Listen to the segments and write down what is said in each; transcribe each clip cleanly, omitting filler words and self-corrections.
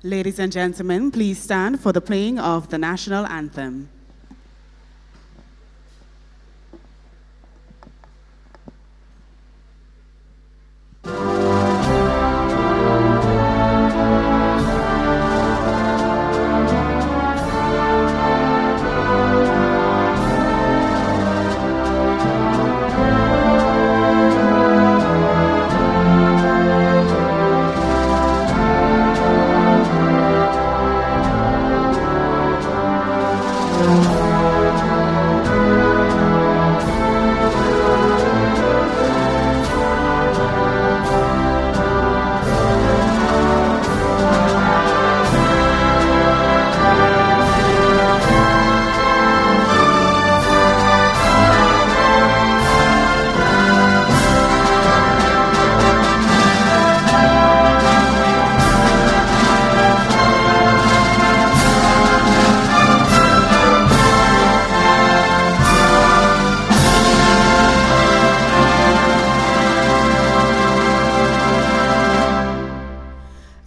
Ladies and gentlemen, please stand for the playing of the national anthem.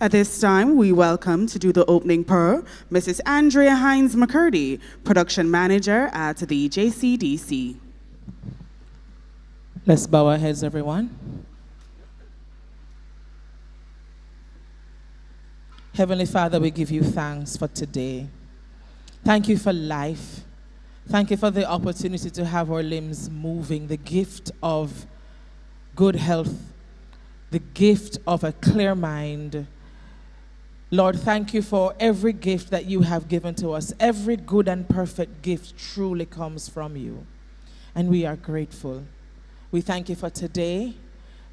At this time, we welcome to do the opening prayer, Mrs. Andrea Hines McCurdy, Production Manager at the JCDC. Let's bow our heads, everyone. Heavenly Father, we give you thanks for today. Thank you for life. Thank you for the opportunity to have our limbs moving, the gift of good health, the gift of a clear mind. Lord, thank you for every gift that you have given to us. Every good and perfect gift truly comes from you, and we are grateful. We thank you for today,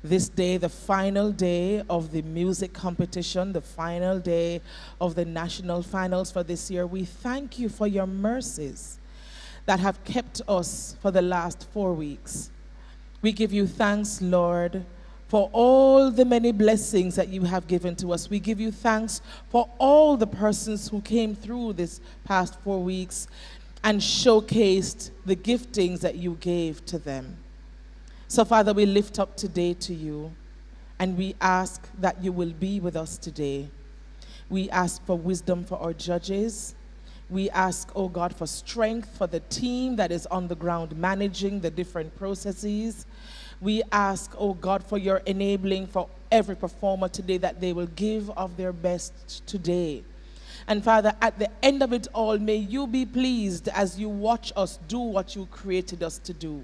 this day, the final day of the music competition, the final day of the national finals for this year. We thank you for your mercies that have kept us for the last 4 weeks. We give you thanks, Lord, for all the many blessings that you have given to us. We give you thanks for all the persons who came through this past 4 weeks and showcased the giftings that you gave to them. So, Father, we lift up today to you, and we ask that you will be with us today. We ask for wisdom for our judges. We ask, oh God, for strength for the team that is on the ground managing the different processes. We ask, oh God, for your enabling for every performer today, that they will give of their best today. And Father, at the end of it all, may you be pleased as you watch us do what you created us to do,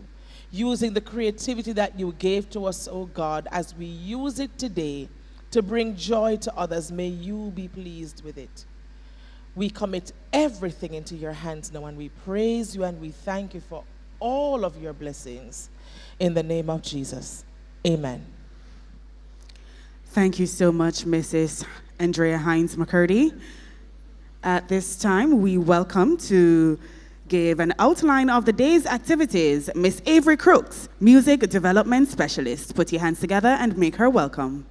using the creativity that you gave to us, oh God, as we use it today to bring joy to others. May you be pleased with it. We commit everything into your hands now, and we praise you and we thank you for all of your blessings. In the name of Jesus, amen. Thank you so much, Mrs. Andrea Hines McCurdy. At this time, we welcome to give an outline of the day's activities, Miss Avery Crooks, Music Development Specialist. Put your hands together and make her welcome.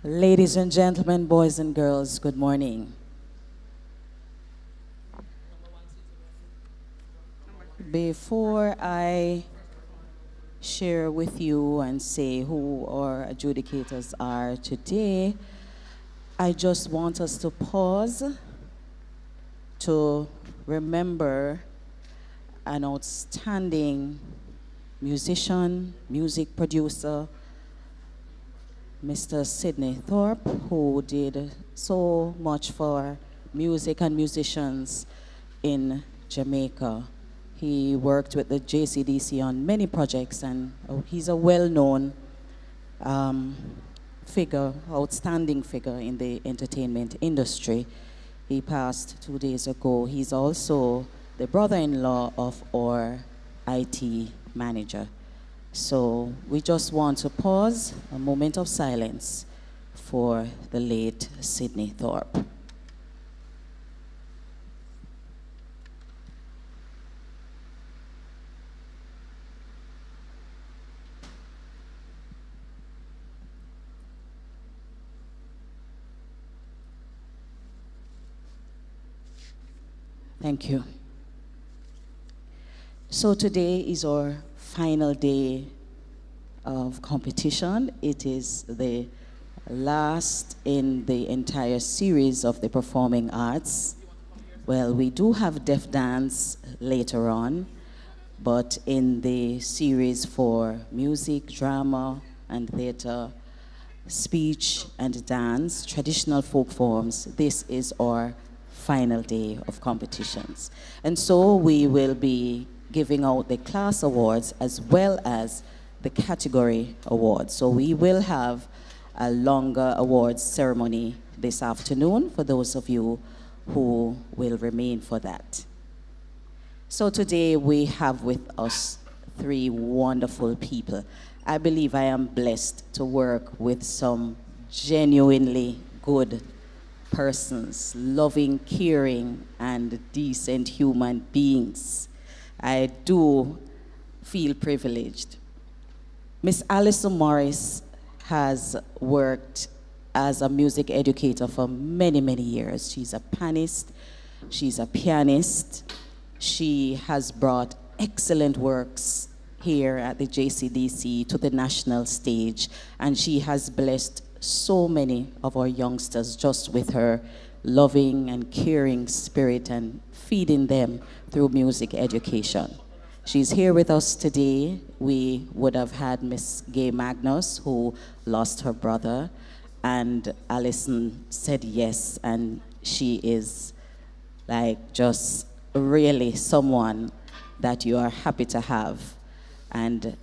Ladies and gentlemen, boys and girls, good morning. Before I share with you and say who our adjudicators are today, I just want us to pause to remember an outstanding musician, music producer, Mr. Sidney Thorpe, who did so much for music and musicians in Jamaica. He worked with the JCDC on many projects, and he's a well-known figure, outstanding figure in the entertainment industry. He passed 2 days ago. He's also the brother-in-law of our IT manager. So we just want to pause, a moment of silence for the late Sidney Thorpe. Thank you. So today is our final day of competition. It is the last in the entire series of the performing arts. Well, we do have deaf dance later on, but in the series for music, drama, and theater, speech and dance, traditional folk forms, this is our final day of competitions. And so we will be giving out the class awards as well as the category awards. So we will have a longer awards ceremony this afternoon for those of you who will remain for that. So today we have with us three wonderful people. I believe I am blessed to work with some genuinely good persons, loving, caring, and decent human beings. I do feel privileged. Miss Alison Morris has worked as a music educator for many, many years. She's a pianist, she's a pianist. She has brought excellent works here at the JCDC to the national stage, and she has blessed so many of our youngsters just with her loving and caring spirit and feeding them through music education. She's here with us today. We would have had Miss Gay Magnus, who lost her brother, and Alison said yes, and she is like just really someone that you are happy to have. And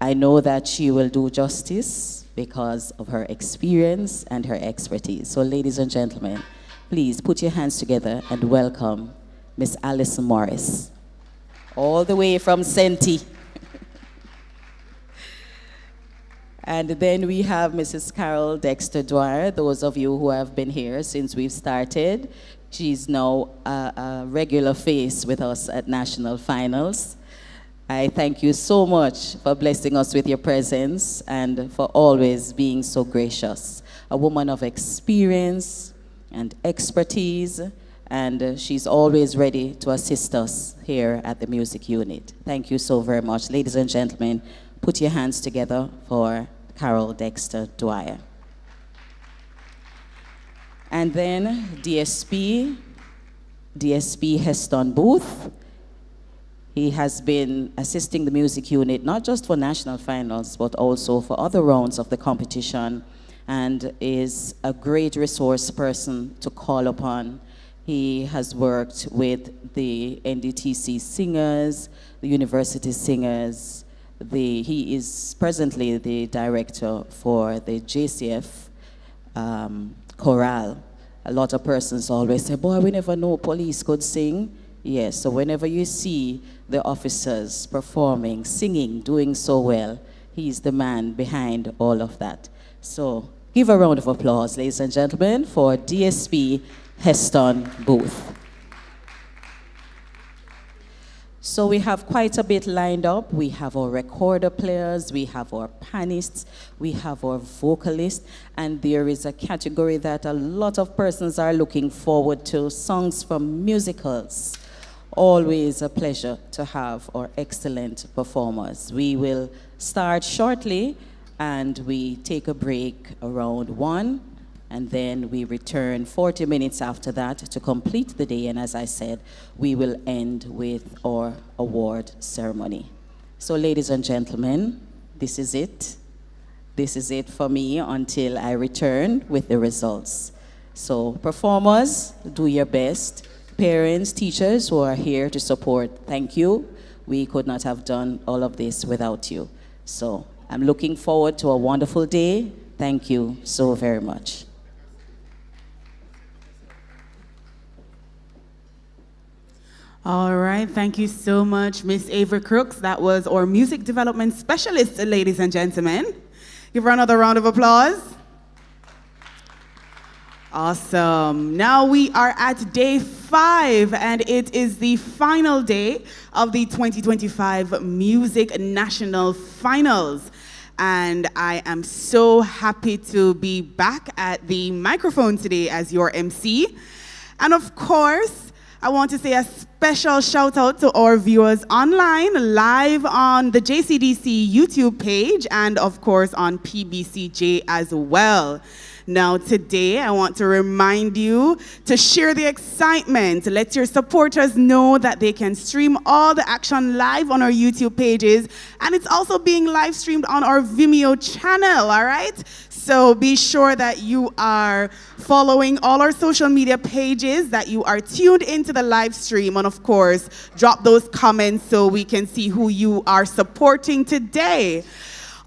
I know that she will do justice because of her experience and her expertise. So ladies and gentlemen, please put your hands together and welcome Miss Alison Morris, all the way from Senti. And then we have Mrs. Carol Dexter Dwyer, those of you who have been here since we've started. She's now a regular face with us at national finals. I thank you so much for blessing us with your presence and for always being so gracious. A woman of experience and expertise, and she's always ready to assist us here at the music unit. Thank you so very much. Ladies and gentlemen, put your hands together for Carol Dexter Dwyer. And then DSP Heston Booth. He has been assisting the music unit, not just for national finals, but also for other rounds of the competition, and is a great resource person to call upon. He has worked with the NDTC singers, the university singers. He is presently the director for the JCF chorale. A lot of persons always say, boy, we never know police could sing. Yes, so whenever you see the officers performing, singing, doing so well, he's the man behind all of that. So give a round of applause, ladies and gentlemen, for DSP Heston Booth. So we have quite a bit lined up. We have our recorder players, we have our pianists, we have our vocalists, and there is a category that a lot of persons are looking forward to, songs from musicals. Always a pleasure to have our excellent performers. We will start shortly, and we take a break around 1, and then we return 40 minutes after that to complete the day. And as I said, we will end with our award ceremony. So ladies and gentlemen, this is it. This is it for me until I return with the results. So performers, do your best. Parents, teachers who are here to support, thank you. We could not have done all of this without you. So I'm looking forward to a wonderful day. Thank you so very much. All right, thank you so much, Miss Avery Crooks. That was our music development specialist, ladies and gentlemen. Give her another round of applause. Awesome. Now we are at day 5, and it is the final day of the 2025 Music National Finals. And I am so happy to be back at the microphone today as your MC. And of course, I want to say a special shout out to our viewers online, live on the JCDC YouTube page, and of course on PBCJ as well. Now today, I want to remind you to share the excitement. Let your supporters know that they can stream all the action live on our YouTube pages, and it's also being live streamed on our Vimeo channel, all right? So be sure that you are following all our social media pages, that you are tuned into the live stream, and of course, drop those comments so we can see who you are supporting today.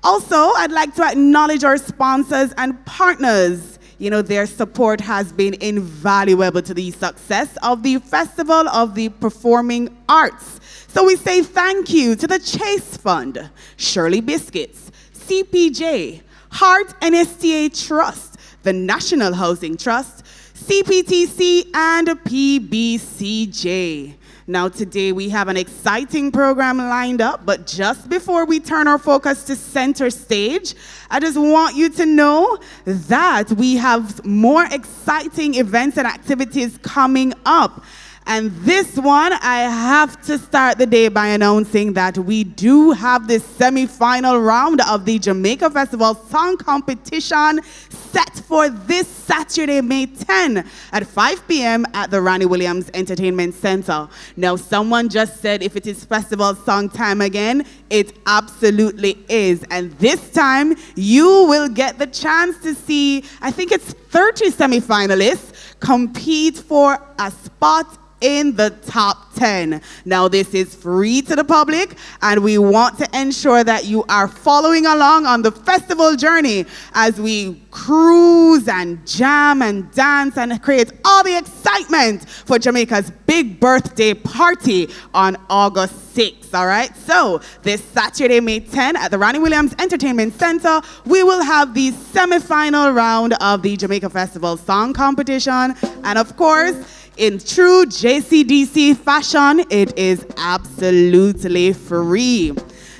Also, I'd like to acknowledge our sponsors and partners. You know, their support has been invaluable to the success of the Festival of the Performing Arts. So we say thank you to the Chase Fund, Shirley Biscuits, CPJ, Heart NSTA Trust, the National Housing Trust, CPTC, and PBCJ. Now today we have an exciting program lined up, but just before we turn our focus to center stage, I just want you to know that we have more exciting events and activities coming up. And this one, I have to start the day by announcing that we do have the semi-final round of the Jamaica Festival Song Competition set for this Saturday, May 10 at 5 p.m. at the Ronnie Williams Entertainment Center. Now, someone just said if it is festival song time again, it absolutely is. And this time, you will get the chance to see, I think it's 30 semi-finalists compete for a spot in the top 10. Now this is free to the public, and we want to ensure that you are following along on the festival journey as we cruise and jam and dance and create all the excitement for Jamaica's big birthday party on August 6th, all right? So this Saturday, May 10 at the Ronnie Williams Entertainment Center, we will have the semi-final round of the Jamaica Festival Song Competition, and of course, in true JCDC fashion, it is absolutely free.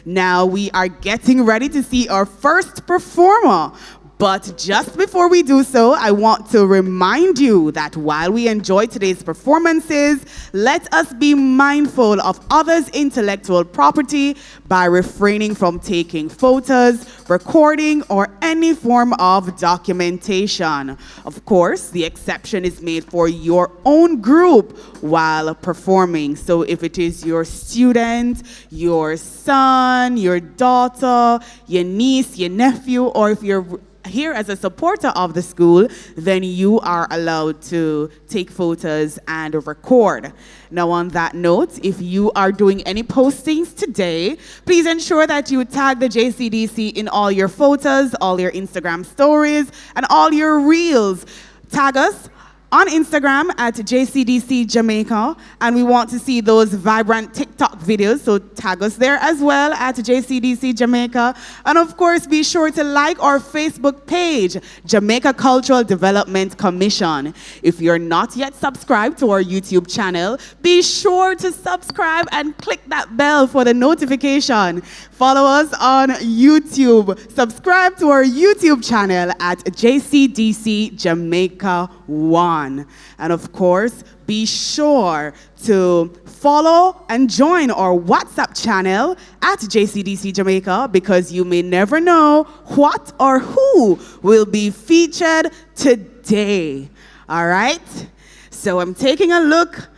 Now we are getting ready to see our first performer. But just before we do so, I want to remind you that while we enjoy today's performances, let us be mindful of others' intellectual property by refraining from taking photos, recording, or any form of documentation. Of course, the exception is made for your own group while performing. So if it is your student, your son, your daughter, your niece, your nephew, or if you're here as a supporter of the school, then you are allowed to take photos and record. Now on that note, if you are doing any postings today, please ensure that you tag the JCDC in all your photos, all your Instagram stories, and all your reels. Tag us on Instagram at JCDC Jamaica, and we want to see those vibrant TikTok videos, so tag us there as well at JCDC Jamaica. And of course, be sure to like our Facebook page, Jamaica Cultural Development Commission. If you're not yet subscribed to our YouTube channel, be sure to subscribe and click that bell for the notification. Follow us on YouTube. Subscribe to our YouTube channel at JCDC Jamaica 1. And of course, be sure to follow and join our WhatsApp channel at JCDC Jamaica, because you may never know what or who will be featured today. All right? So I'm taking a look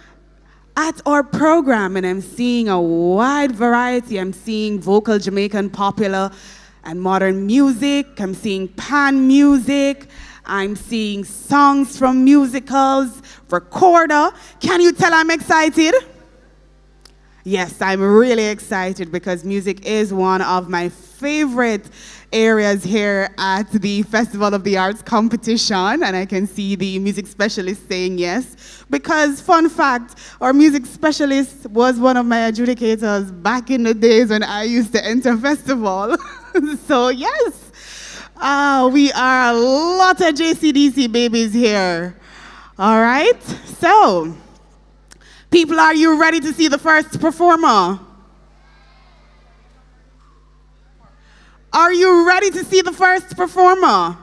at our program, and I'm seeing a wide variety. I'm seeing vocal Jamaican popular and modern music. I'm seeing pan music. I'm seeing songs from musicals, recorder. Can you tell I'm excited? Yes, I'm really excited because music is one of my favorite areas here at the Festival of the Arts competition, and I can see the music specialist saying yes, because fun fact, our music specialist was one of my adjudicators back in the days when I used to enter festival. So yes, we are a lot of JCDC babies here. All right, so people, are you ready to see the first performer? Are you ready to see the first performer?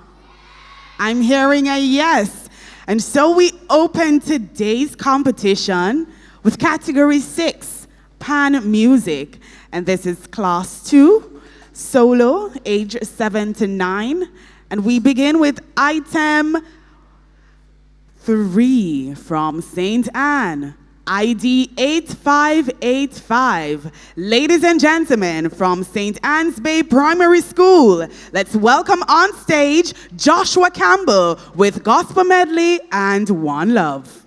I'm hearing a yes. And so we open today's competition with category 6, Pan Music. And this is class 2, solo, age 7 to 9. And we begin with item 3 from St. Anne, ID 8585. Ladies and gentlemen, from St. Anne's Bay Primary School, let's welcome on stage Joshua Campbell with Gospel Medley and One Love.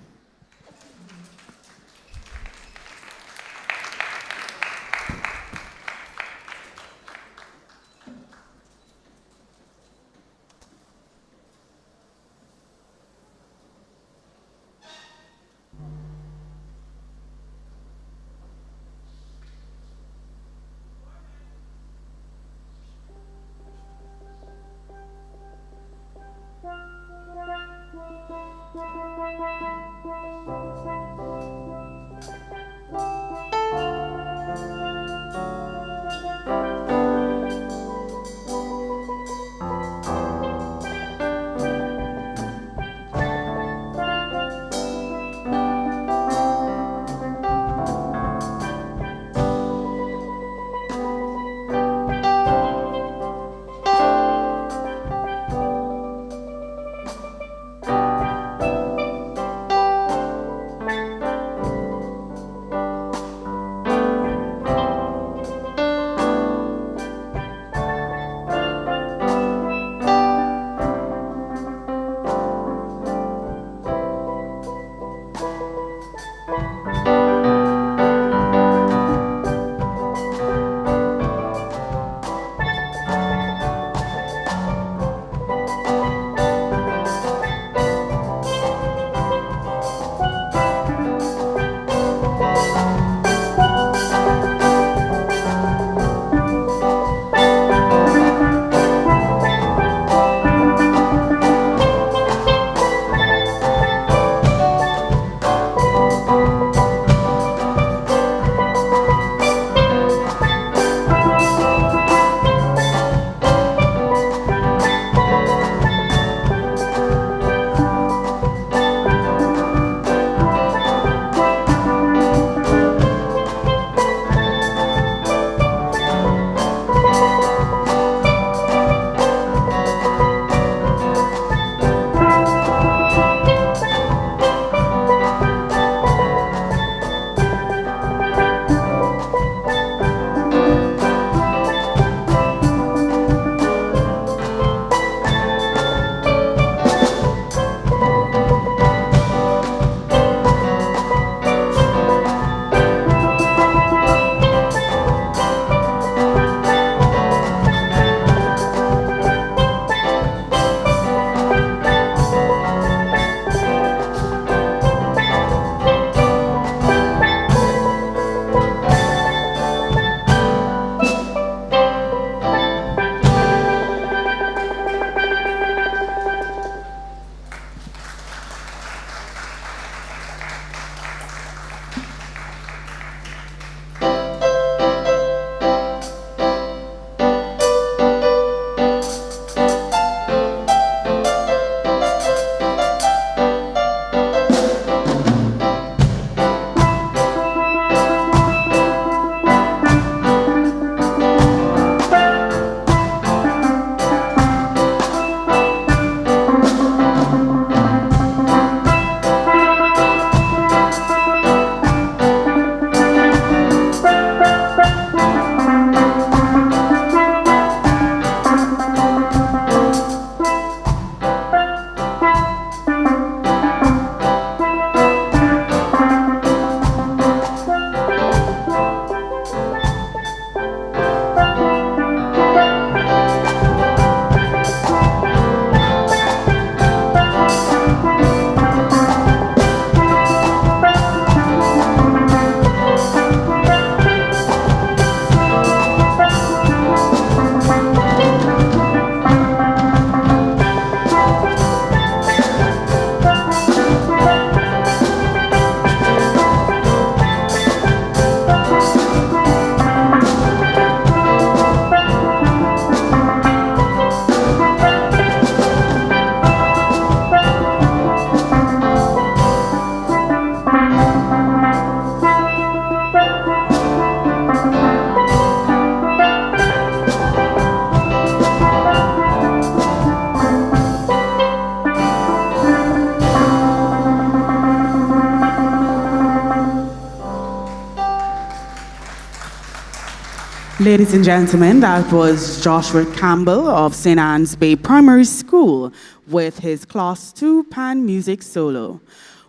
Ladies and gentlemen, that was Joshua Campbell of St. Anne's Bay Primary School with his Class 2 Pan Music Solo.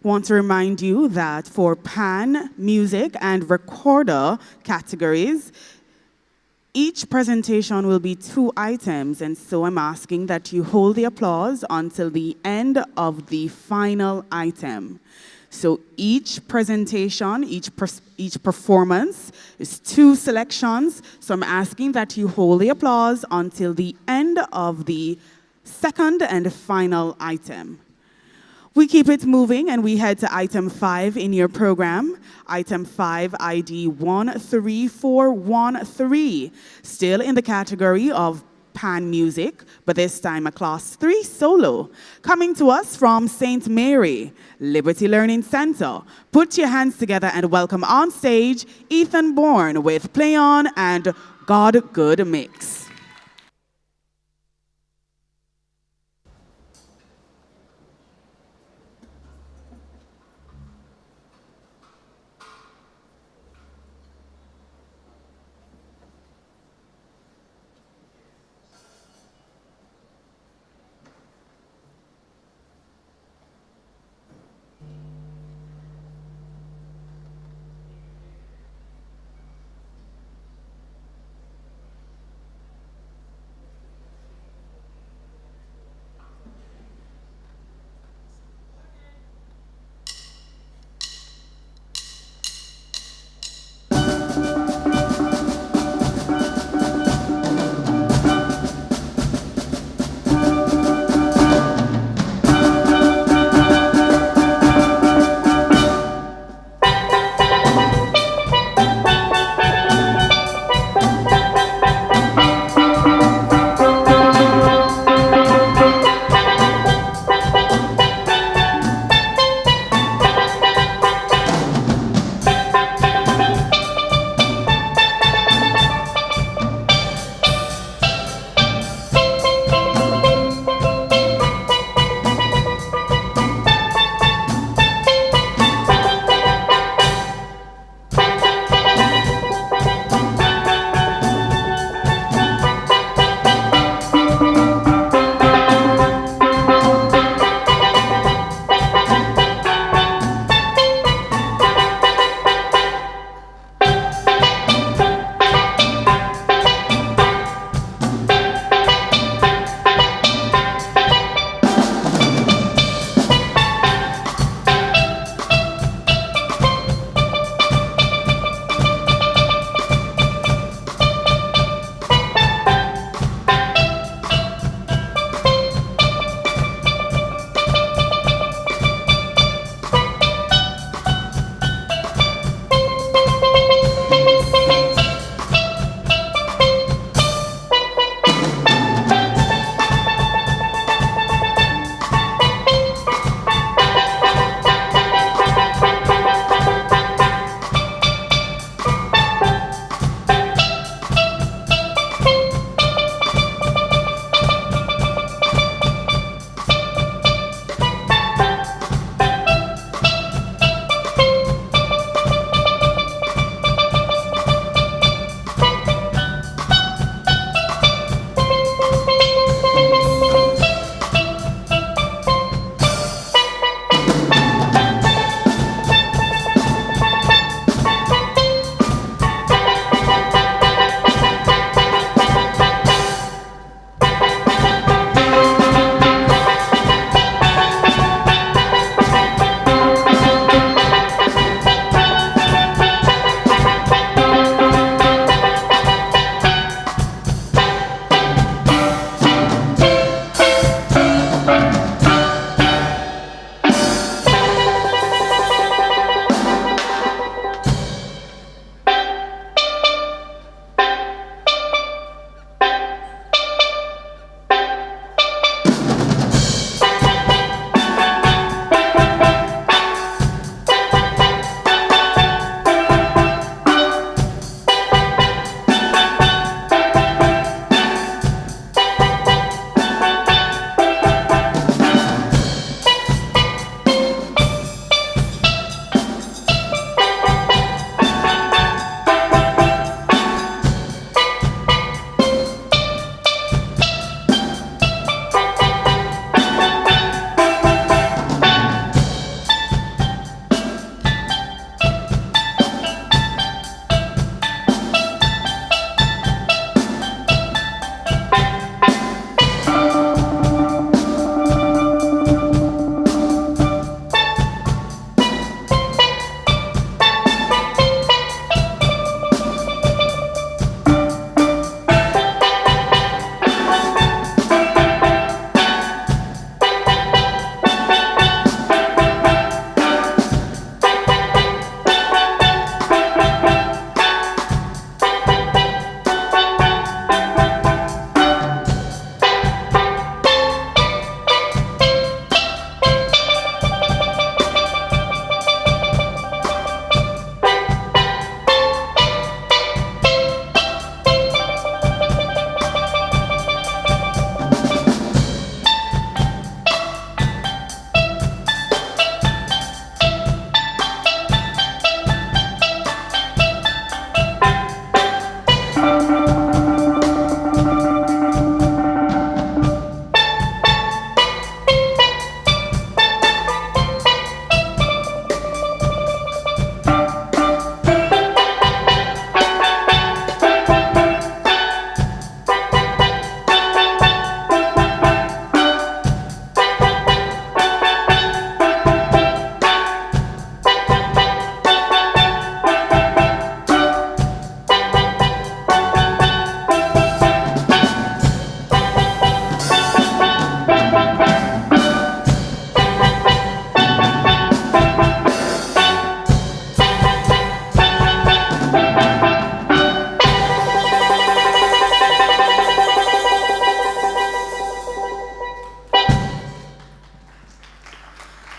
Want to remind you that for Pan Music and Recorder categories, each presentation will be 2 items, and so I'm asking that you hold the applause until the end of the final item. So each presentation, each performance is 2 selections. So I'm asking that you hold the applause until the end of the second and final item. We keep it moving and we head to item 5 in your program. Item 5, ID 13413. Still in the category of Pan Music, but this time a Class 3 solo. Coming to us from St. Mary, Liberty Learning Center. Put your hands together and welcome on stage Ethan Bourne with Play On and God Good Mix.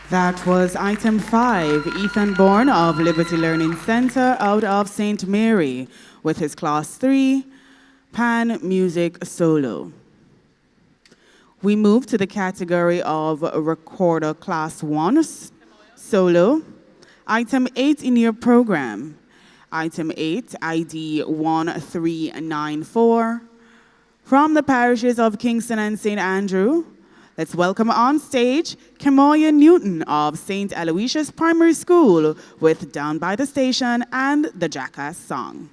That was item 5, Ethan Bourne of Liberty Learning Center out of St. Mary with his Class 3 Pan Music Solo. We move to the category of Recorder Class 1 Solo. Item 8 in your program. Item 8, ID 1394. From the parishes of Kingston and St. Andrew, let's welcome on stage Kemoya Newton of St. Aloysius Primary School with Down by the Station and the Jackass Song.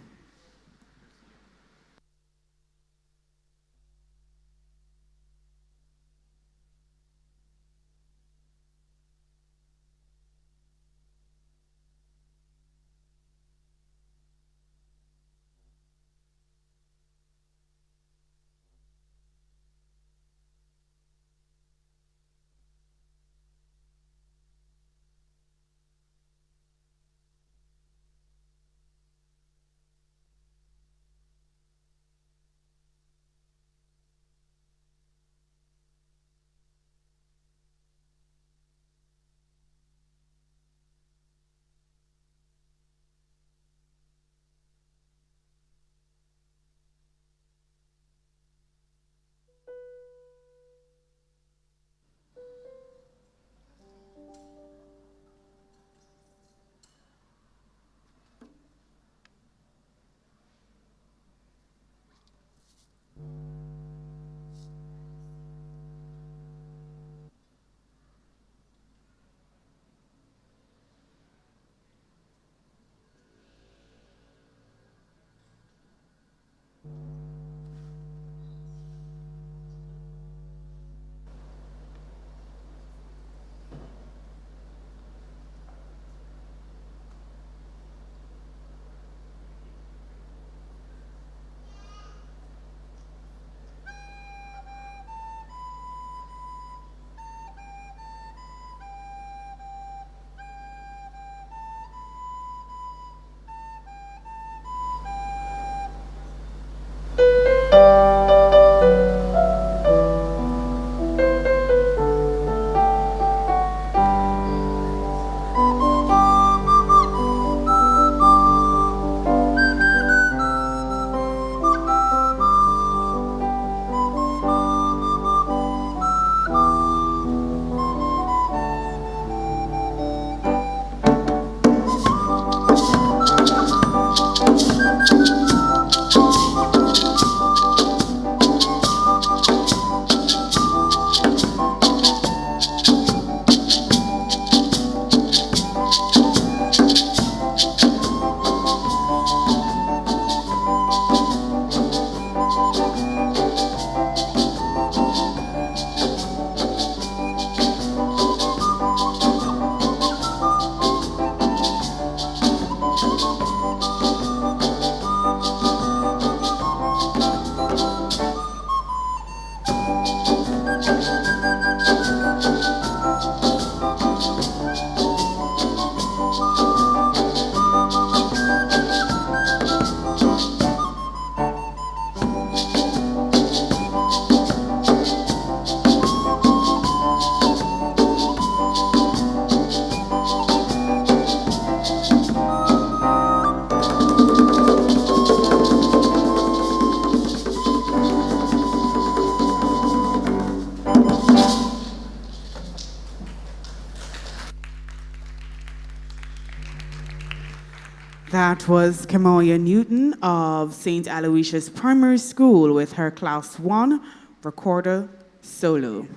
That was Kemoya Newton of St. Aloysius Primary School with her Class 1 Recorder Solo.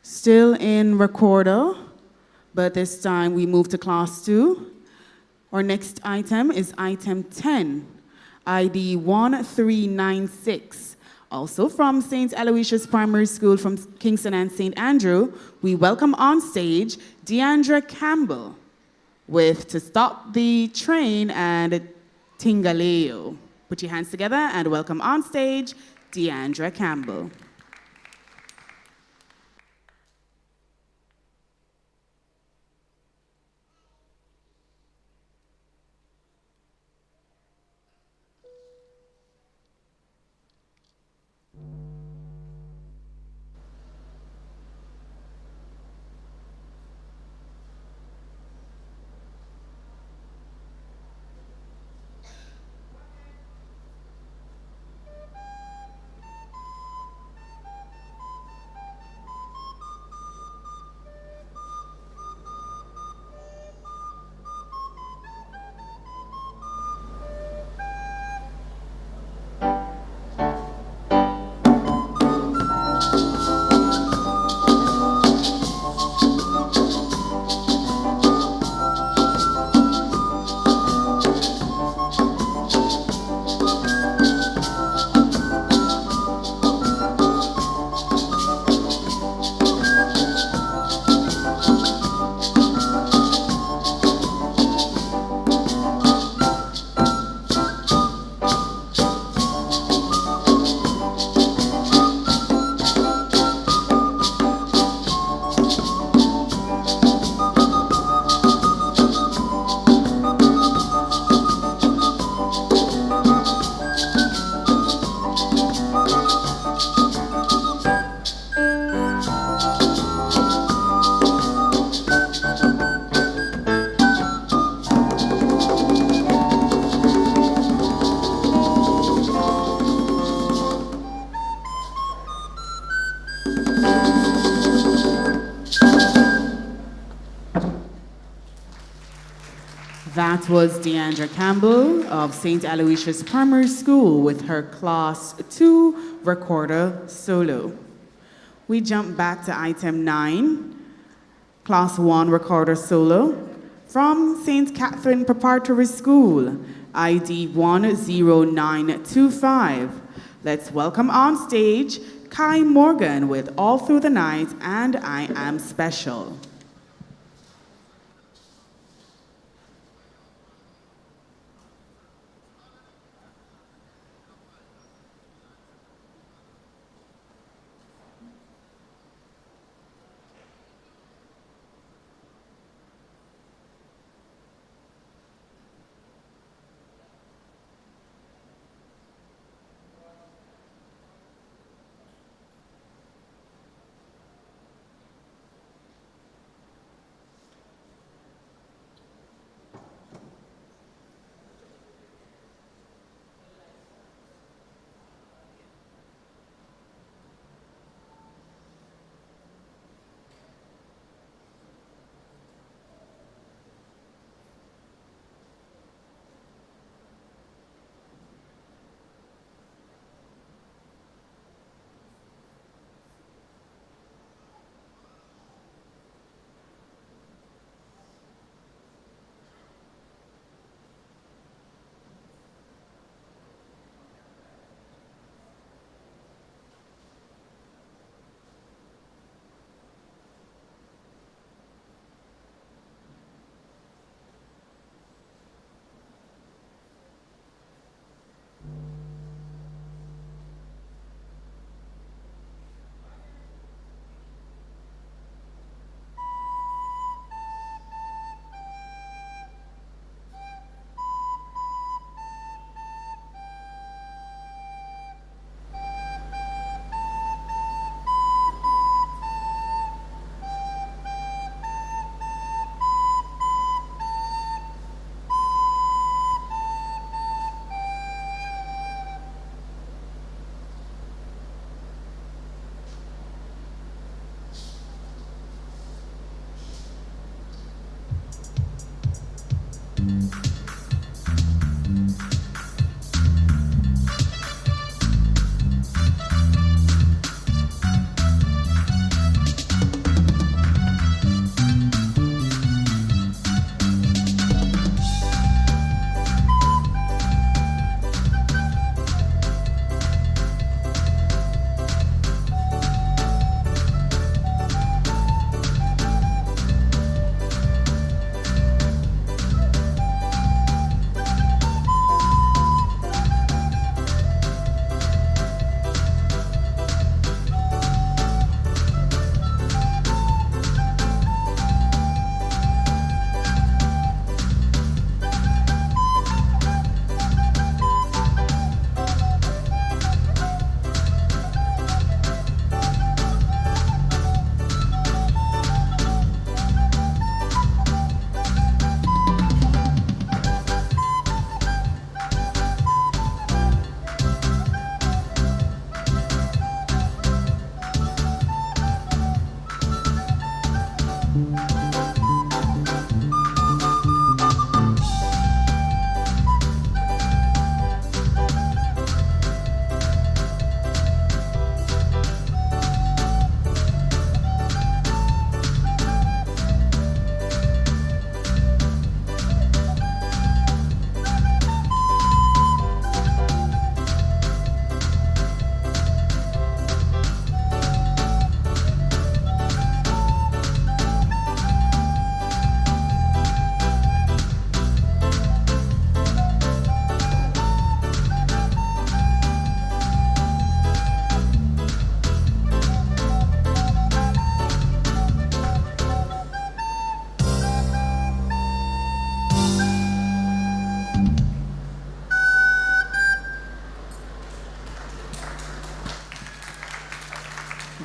Still in Recorder, but this time we move to Class 2. Our next item is item 10, ID 1396. Also from St. Aloysius Primary School from Kingston and St. Andrew, we welcome on stage Deandra Campbell with To Stop the Train and Tingaleo. Put your hands together and welcome on stage Deandra Campbell. That was Deandra Campbell of St. Aloysius Primary School with her Class 2 recorder solo. We jump back to item 9, Class 1 recorder solo from St. Catherine Preparatory School, ID 10925. Let's welcome on stage Kai Morgan with All Through the Night and I Am Special.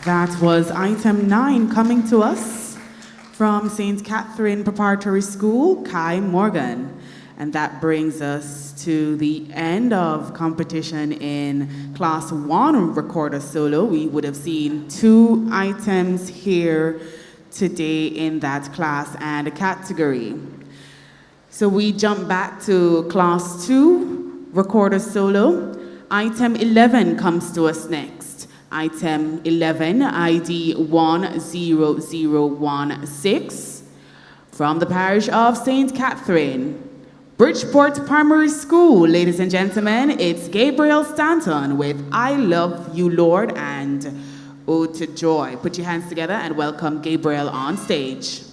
That was item 9 coming to us from St. Catherine Preparatory School, Kai Morgan. And that brings us to the end of competition in Class 1 recorder solo. We would have seen 2 items here today in that class and category. So we jump back to class 2, recorder solo. Item 11 comes to us next. Item 11, ID 10016, from the parish of St. Catherine, Bridgeport Primary School. Ladies and gentlemen, it's Gabriel Stanton with I Love You, Lord, and Ode to Joy. Put your hands together and welcome Gabriel on stage.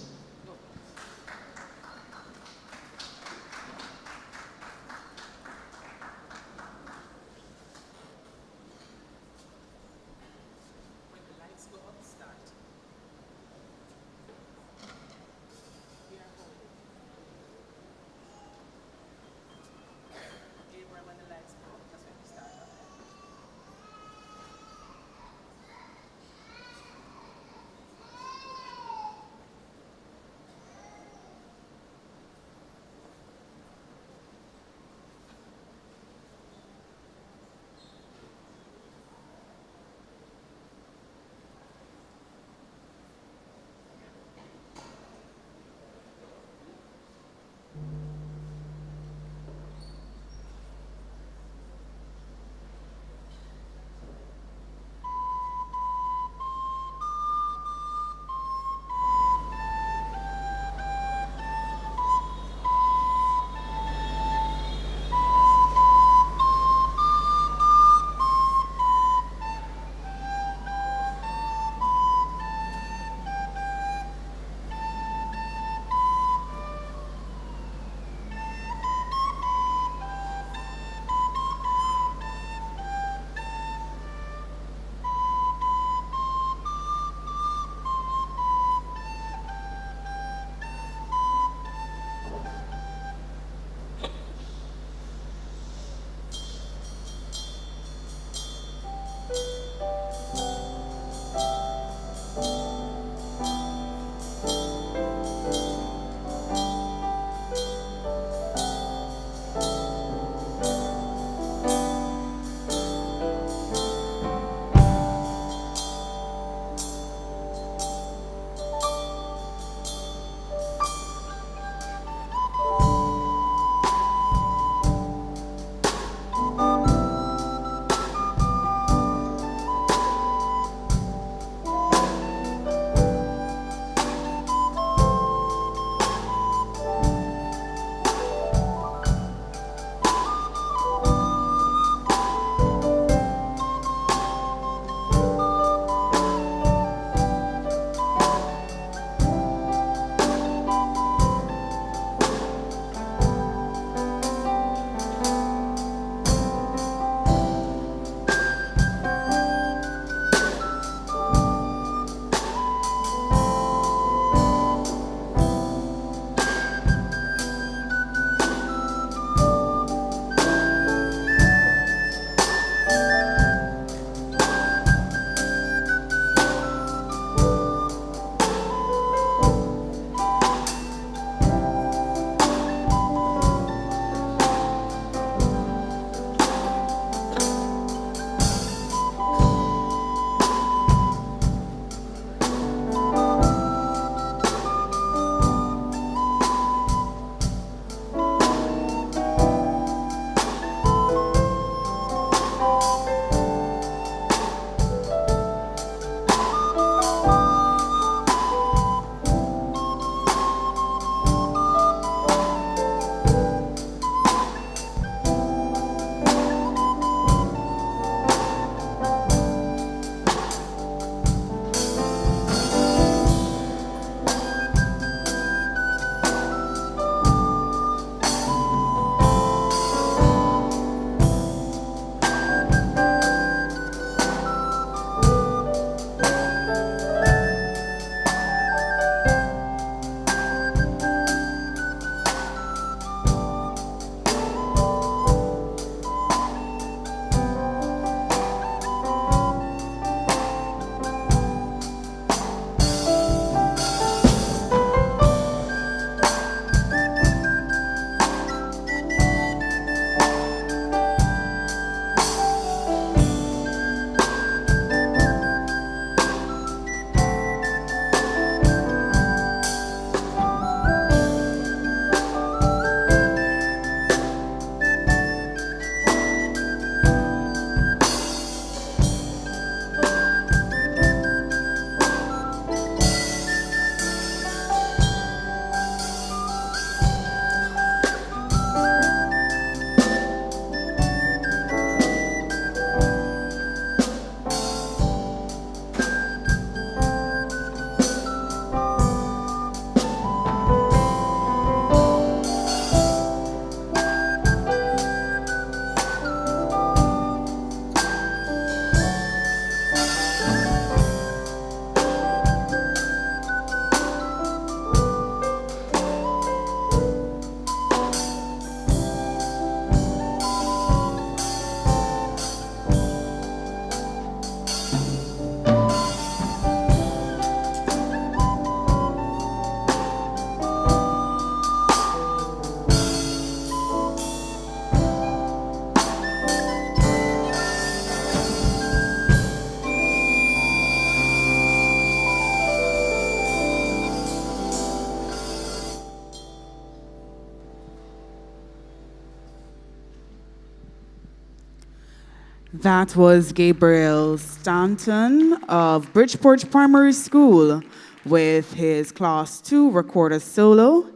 That was Gabriel Stanton of Bridgeport Primary School with his Class 2 recorder solo.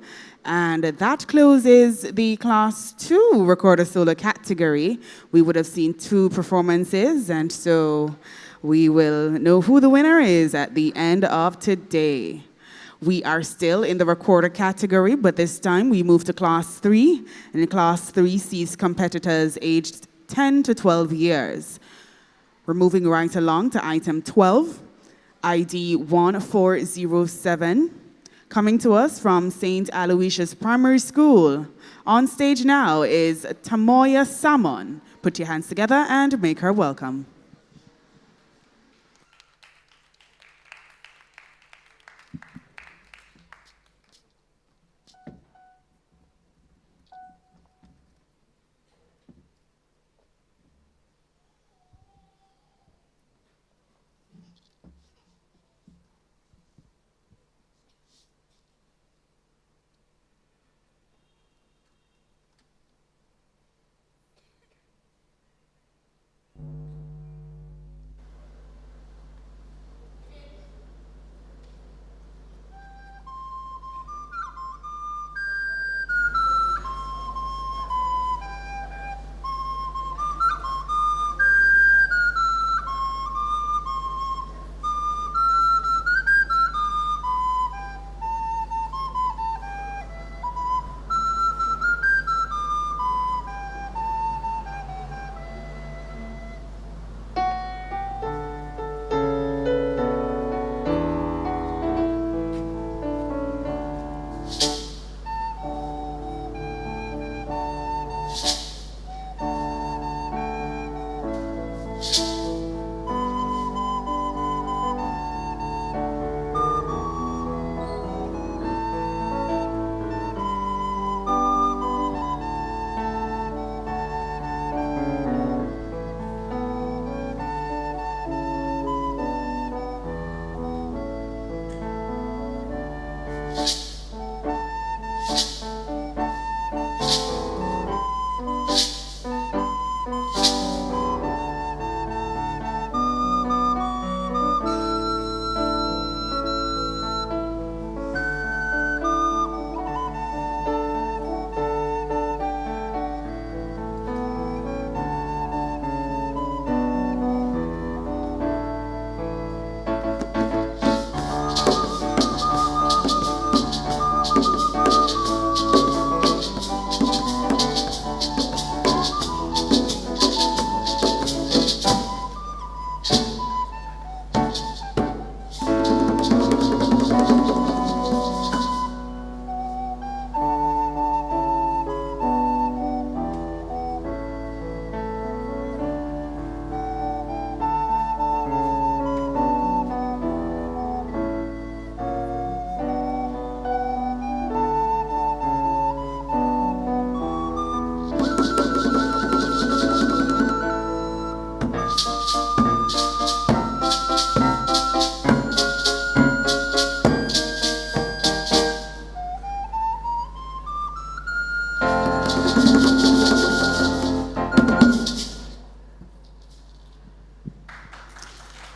And that closes the Class 2 recorder solo category. We would have seen 2 performances, and so we will know who the winner is at the end of today. We are still in the recorder category, but this time we move to Class 3, and Class 3 sees competitors aged 10 to 12 years. We're moving right along to item 12, ID 1407, coming to us from St. Aloysius Primary School. On stage now is Tamoya Salmon. Put your hands together and make her welcome.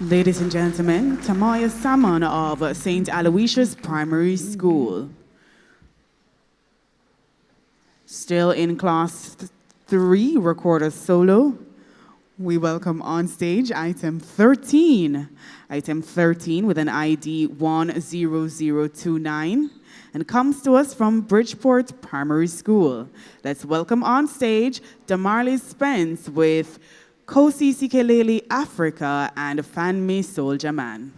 Ladies and gentlemen, Tamoya Salmon of St. Aloysius Primary School. Still in Class 3, recorder solo. We welcome on stage item 13. Item 13 with an ID 10029 and comes to us from Bridgeport Primary School. Let's welcome on stage Damarley Spence with Kosi Sikeleli Africa and Fan Me Soldier Man.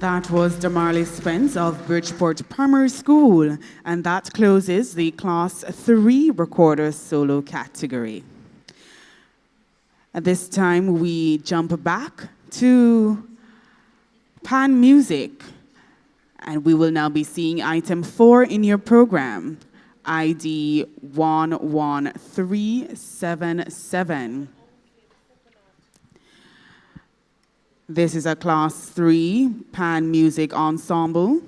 That was Damarley Spence of Bridgeport Primary School, and that closes the Class 3 Recorder Solo category. At this time, we jump back to Pan Music, and we will now be seeing item 4 in your program, ID 11377. This is a Class 3 Pan Music Ensemble.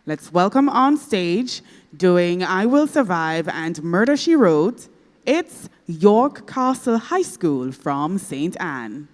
Let's welcome on stage, doing I Will Survive and Murder, She Wrote, it's York Castle High School from St. Anne.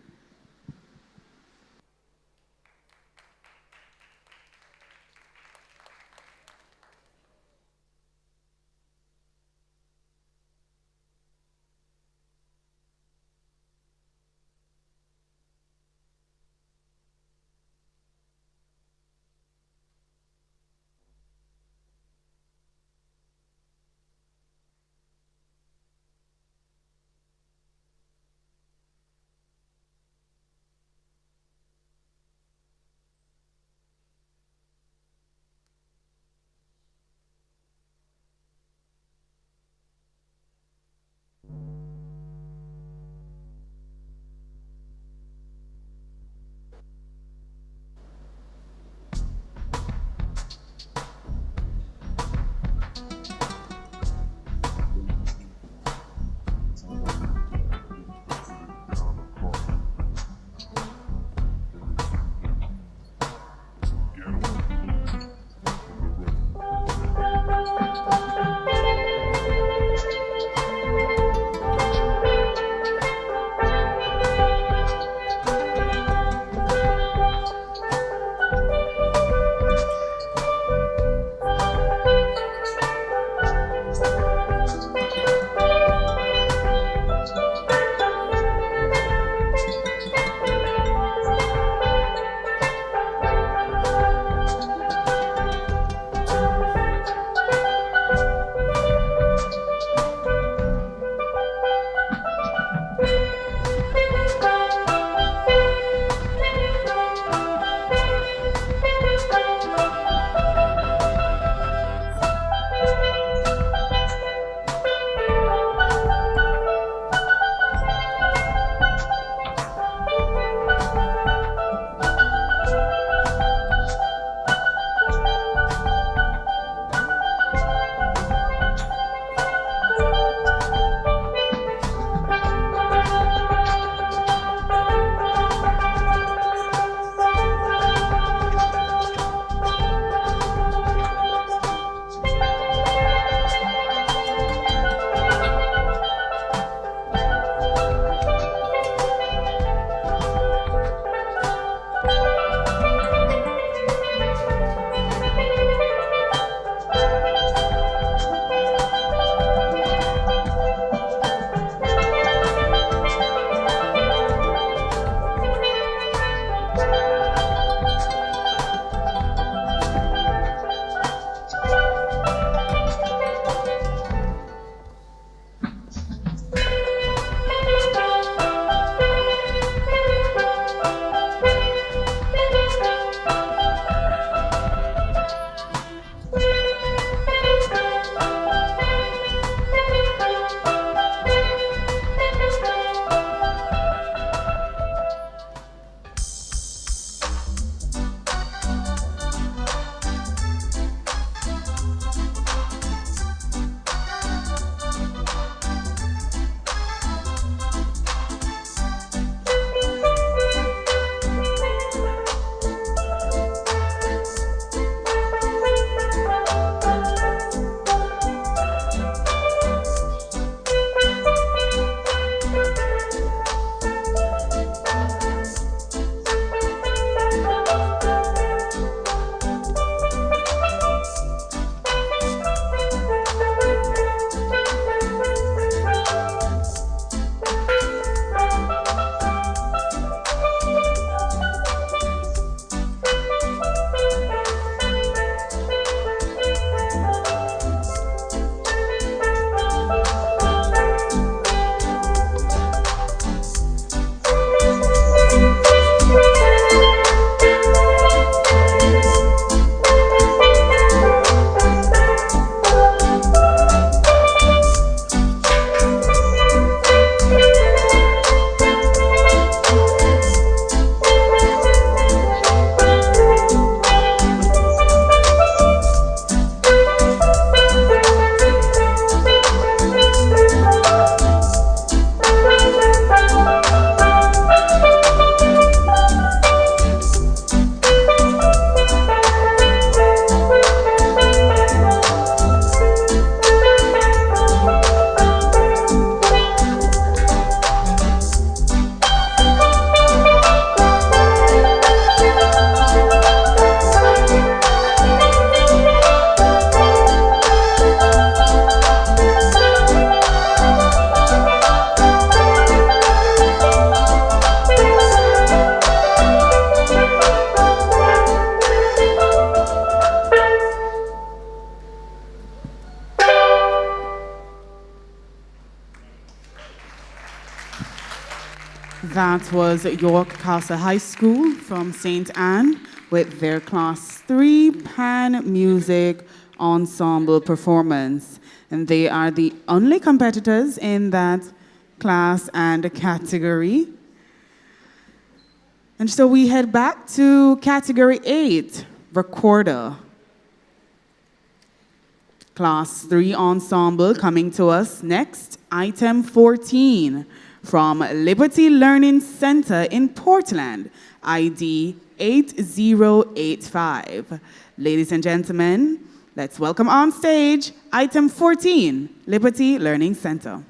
That was York Castle High School from St. Anne with their Class 3 Pan Music Ensemble performance. And they are the only competitors in that class and category. And so we head back to Category 8, Recorder. Class 3 Ensemble coming to us next, item 14 from Liberty Learning Center in Portland, ID 8085. Ladies and gentlemen, let's welcome on stage item 14, Liberty Learning Center.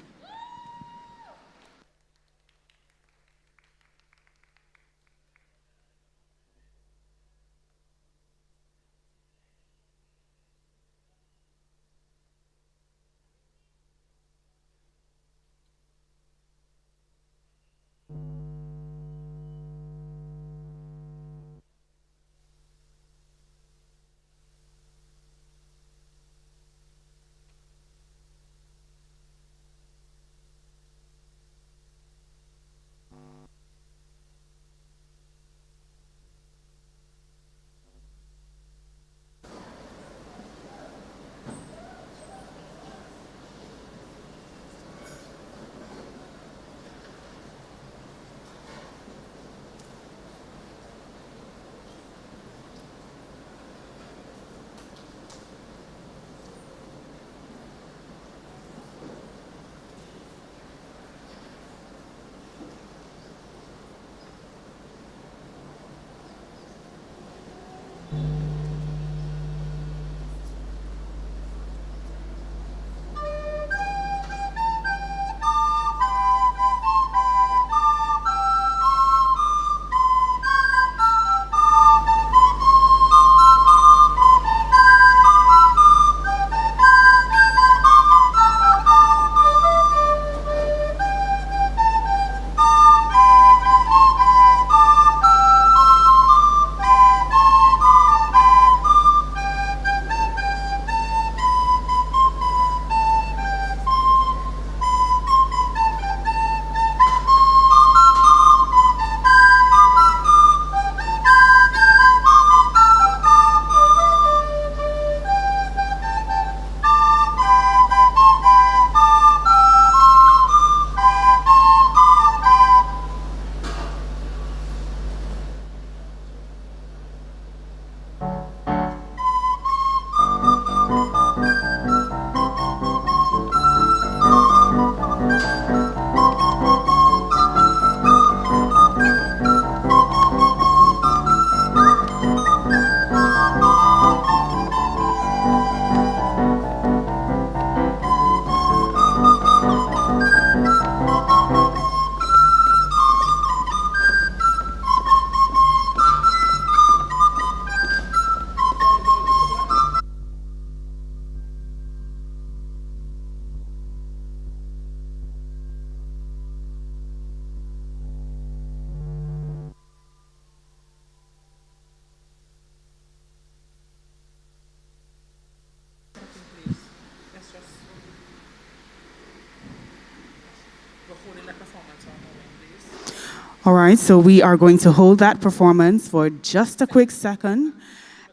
All right, so we are going to hold that performance for just a quick second.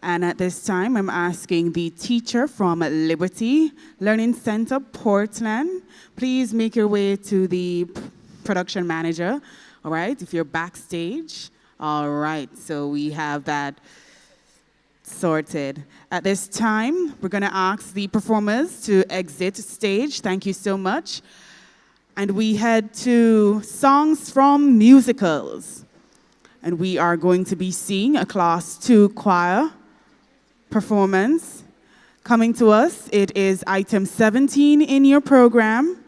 And at this time, I'm asking the teacher from Liberty Learning Center, Portland, please make your way to the production manager, all right, if you're backstage. All right, so we have that sorted. At this time, we're going to ask the performers to exit stage. Thank you so much. And we head to songs from musicals. And we are going to be seeing a Class 2 choir performance. Coming to us, it is item 17 in your program.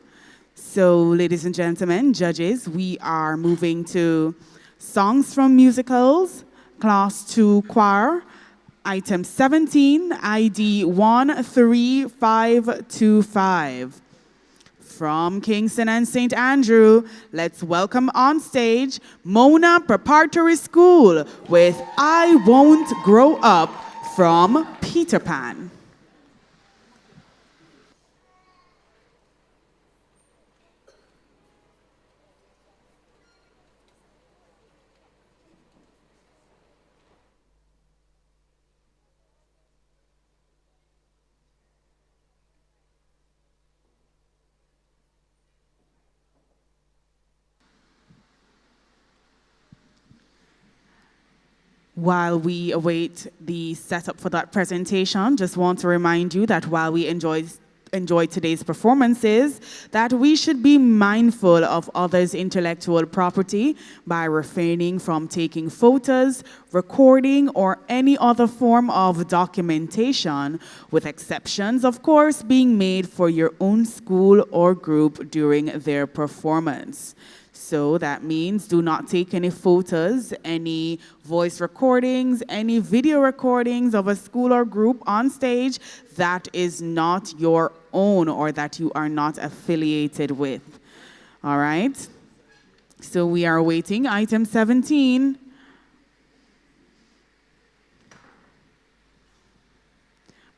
So, ladies and gentlemen, judges, we are moving to songs from musicals, Class 2 choir, item 17, ID 13525. From Kingston and St. Andrew, let's welcome on stage Mona Preparatory School with I Won't Grow Up from Peter Pan. While we await the setup for that presentation, just want to remind you that while we enjoy today's performances, that we should be mindful of others' intellectual property by refraining from taking photos, recording, or any other form of documentation, with exceptions, of course, being made for your own school or group during their performance. So that means do not take any photos, any voice recordings, any video recordings of a school or group on stage that is not your own or that you are not affiliated with. All right? So we are waiting. Item 17.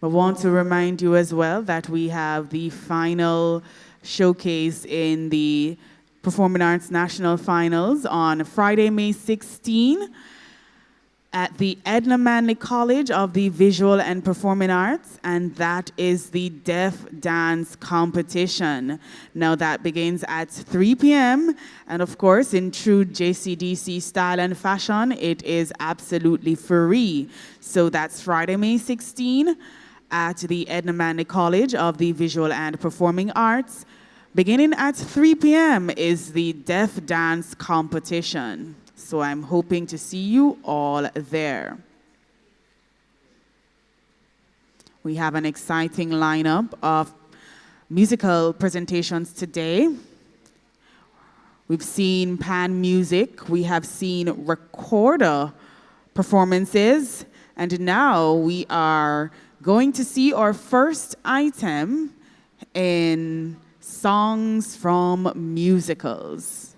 I want to remind you as well that we have the final showcase in the Performing Arts National Finals on Friday, May 16 at the Edna Manley College of the Visual and Performing Arts, and that is the Deaf Dance Competition. Now that begins at 3 p.m., and of course, in true JCDC style and fashion, it is absolutely free. So that's Friday, May 16 at the Edna Manley College of the Visual and Performing Arts. Beginning at 3 p.m. is the Deaf Dance Competition. So I'm hoping to see you all there. We have an exciting lineup of musical presentations today. We've seen pan music, we have seen recorder performances, and now we are going to see our first item in songs from musicals.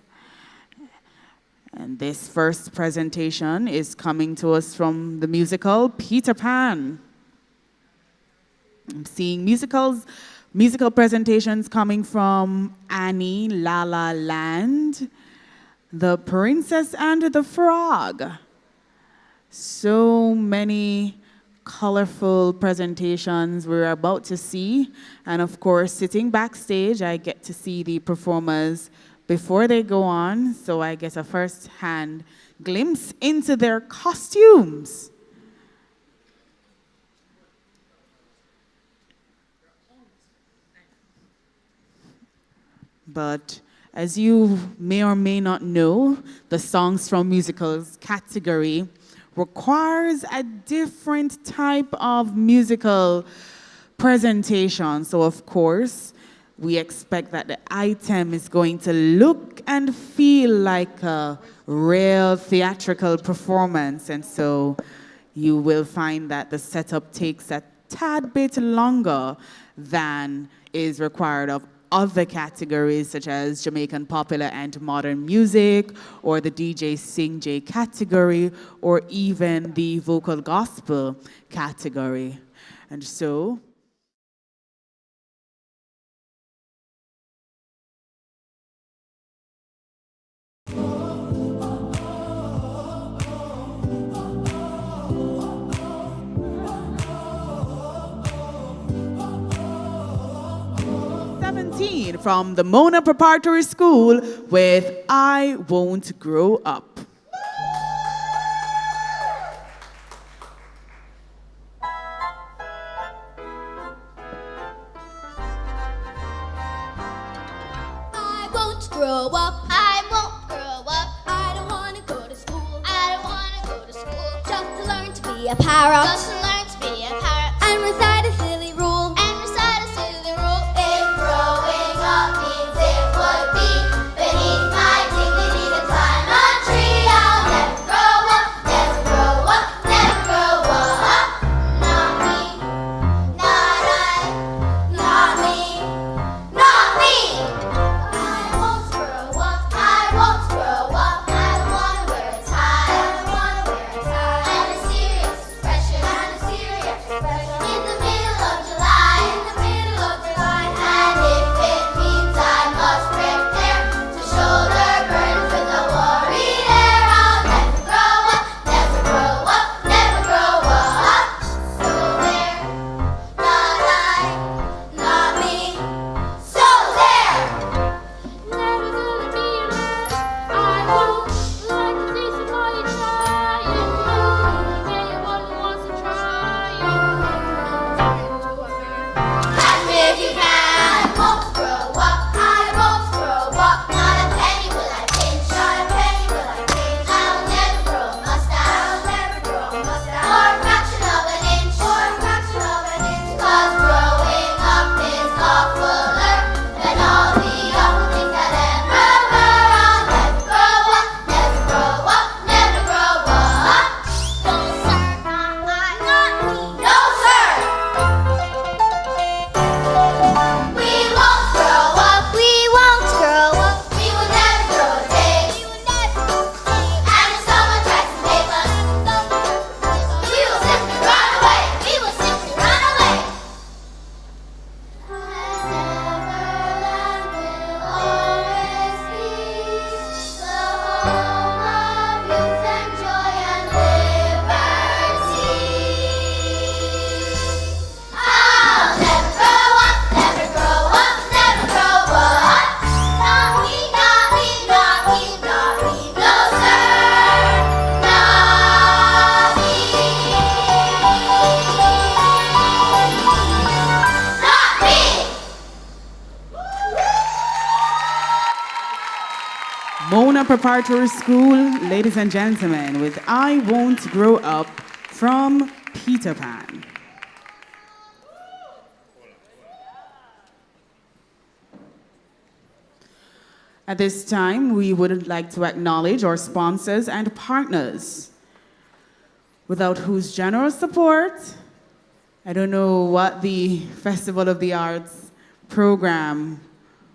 And this first presentation is coming to us from the musical Peter Pan. I'm seeing musical presentations coming from Annie, La La Land, The Princess and the Frog. So many colorful presentations we're about to see. And of course, sitting backstage, I get to see the performers before they go on, so I get a first-hand glimpse into their costumes. But as you may or may not know, the songs from musicals category requires a different type of musical presentation. So of course, we expect that the item is going to look and feel like a real theatrical performance. And so you will find that the setup takes a tad bit longer than is required of other categories such as Jamaican popular and modern music, or the DJ Sing J category, or even the vocal gospel category. And so from the Mona Preparatory School with I Won't Grow Up. I won't grow up. I won't grow up. I don't want to go to school. I don't want to go to school. Just to learn to be a parrot. Just to learn to be a parrot. And recite a silly rule. And recite a silly rule. If growing up means it would be beneath my dignity to climb a tree, I'll never grow up. Never grow up. Never grow up. Not me. Not I. Not me. Not me. I won't grow up. I won't grow up. I don't wanna wear a tie. I don't wanna wear a tie. And a serious expression. And a Mona Preparatory School, ladies and gentlemen, with I Won't Grow Up from Peter Pan. At this time, we would like to acknowledge our sponsors and partners, without whose generous support, I don't know what the Festival of the Arts program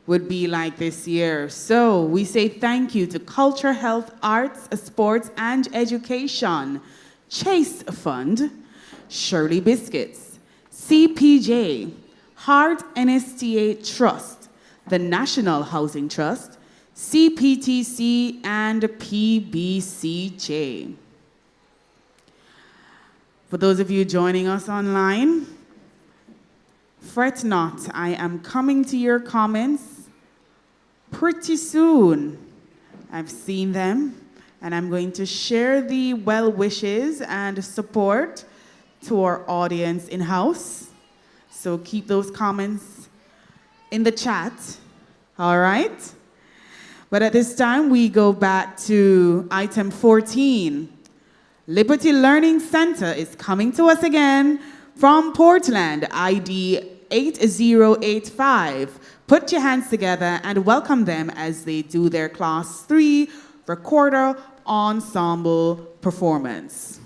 would be like this year. So we say thank you to Culture, Health, Arts, Sports, and Education, Chase Fund, Shirley Biscuits, CPJ, Hart NSTA Trust, the National Housing Trust, CPTC, and PBCJ. For those of you joining us online, fret not, I am coming to your comments pretty soon. I've seen them, and I'm going to share the well wishes and support to our audience in-house. So keep those comments in the chat, all right? But at this time, we go back to item 14. Liberty Learning Center is coming to us again from Portland, ID 8085. Put your hands together and welcome them as they do their Class 3 Recorder Ensemble performance.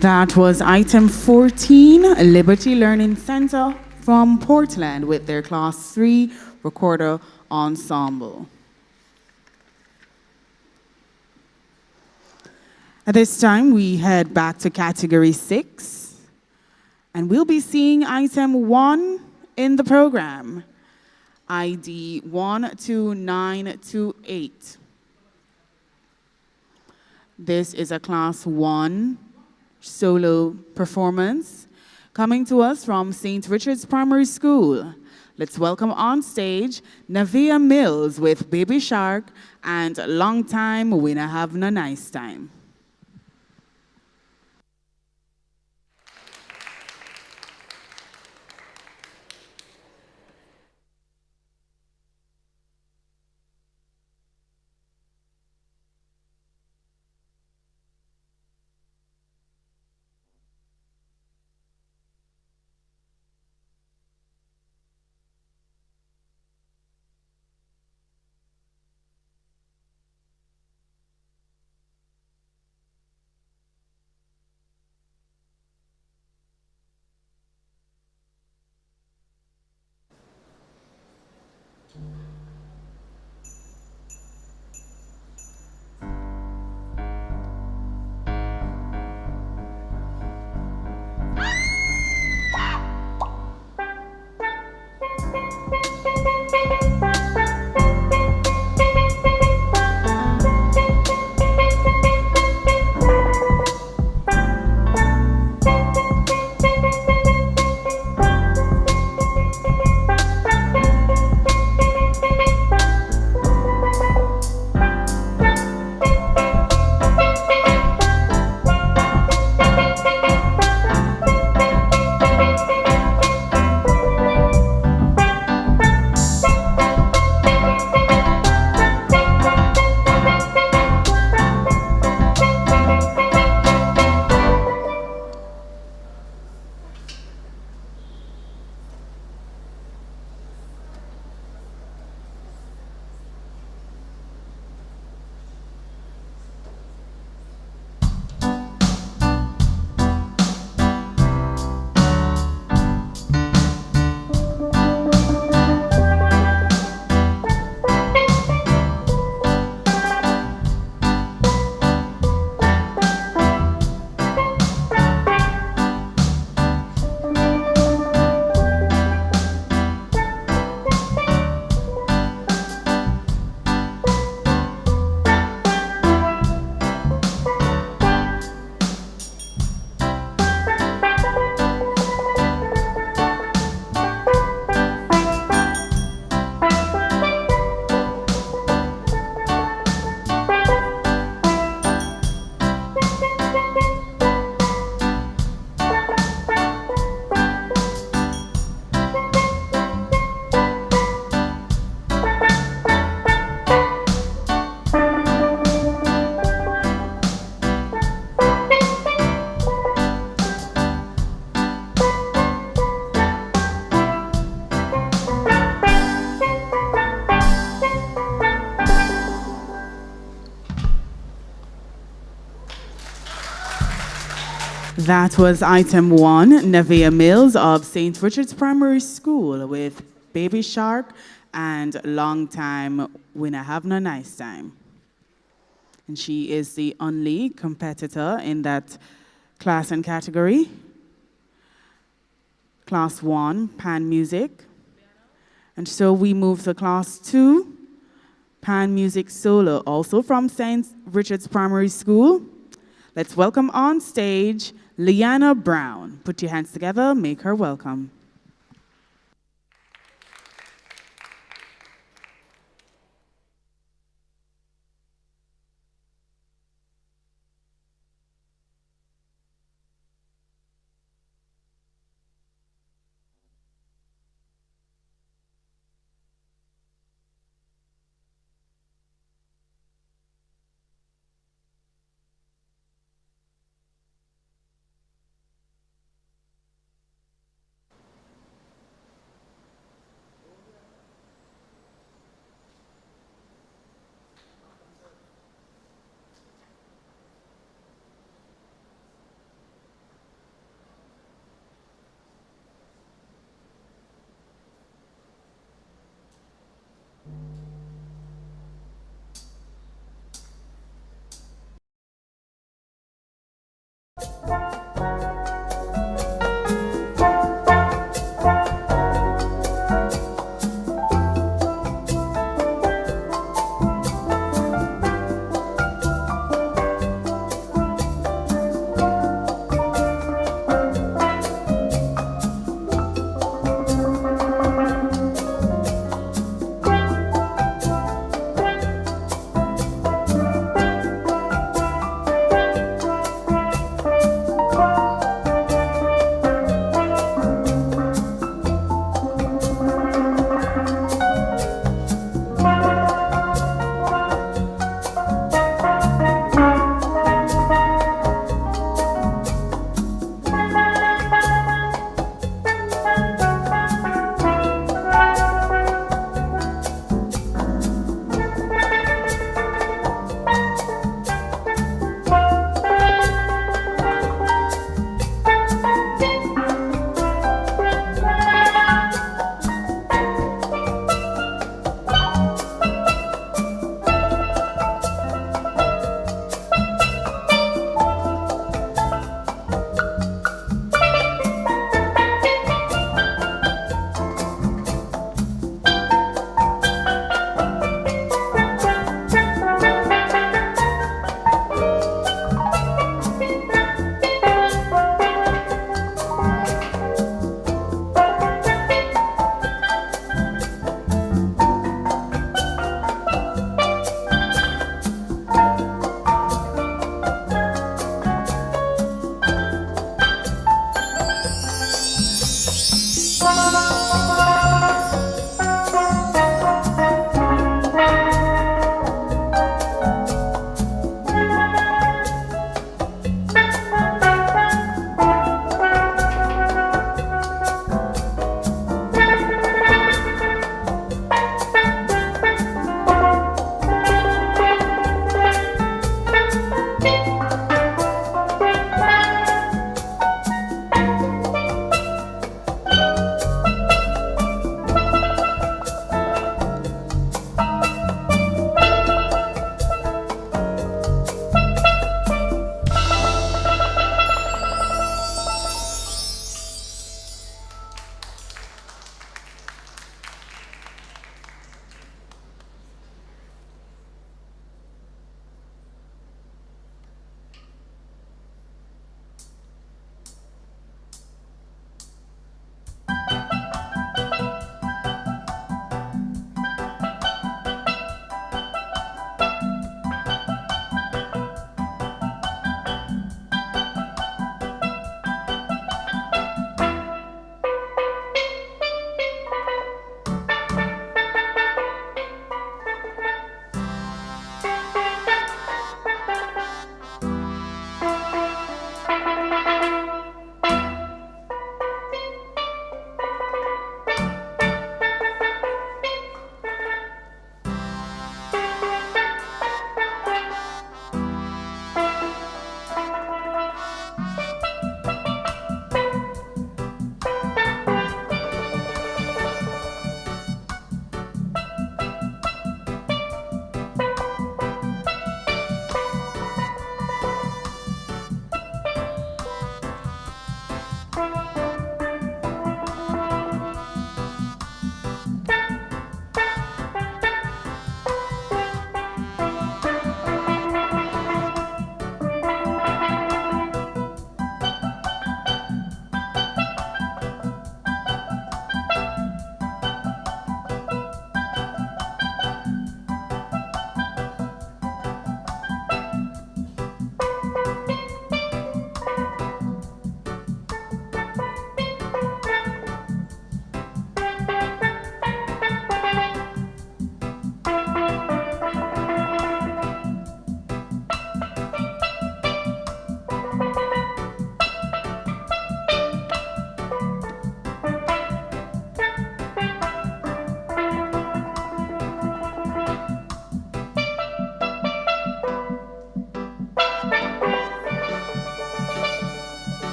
That was item 14, Liberty Learning Center from Portland with their Class 3 recorder ensemble. At this time, we head back to Category 6, and we'll be seeing item 1 in the program, ID 12928. This is a Class 1 solo performance coming to us from St. Richard's Primary School. Let's welcome on stage Navia Mills with Baby Shark and Long Time We Na Have No Nice Time. That was item 1, Navia Mills of St. Richard's Primary School with Baby Shark and Long Time We Na Have No Nice Time. And she is the only competitor in that class and category. Class 1, Pan Music. And so we move to Class 2, Pan Music Solo, also from St. Richard's Primary School. Let's welcome on stage Leanna Brown. Put your hands together, make her welcome.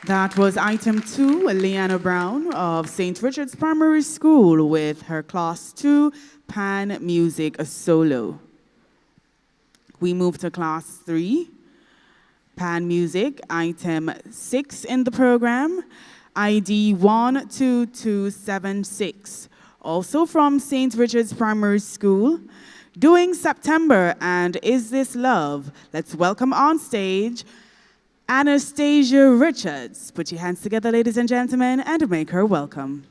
That was item 2, Leanna Brown of St. Richard's Primary School with her Class 2 Pan Music Solo. We move to Class 3, Pan Music, item 6 in the program, ID 12276, also from St. Richard's Primary School. Doing September and Is This Love? Let's welcome on stage Anastasia Richards. Put your hands together, ladies and gentlemen, and make her welcome.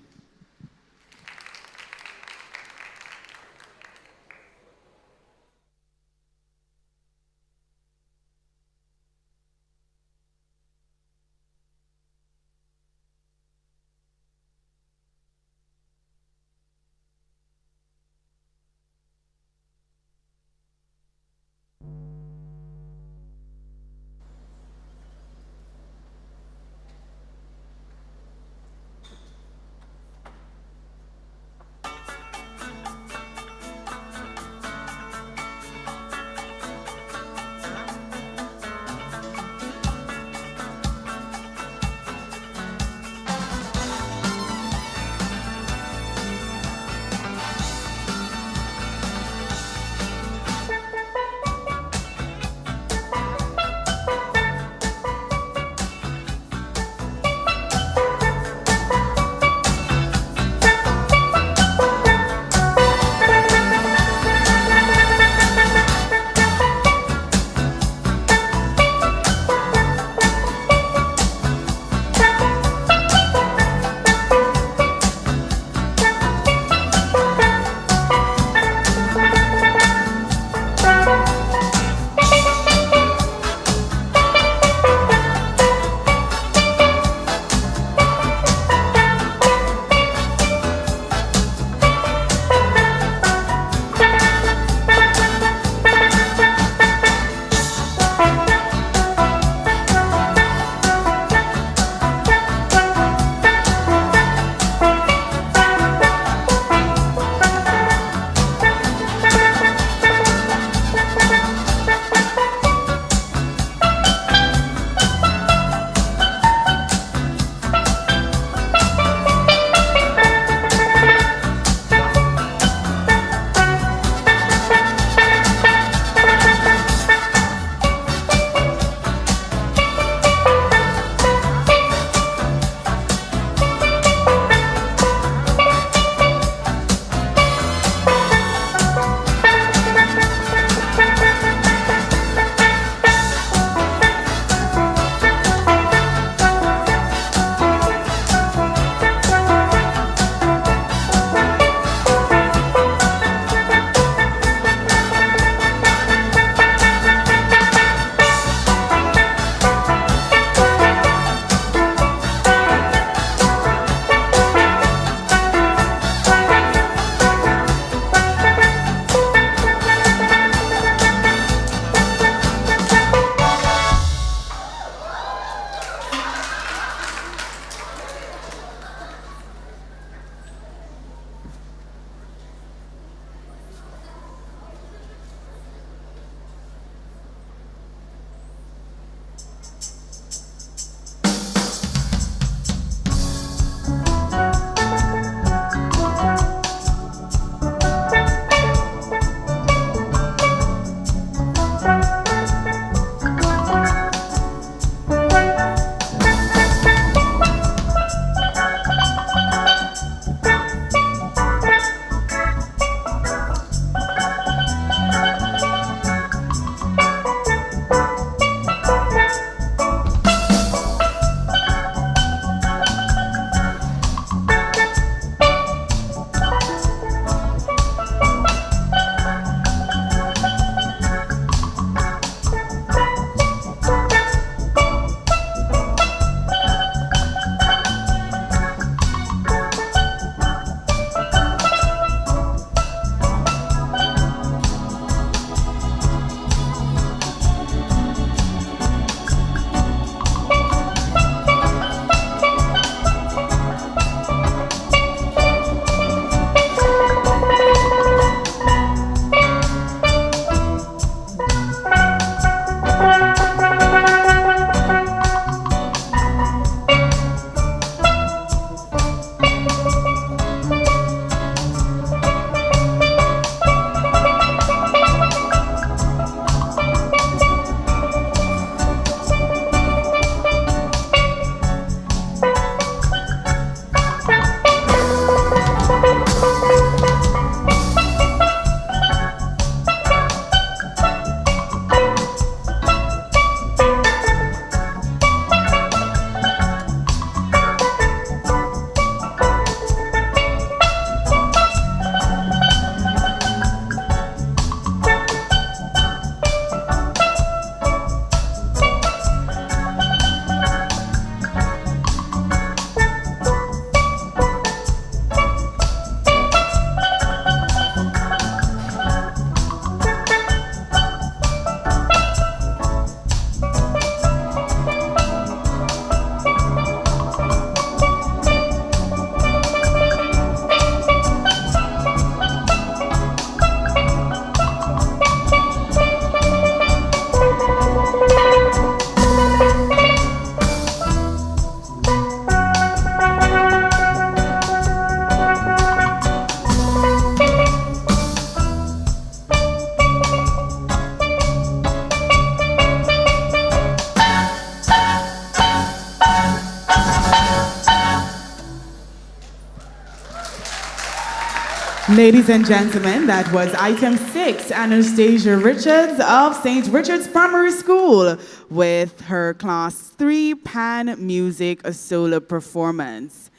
Ladies and gentlemen, that was item 6, Anastasia Richards of St. Richard's Primary School with her Class 3 Pan Music Solo performance.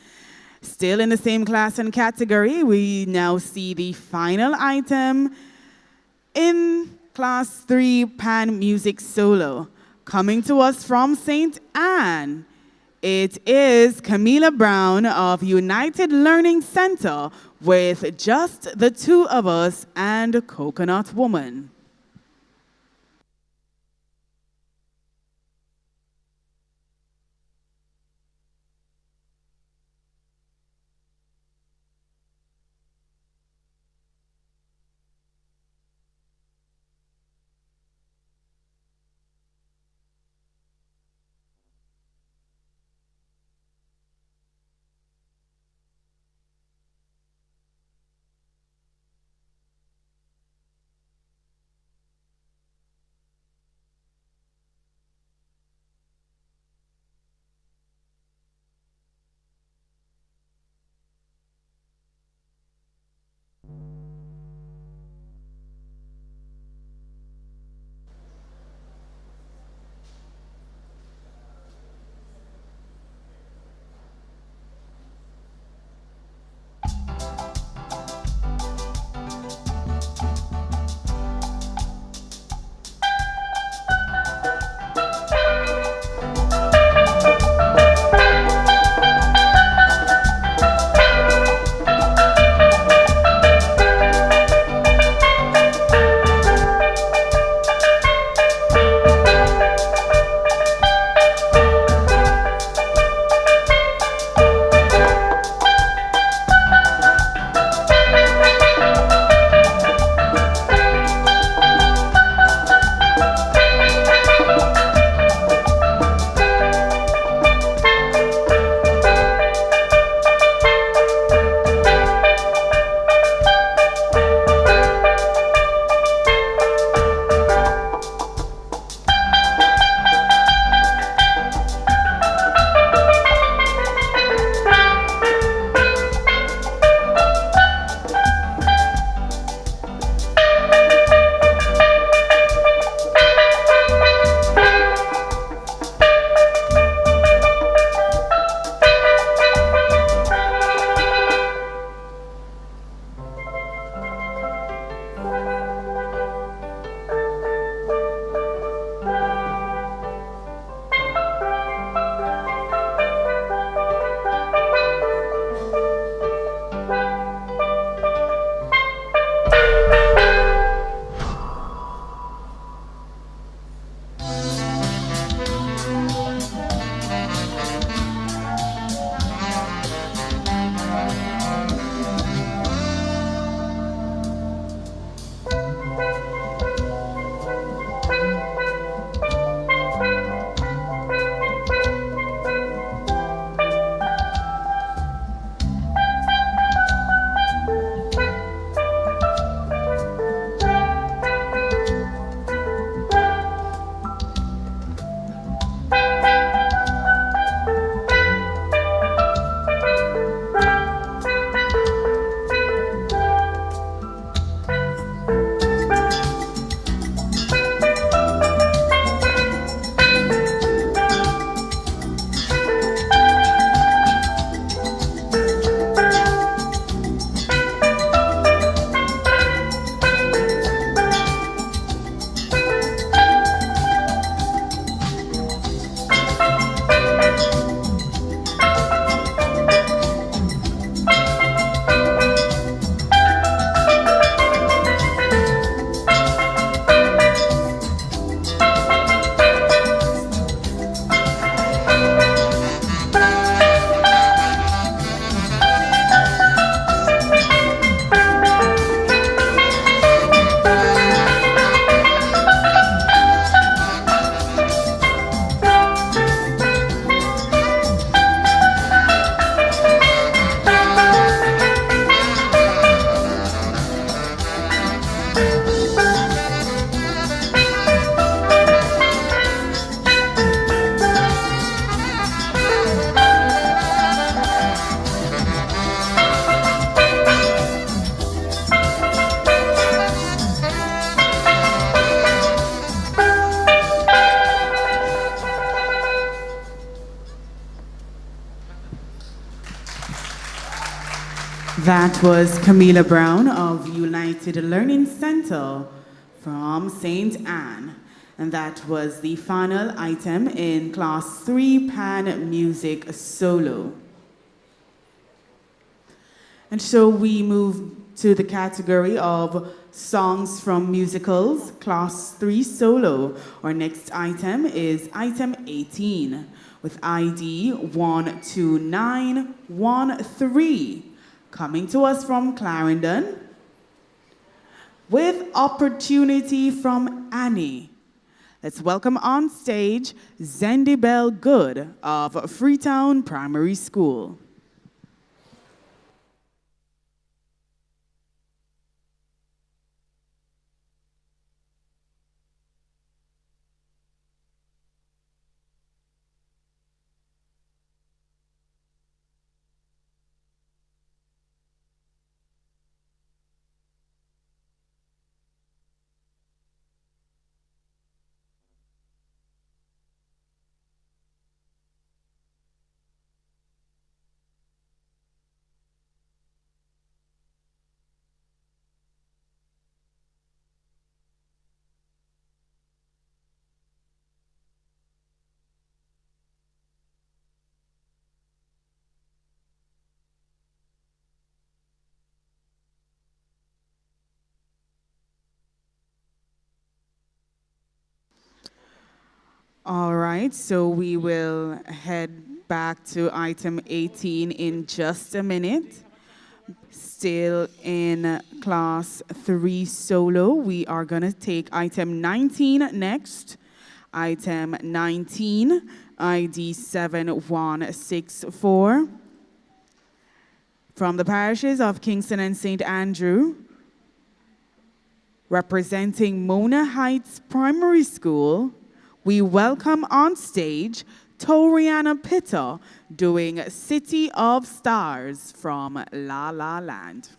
Still in the same class and category, we now see the final item in Class 3 Pan Music Solo. Coming to us from St. Anne, it is Camila Brown of United Learning Center with Just the Two of Us and Coconut Woman. That was Camila Brown of United Learning Center from St. Anne. And that was the final item in Class 3 Pan Music Solo. And so we move to the category of Songs from Musicals, Class 3 Solo. Our next item is item 18 with ID 12913. Coming to us from Clarendon with Opportunity from Annie. Let's welcome on stage Zendi Bell Good of Freetown Primary School. All right, so we will head back to item 18 in just a minute. Still in Class 3 Solo, we are going to take item 19 next. Item 19, ID 7164. From the parishes of Kingston and St. Andrew, representing Mona Heights Primary School, we welcome on stage Toriana Pitta doing City of Stars from La La Land.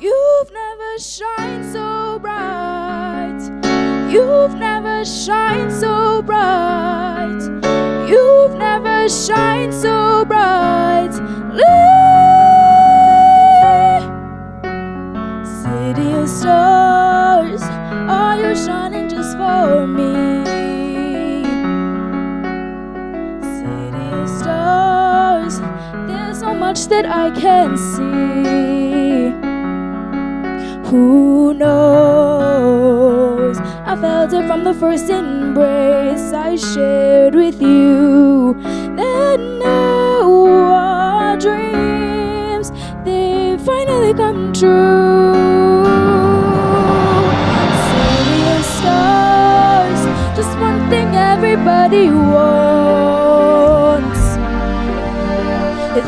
You've never shined so bright. You've never shined so bright. You've never shined so bright. City of stars, are you shining just for me? City of stars, there's so much that I can see. Who knows? I felt it from the first embrace I shared with you. That now our dreams, they finally come true. City of stars, just one thing everybody wants.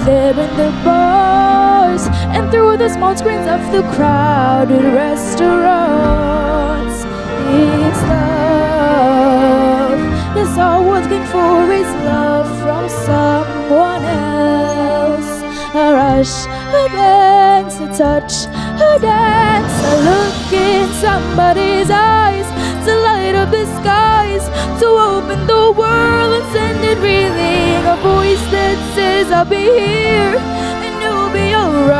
There in the bars and through the small screens of the crowded restaurants. It's love. Yes, all we're looking for is love from someone else. A rush, a glance, a touch, a dance, a look in somebody's eyes to light up the skies, to open the world and send it reeling. A voice that says I'll be here and you'll be alright.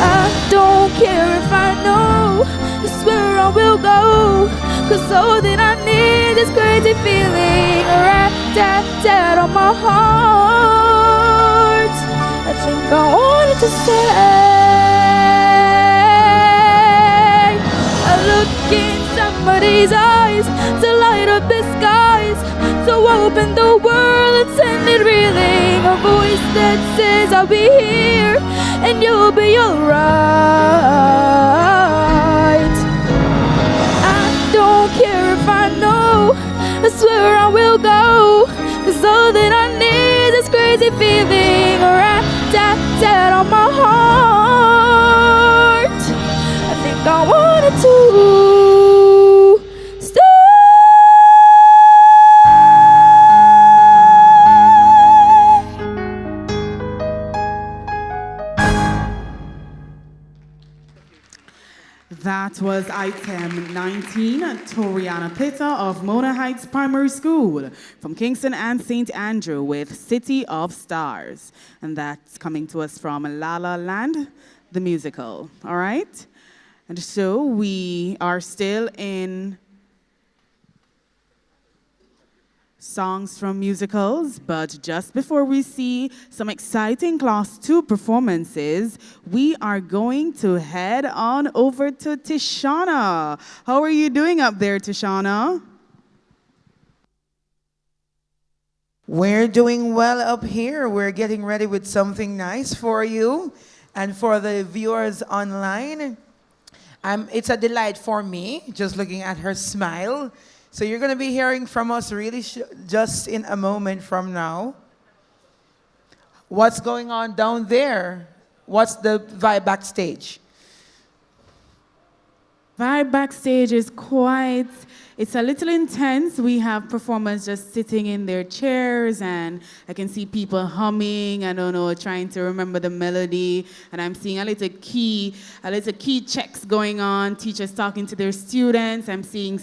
I don't care if I know it's where I will go, 'cause all that I need is crazy feeling. A rat-tat-tat on my heart. I think I wanted to say, I look in somebody's eyes to light up the skies, to open the world and send it reeling. A voice that says I'll be here and you'll be alright. I don't care if I know, I swear I will go, 'cause all that I need is crazy feeling. That was item 19, Toriana Pitta of Mona Heights Primary School from Kingston and St. Andrew with City of Stars. And that's coming to us from La La Land, the musical. All right? And so we are still in songs from musicals, but just before we see some exciting Class 2 performances, we are going to head on over to Tishana. How are you doing up there, Tishana? We're doing well up here. We're getting ready with something nice for you and for the viewers online. It's a delight for me, just looking at her smile. So you're going to be hearing from us really just in a moment from now. What's going on down there? What's the vibe backstage? Vibe backstage is quite, it's a little intense. We have performers just sitting in their chairs, and I can see people humming, I don't know, trying to remember the melody, and I'm seeing a little key checks going on, teachers talking to their students. I'm seeing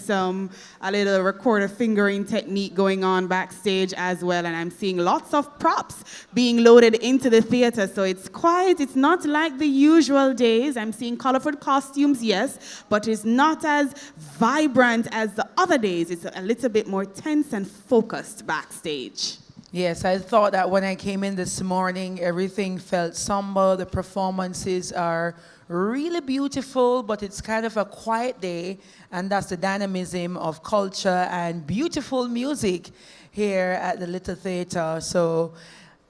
a little recorder fingering technique going on backstage as well, and I'm seeing lots of props being loaded into the theater, so it's quiet. It's not like the usual days. I'm seeing colorful costumes, yes, but it's not as vibrant as the other days. It's a little bit more tense and focused backstage. Yes, I thought that when I came in this morning, everything felt somber. The performances are really beautiful, but it's kind of a quiet day, and that's the dynamism of culture and beautiful music here at the Little Theatre. So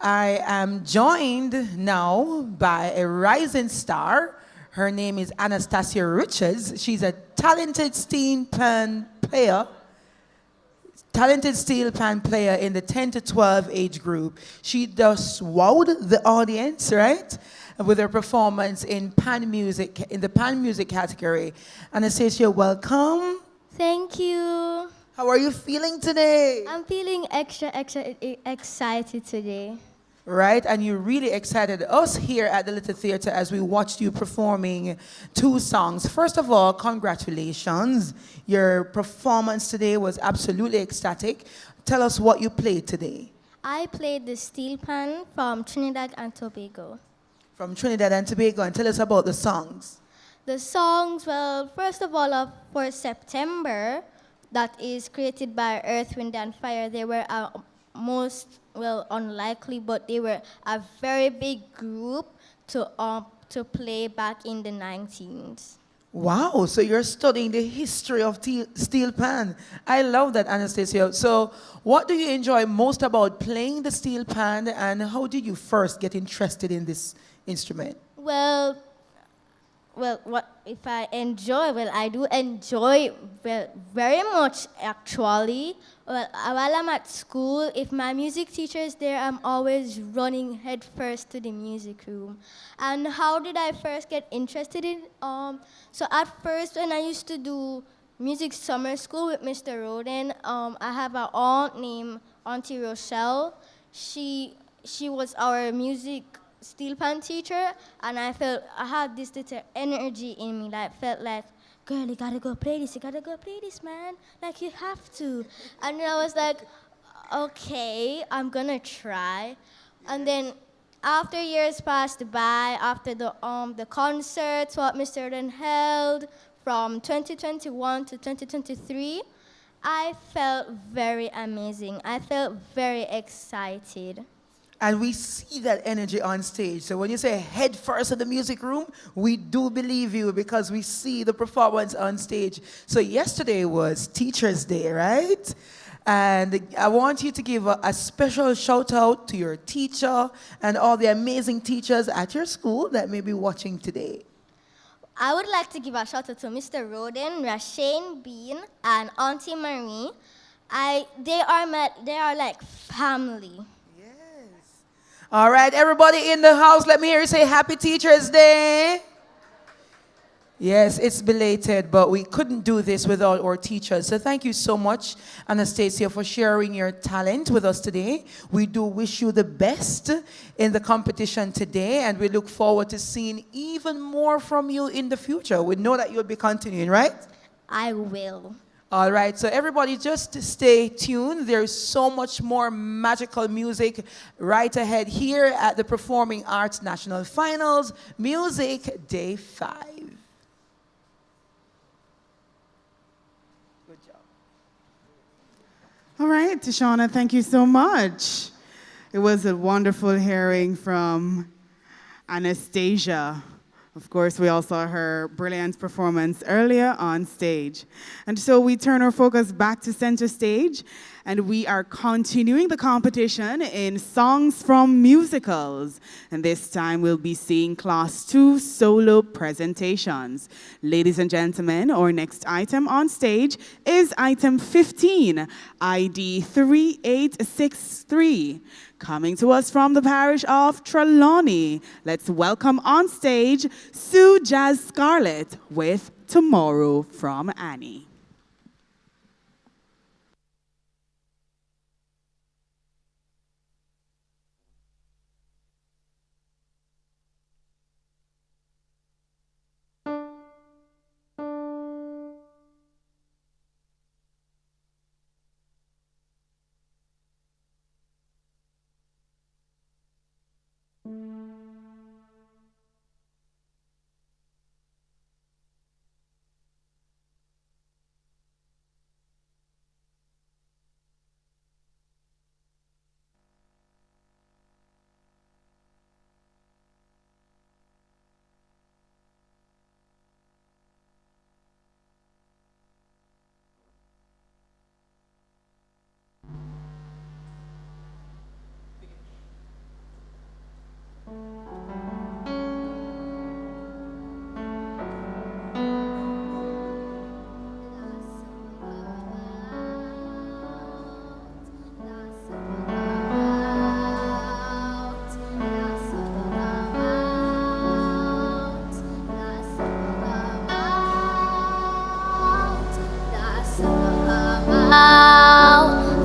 I am joined now by a rising star. Her name is Anastasia Richards. She's a talented steel pan player in the 10 to 12 age group. She just wowed the audience, right? With her performance in the pan music category. Anastasia, welcome. Thank you. How are you feeling today? I'm feeling extra excited today. Right, and you really excited us here at the Little Theatre as we watched you performing 2 songs. First of all, congratulations. Your performance today was absolutely ecstatic. Tell us what you played today. I played the steel pan from Trinidad and Tobago. From Trinidad and Tobago, and tell us about the songs. The songs, well, first of all, for September, that is created by Earth, Wind and Fire, they were unlikely, but they were a very big group to play back in the 19th. Wow, so you're studying the history of steel pan. I love that, Anastasia. So what do you enjoy most about playing the steel pan, and how did you first get interested in this instrument? Well, what if I enjoy? Well, I do enjoy very much, actually. Well, while I'm at school, if my music teacher is there, I'm always running head first to the music room. And how did I first get interested in? So at first, when I used to do music summer school with Mr. Roden, I have an aunt named Auntie Rochelle. She was our music steel pan teacher, and I had this little energy in me that felt like, girl, you gotta go play this, man. Like, you have to. And I was like, okay, I'm gonna try. And then after years passed by, after the concerts what Mr. Eden held from 2021 to 2023, I felt very amazing. I felt very excited. And we see that energy on stage. So when you say head first in the music room, we do believe you because we see the performance on stage. So yesterday was Teachers' Day, right? And I want you to give a special shout out to your teacher and all the amazing teachers at your school that may be watching today. I would like to give a shout out to Mr. Roden, Rashane Bean, and Auntie Marie. They are like family. All right, everybody in the house, let me hear you say Happy Teachers' Day. Yes, it's belated, but we couldn't do this without our teachers. So thank you so much, Anastasia, for sharing your talent with us today. We do wish you the best in the competition today, and we look forward to seeing even more from you in the future. We know that you'll be continuing, right? I will. All right, so everybody just stay tuned. There's so much more magical music right ahead here at the Performing Arts National Finals, Music Day 5. Good job. All right, Tishana, thank you so much. It was a wonderful hearing from Anastasia. Of course, we all saw her brilliant performance earlier on stage. And so we turn our focus back to center stage, and we are continuing the competition in songs from musicals. And this time we'll be seeing Class 2 solo presentations. Ladies and gentlemen, our next item on stage is item 15, ID 3863. Coming to us from the parish of Trelawney, let's welcome on stage Sue Jazz Scarlett with Tomorrow from Annie.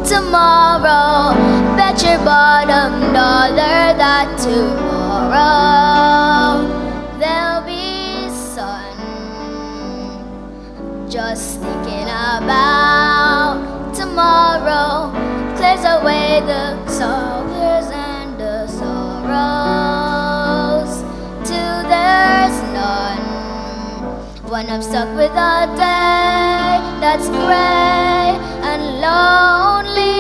Tomorrow, bet your bottom dollar that tomorrow there'll be sun. Just thinking about tomorrow clears away the sorrows and the sorrows till there's none. When I'm stuck with a day that's gray and lonely,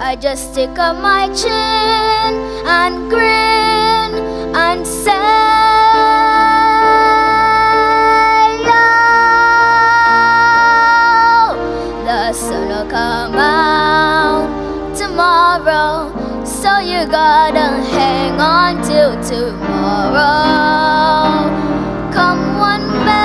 I just stick up my chin and grin and say, oh, the sun will come out tomorrow, so you gotta hang on till tomorrow. Come one May,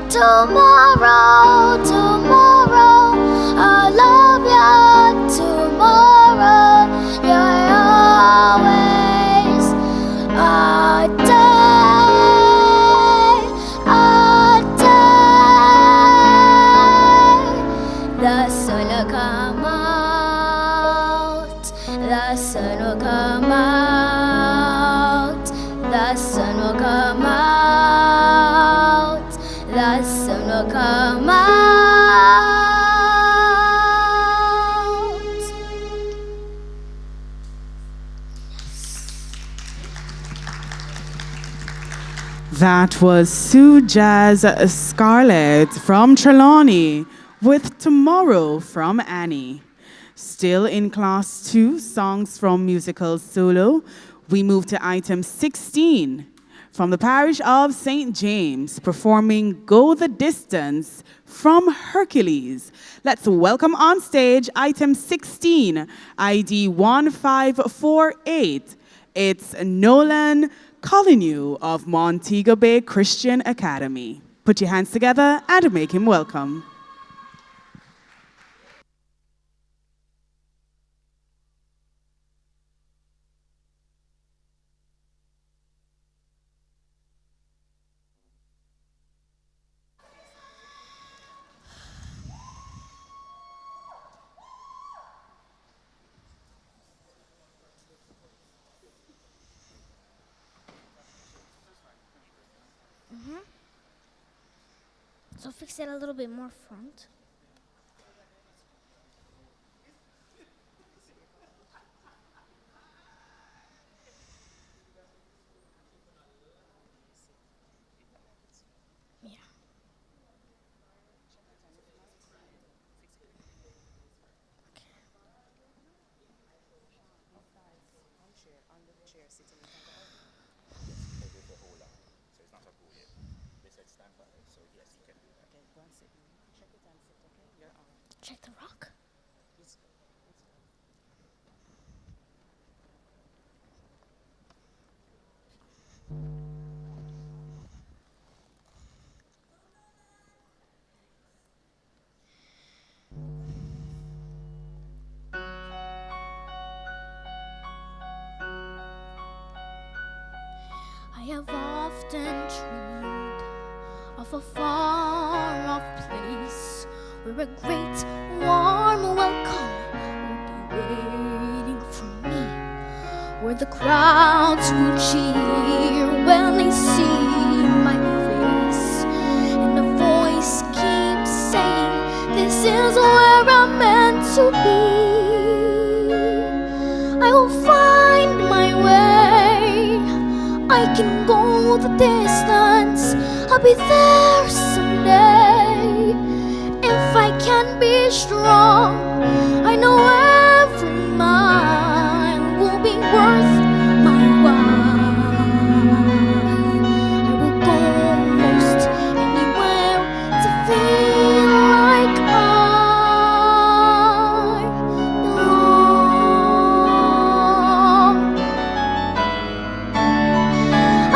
tomorrow, tomorrow, I love ya tomorrow. You're always a day, a day. The sun will come out, the sun will come out, the sun will come out, the sun will come out. That was Sue Jazz Scarlett from Trelawney with Tomorrow from Annie. Still in Class 2, songs from musicals solo, we move to item 16 from the parish of St. James, performing Go the Distance from Hercules. Let's welcome on stage item 16, ID 1548. It's Nolan Colinu of Montego Bay Christian Academy. Put your hands together and make him welcome. So fix it a little bit more front. Yeah. Check the rock. I have often dreamed of a far-off place where a great warm welcome will be waiting for me, where the crowds will cheer when they see my face, and a voice keeps saying, "This is where I'm meant to be." I will find my way. I can go the distance. I'll be there someday. If I can be strong, I know every mile will be worth my while. I will go most anywhere to feel like I belong.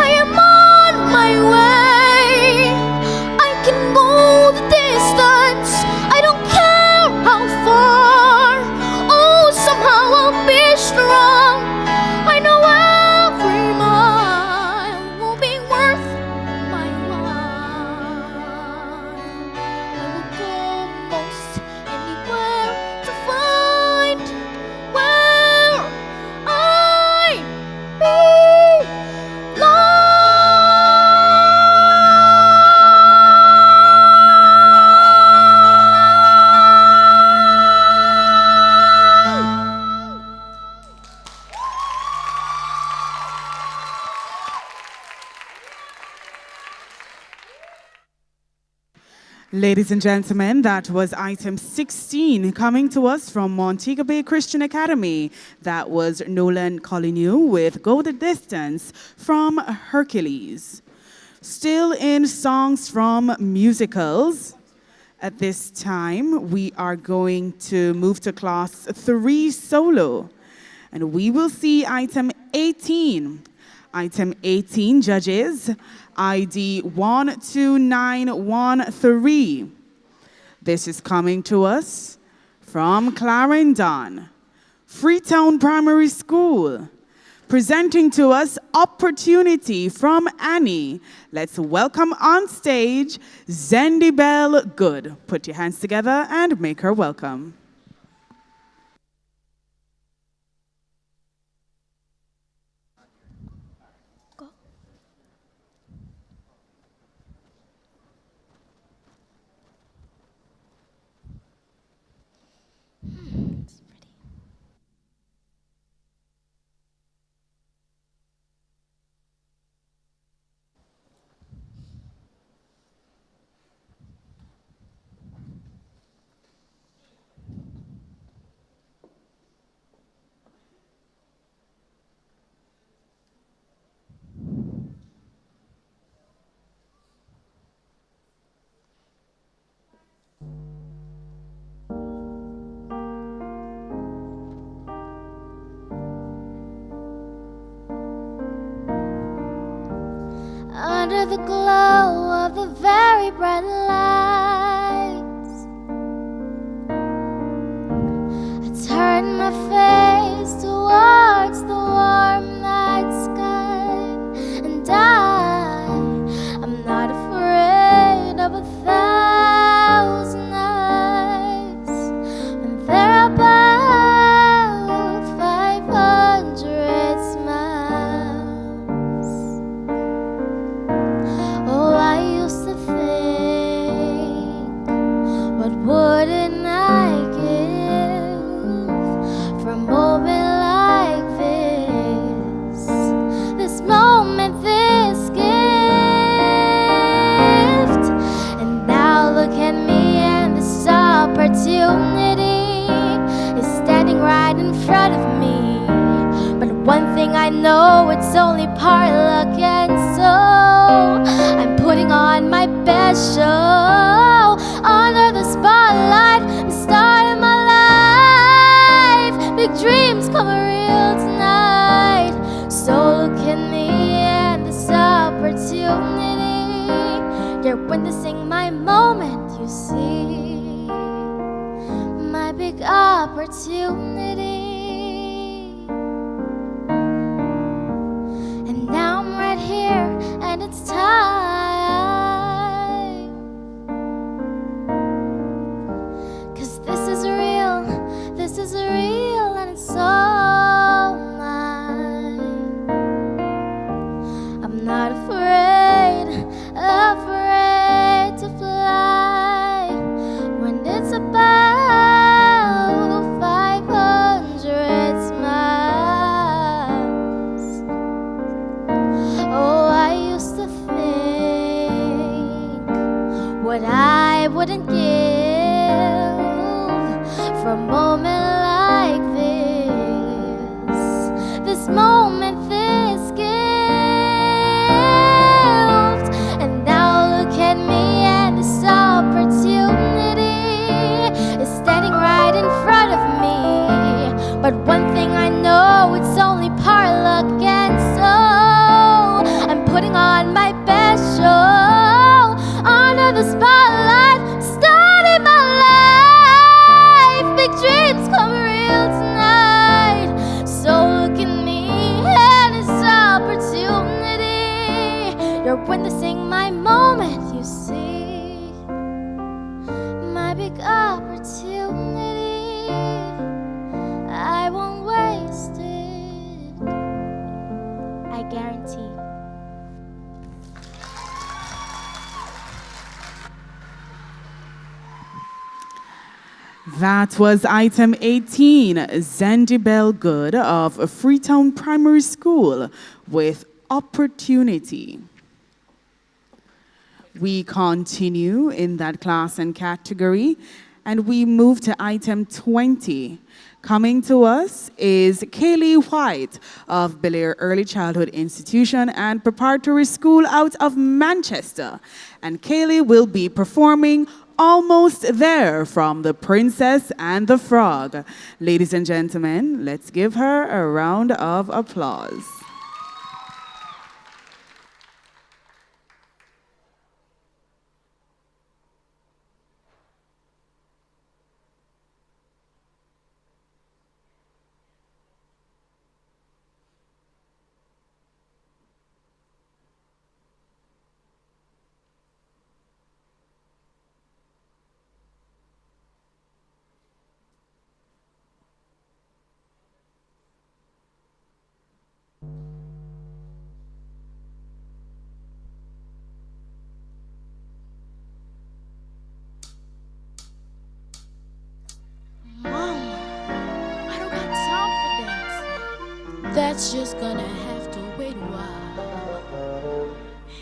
I am on my way. I can go the distance. I don't care how far. Oh, somehow I'll be strong. I know every mile will be worth my while. I will go most anywhere to find where I belong. Ladies and gentlemen, that was item 16 coming to us from Montego Bay Christian Academy. That was Nolan Coligny with Go the Distance from Hercules. Still in songs from musicals. At this time, we are going to move to class 3 solo. And we will see item 18. Item 18, judges, ID 12913. This is coming to us from Clarendon, Freetown Primary School. Presenting to us Opportunity from Annie. Let's welcome on stage Zendi Bell Good. Put your hands together and make her welcome. Under the glow of the very bright lights, I turned my face towards the warm night sky, and I'm not afraid of 1,000 eyes, and there are about 500 smiles. Oh, I used to think know it's only part luck, and so I'm putting on my best show under the spotlight, the start of my life. Big dreams come real tonight. So look at me and this opportunity. You're witnessing my moment, you see, my big opportunity. And now I'm right here, and it's time. 'Cause this is real, and it's all mine. I'm not afraid to fly when it's about 500 miles. Oh, I used to think what I wouldn't give for a moment like this. This moment, this gift. And now look at me, and this opportunity is standing right in front of me. But one thing I know, it's only part luck, and so I'm putting on my best show under the spotlight, starting my life. Big dreams come real tonight. So look at me and this opportunity. You're witnessing my moment, you see, my big opportunity. I won't waste it, I guarantee. That was item 18, Zandy Bellgood of Freetown Primary School with Opportunity. We continue in that class and category, and we move to item 20. Coming to us is Kaylee White of Belair Early Childhood Institution and Preparatory School out of Manchester. And Kaylee will be performing Almost There from The Princess and the Frog. Ladies and gentlemen, let's give her a round of applause. That's just gonna have to wait a while.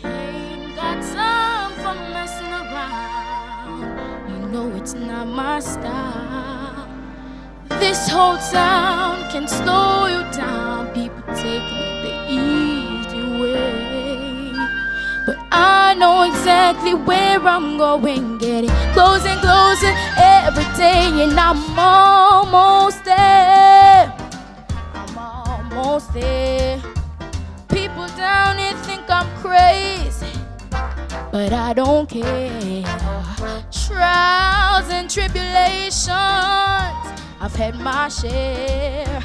Ain't got time for messing around. You know it's not my style. This whole town can slow you down. People taking it the easy way. But I know exactly where I'm going. Getting closer and closer every day, and I'm almost there. Almost there. People down here think I'm crazy, but I don't care. Trials and tribulations, I've had my share.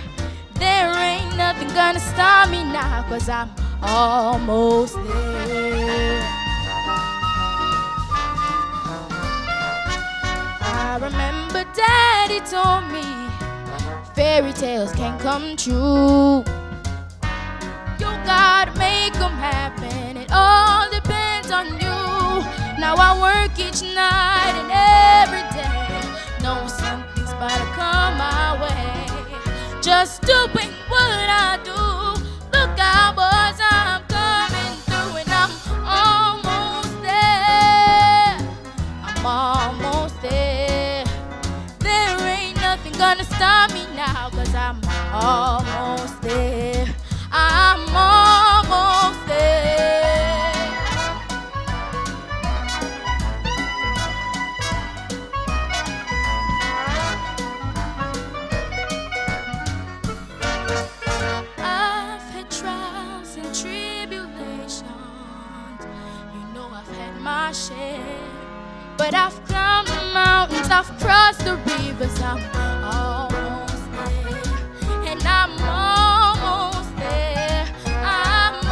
There ain't nothing gonna stop me now, 'cause I'm almost there. I remember Daddy told me fairy tales can come true. You gotta make them happen. It all depends on you. Now I work each night and every day, know something's about to come my way. Just doing what I do. Look out, boys, I'm coming through, and I'm almost there. I'm almost there. There ain't nothing gonna stop me now, 'cause I'm almost there. I've had my share, but I've climbed the mountains, I've crossed the rivers, I'm almost there, and I'm almost there, I'm almost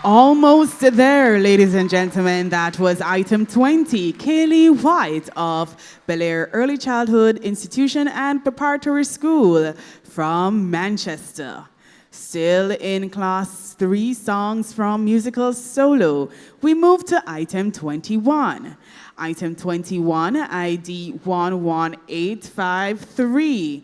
Almost there, ladies and gentlemen. That was item 20, Kaylee White of Bel Air Early Childhood Institution and Preparatory School from Manchester. Still in class 3 songs from musical solo, we move to item 21. Item 21, ID 11853.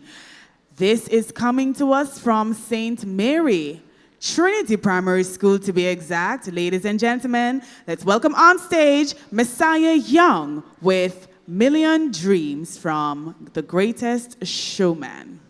This is coming to us from St. Mary, Trinity Primary School to be exact. Ladies and gentlemen, let's welcome on stage Messiah Young with Million Dreams from The Greatest Showman.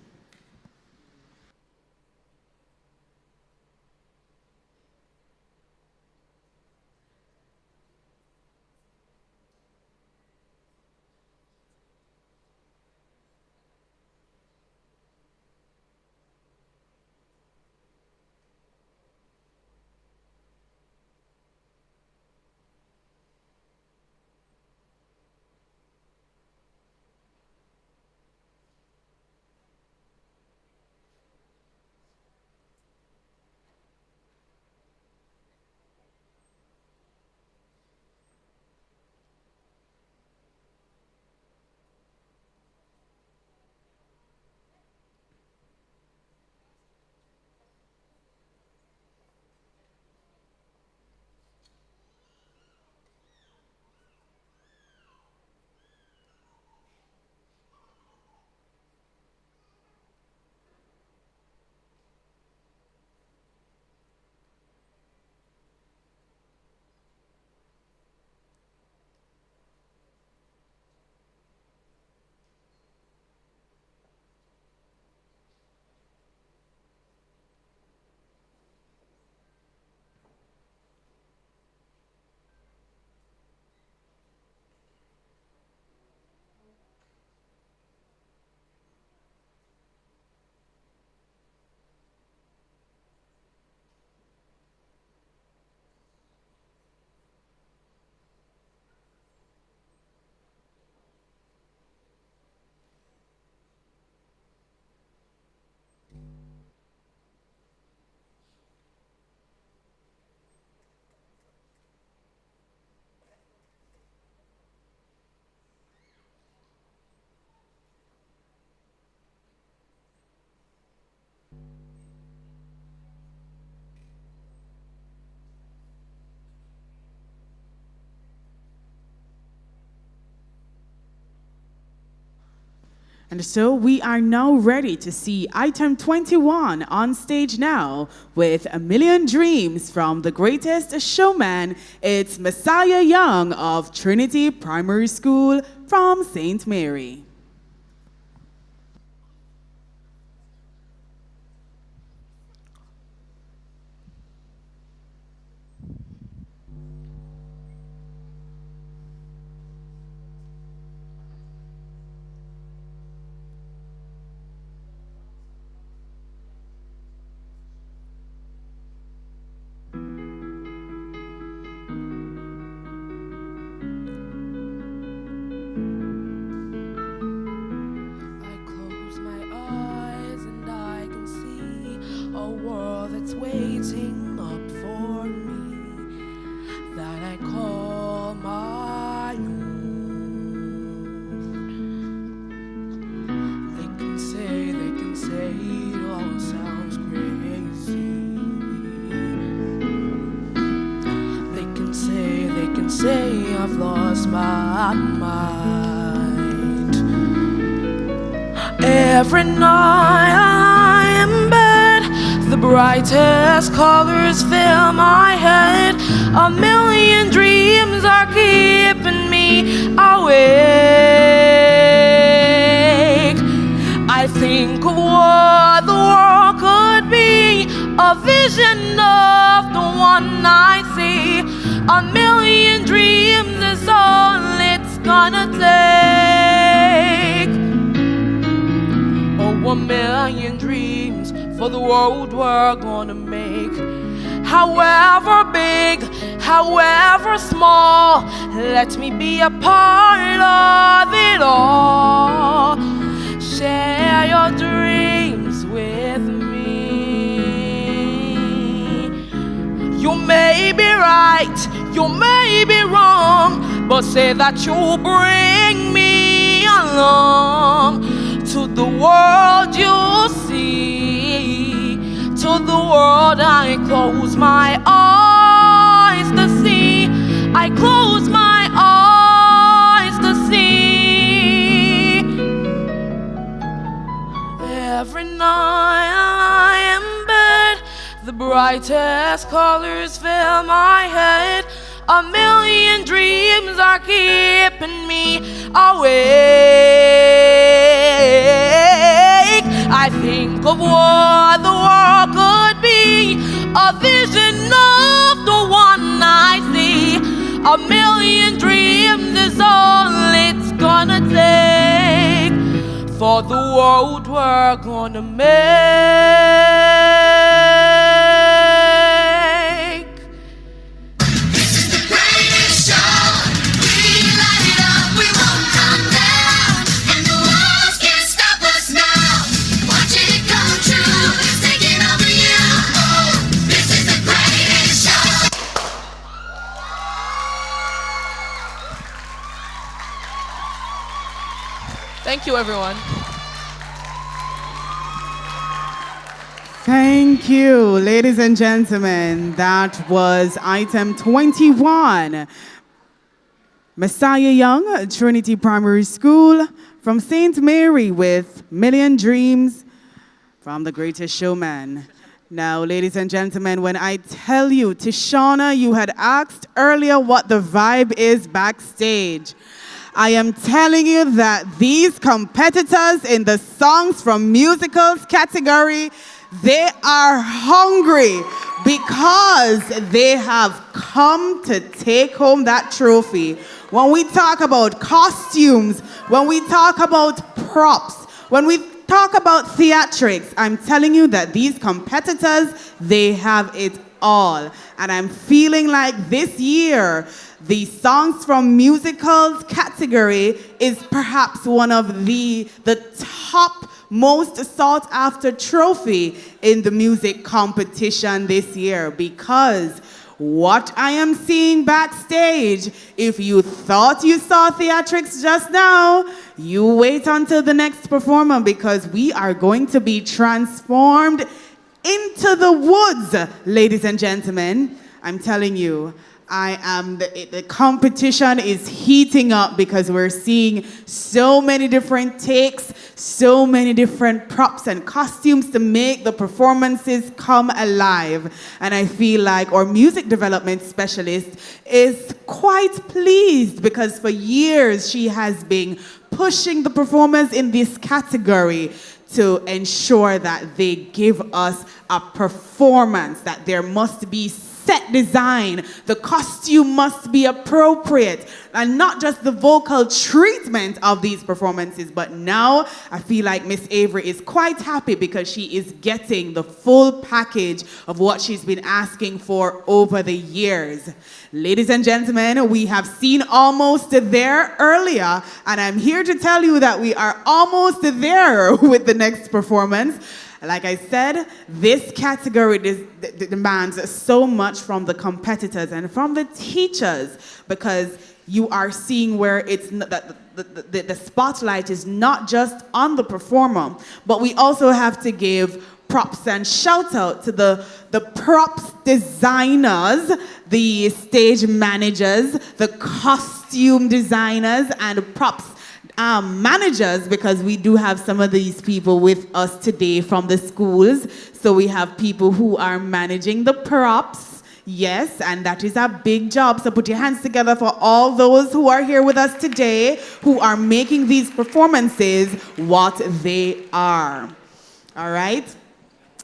And so we are now ready to see item 21 on stage now with A Million Dreams from The Greatest Showman. It's Messiah Young of Trinity Primary School from St. Mary. Waiting up for me that I call my own. They can say it all sounds crazy. They can say I've lost my mind. Every night I'm in bed, the brightest colors fill my head. A million dreams are keeping me awake. I think of what the world could be, a vision of the one I see. A million dreams is all it's gonna take. Oh, a million dreams for the world we're gonna make. However big, however small, let me be a part of it all. Share your dreams with me. You may be right, you may be wrong, but say that you'll bring me along to the world you'll see. To the world I close my eyes to see. I close my eyes to see. Every night I am in bed, the brightest colors fill my head. A million dreams are keeping me awake. I think of what the world could be, a vision of the one I see. A million dreams is all it's gonna take for the world we're gonna make. This is the greatest show. We light it up, we won't come down, and the walls can't stop us now. Watching it come true, it's taking over you. Oh, this is the greatest show. Thank you, everyone. Thank you, ladies and gentlemen. That was item 21. Messiah Young, Trinity Primary School, from St. Mary with Million Dreams from The Greatest Showman. Now, ladies and gentlemen, when I tell you, Tishana, you had asked earlier what the vibe is backstage. I am telling you that these competitors in the songs from musicals category, they are hungry because they have come to take home that trophy. When we talk about costumes, when we talk about props, when we talk about theatrics, I'm telling you that these competitors, they have it all. And I'm feeling like this year, the songs from musicals category is perhaps one of the top most sought after trophy in the music competition this year, because what I am seeing backstage, if you thought you saw theatrics just now, you wait until the next performer, because we are going to be transformed into the woods, ladies and gentlemen. I'm telling you, the competition is heating up because we're seeing so many different takes, so many different props and costumes to make the performances come alive. And I feel like our music development specialist is quite pleased because for years she has been pushing the performers in this category to ensure that they give us a performance, that there must be set design, the costume must be appropriate, and not just the vocal treatment of these performances. But now I feel like Miss Avery is quite happy because she is getting the full package of what she's been asking for over the years. Ladies and gentlemen, we have seen Almost There earlier, and I'm here to tell you that we are almost there with the next performance. Like I said, this category demands so much from the competitors and from the teachers, because you are seeing where it's the spotlight is not just on the performer, but we also have to give props and shout out to the props designers, the stage managers, the costume designers, and props managers, because we do have some of these people with us today from the schools. So we have people who are managing the props, yes, and that is a big job. So put your hands together for all those who are here with us today, who are making these performances what they are. All right?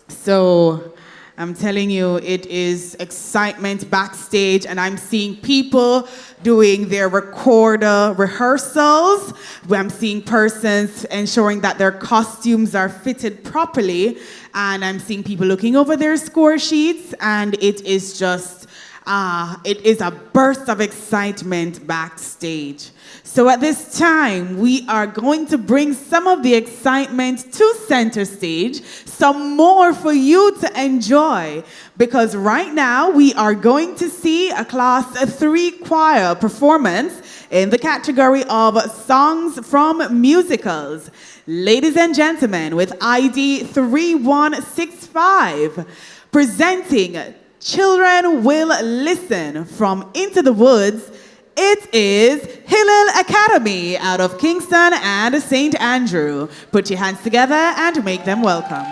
So I'm telling you, it is excitement backstage, and I'm seeing people doing their recorder rehearsals. I'm seeing persons ensuring that their costumes are fitted properly, and I'm seeing people looking over their score sheets, and it is just, it is a burst of excitement backstage. So at this time, we are going to bring some of the excitement to center stage, some more for you to enjoy, because right now we are going to see a Class 3 choir performance in the category of songs from musicals. Ladies and gentlemen, with ID 3165, presenting Children Will Listen from Into the Woods, it is Hillel Academy out of Kingston and St. Andrew. Put your hands together and make them welcome.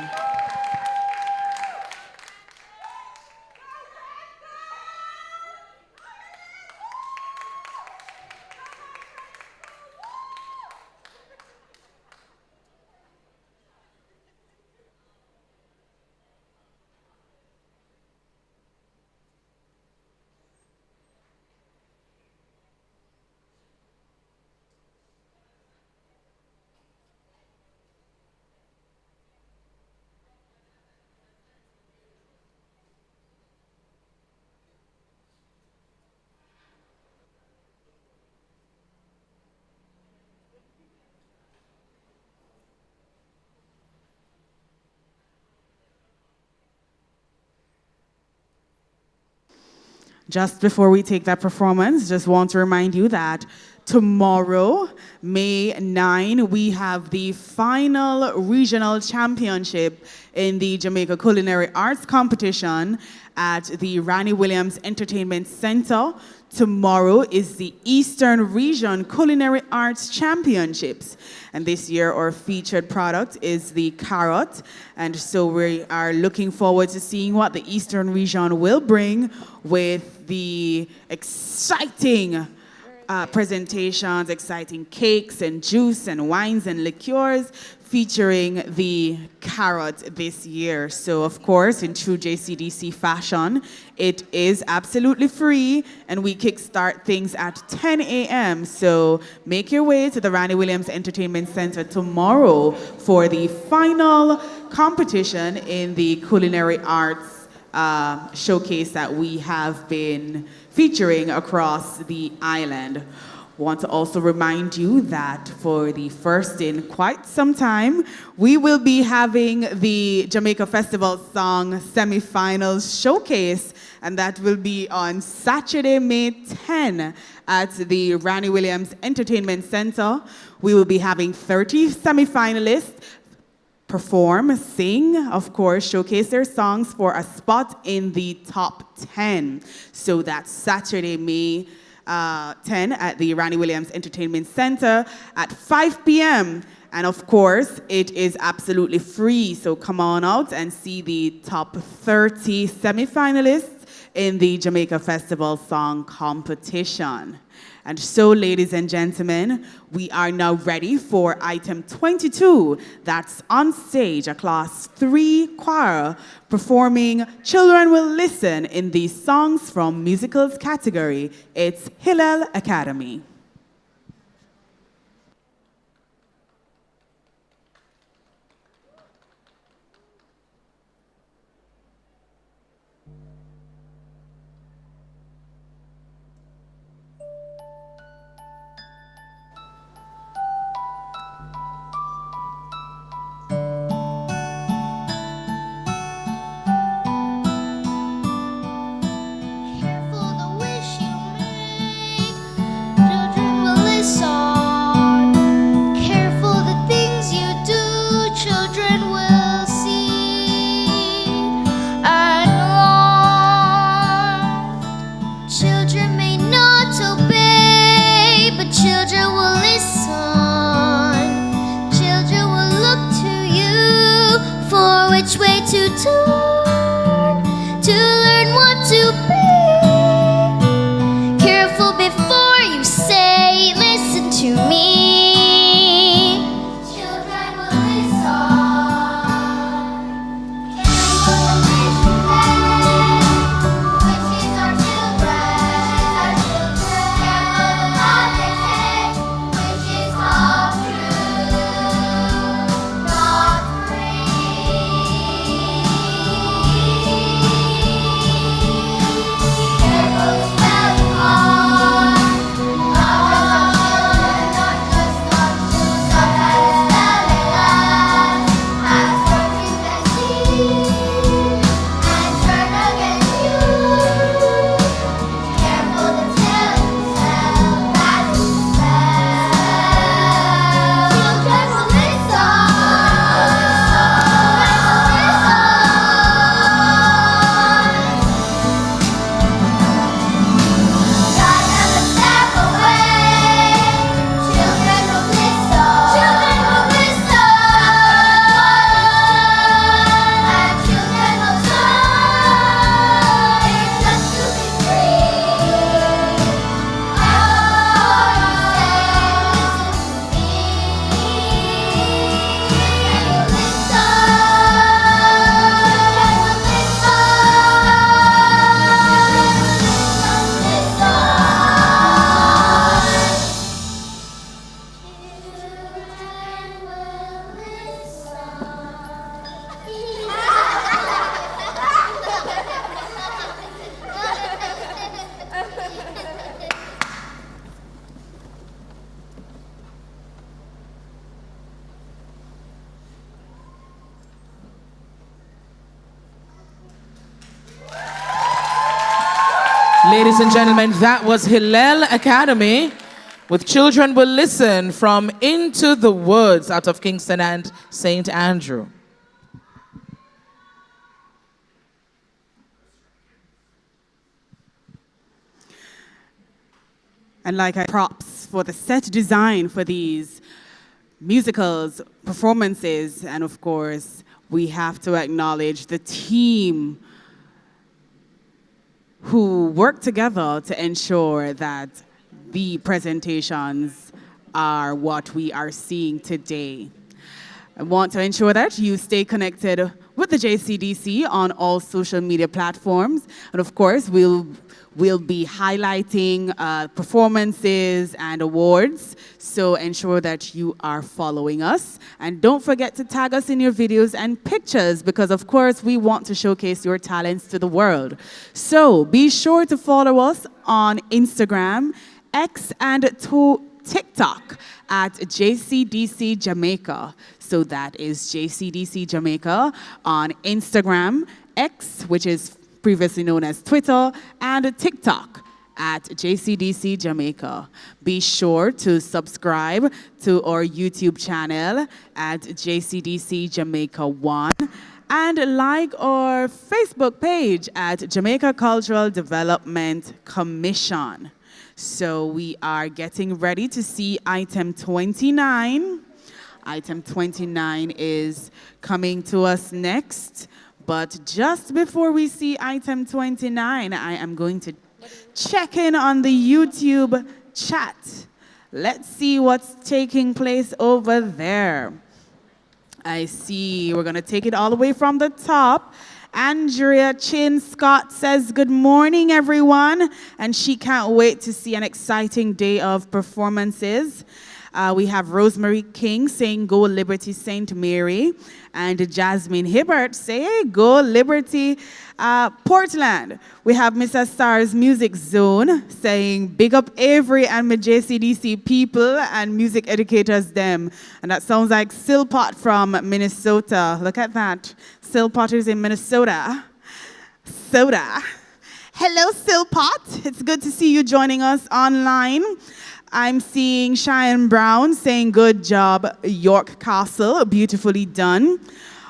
Just before we take that performance, just want to remind you that tomorrow, May 9, we have the final regional championship in the Jamaica Culinary Arts Competition at the Ranny Williams Entertainment Center. Tomorrow is the Eastern Region Culinary Arts Championships. And this year, our featured product is the carrot. And so we are looking forward to seeing what the Eastern Region will bring with the exciting presentations, exciting cakes and juice and wines and liqueurs featuring the carrot this year. So of course, in true JCDC fashion, it is absolutely free, and we kickstart things at 10 a.m. So make your way to the Ranny Williams Entertainment Center tomorrow for the final competition in the culinary arts showcase that we have been featuring across the island. Want to also remind you that for the first in quite some time, we will be having the Jamaica Festival Song Semifinals Showcase, and that will be on Saturday, May 10 at the Ranny Williams Entertainment Center. We will be having 30 semifinalists perform, sing, of course, showcase their songs for a spot in the top 10. So that's Saturday, May 10 at the Ranny Williams Entertainment Center at 5 p.m. And of course, it is absolutely free. So come on out and see the top 30 semifinalists in the Jamaica Festival Song Competition. And so, ladies and gentlemen, we are now ready for item 22. That's on stage, a Class 3 choir performing Children Will Listen in the Songs from Musicals category. It's Hillel Academy. Careful the wish you make. Ladies and gentlemen, that was Hillel Academy with Children Will Listen from Into the Woods out of Kingston and St. Andrew. And like props for the set design for these musicals, performances, and of course, we have to acknowledge the team who work together to ensure that the presentations are what we are seeing today. I want to ensure that you stay connected with the JCDC on all social media platforms. And of course, we'll be highlighting performances and awards. So ensure that you are following us. And don't forget to tag us in your videos and pictures because, of course, we want to showcase your talents to the world. So be sure to follow us on Instagram, X, and TikTok at JCDC Jamaica. So that is JCDC Jamaica on Instagram, X, which is previously known as Twitter, and TikTok at JCDC Jamaica. Be sure to subscribe to our YouTube channel at JCDC Jamaica 1 and like our Facebook page at Jamaica Cultural Development Commission. So we are getting ready to see item 29. Item 29 is coming to us next. But just before we see item 29, I am going to check in on the YouTube chat. Let's see what's taking place over there. I see we're going to take it all the way from the top. Andrea Chin Scott says, good morning, everyone. And she can't wait to see an exciting day of performances. We have Rosemary King saying, go Liberty St. Mary. And Jasmine Hibbert say, go Liberty Portland. We have Mr. Star's Music Zone saying, big up Avery and my JCDC people and music educators them. And that sounds like Silpot from Minnesota. Look at that. Silpot is in Minnesota. Soda. Hello, Silpot. It's good to see you joining us online. I'm seeing Cheyenne Brown saying, good job, York Castle, beautifully done.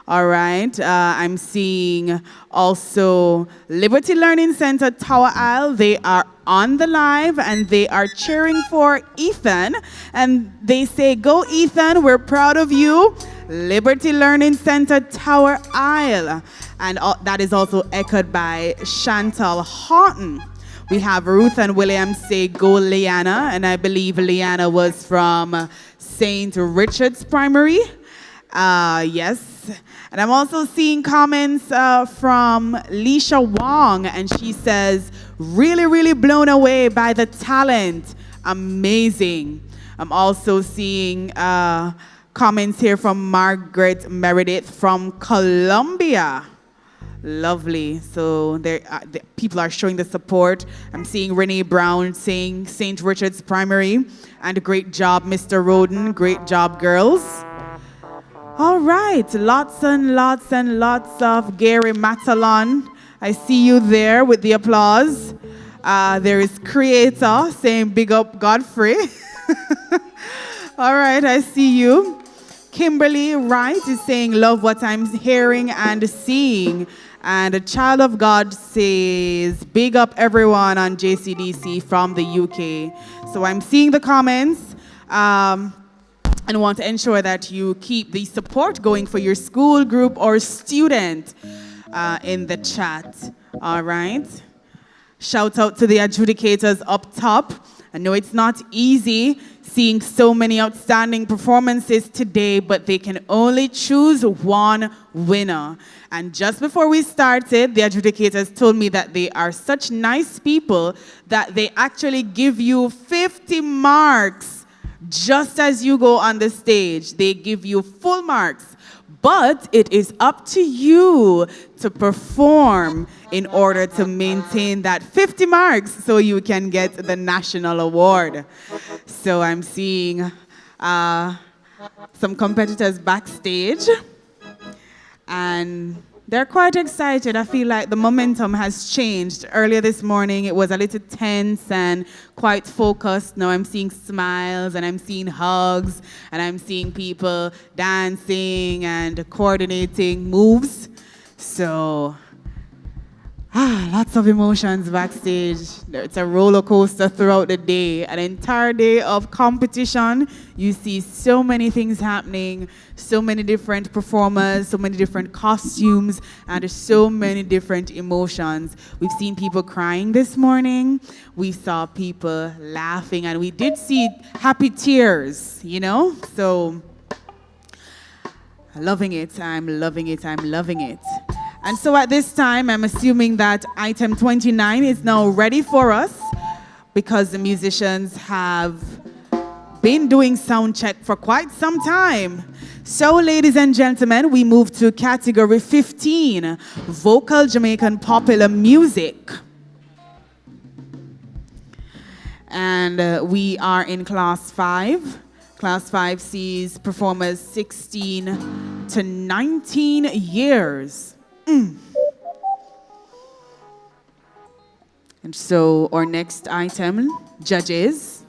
All right, I'm seeing also Liberty Learning Center Tower Isle. They are on the live and they are cheering for Ethan. And they say, go Ethan, we're proud of you. Liberty Learning Center Tower Isle. And that is also echoed by Chantal Horton. We have Ruth and William say, go Leanna, and I believe Leanna was from St. Richard's Primary. Yes. And I'm also seeing comments from Leisha Wong, and she says, really, really blown away by the talent. Amazing. I'm also seeing comments here from Margaret Meredith from Colombia. Lovely. So the people are showing the support. I'm seeing Renee Brown saying St. Richard's Primary. And great job, Mr. Roden. Great job, girls. All right. Lots and lots and lots of Gary Matalon. I see you there with the applause. There is Creator saying big up Godfrey. All right. I see you. Kimberly Wright is saying love what I'm hearing and seeing. And a child of God says, big up everyone on JCDC from the UK. So I'm seeing the comments and want to ensure that you keep the support going for your school group or student in the chat. All right. Shout out to the adjudicators up top. I know it's not easy seeing so many outstanding performances today, but they can only choose one winner. And just before we started, the adjudicators told me that they are such nice people that they actually give you 50 marks just as you go on the stage. They give you full marks. But it is up to you to perform in order to maintain that 50 marks so you can get the national award. So I'm seeing some competitors backstage. And They're quite excited. I feel like the momentum has changed. Earlier this morning, it was a little tense and quite focused. Now I'm seeing smiles and I'm seeing hugs and I'm seeing people dancing and coordinating moves. So, lots of emotions backstage. It's a roller coaster throughout the day. An entire day of competition. You see so many things happening, so many different performers, so many different costumes, and so many different emotions. We've seen people crying this morning. We saw people laughing, and we did see happy tears, you know? So, loving it. I'm loving it. I'm loving it. And so at this time, I'm assuming that item 29 is now ready for us because the musicians have been doing sound check for quite some time. So ladies and gentlemen, we move to category 15, vocal Jamaican popular music. And we are in class 5. Class 5 sees performers 16 to 19 years. And so our next item, judges,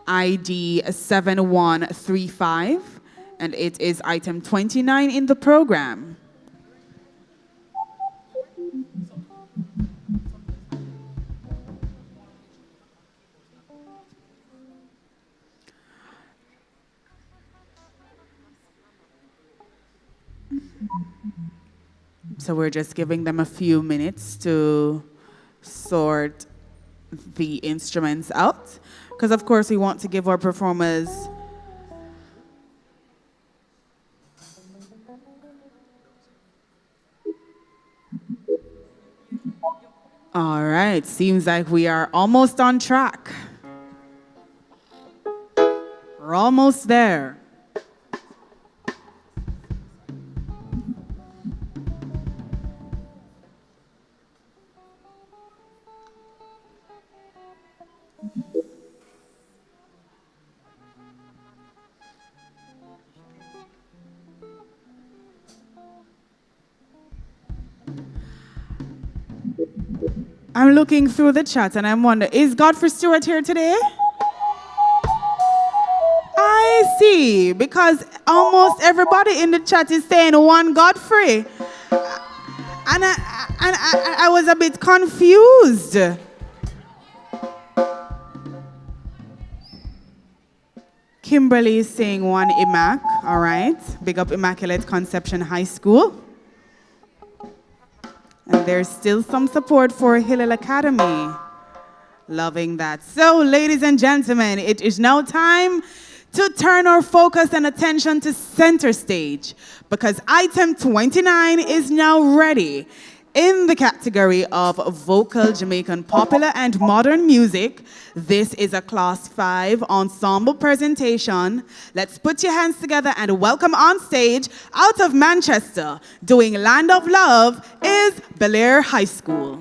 ID 7135, and it is item 29 in the program. So we're just giving them a few minutes to sort the instruments out, because of course we want to give our performers all right, seems like we are almost on track. We're almost there. I'm looking through the chat and I'm wondering, is Godfrey Stewart here today? I see, because almost everybody in the chat is saying one Godfrey. And I was a bit confused. Kimberly is saying one Imac, all right. Big up Immaculate Conception High School. And there's still some support for Hillel Academy. Loving that. So, ladies and gentlemen, it is now time to turn our focus and attention to center stage, because item 29 is now ready. In the category of vocal Jamaican popular and modern music, this is a class 5 ensemble presentation. Let's put your hands together and welcome on stage, out of Manchester, doing Land of Love, is Bel Air High School.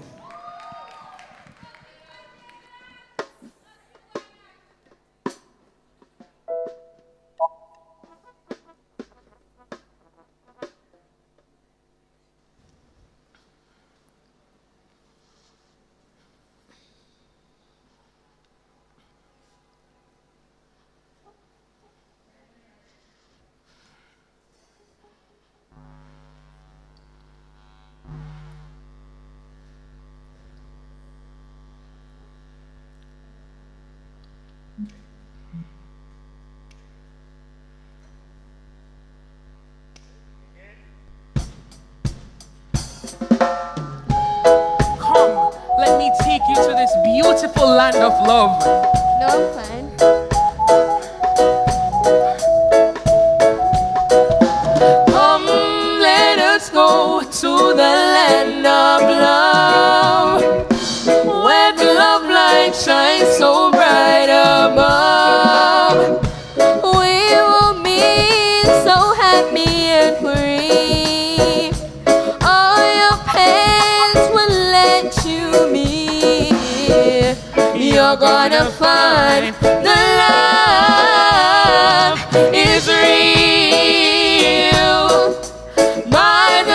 Let me take you to this beautiful land of love. No plan. Come, let us go to the land of love, where the love light shines so bright above. We will be so happy and free. All your pains will let you be. You're gonna find the love is real by the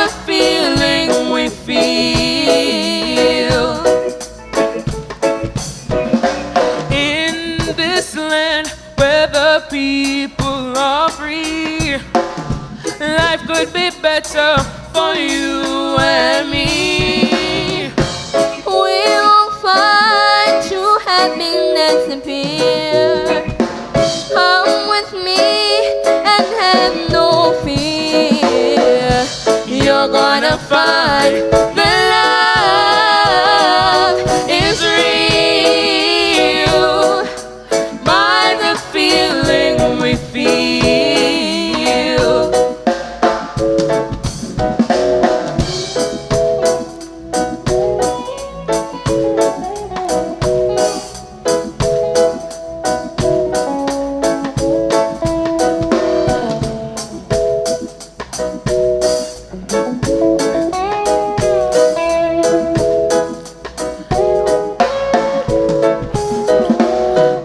better for you and me. We will find true happiness and peace. Come with me and have no fear. You're gonna find the love is real by the feeling we feel.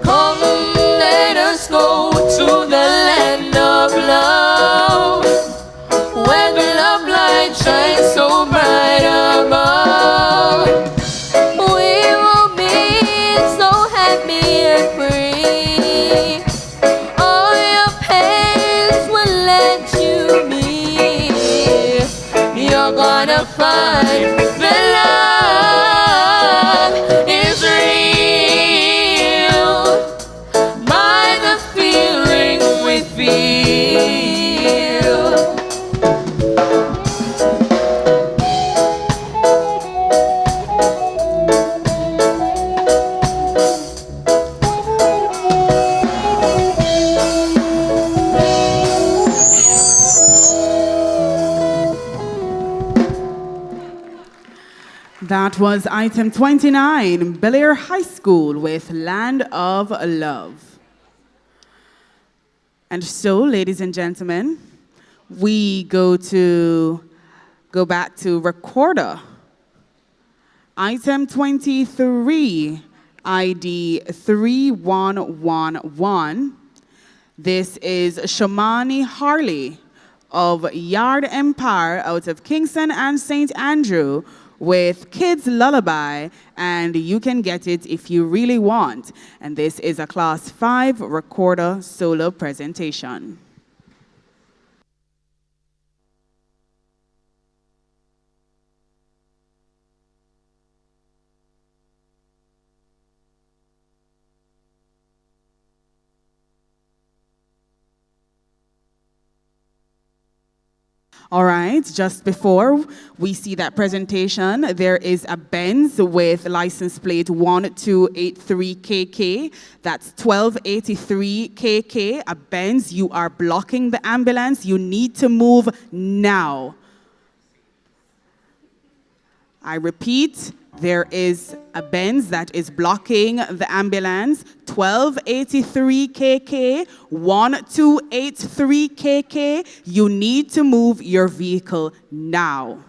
Come, let us go to the land of love, where the love light shines so bright above. We will be so happy and free. All your pains will let you be. You're gonna find the love is real by the feeling we feel. That was item 29, Bel Air High School with Land of Love. And so, ladies and gentlemen, we go back to recorder. Item 23, ID 3111. This is Shamani Harley of Yard Empire out of Kingston and St. Andrew with Kids Lullaby, and you can get it if you really want. And this is a Class 5 recorder solo presentation. All right, just before we see that presentation, there is a Benz with license plate 1283KK. That's 1283KK, a Benz. You are blocking the ambulance. You need to move now. I repeat, there is a Benz that is blocking the ambulance, 1283KK, 1283KK. You need to move your vehicle now.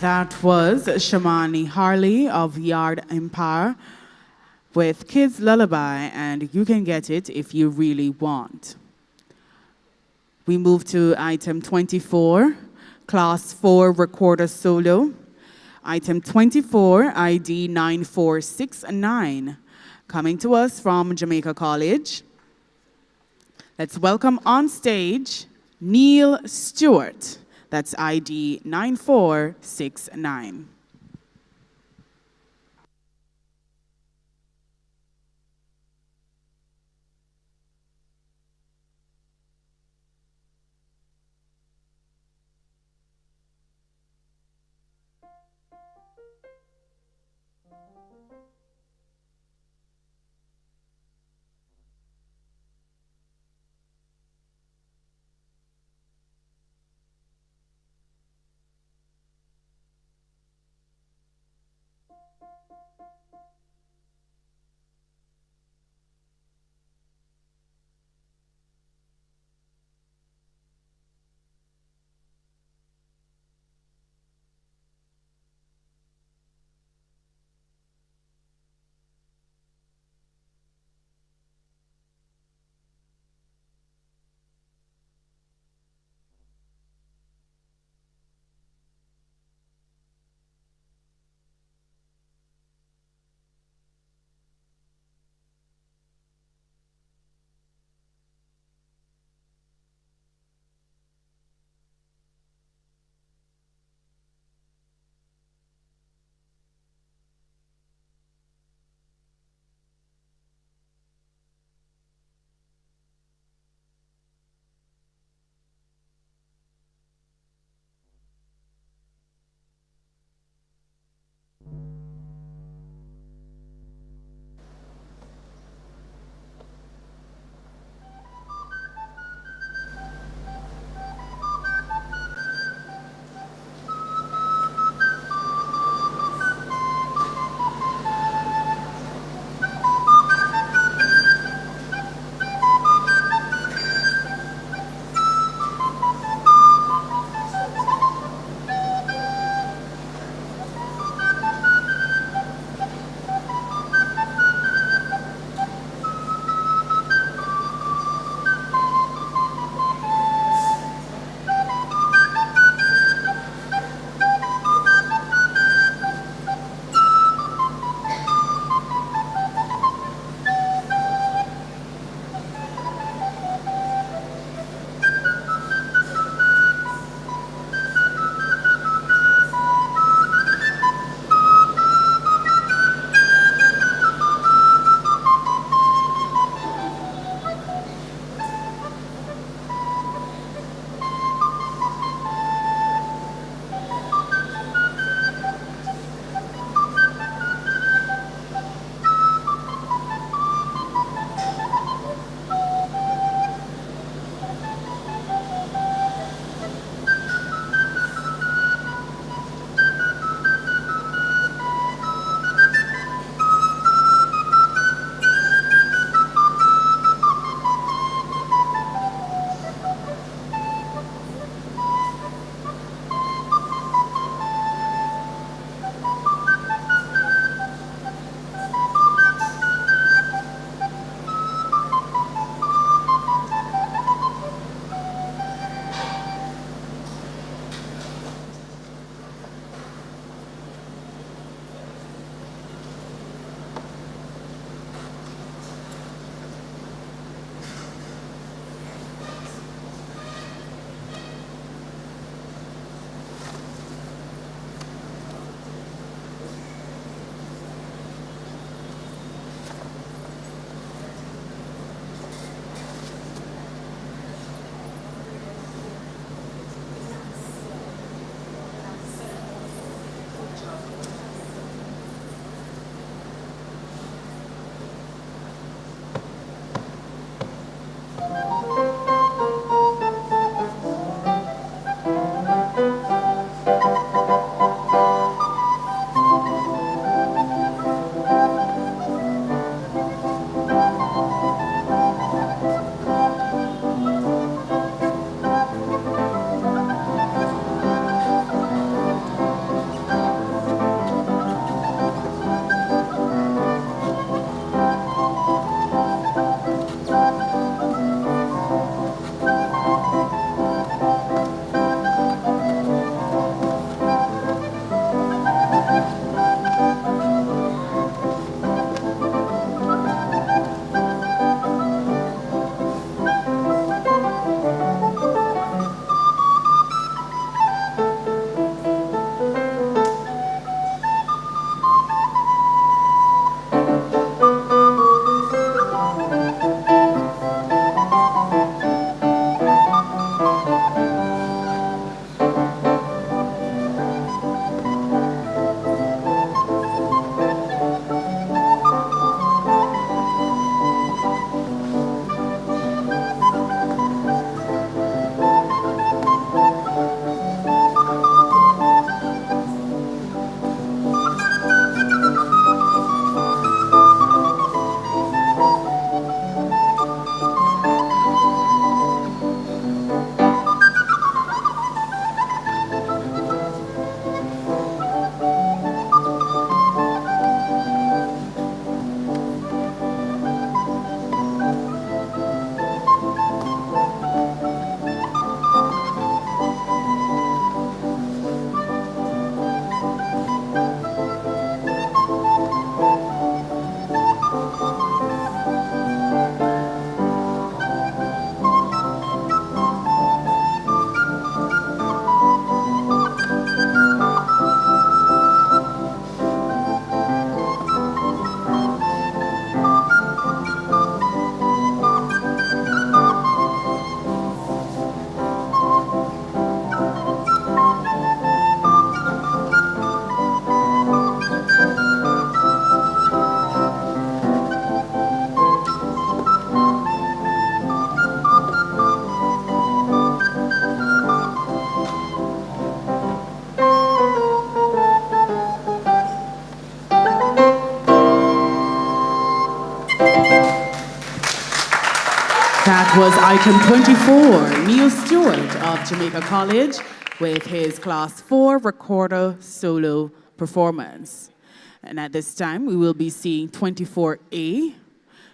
That was Shamani Harley of Yard Empire with Kids Lullaby, and you can get it if you really want. We move to item 24, Class 4 Recorder Solo. Item 24, ID 9469, coming to us from Jamaica College. Let's welcome on stage Neil Stewart. That's ID 9469. That was item 24, Neil Stewart of Jamaica College with his Class 4 recorder solo performance. And at this time, we will be seeing 24A.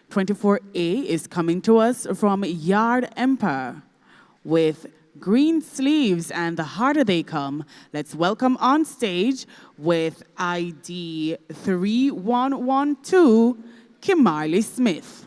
24A is coming to us from Yard Empire with Green Sleeves and The Harder They Come. Let's welcome on stage with ID 3112, Kimarley Smith.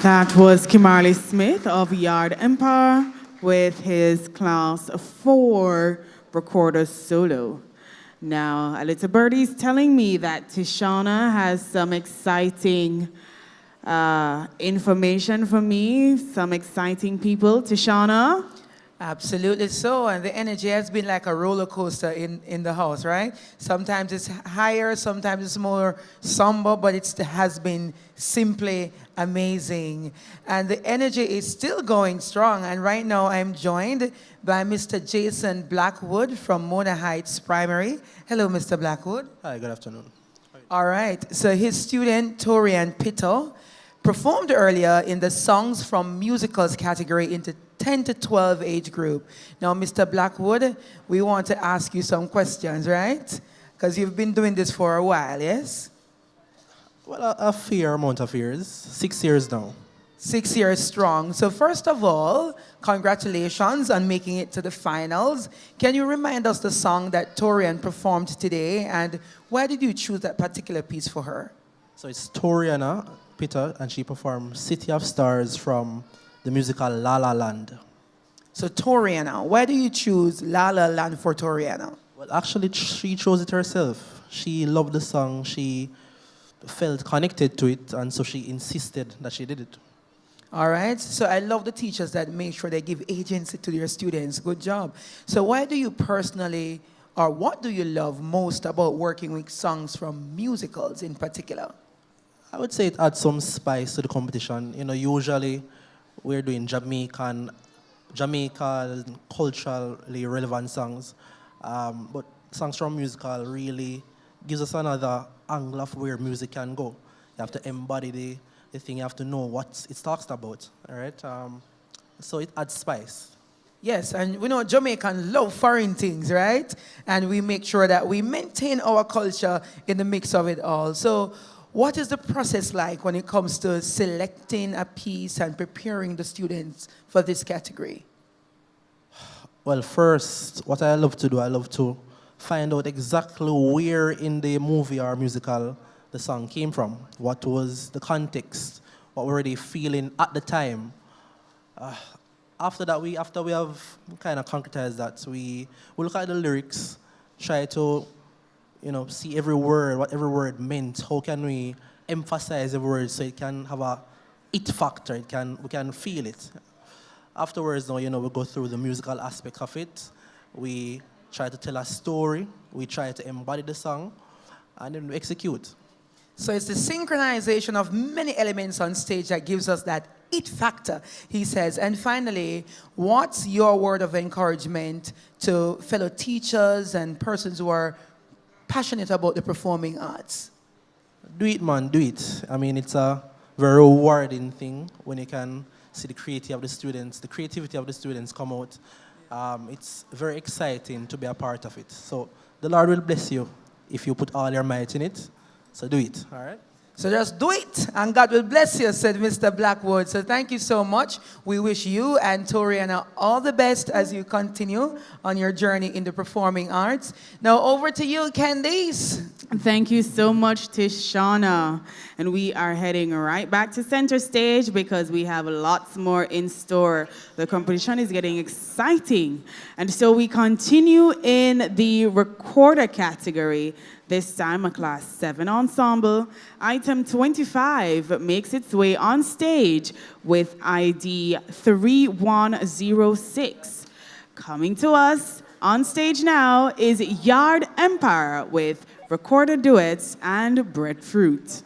That was Kimarley Smith of Yard Empire with his Class 4 recorder solo. Now, a little birdie's telling me that Tishana has some exciting information for me, some exciting people. Tishana? Absolutely so, and the energy has been like a roller coaster in the house, right? Sometimes it's higher, sometimes it's more somber, but it has been simply amazing. And the energy is still going strong, and right now I'm joined by Mr. Jason Blackwood from Mona Heights Primary. Hello, Mr. Blackwood. Hi, good afternoon. All right, so his student, Torian Pito, performed earlier in the Songs from Musicals category into 10 to 12 age group. Now, Mr. Blackwood, we want to ask you some questions, right? Because you've been doing this for a while, yes? Well, a fair amount of years, 6 years now. 6 years strong. So first of all, congratulations on making it to the finals. Can you remind us the song that Torian performed today, and why did you choose that particular piece for her? So it's Toriana Peter, and she performed City of Stars from the musical La La Land. So Toriana, why do you choose La La Land for Toriana? Well, actually, she chose it herself. She loved the song, she felt connected to it, and so she insisted that she did it. All right, so I love the teachers that make sure they give agency to their students. Good job. So why do you personally, or what do you love most about working with songs from musicals in particular? I would say it adds some spice to the competition. You know, usually we're doing Jamaican culturally relevant songs, but songs from musical really gives us another angle of where music can go. You have to embody the thing, you have to know what it talks about, all right? So it adds spice. Yes, and we know Jamaican love foreign things, right? And we make sure that we maintain our culture in the mix of it all. So what is the process like when it comes to selecting a piece and preparing the students for this category? Well, first, what I love to do, I love to find out exactly where in the movie or musical the song came from. What was the context? What were they feeling at the time? After we have kind of concretized that, we look at the lyrics, try to, see every word, what every word meant. How can we emphasize every word so it can have a it factor? We can feel it. Afterwards, now, we go through the musical aspect of it. We try to tell a story. We try to embody the song, and then we execute. So it's the synchronization of many elements on stage that gives us that it factor, he says. And finally, what's your word of encouragement to fellow teachers and persons who are passionate about the performing arts? Do it, man, do it. I mean, it's a very rewarding thing when you can see the creativity of the students come out. It's very exciting to be a part of it. So the Lord will bless you if you put all your might in it. So do it, all right? So just do it, and God will bless you, said Mr. Blackwood. So thank you so much. We wish you and Toriana all the best as you continue on your journey in the performing arts. Now over to you, Candice. Thank you so much, Tishana. And we are heading right back to center stage because we have lots more in store. The competition is getting exciting. And so we continue in the recorder category. This time, a Class 7 ensemble. Item 25 makes its way on stage with ID 3106. Coming to us on stage now is Yard Empire with Recorder Duets and Breadfruit.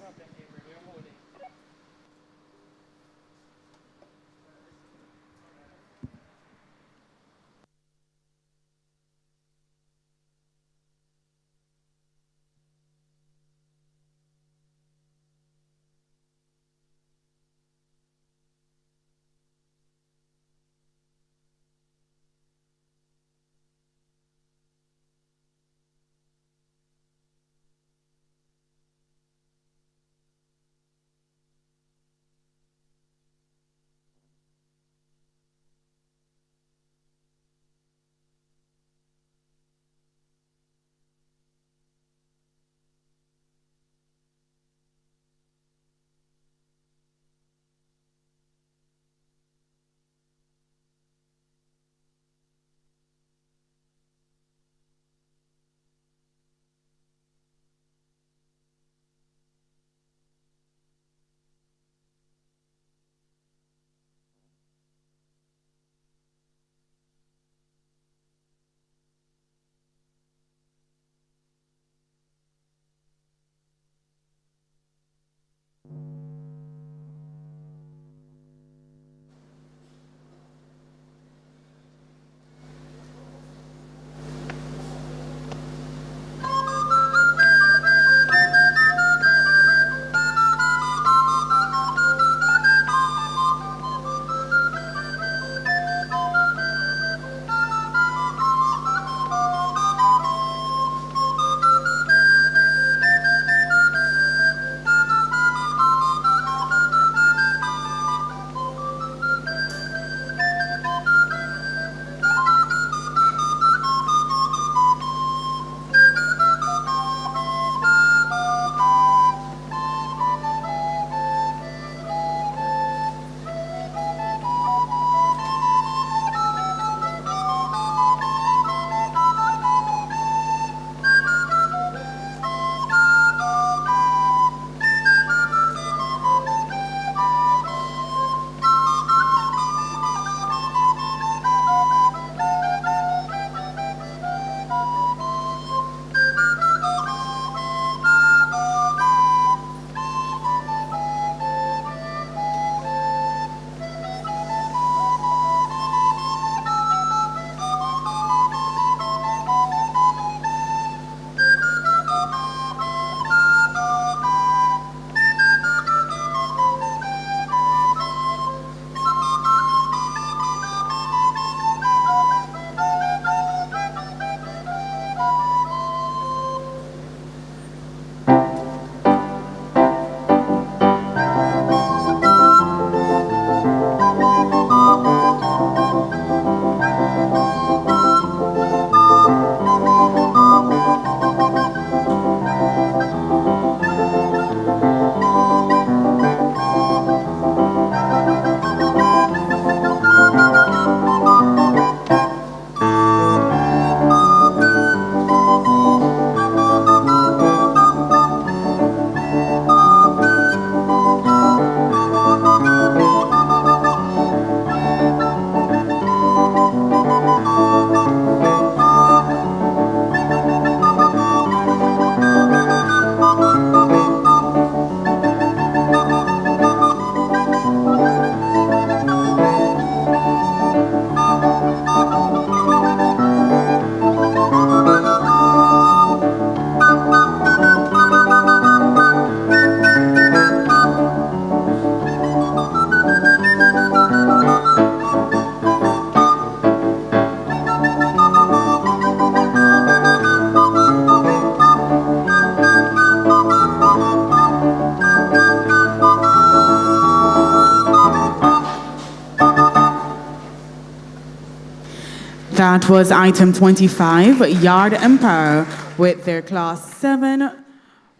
That was item 25, Yard Empire, with their Class 7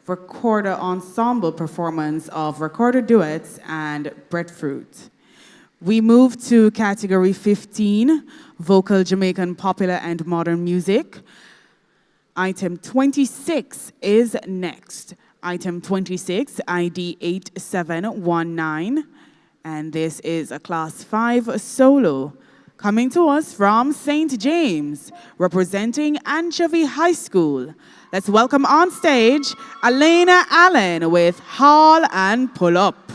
recorder ensemble performance of recorder duets and breadfruit. We move to category 15, vocal Jamaican popular and modern music. Item 26 is next. Item 26, ID 8719, and this is a Class 5 solo. Coming to us from St. James, representing Anchovy High School. Let's welcome on stage Elena Allen with Haul and Pull Up.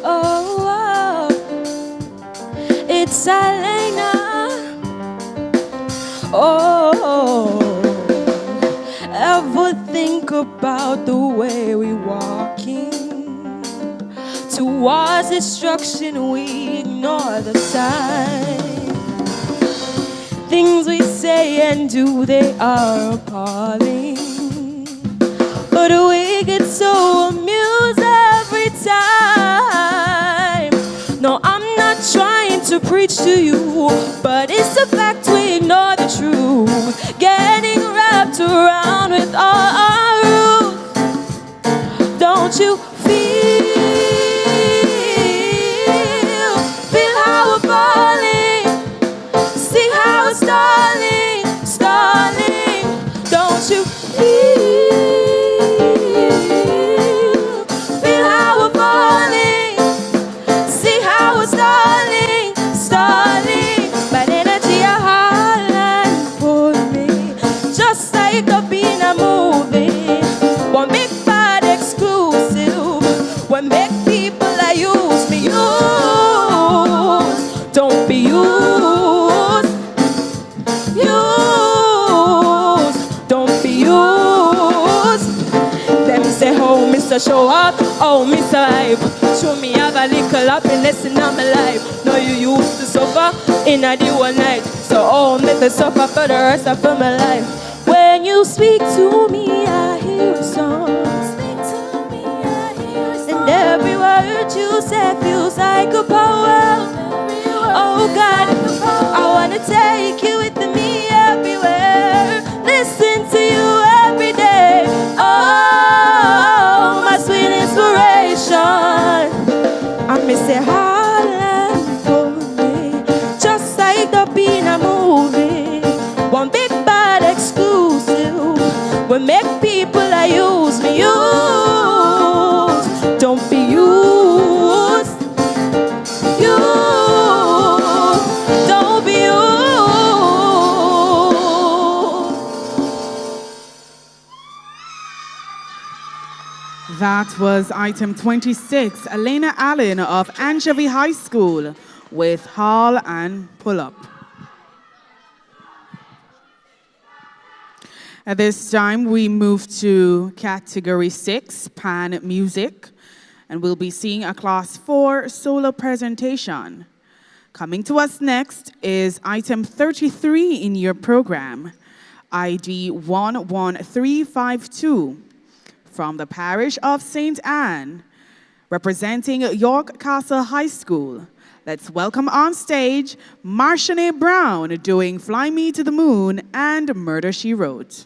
Oh, it's Elena. Oh, ever think about the way we walking towards destruction? We ignore the sign. Things we say and do, they are appalling. But we get so amused every time. No, I'm not trying to preach to you, but it's a fact we ignore the truth. Getting wrapped around with all our rules. Don't you feel how we're falling? See how we're stalling, stalling. Don't you feel how we're falling? See how we're stalling. used to show up, oh, me survive. Show me have a little happiness in my life. No, you used to suffer in a day one night. So, oh, me to suffer for the rest of my life. When you speak to me, I hear a song. And every word you say feels like a power. Oh God, I wanna take you with me everywhere. Listen to you every day. Oh, my sweet inspiration. I miss it Holland for me, just like the beat in a movie. One big bad exclusive will make people I use me use. Don't be used. You don't be used. That was item 26, Elena Allen of Anchovy High School with Hall and Pull Up. At this time, we move to category 6, Pan Music, and we'll be seeing a class 4 solo presentation. Coming to us next is item 33 in your program, ID 11352, from the parish of St. Anne, representing York Castle High School. Let's welcome on stage Marshanae Brown doing Fly Me to the Moon and Murder, She Wrote.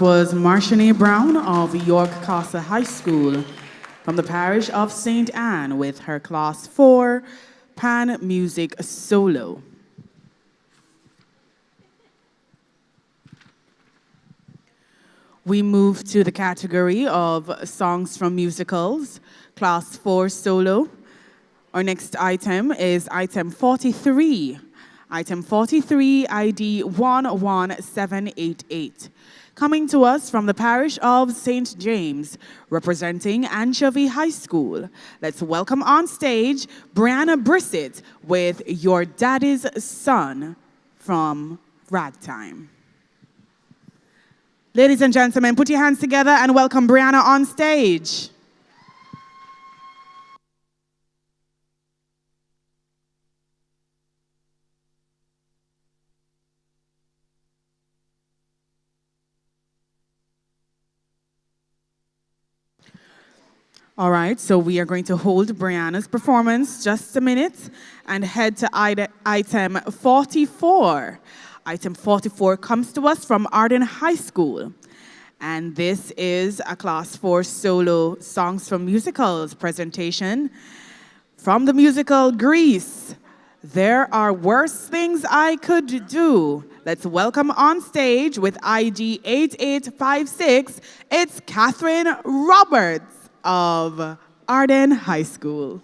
was Marshane Brown of York Castle High School from the parish of St. Anne with her Class 4 Pan Music Solo. We move to the category of songs from musicals, Class 4 Solo. Our next item is item 43. Item 43, ID 11788. Coming to us from the parish of St. James, representing Anchovy High School. Let's welcome on stage Brianna Brissett with Your Daddy's Son from Ragtime. Ladies and gentlemen, put your hands together and welcome Brianna on stage. All right, so we are going to hold Brianna's performance just a minute and head to item 44. Item 44 comes to us from Arden High School. And this is a Class 4 solo songs from musicals presentation from the musical Grease. There Are Worse Things I Could Do. Let's welcome on stage with ID 8856, it's Catherine Roberts of Arden High School.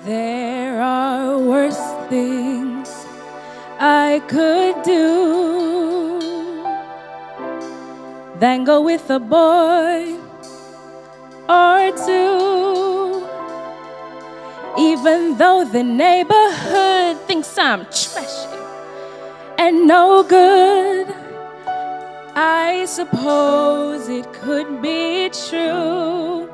There are worse things I could do than go with a boy or two. Even though the neighborhood thinks I'm trashy and no good, I suppose it could be true.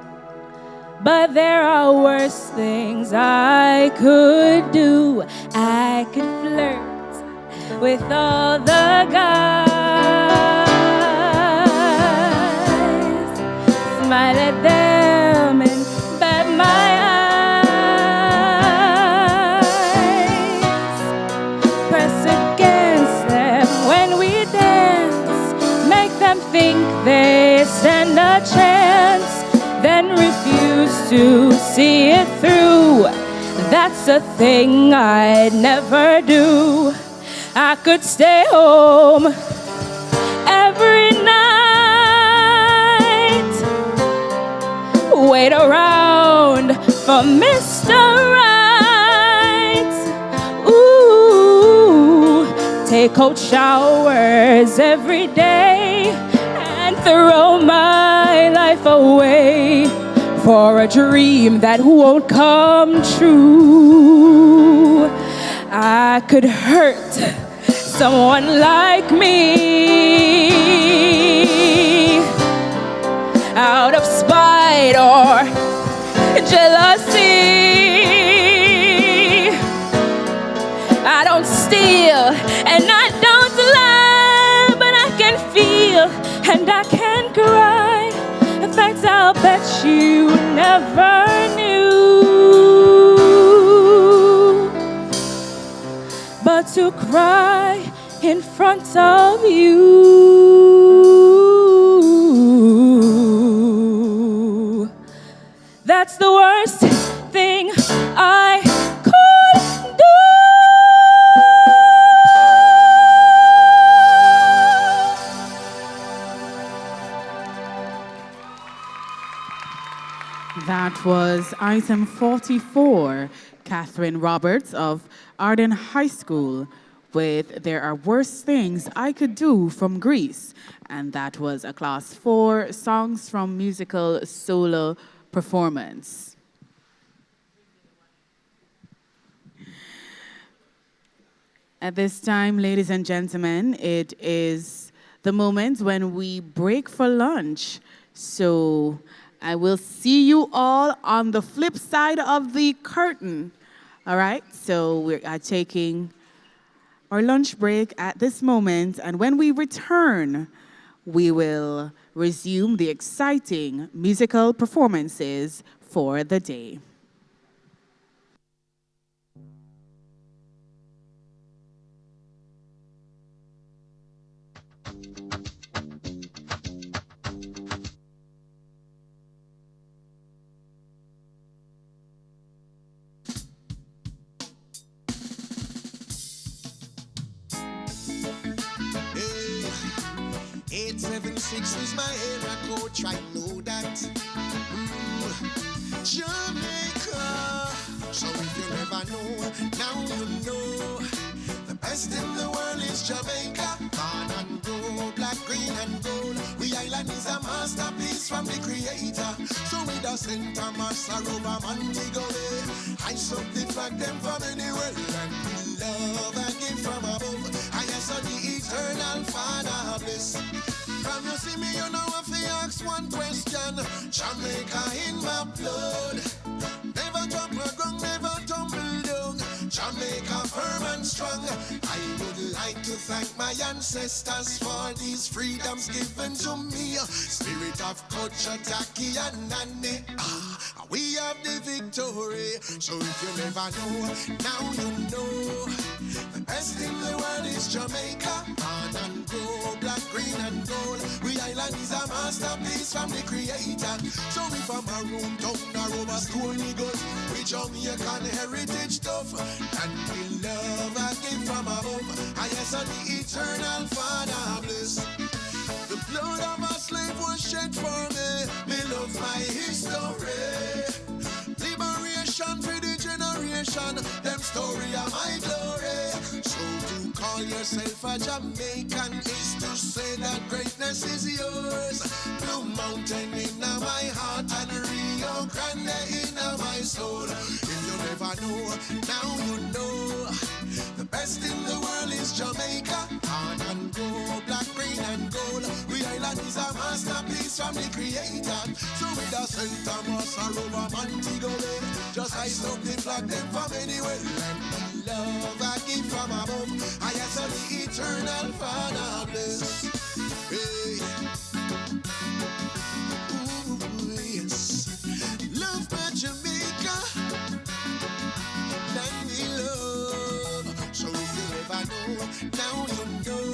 But there are worse things I could do. I could flirt with all the guys, smile at them and bat my eyes, press against them when we dance, make them think they stand a chance, then refuse to see it through. That's a thing I'd never do. I could stay home every night, wait around for Mr. Right. Ooh. take cold showers every day and throw my life away for a dream that won't come true. I could hurt someone like me out of spite or jealousy. I don't steal and I don't lie, but I can feel and I can cry. In fact, I'll bet you never knew. But to cry in front of you, that's the worst thing I could do. That was item 44, Catherine Roberts of Arden High School with There Are Worse Things I Could Do from Greece. And that was a class 4 songs from musical solo performance. At this time, ladies and gentlemen, it is the moment when we break for lunch. So I will see you all on the flip side of the curtain. All right, so we are taking our lunch break at this moment, and when we return, we will resume the exciting musical performances for the day. Hey, 876 is my area code, try to know that. Jamaica. So if you never know, now you know. The best in the world is Jamaica. Born and grow, black, green and gold. We island is a masterpiece from the creator. So with a Santa Massa over Montego Bay, I up the flag them from anywhere. And we love and give from above. I saw the eternal Father bliss. From you see me, you know if you ask one question. Jamaica in my blood. Never drop my ground, never tumble down. Jamaica firm and strong. I would like to thank my ancestors for these freedoms given to me. Spirit of culture, Taki and Nane. We have the victory. So if you never know, now you know. The best in the world is Jamaica. Born and grow, black, green and gold. We island is a masterpiece from the creator. So we from a room down or over school niggas. We Jamaican heritage stuff. And we love and give from above. I yes, on the eternal Father bliss. The blood of a slave was shed for me. Me love my history. Liberation for the generation. Them story of my glory. So to call yourself a Jamaican is to say that greatness is yours. Blue Mountain in my heart and Rio Grande in my soul. If you never know, now you know. The best in the world is Jamaica. Born and grow, black, green and gold. We island is a masterpiece from the creator. So with a Santa Massa over Montego Bay, just ice up the flag them from anywhere. And love I give from above. I ask the eternal Father bliss. Hey. Ooh, yes. Love my Jamaica. Let me love. So if you ever know, now you know.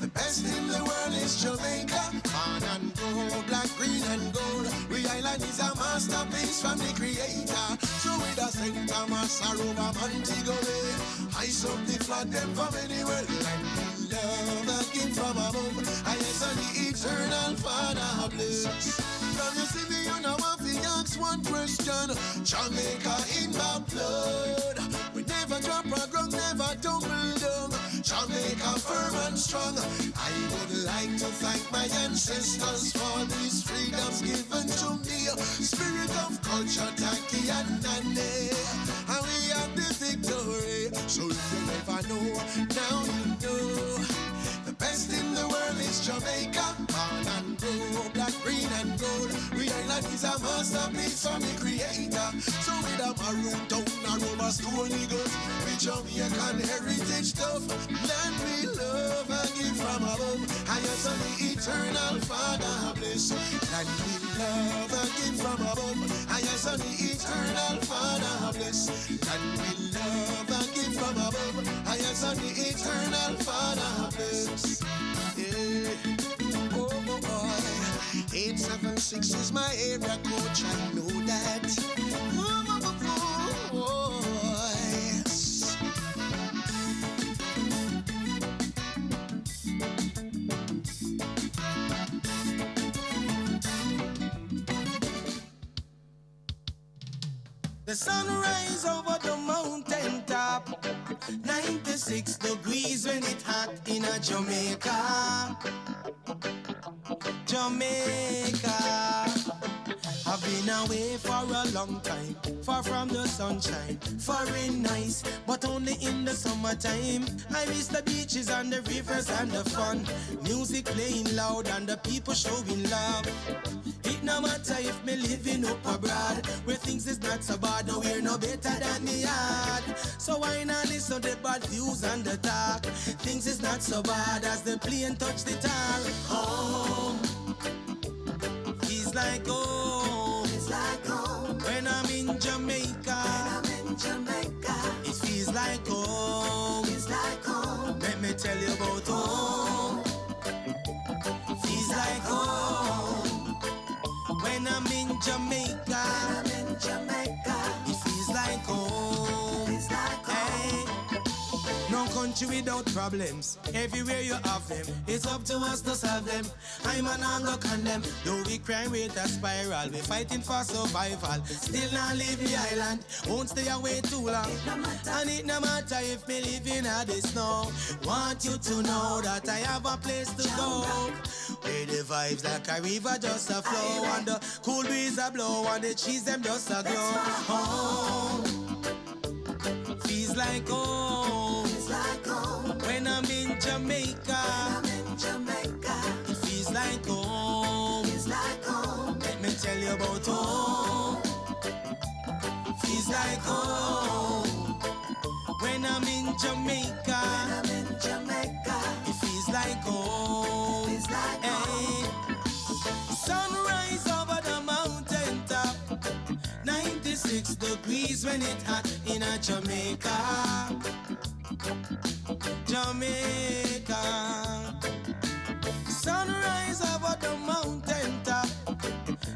The best in the world is Jamaica. Born and grow, black, green and gold. We island is a masterpiece from the creator. So with a Santa Massa over Montego Bay, ice up the flag them from anywhere. Like love and give from above. I yes, on the eternal Father bliss. From you see me, you know if you ask one question. Jamaica in my blood. We never drop our ground, never tumble down. Jamaica strong. I would like to thank my ancestors for these freedoms given to me. Spirit of culture, Taki and Nane, and we have the victory. So if you never know, now you know. The best in the world is Jamaica, born and grow, black, green and gold. We island is a masterpiece from the creator. So with a maroon town and rubber stone eagles, with Jamaican heritage stuff, land we love and give from above. I am so the eternal Father bless. Land we love and give from above. I am so the eternal Father bless. Land we love and give from above. I am so the eternal Father bless. Yeah. Oh boy, 876 is my area coach. I know that. Oh, yes. The sunrise over the mountain top, 96 degrees when it hot in a Jamaica. I've been away for a long time, far from the sunshine, foreign nice, but only in the summertime. I miss the beaches and the rivers and the fun, music playing loud and the people showing love. It no matter if me living up abroad, where things is not so bad, no we're no better than the yard. So why not listen to the bad views and the talk? Things is not so bad as the plane touch the tar. Home, feels like home. It's like home. When I'm in Jamaica, it feels like home. It's like home. Let me tell you about home. Feels like home. When I'm in Jamaica, it feels like home. Hey. No country without problems. Everywhere you have them. It's up to us to solve them. I'm an anger condemn. Though we crime rate a spiral, we fighting for survival. Still not leave the island. Won't stay away too long. And it no matter if me living in the snow. Want you to know that I have a place to go. Where the vibes like a river just a flow, and the cool breeze a blow, and the trees them just a glow. Home, feels like home. When I'm in Jamaica, it feels like home. Let me tell you about home. Feels like home. When I'm in Jamaica, it feels like home. Hey. Sunrise over the mountain top, 96 degrees when it hot in a Jamaica. Sunrise over the mountain top,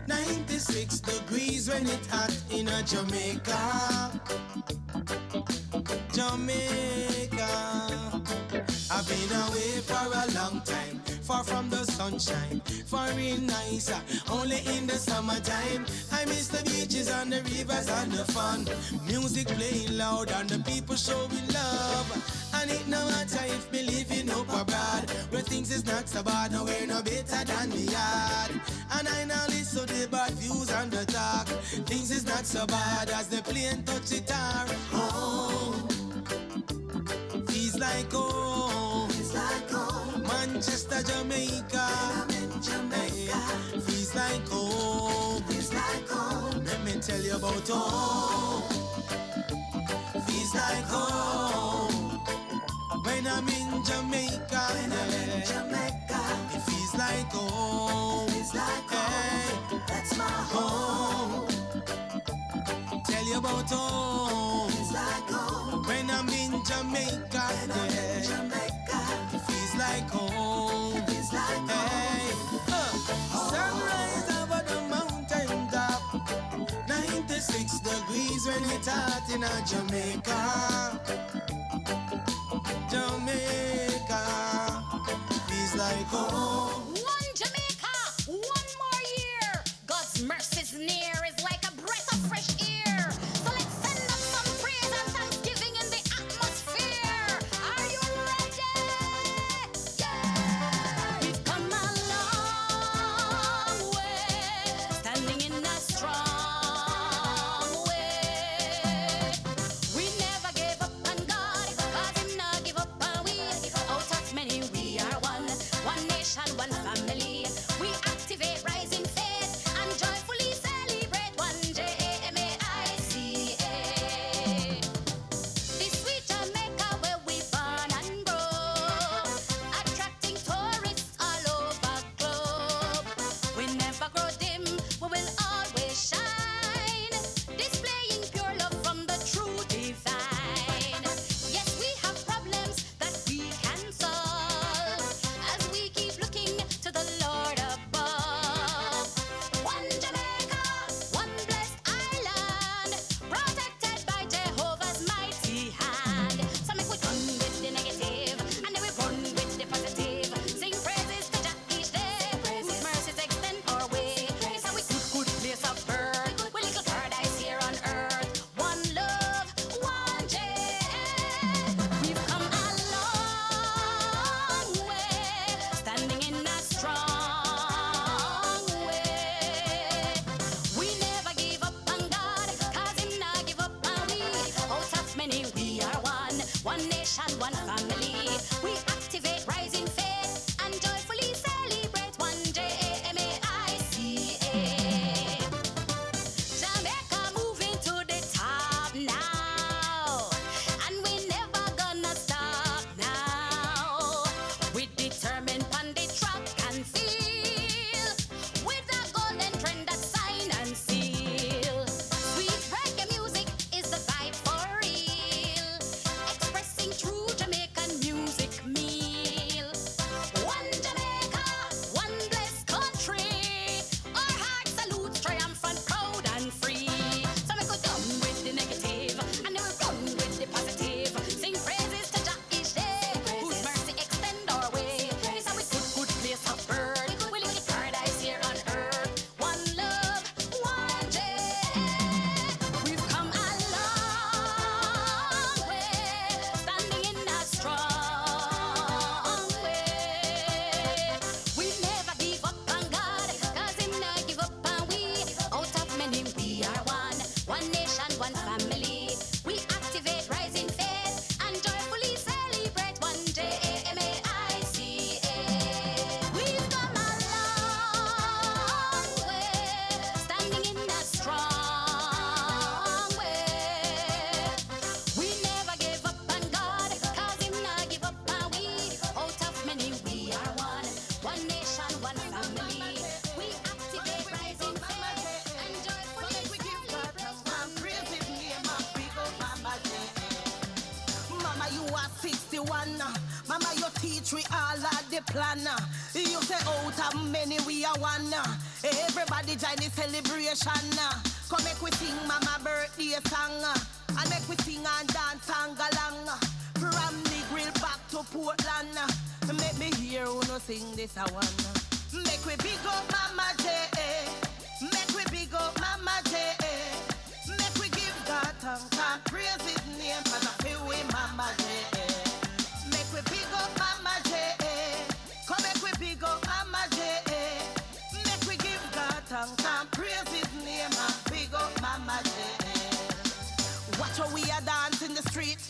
96 degrees when it hot in a Jamaica. I've been away for a long time, far from the sunshine, foreign nice, only in the summertime. I miss the beaches and the rivers and the fun, music playing loud and the people showing love. And it no matter if me living up abroad, where things is not so bad, no we're no better than the yard. And I now listen to the bad views and the talk. Things is not so bad as the plane touch the tar. Home, feels like home. Manchester, Jamaica. Hey, feels like home. Let me tell you about home. Feels like home. When I'm in Jamaica, it feels like home. Hey, that's my home. Tell you about home. When I'm in Jamaica, it feels like home. Hey, sunrise over the mountain top, 96 degrees when it's hot in a Jamaica. Feels like home. One Jamaica, one more year. God's mercy's near is like a breath of fresh air. So let's send up some praise and thanksgiving in the atmosphere. Are you ready? nation, one family. We activate rising faith and joyfully celebrate one Jamaica. This sweet Jamaica where we born and grow, attracting tourists all over globe. We never grow dim, we will always shine, displaying pure love from the true divine. Yes, we have problems that we can solve as we keep looking to the Lord above. One Jamaica, one blessed island, protected by Jehovah's mighty hand. So make we run with the negative, and then we run with the positive. Sing praises to Jah each day, whose mercies extend our way. It's how we good place of birth, we little paradise here on earth. One love, one J. We've come a long way, standing in a strong way. We never give up on God, 'cause Him not give up on we. Out of many we are one nation, one family. We activate rising faith and joyfully celebrate one Jamaica. Jamaica moving to the top now, and we never gonna stop now. We determined on the track and feel, with a golden trend that sign and seal. Sweet reggae music is the vibe for real, expressing true Jamaican music meal. One Jamaica, one blessed country. Our heart salutes triumphant, proud and free. So we go down with the negative, and then we run with the positive. Sing praises to Jah each day, whose mercy extend our way. It's how we good place of birth, we live in paradise here on earth. One love, one J. We've come a long way, standing in a strong way. We never give up on God, 'cause Him not give up on we. Out of many we are one nation, one family. We activate rising faith and joyfully celebrate one Jamaica. We've come a long way, standing in a strong way. We never give up on God, 'cause Him not give up on we. Out of many we are one nation, one family. We activate rising faith and joyfully celebrate one Mama, you are 61. Mama, you teach we all of the plan. You say out of many we are one. Everybody join the celebration. Come make we sing Mama birthday song, and make we sing and dance and galang. From the grill back to Portland, make me hear who no sing this a one. Make we big up Mama J. Make we big up Mama J. Make we give God thanks and praise His name, 'cause I feel we Mama J. Make we big up Mama J. Come make we big up Mama J. Make we give God thanks and praise His name and big up Mama J. Watch how we are dance in the street.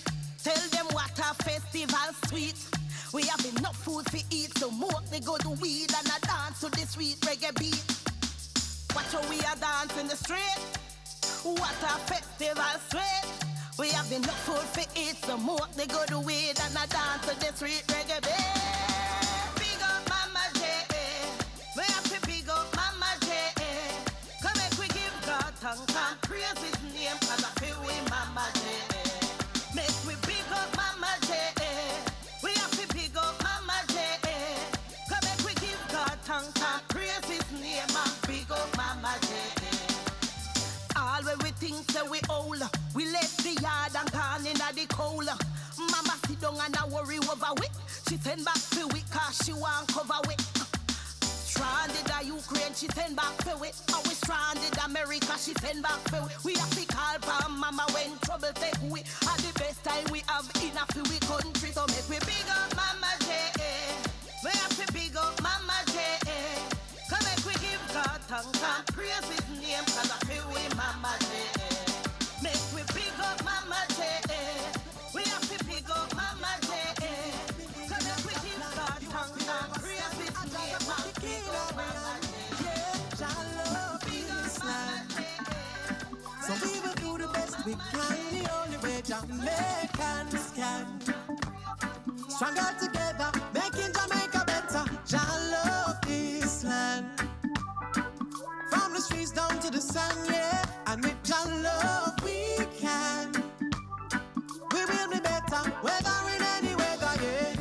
Tell them what a festival sweet. We have enough food to eat, so more they go to weed and a dance to the sweet reggae beat. Watch how we are dance in the street. What a festival sweet. We have enough food to eat, so more they go to weed and a dance to the sweet reggae beat. Big up Mama J. We have to big up Mama J. Come make we give God thanks and praise His name, 'cause I feel we Mama J. Make we big up Mama J. We have to big up Mama J. Come make we give God thanks and praise His name and big up Mama J. All when we think say we old, we left the yard and gone in the cold. Mama sit down and a worry over it. She send back to it 'cause she want cover it. Stranded in Ukraine, she send back to it. And we stranded America, she send back to it. We have to call for Mama when trouble take we. At the best time we have in a few country, so make we big up Mama J. We have to big up Mama J. Come make we give God thanks and praise His name, 'cause I feel we Mama J. Make we big up Mama J. We have to big up Mama J. Come make we give God thanks and praise His name. we can, the only way Jamaicans can. Stronger together, making Jamaica better. Jah love this land. From the streets down to the sun, yeah. And with Jah love we can. We will be better, whether in any weather, yeah.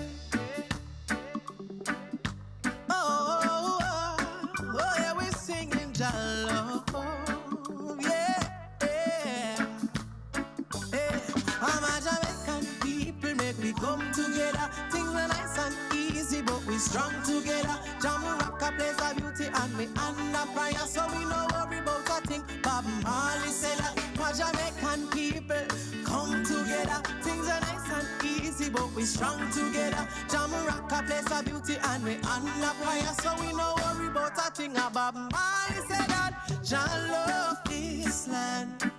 Oh, yeah, we're singing Jah love, yeah, yeah. I'm a Jamaican people, make we come together. Things are nice and easy, but we strong together. Jamaica plays a beauty and we under prayer, so we no worry about a thing. Bob Marley said that my Jamaican people come together. Things are nice and easy, but we strong together. Jamaica plays a beauty and we under prayer, so we no worry about a thing. Bob Marley said that Jah love this land.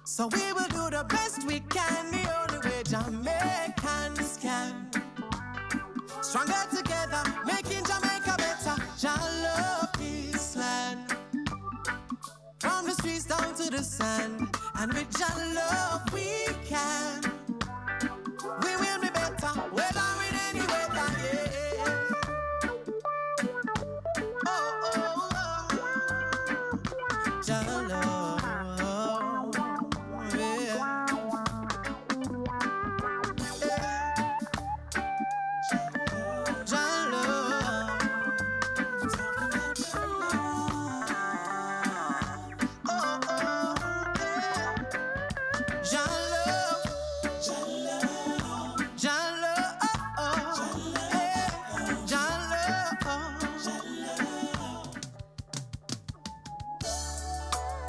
So we will do the best we can, the only way Jamaicans can. Stronger together, making Jamaica better. Jah love this land. From the streets down to the sand. And with Jah love we can. We will be better, whether in any weather, yeah. Oh, oh, oh. Jah love.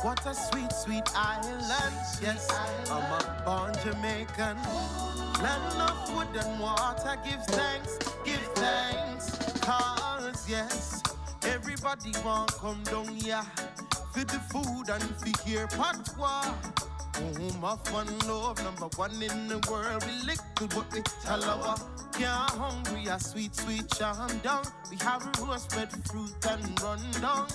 What a sweet, sweet island. Yes, I'm a born Jamaican. Land of wood and water. Give thanks, give thanks. Cause yes, everybody want come down here for the food and for hear patois. Home of one love, number one in the world. We little but we talawa. Can't hungry, a sweet, sweet charm down. We have a roast bread, fruit and run down.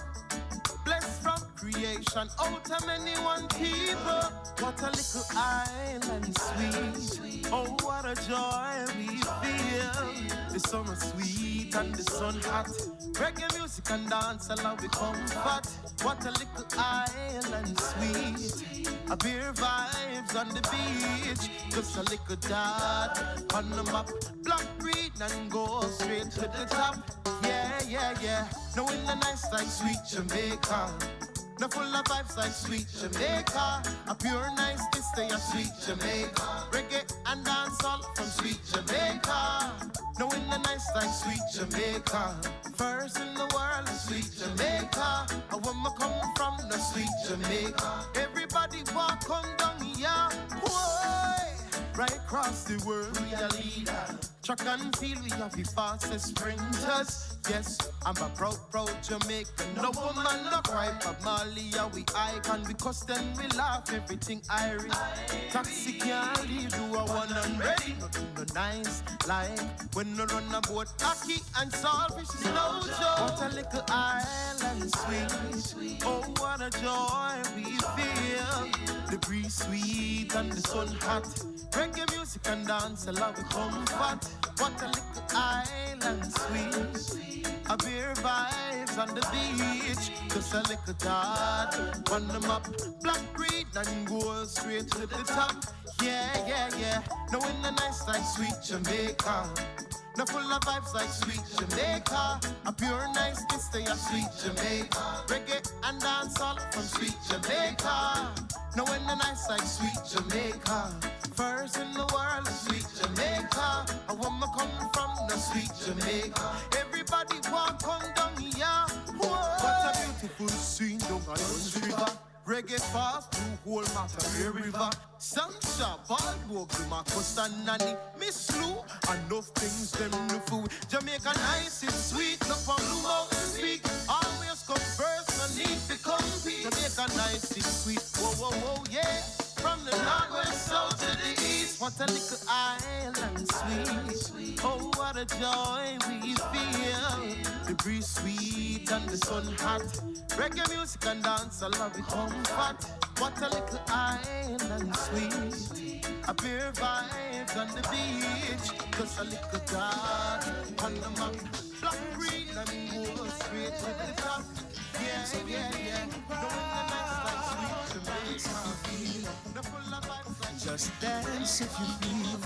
Blessed from creation, out of many one people. What a little island sweet. Oh, what a joy we feel. The summer sweet and the sun hot. Reggae music and dance allow we comfort. What a little island sweet. A beer vibes on the beach. Just a little dot on the map. Black, green and go straight to the top. Yeah, yeah, yeah. No in the nice like sweet Jamaica. No full of vibes like sweet Jamaica. A pure nice to stay a sweet Jamaica. Reggae and dancehall from sweet Jamaica. No in the nice like sweet Jamaica. First in the world is sweet Jamaica. And when we come from the sweet Jamaica, everybody walk on down here. Whoa. Right across the world we are leader. Track and feel we have the fastest sprinters. Yes, I'm a proud, proud Jamaican. No woman, no cry, but Malia we icon. Because then we laugh, everything Irish. Taxi can't leave, do a one and ready. Nothing no nice, like when you run a boat. Aki and saltfish is no joke. What a little island sweet. Oh, what a joy we feel. The breeze sweet and the sun hot. Reggae music and dance allow we comfort. What a little island sweet. A beer vibes on the beach. Just a little dot on the map. Black, green and go straight to the top. Yeah, yeah, yeah. No in the nice like sweet Jamaica. No full of vibes like sweet Jamaica. A pure nice to stay a sweet Jamaica. Reggae and dancehall from sweet Jamaica. No in the nice like sweet Jamaica. First in the world is sweet Jamaica. And when we come from the sweet Jamaica, everybody walk on down here. Whoa. What a beautiful scene down on the river. Reggae fast through whole Matterhorn River. Sancha, Baldwog, Marcus and Nanny, Miss Lou, enough things them no food. Jamaica nice and sweet, no from Blue Mountain speak. Always come first, no need to compete. Jamaica nice and sweet, whoa, whoa, whoa, yeah. From the northwest, south to the east, what a little island sweet. Oh, what a joy we feel. The breeze sweet and the sun hot. Reggae music and dance, I love it comfort. What a little island sweet. A pure vibes on the beach. Just a little dot on the map. Black, green, and gold straight to the top. Yeah, yeah, yeah. Knowing the nights like sweet Jamaica. The full of vibes like just dance if you feel it.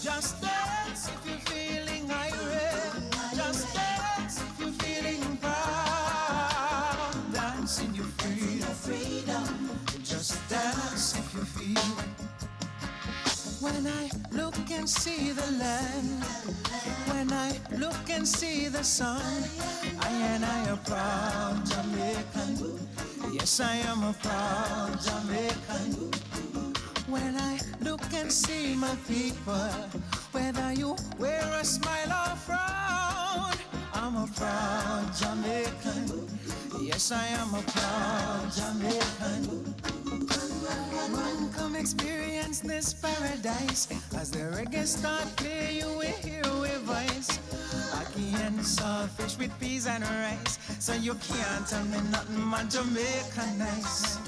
Just dance if you're feeling irate. Just dance if you're feeling proud. Dance in your freedom. Just dance if you feel it. When I look and see the land, when I look and see the sun, I am a proud Jamaican. Yes, I am a proud Jamaican. When I look and see my people, whether you wear a smile or frown, I'm a proud Jamaican. Yes, I am a proud Jamaican. Run, come experience this paradise. As the reggae start play, you will hear a voice. Ackee and saltfish with peas and rice. So you can't tell me nothing, my Jamaican nice.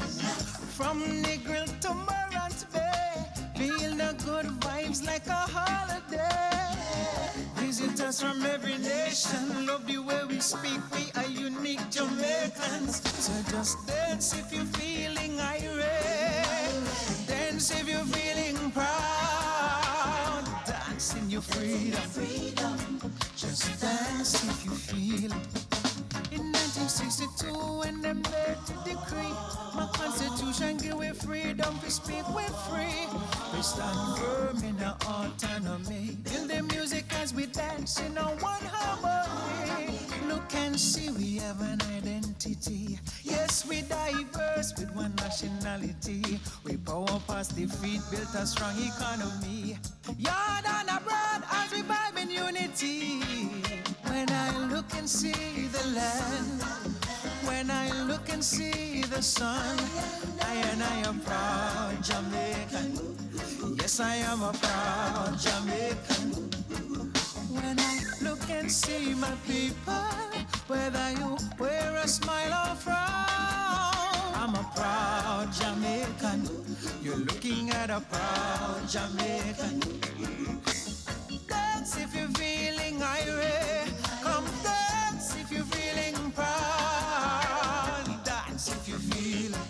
From Negril to Morant Bay, feel the good vibes like a holiday. Visitors from every nation love the way we speak. We are unique Jamaicans. So just dance if you're feeling irate. Dance if you're feeling proud. Dance in your freedom. Just dance if you feel it. In 1962, when they made the decree, my constitution give we freedom to speak, we're free. We stand firm in our autonomy. In the music as we dance in a one harmony. Look and see, we have an identity. Yes, we diverse with one nationality. We power past defeat, built a strong economy. Yard and abroad as we vibe in unity. When I look and see the land, when I look and see the sun, I am proud Jamaican. Yes, I am a proud Jamaican. When I look and see my people, whether you wear a smile or frown, I'm a proud Jamaican. You're looking at a proud Jamaican. Dance if you're feeling irate. Come dance if you're feeling proud. Dance if you feel it.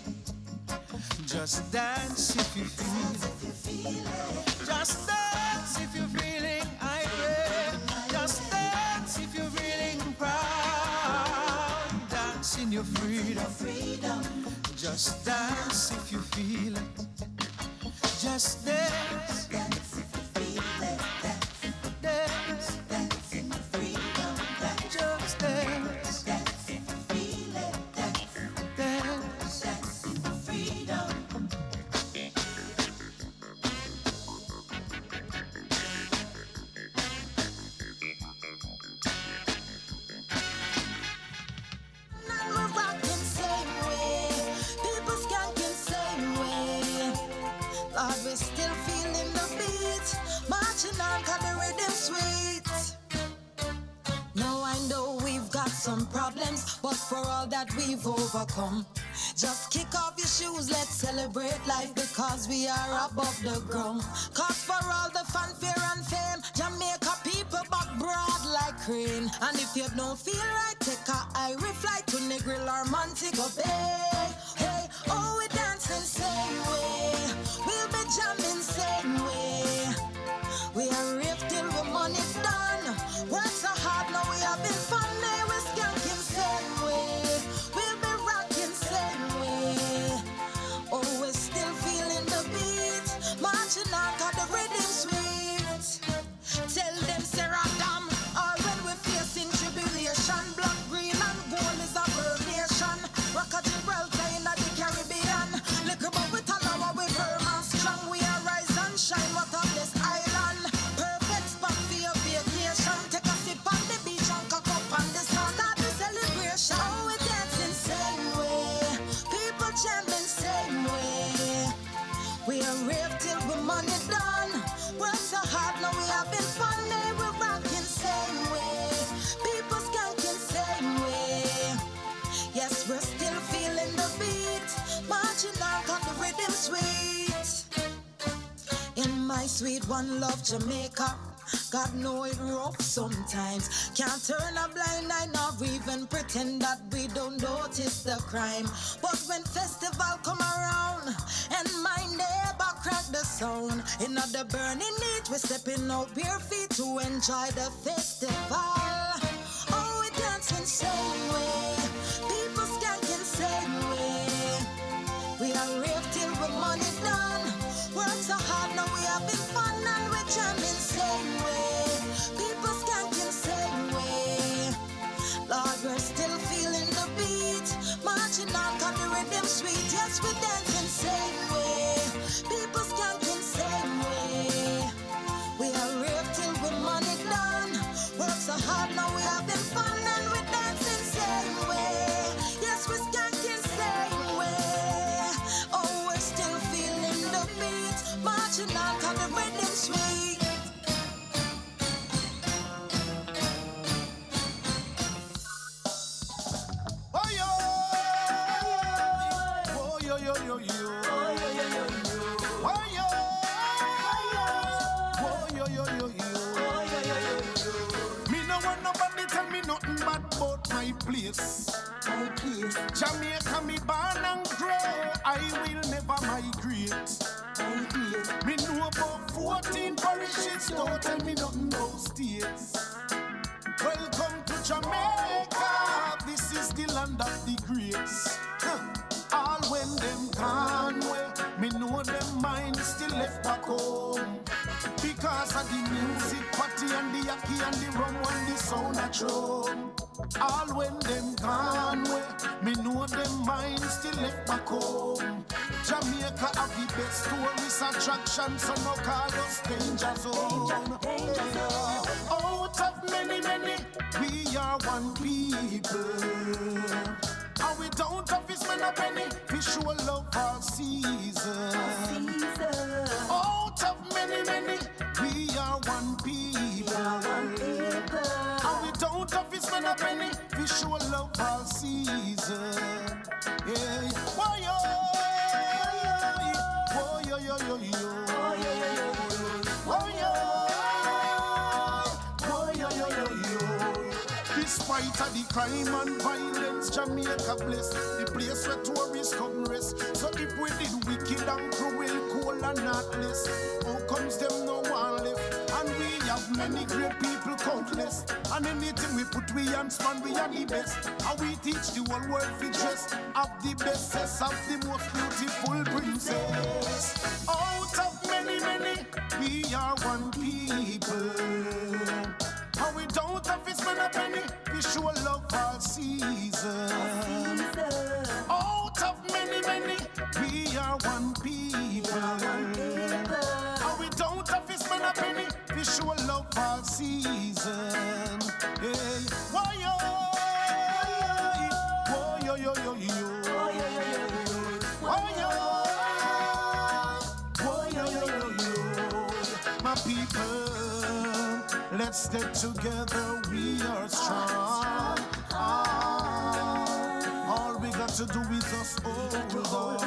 Just dance if you feel it. Just dance if you're feeling irate. Just dance if you're feeling proud. Dance in your freedom. Just dance if you feel it. Just dance. Dance if you feel it. Dance. Dance in your freedom. Just dance. Dance if you feel it. Dance. Dance in your freedom. Lord, we still feeling the beat, marching on 'cause the rhythm sweet. Now I know we've got some problems, but for all that we've overcome, just kick off your shoes, let's celebrate life because we are above the ground. 'Cause for all the fanfare and fame, Jamaica people back broad like crane. And if you don't feel right, take a Irish flight to Negril or Montego Bay. Hey, oh, we dancing same way, we'll be jamming same way. We are ripped till the money's done. Work so hard, now we having fun. Hey, we skanking same way, we'll be rocking same way. Oh, we're still feeling the beat, marching on 'cause the rhythm sweet. Tell them Sarah Dam, or when we're facing tribulation, black, green and gold is a burn nation. Rock a Gibraltar in the Caribbean. sweet one love Jamaica. God know it rough sometimes. Can't turn a blind eye nor even pretend that we don't notice the crime. But when festival come around and my neighbor crack the sound, in the burning heat we stepping out bare feet to enjoy the festival. Oh, we dancing same way, people skanking same way. We are rave till we money done. Work so hard now we having fun and we jamming same way. People skanking same way. Lord, we're still feeling the beat, marching on 'cause the rhythm sweet. Yes, we dancing same way. People skanking same way. We are rave till we money done. Work so hard now we having fun and we dancing same way. Yes, we skanking same way. Oh, we're still feeling the beat, marching on 'cause the rhythm sweet. Oh yo, oh yo yo yo yo, oh yo yo yo yo, oh yo, oh yo yo yo yo, oh yo yo yo yo. Me no want nobody tell me nothing bad about my place. My place, Jamaica, me born and grow. I will never migrate. Me know about 14 parishes. Don't tell me nothing about states. Welcome to Jamaica. This is the land of the greats. All when them gone away, me know them mind still left back home. Because of the music party and the yaki and the rum and the sound of drum. All when them gone away, me know them mind still left back home. Jamaica have the best tourist attraction, so no call us danger zone. Danger zone. Out of many, we are one people. And we don't have this man a penny, we show love all season. Out of many, we are one people. And we don't have this man a penny, we show love all season. Yeah. Why yo, yo yo yo yo, despite of the crime and violence, Jamaica blessed, the place where tourists come rest. So if we did wicked and cruel, cold and heartless, how comes them no one left? And we have many great people countless. And anything we put we hands on, we are the best. And we teach the whole world to dress of the bestest, of the most beautiful princess. Out of many, we are one people. And we don't have this man a penny, we show love all season. Out of many, we are one people. And we don't have this man a penny, we show love all season. Hey, why yo, yo yo yo yo, why yo, yo yo yo yo, my people. Let's stick together, we are strong. All we got to do is just hold on.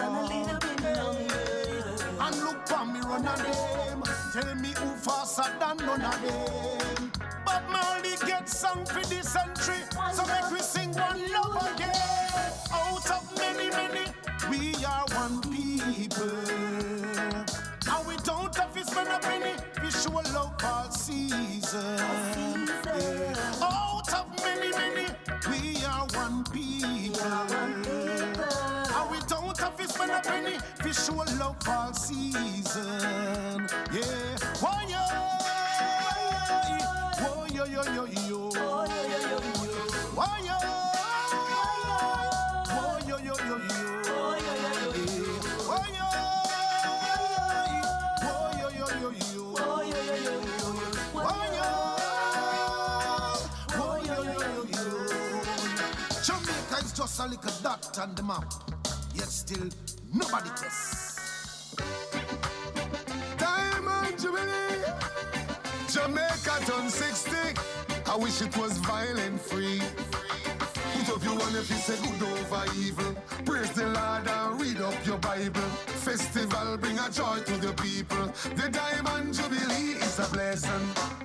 And look for me, run a them. Tell me who faster than none of them. But Marley get sung for this century, so make we sing one love again. Out of many, we are one people. And we don't have to spend a penny, we show love all season. Yeah. Out of many, we are one people. And we don't have to spend a penny, we show love all season. Yeah. Why yo, yo yo yo yo, why yo, yo yo yo yo, why yo. Jamaica is just a little dot on the map, yet still nobody cares. Diamond Jubilee, Jamaica done 60. I wish it was violent free. Put up your one if you say good over evil. Praise the Lord and read up your Bible. Bible. Festival bring a joy to the people. The Diamond Jubilee is a blessing.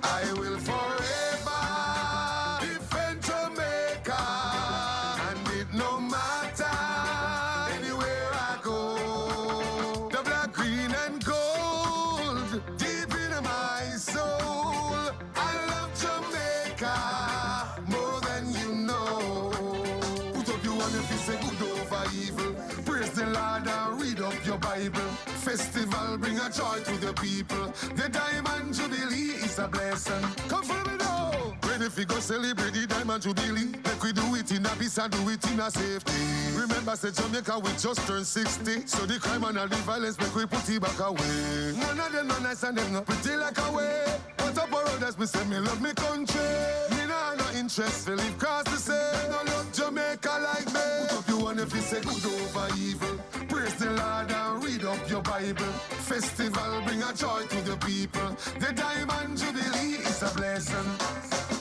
I will forever defend Jamaica, and it no matter anywhere I go. The black, green, and gold deep in my soul. I love Jamaica more than you know. Put up your hand if you say good over evil. Praise the Lord and read up your Bible. Festival bring a joy to the people. The Diamond Jubilee is a blessing. Come for me now. Ready fi go celebrate the Diamond Jubilee. Make we do it in a peace and do it in a safety. Remember, say Jamaica we just turned 60. So the crime and all the violence make we put it back away. None of them no nice and them no pretty like away. What up around us, me say me love me country. Me nah no interest to live cross the sea. No love Jamaica like me. Put up your one if you say good over evil. Praise the Lord and read up your Bible. Festival bring a joy to the people. The Diamond Jubilee is a blessing.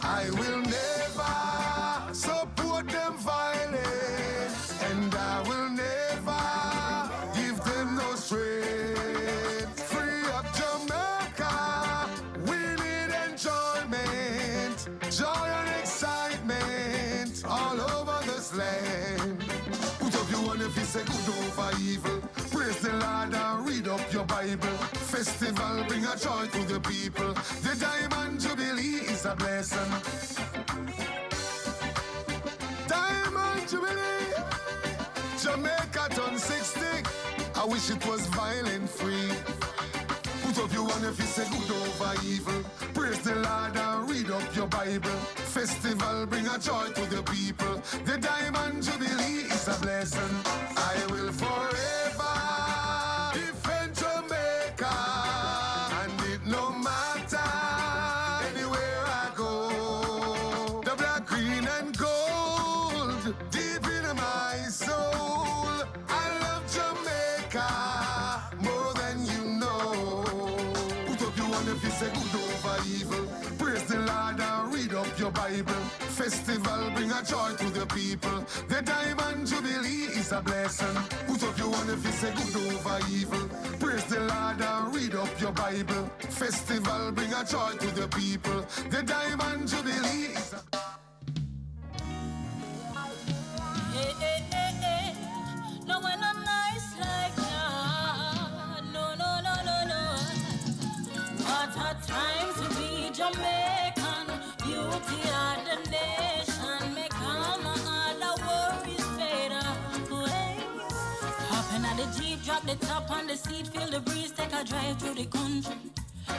I will never support them violence, and I will never give them no strength. Free up Jamaica, we need enjoyment, joy and excitement all over this land. Put up your one if you say good over evil. Praise the Lord and read up your Bible. Festival bring a joy to the people. The Diamond Jubilee is a blessing. Diamond Jubilee, Jamaica turned 60. I wish it was violent free. Put up your one if you say good over evil. Praise the Lord and read up your Bible. Festival bring a joy to the people. The Diamond Jubilee is a blessing. I will forever defend Jamaica, and it no matter anywhere I go. The black, green, and gold deep in my soul. I love Jamaica more than you know. Put up your one if you say good over evil. Praise the Lord and read up your Bible. Festival bring a joy to the people. The Diamond Jubilee is a blessing. Put up your one if you say good over evil. Praise the Lord and read up your Bible. Festival bring a joy to the people. The Diamond Jubilee is a... Hey, hey, hey, hey. No one not nice like that. No, no, no, no, no. What a time to be Jamaican. Beauty of the nation. Make all my other worries fade away. Hopping at the Jeep, drop the top on the seat, feel the breeze, take a drive through the country.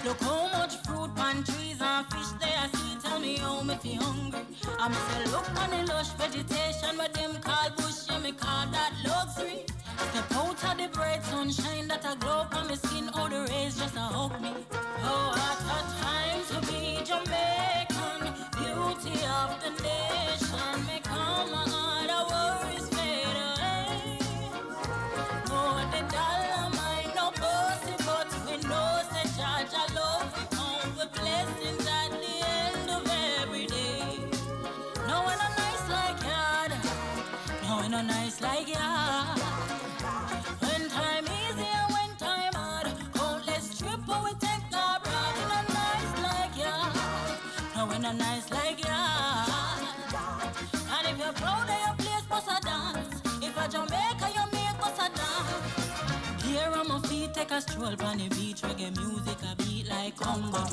Look how much fruit, pan trees and fish there I see. Tell me how me feel hungry. I me say look on the lush vegetation, but them call bush, yeah me call that luxury. Step out of the bright sunshine that a glow on my skin, oh the rays just a hug me. Oh what a time to be Jamaican, beauty of the nation. Make all my other worries fade away. Oh the dollar might no bossy, but we know say charge a love we come with blessings at the end of every day. No one no nice like yard, no one no nice like yard. When time easy and when time hard, countless trip we take our broad. No nice like yard, no one no nice like yard. And if you're proud of your place, bust a dance. If a Jamaica you make bust a dance. Here on my feet, take a stroll on the beach. Reggae music, a beat like Congo.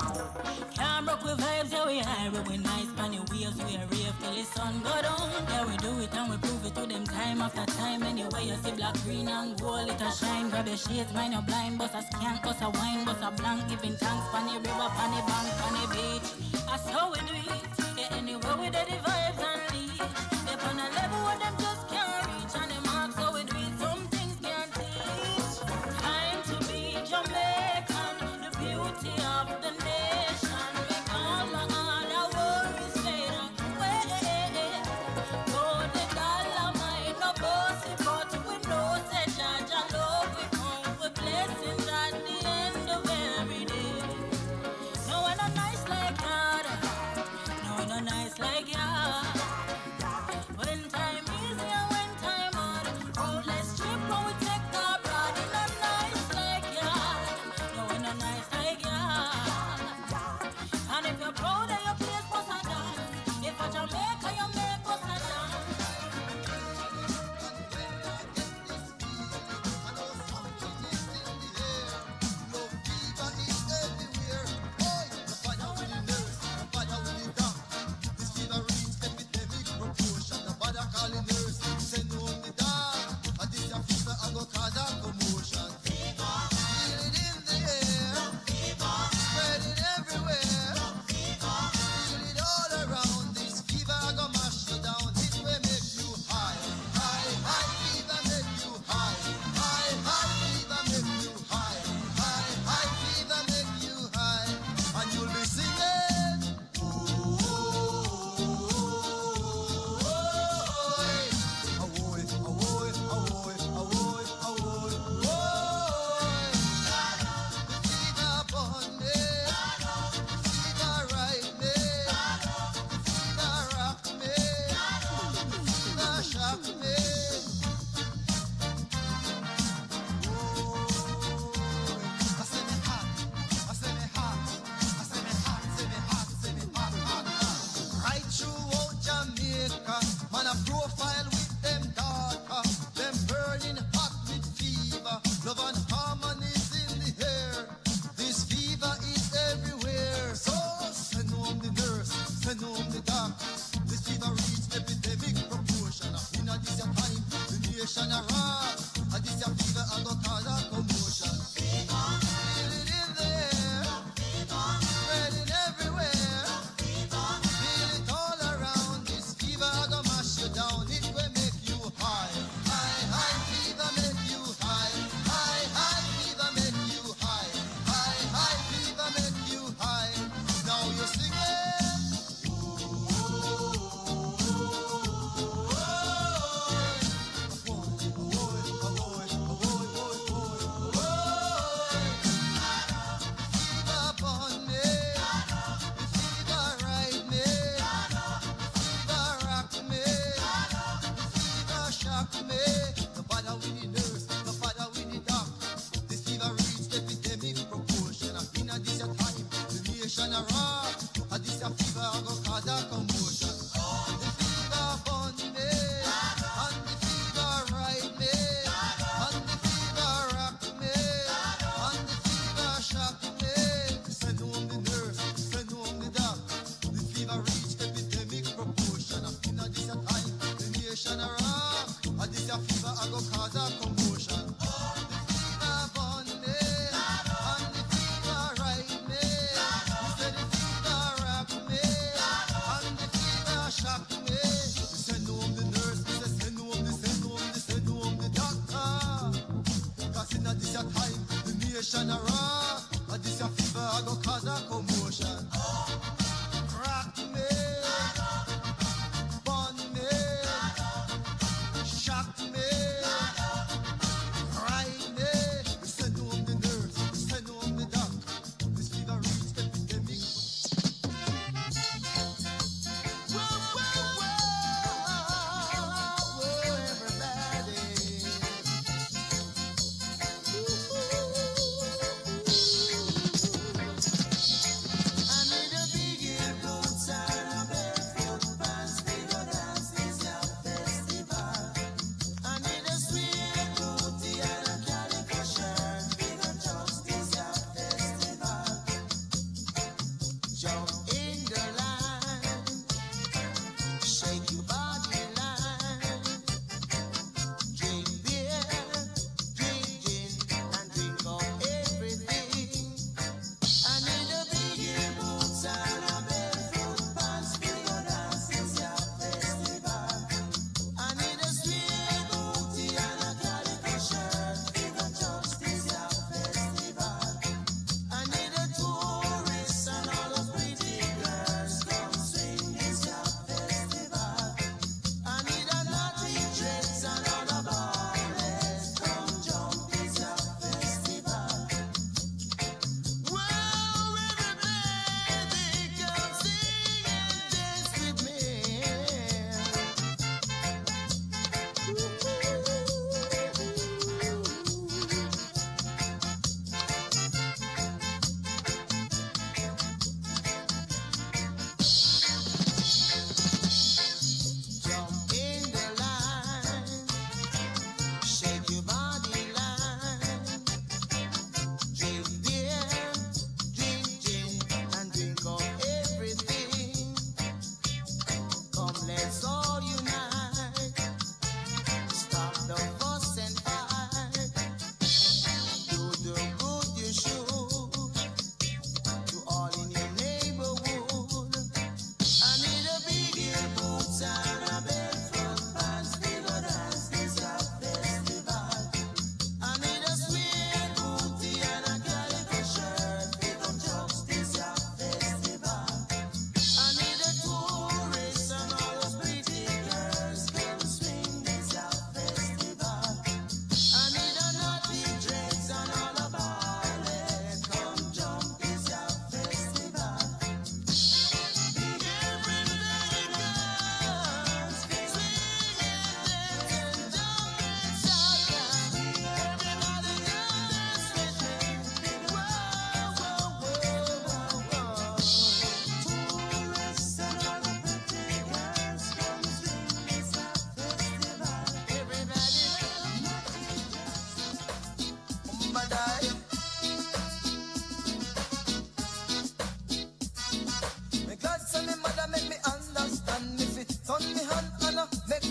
Can't broke with vibes, yeah we high. We nice on the waves, we are rave till the sun go down. Yeah we do it and we prove it to them time after time. Anyway you see black, green and gold, it a shine. Grab your shades, mind your blind. Bust a skank, bust a wine, bust a blank. Giving thanks on the river, on the bank, on the beach. That's how we do it. Yeah, anyway we do the vibes and lead. They on a level where them just can't reach. And the marks how we do it, some things can't teach. Time to be Jamaican, the beauty of the nation. Make all my other worries fade away. Though the dollar might no bossy, but we know say Jah Jah love we come with blessings at the end of every day. No one no nice like God, no one no nice like God.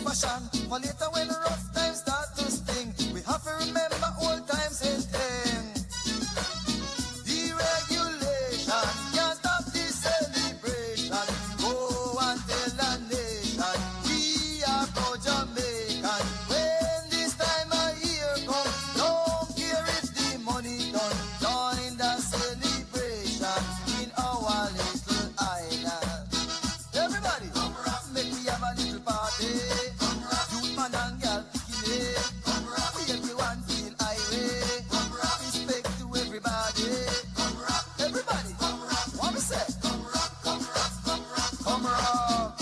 fashion. For later when rough times start to sting, we have to remember old times and things. Deregulation can't stop the celebration. Go and tell the nation we are pro Jamaican. When this time of year comes, don't care if the money done. Join the celebration in our little island. Everybody, make me have a little party. Youth man and girl picking it. Everyone feel irate. Respect to everybody. Everybody, what we say? Come rock.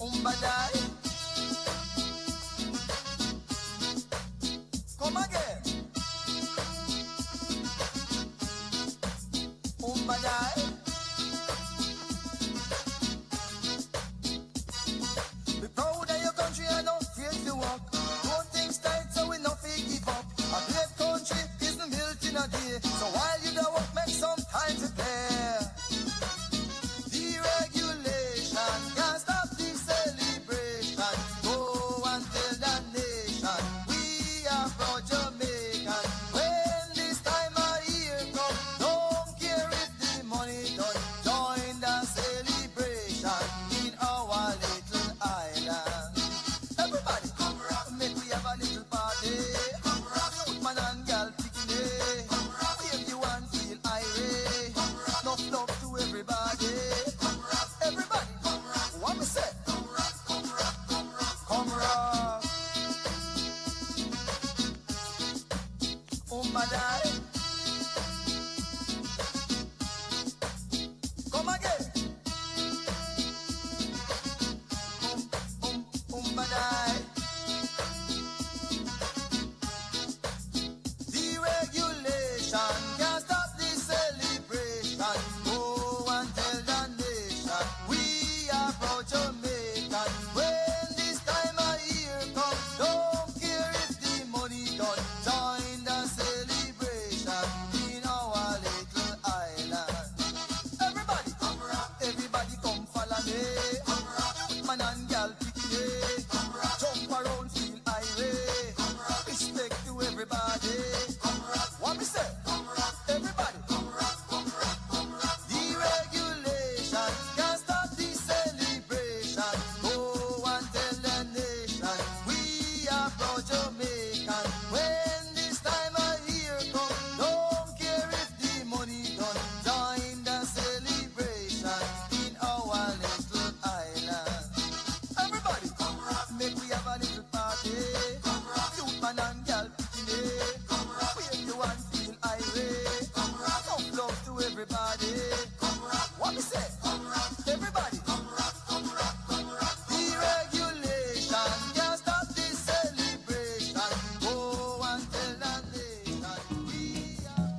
Umbadai. Come again. Umbadai. Be proud of your country and don't fear to walk. Don't think tight so we not fake give up. A great country isn't built in a day. So while you don't work, make some time to play. Deregulation can't stop the celebration. Go and tell the nation we are proud Jamaican. When this time of year comes, don't care if the money done. Join the celebration in our little island. Everybody, come rock, make we have a little party. Come rock, youth man and girl picking it. Come rock, if you want feel irate. Come rock, enough love to everybody. Come rock, everybody, come rock. What we say? Come rock. Umbadai. Come again. Umbadai. Deregulation can't stop the celebration. Go and tell the nation we are proud Jamaican. When this time of year comes, don't care if the money done. Join the celebration in our little island. Everybody, come rock. Everybody come follow me. Come rock. Man and girl picking it. Come rock. Jump around, feel irate. Come rock. Respect to everybody. Come rock. What we say? Come rock. Everybody. Come rock. Deregulation can't stop the celebration. Go and tell the nation we are proud Jamaican. When this time of year comes, don't care if the money done. Join the celebration in our little island. Everybody, come rock, make we have a little party. Come rock, youth man and girl picking it. Come rock, wave you and feel irate. Come rock, enough love to everybody. Come rock, what we say? Come rock, everybody. Come rock. Deregulation can't stop the celebration. Go and tell the nation we are.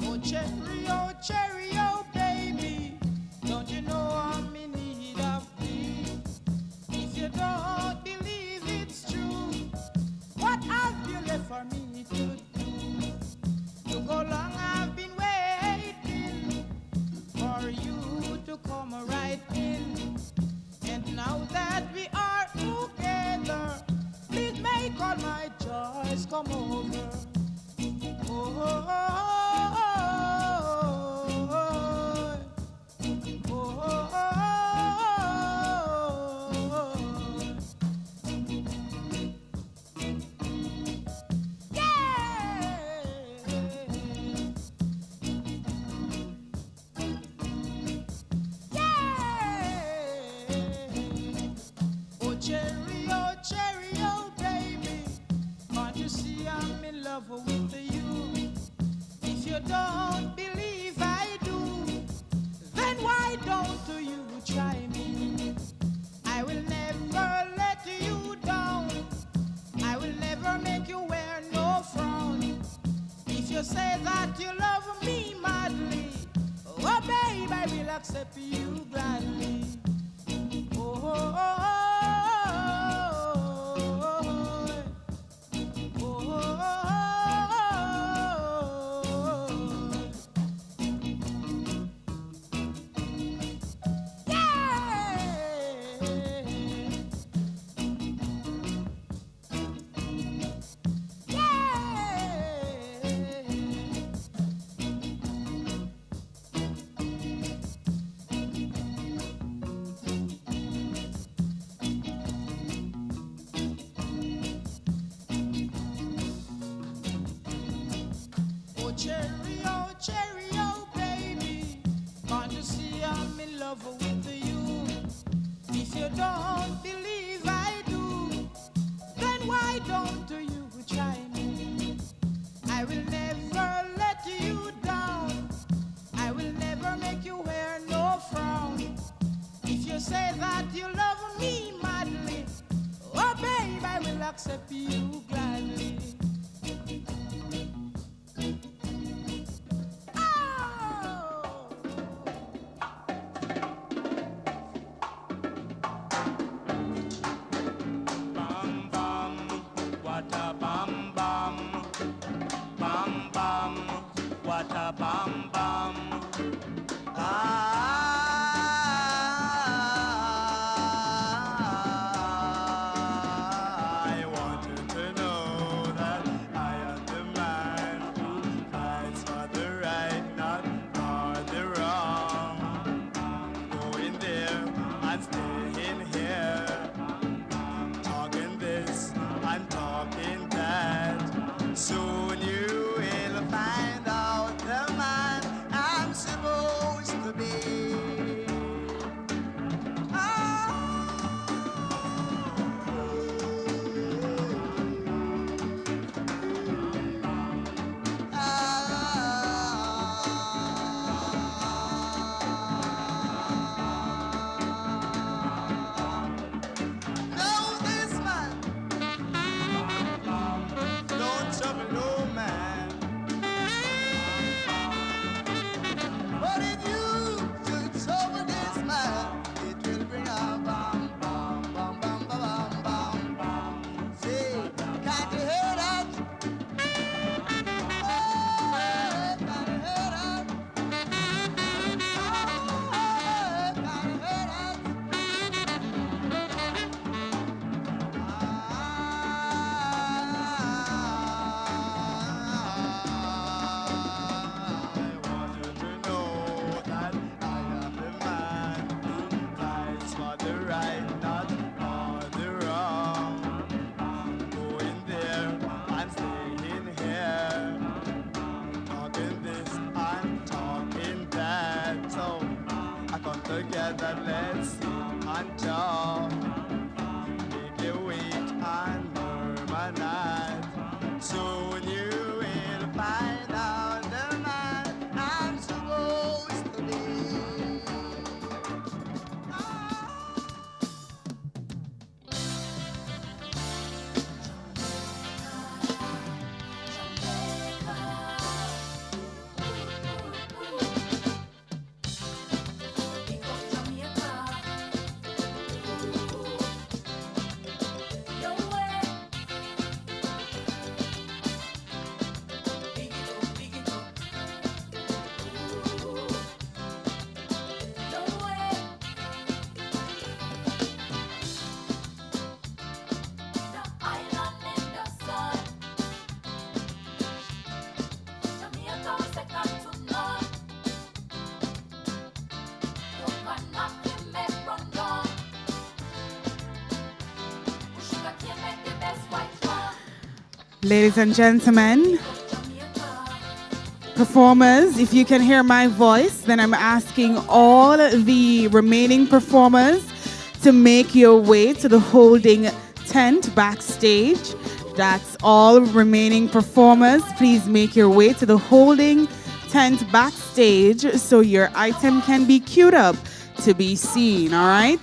Oh cherry, oh baby, don't you know I'm in need of thee? If you don't believe it's true, what have you left for me to do? Look how long I've been waiting for you to come right in. And now that we are together, please make all my joys come over. Oh cherry, oh baby, can't you see I'm in love with you? If you don't believe I do, then why don't you try me? I will never let you down. I will never make you wear no frown. If you say that you love me madly, oh babe, I will accept you gladly. Oh, oh, oh, oh, oh. Cheerio, cheerio, baby. Want to see I'm in love with you. If you don't believe I do, then why don't you try me? I will never let you down. I will never make you wear no frown. If you say that you love me madly, oh babe, I will accept you gladly. Bam bam, I want you to know that I am the man who fights for the right, not for the wrong. Going there and staying here, talking this and talking that. Soon you will find out the man I'm supposed to be. Know this man, don't trouble no man. But if you should trouble this man, it will bring a bam bam bam bam bam bam bam. Say, can't you hear that? Oh, can't you hear that? Oh, can't you hear that? Together, let's sit and talk. Make you wait and harmonize. Soon you will find out the man I'm supposed to be. Ladies and gentlemen, performers, if you can hear my voice, then I'm asking all the remaining performers to make your way to the holding tent backstage. That's all remaining performers. Please make your way to the holding tent backstage so your item can be queued up to be seen, all right?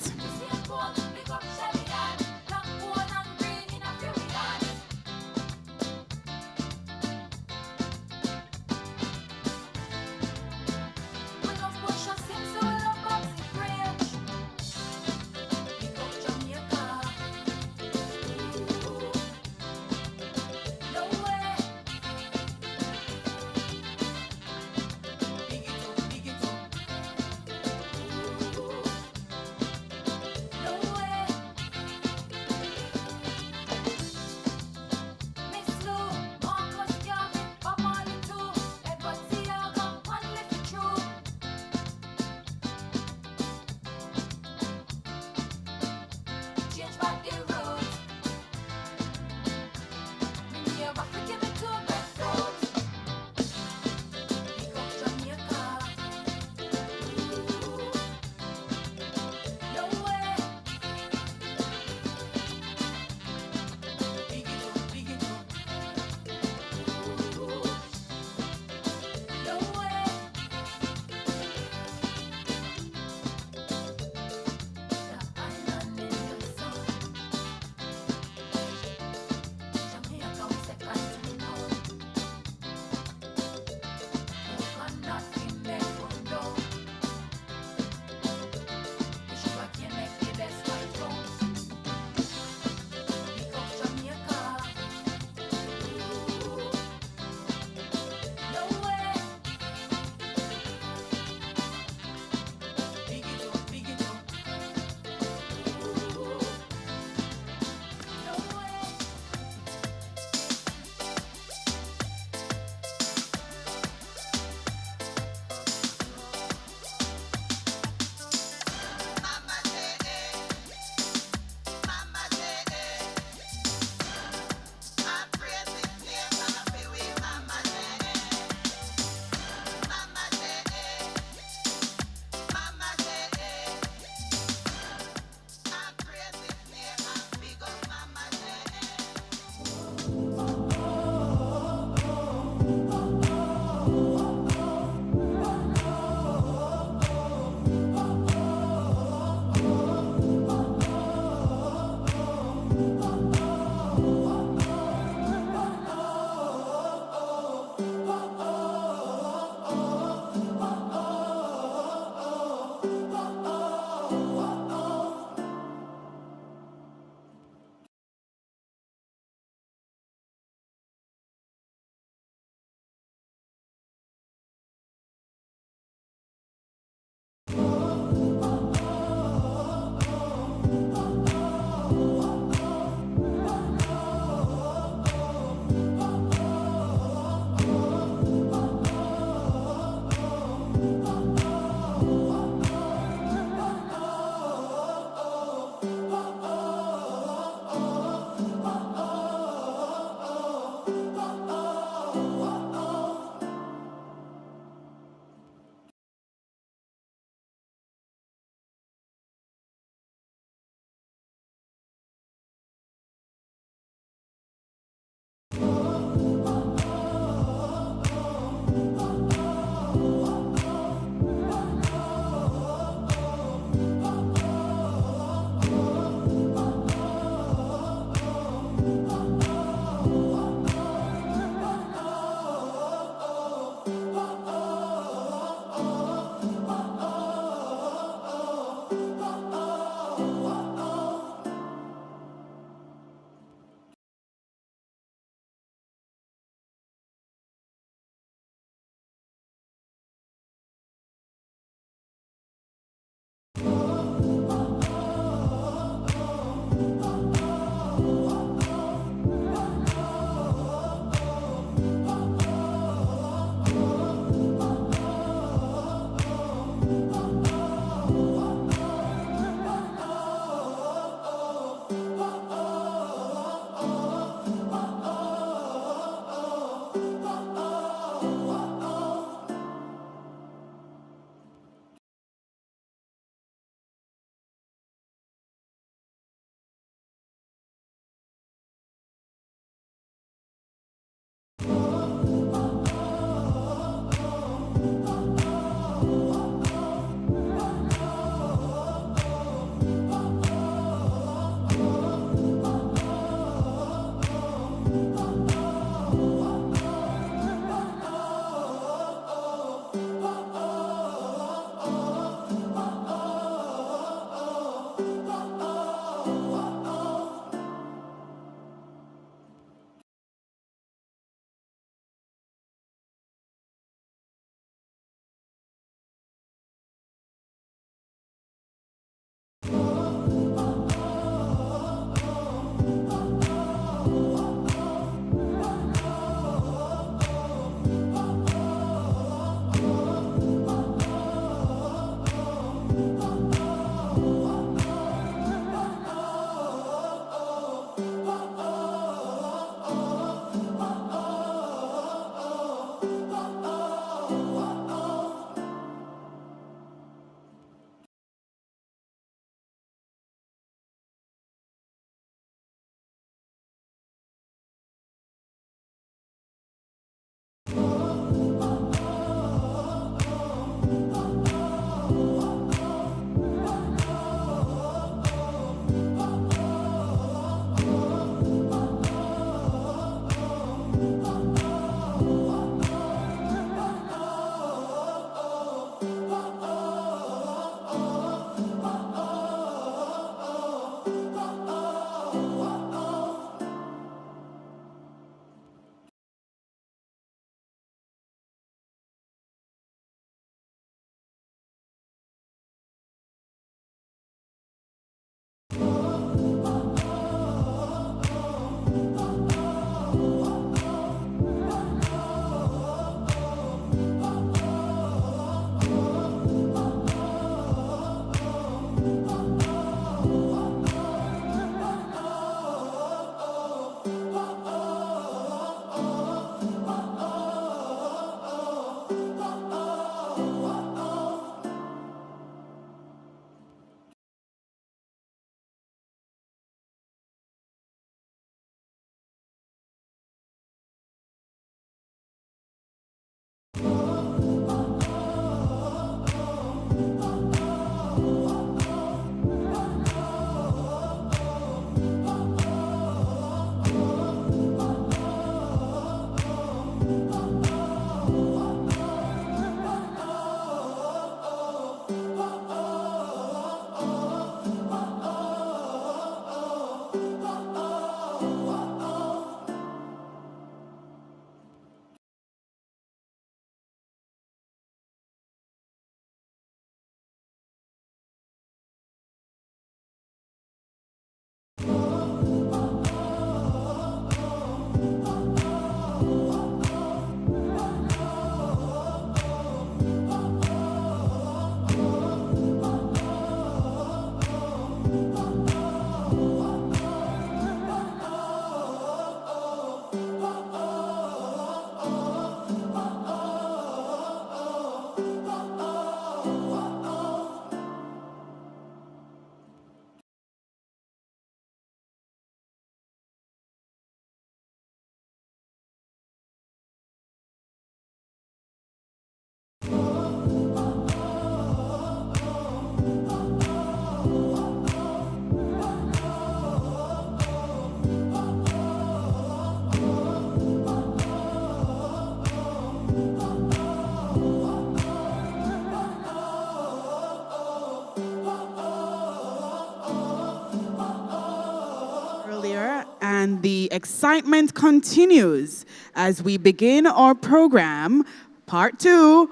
excitement continues as we begin our program, part 2,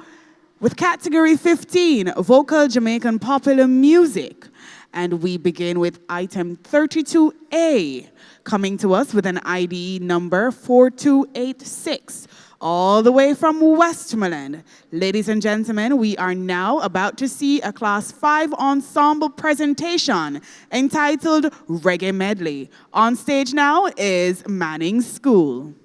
with category 15, vocal Jamaican popular music. And we begin with item 32A, coming to us with an ID number 4286, all the way from Westmoreland. Ladies and gentlemen, we are now about to see a Class 5 ensemble presentation entitled Reggae Medley. On stage now is Manning School.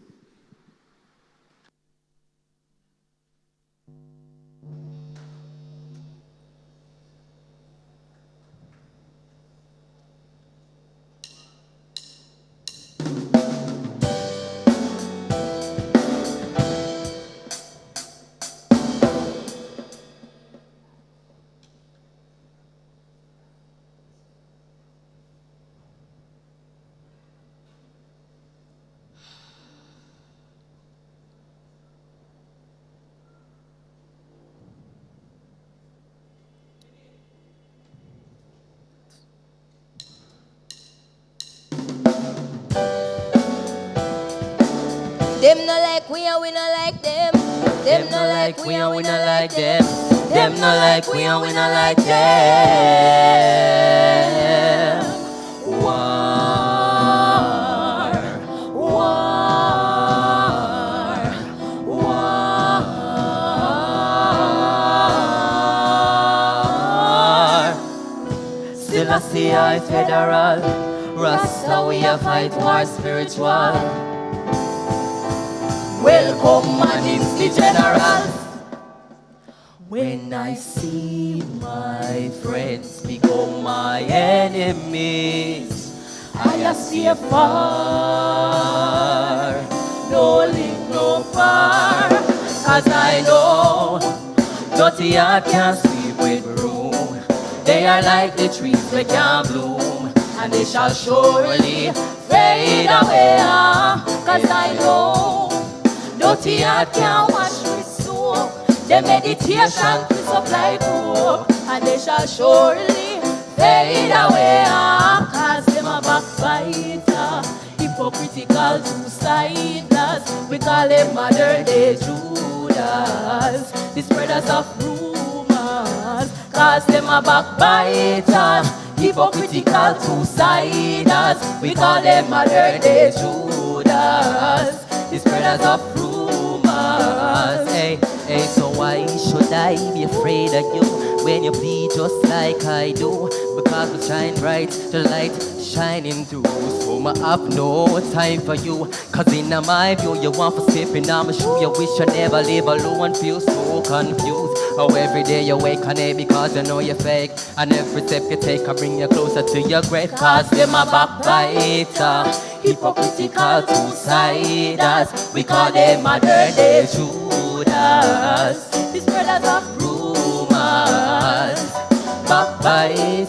Them no like we and we no like them. Them no like we and we no like them. Them no like we and we no like them. War, war, war. Still I see I federal. Rasta we a fight war spiritual. Welcome Manning's the general. When I see my friends become my enemies, I see a far, no link, no far. Cause I know dirty heart can't sleep with broom. They are like the trees that can't bloom, and they shall surely fade away. Cause I know dirty heart can't wash with soap. Their meditation is up like hope, and they shall surely fade away. Cause them a backbiter, hypocritical two-siders. We call them modern day Judas, the spreaders of rumors. Cause them a backbiter, hypocritical two-siders. We call them modern day Judas, the spreaders of rumors. Hey, hey, so why should I be afraid of you when you bleed just like I do? Because we shine bright, the light shining through. So I have no time for you. Cause in my view, you want for slipping on my shoe. You wish you never live alone, feel so confused. How every day you wake on it because you know you're fake. And every step you take can bring you closer to your grave. Cause them a backbiter, hypocritical two-siders. We call them modern day Judas, the spreaders of rumors. Backbiter,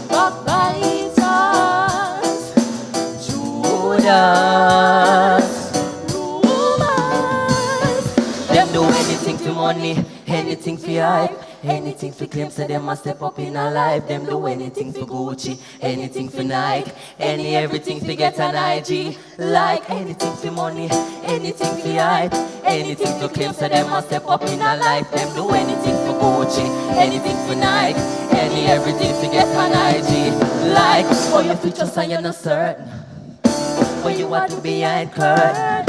backbiters, Judas, rumors. Them do anything for money, anything for hype, anything for claims, so them must step up in a life. Them do anything for Gucci, anything for Nike, everything for get an IG. Like anything for money, anything for hype, anything for claims, so them must step up in a life. Them do anything for Gucci, anything for Nike, everything to get an IG. Like, for your future so you're not certain when you want to behind curtain.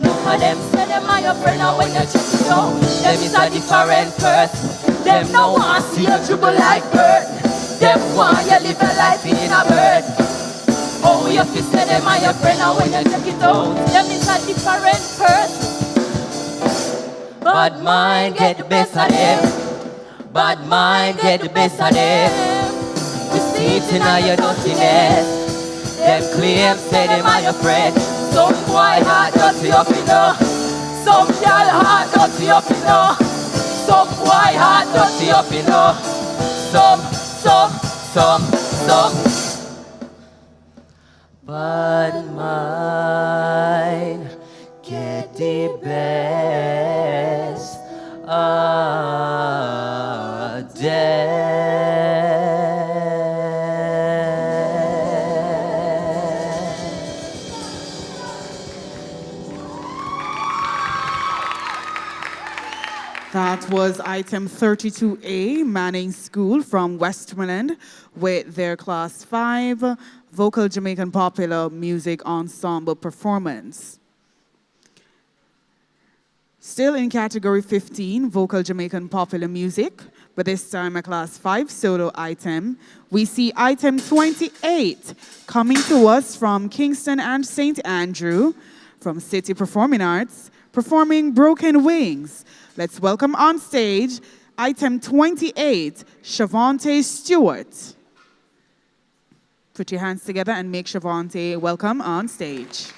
None of them say them are your friend, and when you check it out, them is a different person. Them no want see you dribble like bird. Them want you live a life in a bird. Oh, you feel say them are your friend, and when you check it out, them is a different person. Bad mind get the best of them. Bad mind get the best of them. We see it in your dirtiness. Them claim say them are your friend. Some boy heart dirty up in her. Some girl heart dirty up in her. Some boy heart dirty up in her. Some. Bad mind get the best of them. That was item 32A, Manning School from Westmoreland, with their Class 5 Vocal Jamaican Popular Music Ensemble performance. Still in category 15, Vocal Jamaican Popular Music, but this time a Class 5 solo item, we see item 28 coming to us from Kingston and St. Andrew, from City Performing Arts, performing Broken Wings. Let's welcome on stage item 28, Shavante Stewart. Put your hands together and make Shavante welcome on stage.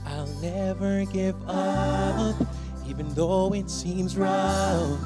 I'll never give up, even though it seems rough,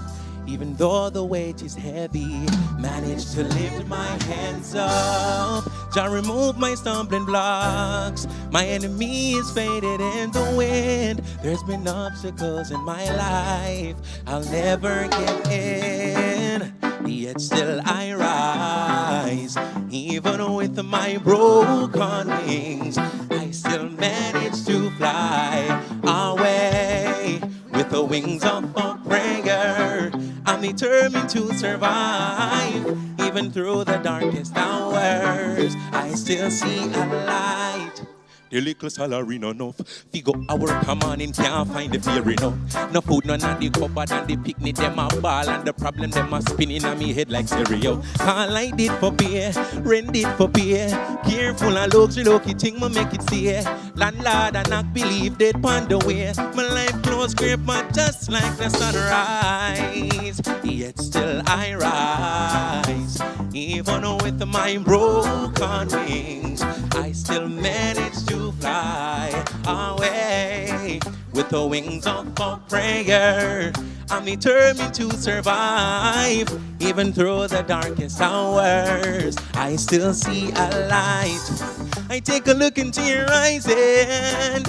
even though the weight is heavy. Manage to lift my hands up, Jah remove my stumbling blocks. My enemy is faded in the wind. There's been obstacles in my life, I'll never give in. Yet still I rise, even with my broken wings. I still manage to fly away with the wings of a prayer. I'm determined to survive, even through the darkest hours. I still see a light. The little salary no enough. Figure our come on and can't find the fear enough. No food, none of the cupboard and the picnic, them a ball and the problem them a spinning on me head like stereo. All I did for beer, rent it for beer. Careful and lucky thing me make it see. Landlord and not believe they pon the way. My life close grip, but just like the sunrise. Yet still I rise, even with my broken wings. I still manage to fly away with the wings of a prayer. I'm determined to survive, even through the darkest hours. I still see a light. I take a look into your eyes and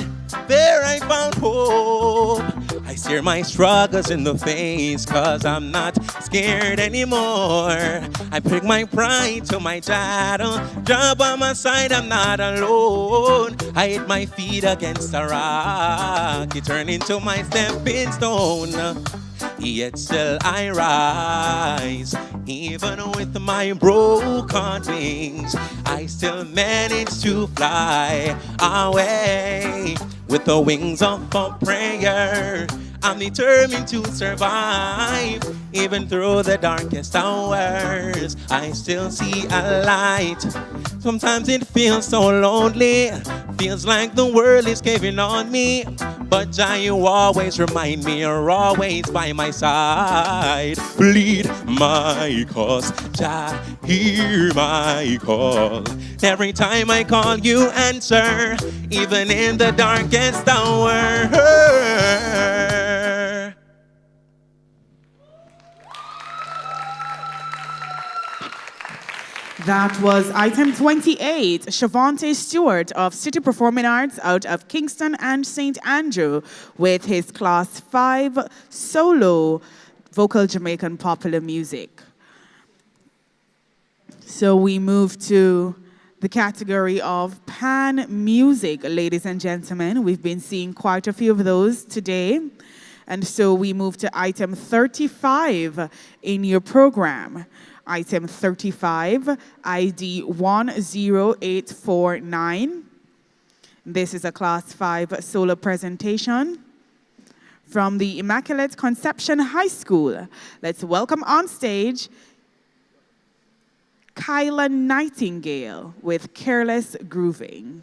there I found hope. I stare my struggles in the face, cause I'm not scared anymore. I pick my pride to my saddle, job on my side, I'm not alone. I hit my feet against a rock, it turned into my stepping stone. Yet still I rise, even with my broken wings. I still manage to fly away with the wings of a prayer. I'm determined to survive, even through the darkest hours. I still see a light. Sometimes it feels so lonely, feels like the world is caving on me. But Jah, you always remind me, you're always by my side. Plead my cause, Jah, hear my call. Every time I call, you answer, even in the darkest hour. That was item 28, Shavante Stewart of City Performing Arts out of Kingston and St. Andrew with his Class 5 solo vocal Jamaican popular music. So we move to the category of pan music, ladies and gentlemen. We've been seeing quite a few of those today. And so we move to item 35 in your program. Item 35, ID 10849. This is a Class 5 solo presentation from the Immaculate Conception High School. Let's welcome on stage Kyla Nightingale with Careless Grooving.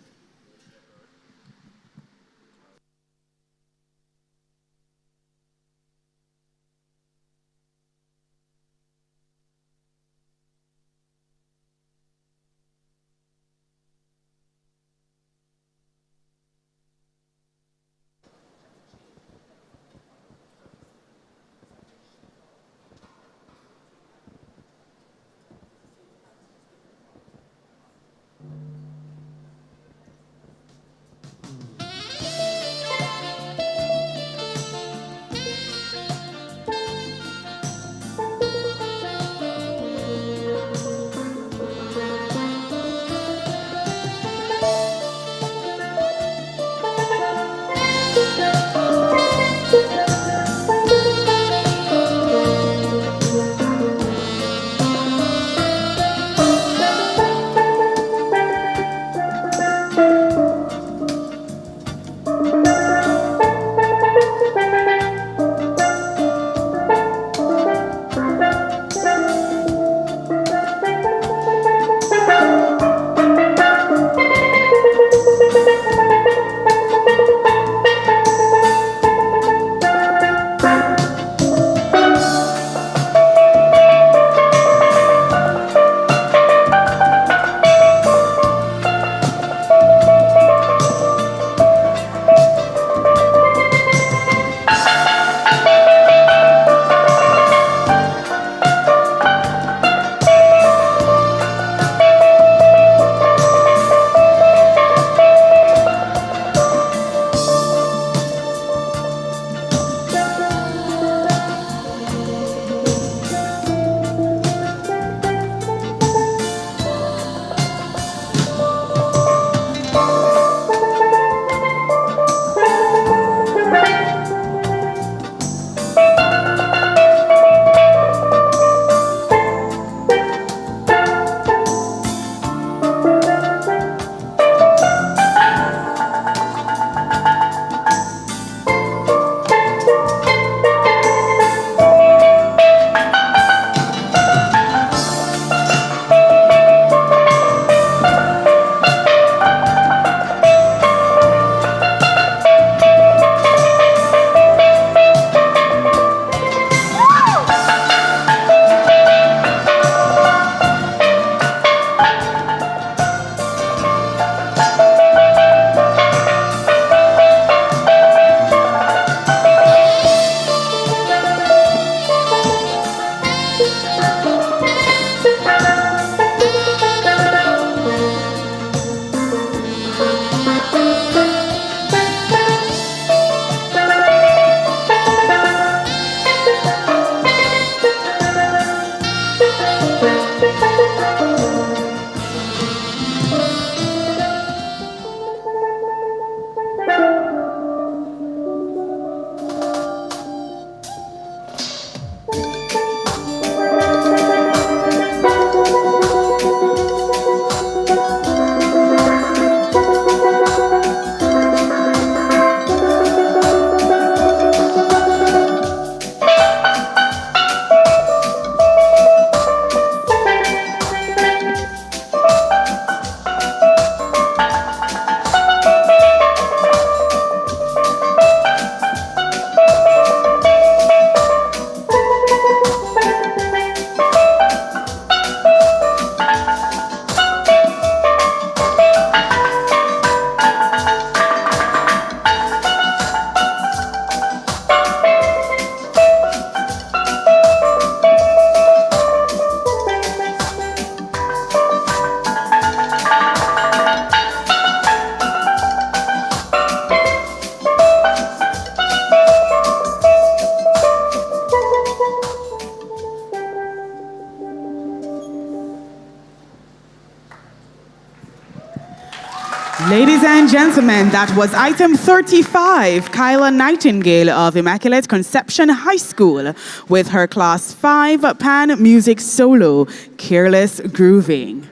Ladies and gentlemen, that was item 35, Kyla Nightingale of Immaculate Conception High School with her Class 5 Pan Music Solo, Careless Grooving.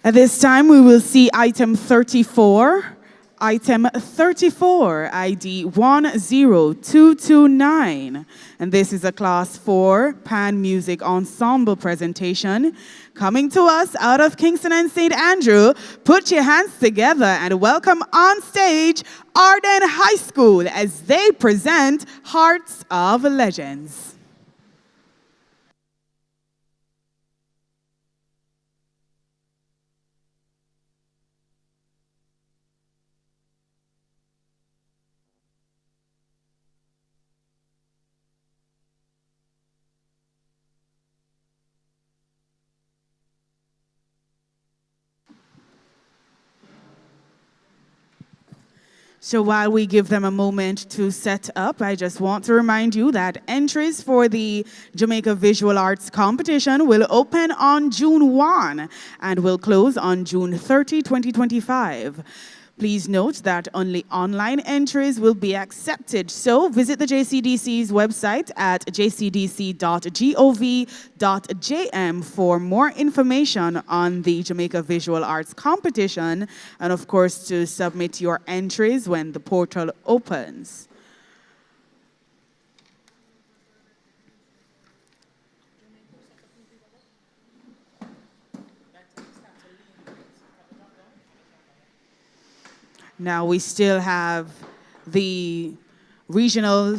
At this time, we will see item 34. Item 34, ID 10229. And this is a Class 4 Pan Music Ensemble presentation. Coming to us out of Kingston and St. Andrew, put your hands together and welcome on stage Arden High School as they present Hearts of Legends. So while we give them a moment to set up, I just want to remind you that entries for the Jamaica Visual Arts Competition will open on June 1 and will close on June 30, 2025. Please note that only online entries will be accepted, so visit the JCDC's website at jcdc.gov.jm for more information on the Jamaica Visual Arts Competition and, of course, to submit your entries when the portal opens. Now we still have the regional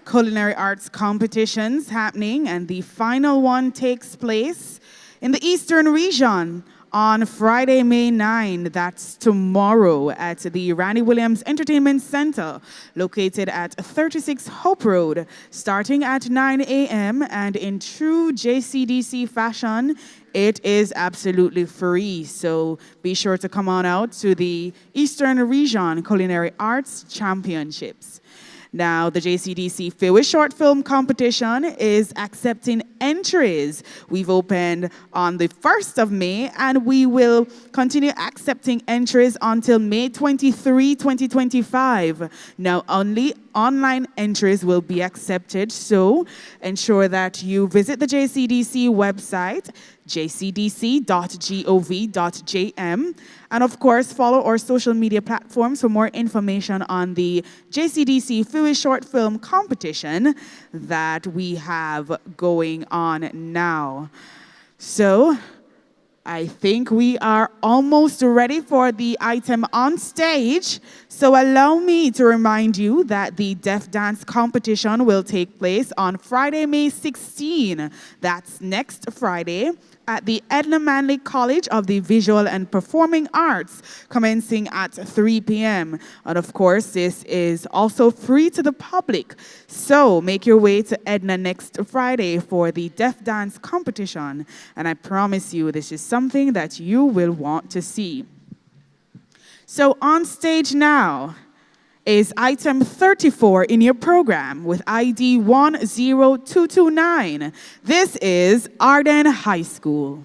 culinary arts competitions happening, and the final one takes place in the Eastern region on Friday, May 9. That's tomorrow at the Randy Williams Entertainment Center, located at 36 Hope Road, starting at 9 a.m. And in true JCDC fashion, it is absolutely free, so be sure to come on out to the Eastern Region Culinary Arts Championships. Now, the JCDC Philly Short Film Competition is accepting entries. We've opened on the 1st of May, and we will continue accepting entries until May 23, 2025. Now, only online entries will be accepted, so ensure that you visit the JCDC website, jcdc.gov.jm, and of course follow our social media platforms for more information on the JCDC Philly Short Film Competition that we have going on now. So I think we are almost ready for the item on stage. So allow me to remind you that the Deaf Dance Competition will take place on Friday, May 16. That's next Friday at the Edna Manley College of the Visual and Performing Arts, commencing at 3 p.m. And of course, this is also free to the public. So make your way to Edna next Friday for the Deaf Dance Competition. And I promise you, this is something that you will want to see. So on stage now is item 34 in your program with ID 10229. This is Arden High School.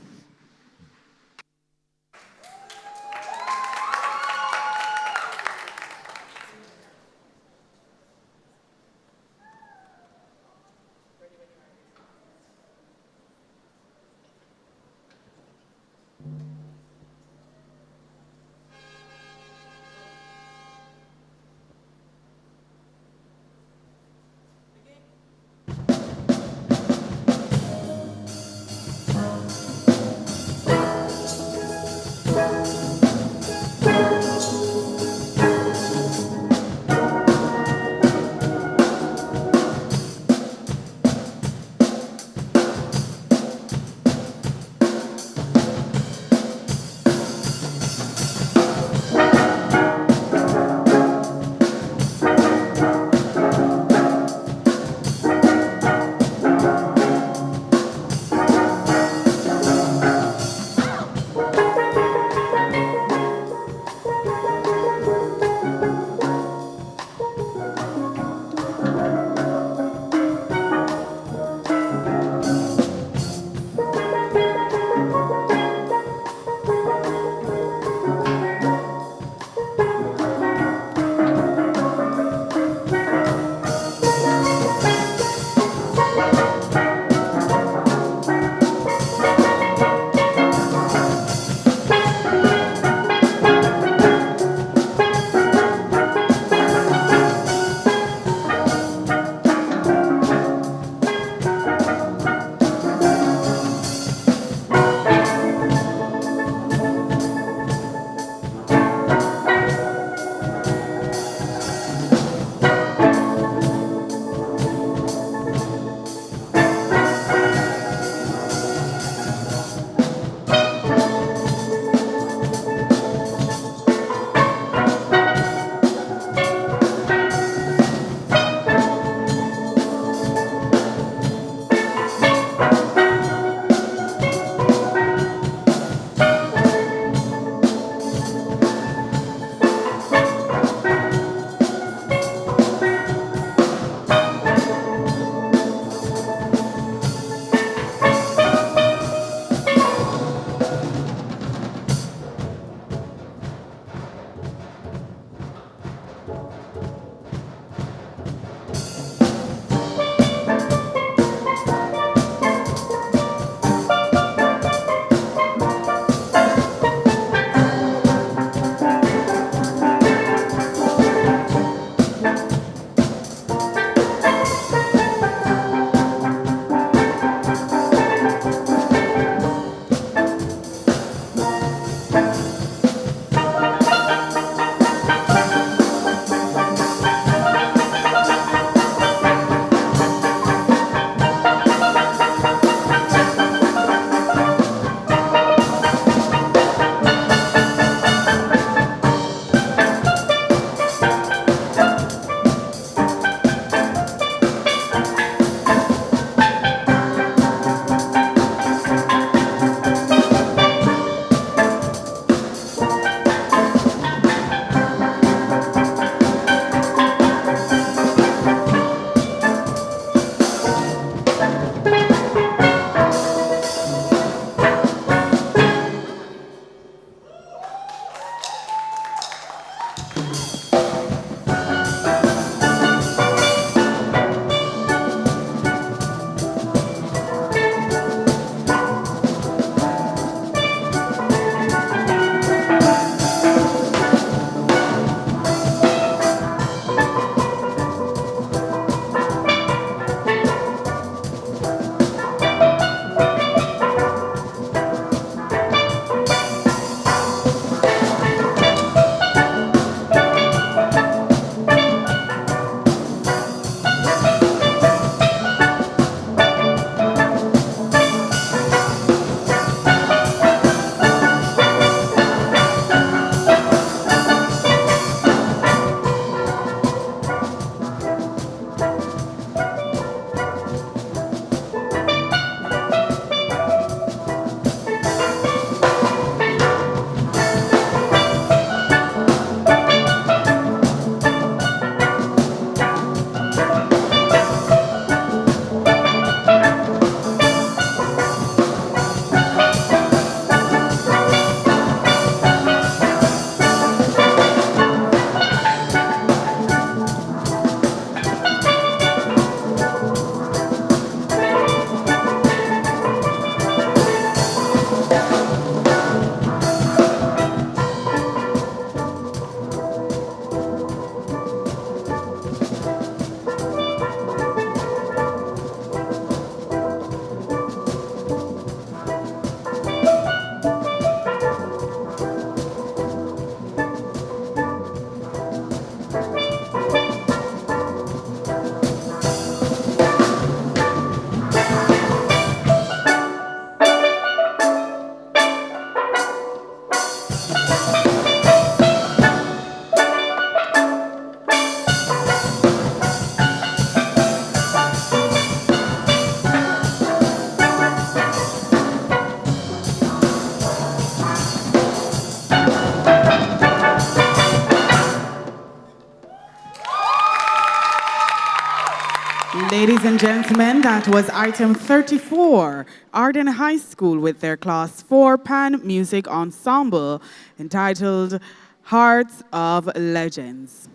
Ladies and gentlemen, that was item 34, Arden High School with their Class 4 Pan Music Ensemble entitled Hearts of Legends.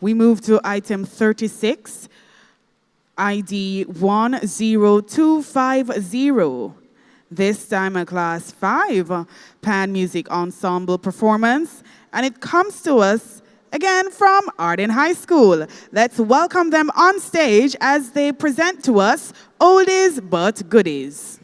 We move to item 36, ID 10250. This time a Class 5 Pan Music Ensemble performance, and it comes to us again from Arden High School. Let's welcome them on stage as they present to us Oldies But Goodies.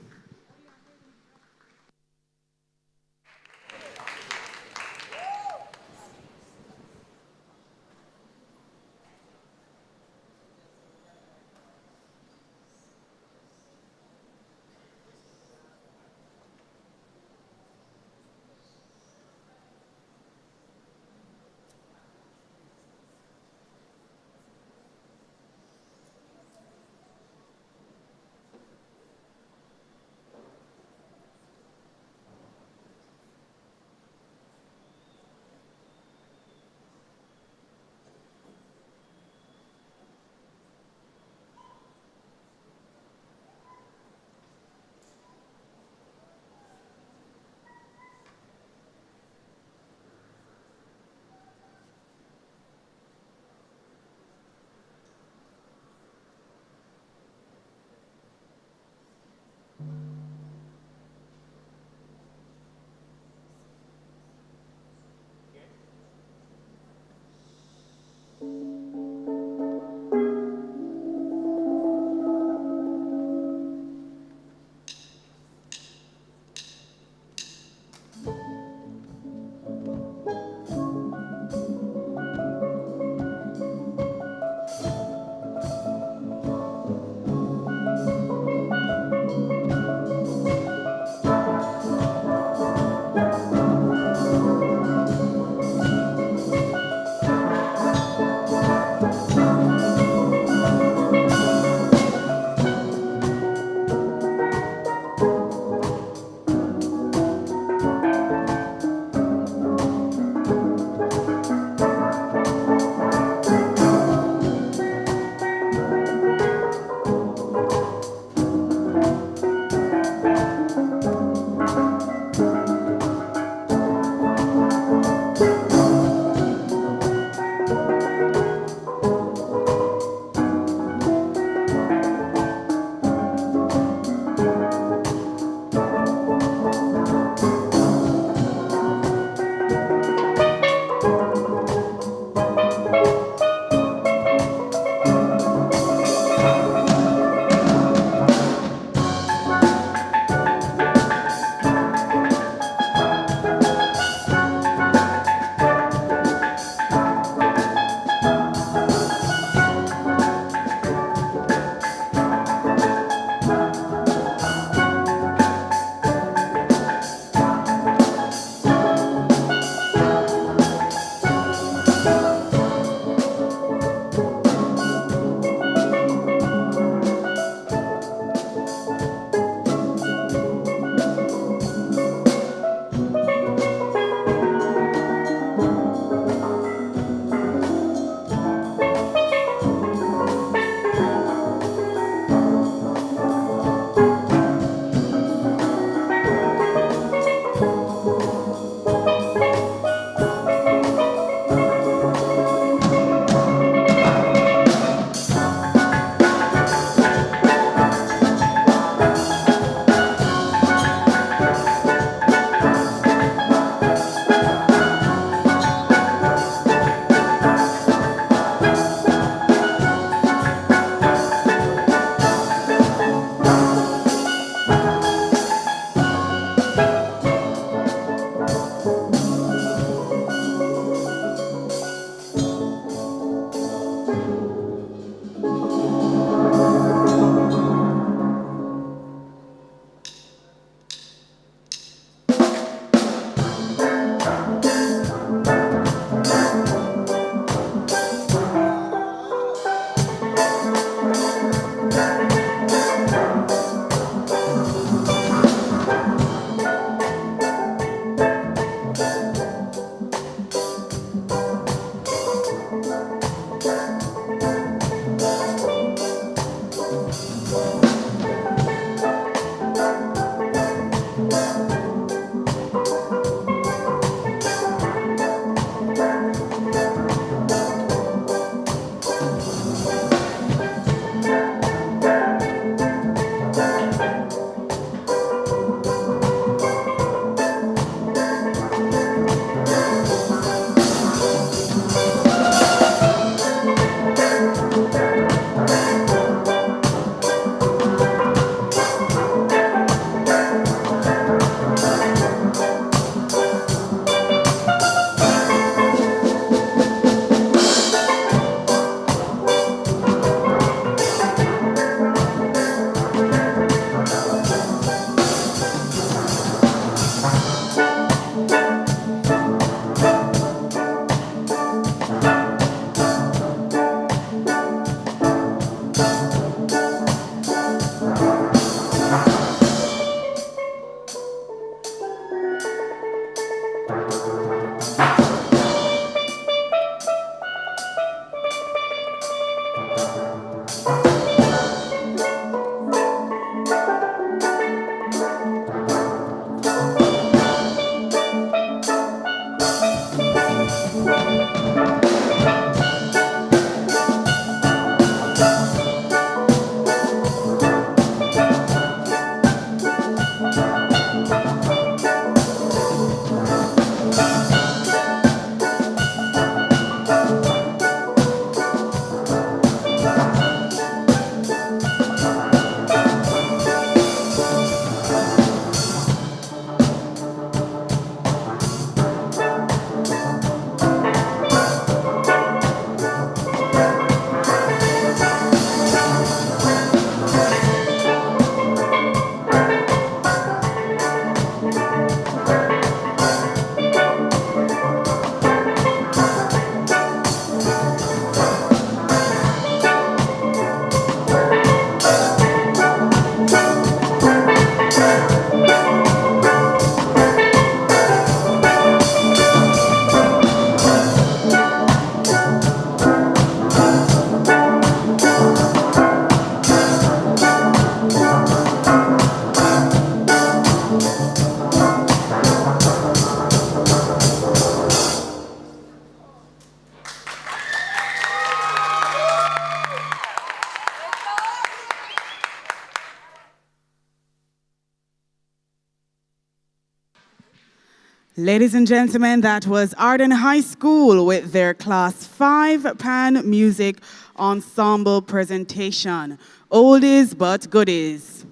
Ladies and gentlemen, that was Arden High School with their Class 5 Pan Music Ensemble presentation. Oldies but goodies.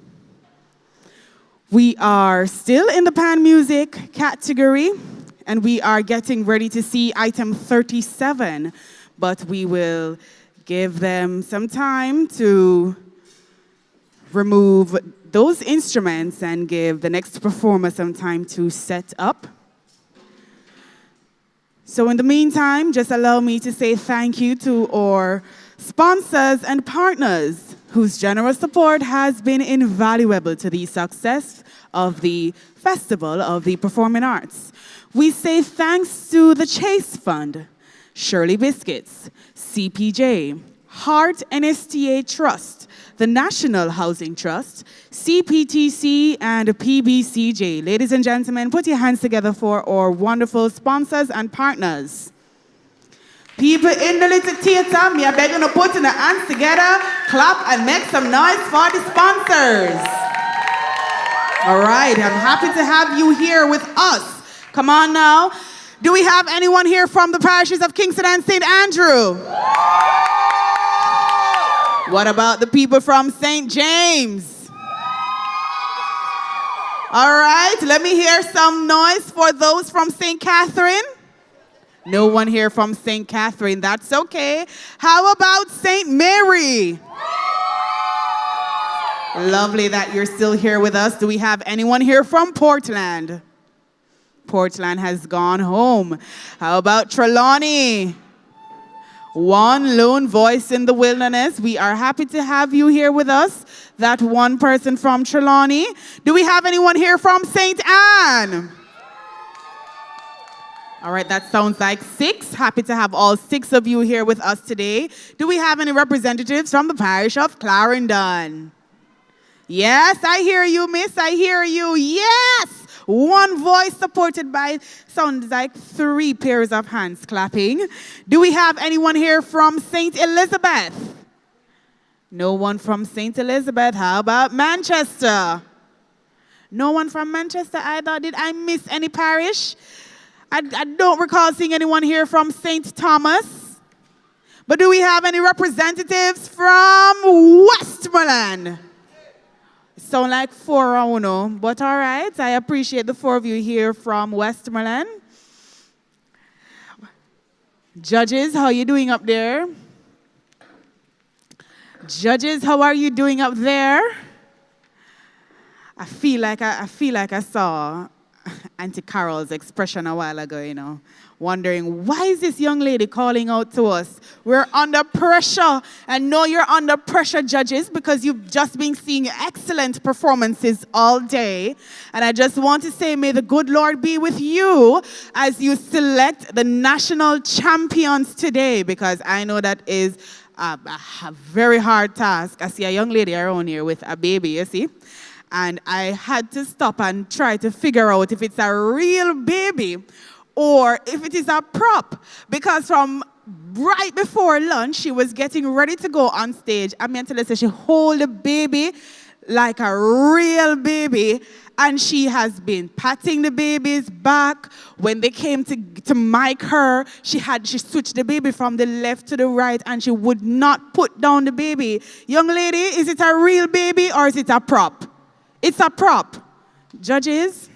We are still in the Pan Music category, and we are getting ready to see item 37, but we will give them some time to remove those instruments and give the next performer some time to set up. So in the meantime, just allow me to say thank you to our sponsors and partners whose generous support has been invaluable to the success of the Festival of the Performing Arts. We say thanks to the Chase Fund, Shirley Biscuits, CPJ, Heart NSTA Trust, the National Housing Trust, CPTC, and PBCJ. Ladies and gentlemen, put your hands together for our wonderful sponsors and partners. People in the little theater, me I beg you to put in the hands together, clap, and make some noise for the sponsors. All right, I'm happy to have you here with us. Come on now. Do we have anyone here from the parishes of Kingston and St. Andrew? What about the people from St. James? All right, let me hear some noise for those from St. Catherine. No one here from St. Catherine, that's okay. How about St. Mary? Lovely that you're still here with us. Do we have anyone here from Portland? Portland has gone home. How about Trelawney? One lone voice in the wilderness. We are happy to have you here with us. That one person from Trelawney. Do we have anyone here from St. Anne? All right, that sounds like 6. Happy to have all 6 of you here with us today. Do we have any representatives from the parish of Clarendon? Yes, I hear you, miss. I hear you. Yes! One voice supported by, sounds like 3 pairs of hands clapping. Do we have anyone here from St. Elizabeth? No one from St. Elizabeth. How about Manchester? No one from Manchester either. Did I miss any parish? I don't recall seeing anyone here from St. Thomas. But do we have any representatives from Westmoreland? Sound like 4 or 1, but all right. I appreciate the 4 of you here from Westmoreland. Judges, how are you doing up there? Judges, how are you doing up there? I feel like I saw Auntie Carol's expression a while ago, you know, wondering, why is this young lady calling out to us? We're under pressure. And no, you're under pressure, judges, because you've just been seeing excellent performances all day. And I just want to say, may the good Lord be with you as you select the national champions today, because I know that is a very hard task. I see a young lady around here with a baby, you see? And I had to stop and try to figure out if it's a real baby or if it is a prop. Because from right before lunch, she was getting ready to go on stage. I mean, until she hold the baby like a real baby, and she has been patting the baby's back. When they came to mic her, she switched the baby from the left to the right, and she would not put down the baby. Young lady, is it a real baby or is it a prop? It's a prop. Judges,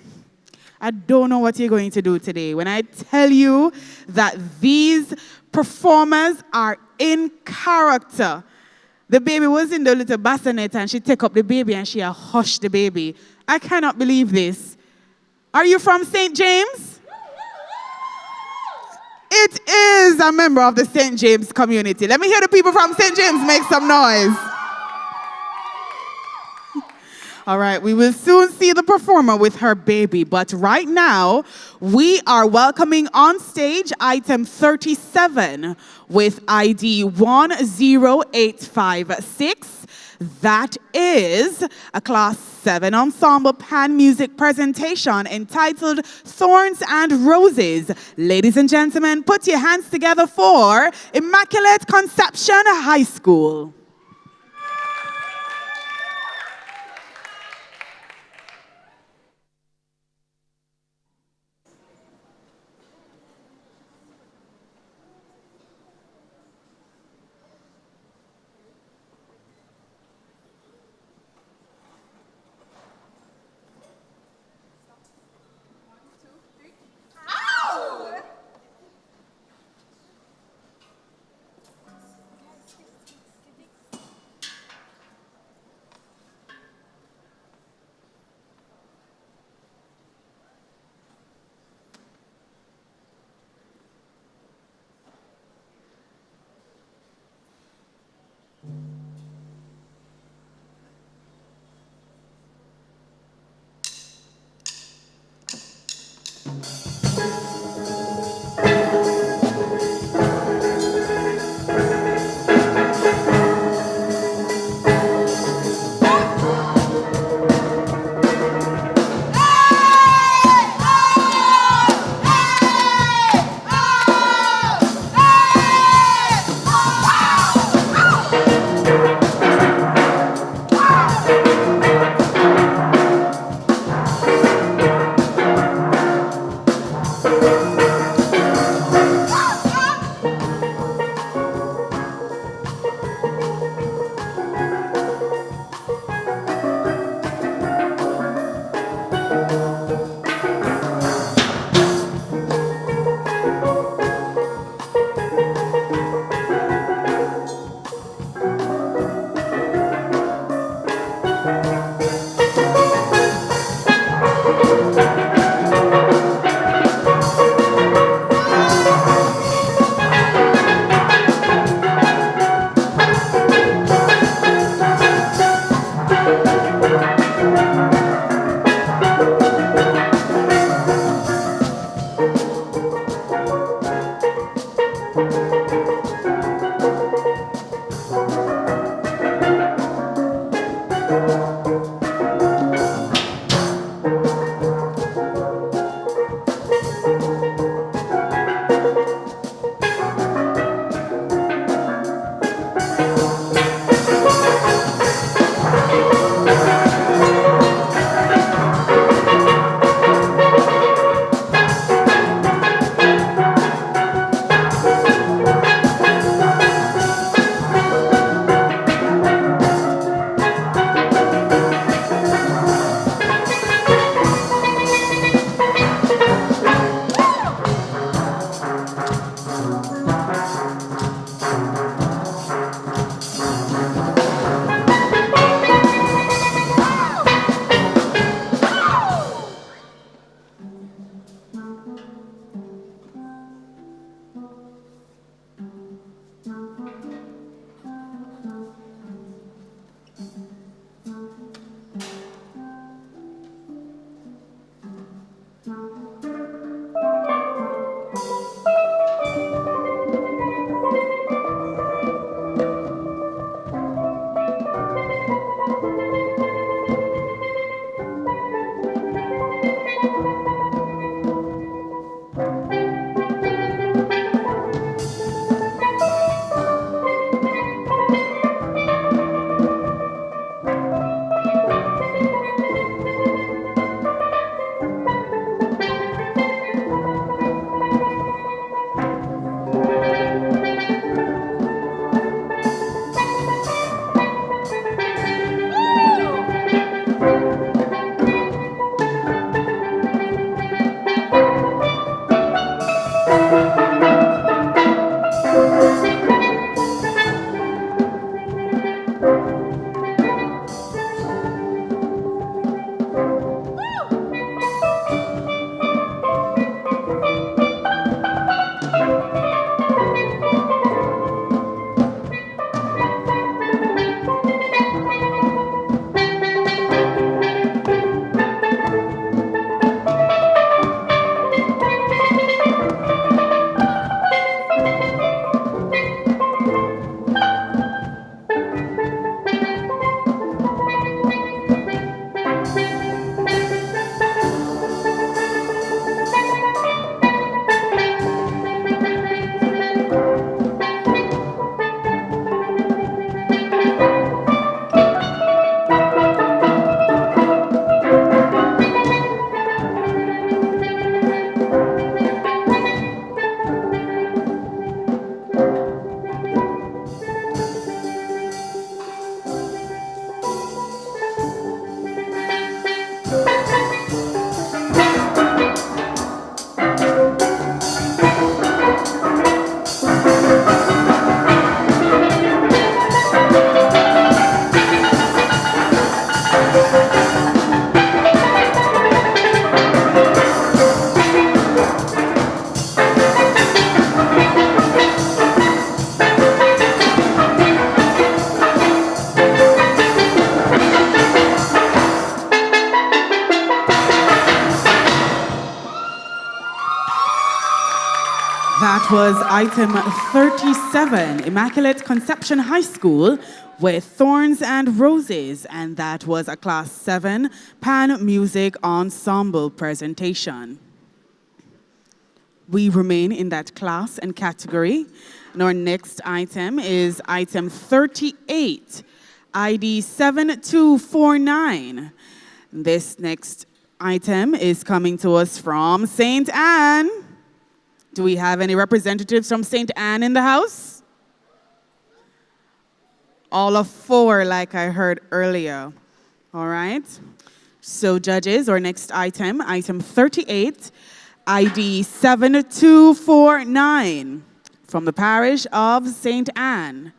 I don't know what you're going to do today when I tell you that these performers are in character. The baby was in the little bassinet and she took up the baby and she hushed the baby. I cannot believe this. Are you from St. James? It is a member of the St. James community. Let me hear the people from St. James make some noise. All right, we will soon see the performer with her baby, but right now, we are welcoming on stage item 37 with ID 10856. That is a Class 7 Ensemble Pan Music presentation entitled Thorns and Roses. Ladies and gentlemen, put your hands together for Immaculate Conception High School. That was item 37, Immaculate Conception High School with Thorns and Roses, and that was a Class 7 Pan Music Ensemble presentation. We remain in that class and category. And our next item is item 38, ID 7249. This next item is coming to us from St. Anne. Do we have any representatives from St. Anne in the house? All of 4, like I heard earlier. All right. So judges, our next item, item 38, ID 7249 from the parish of St. Anne.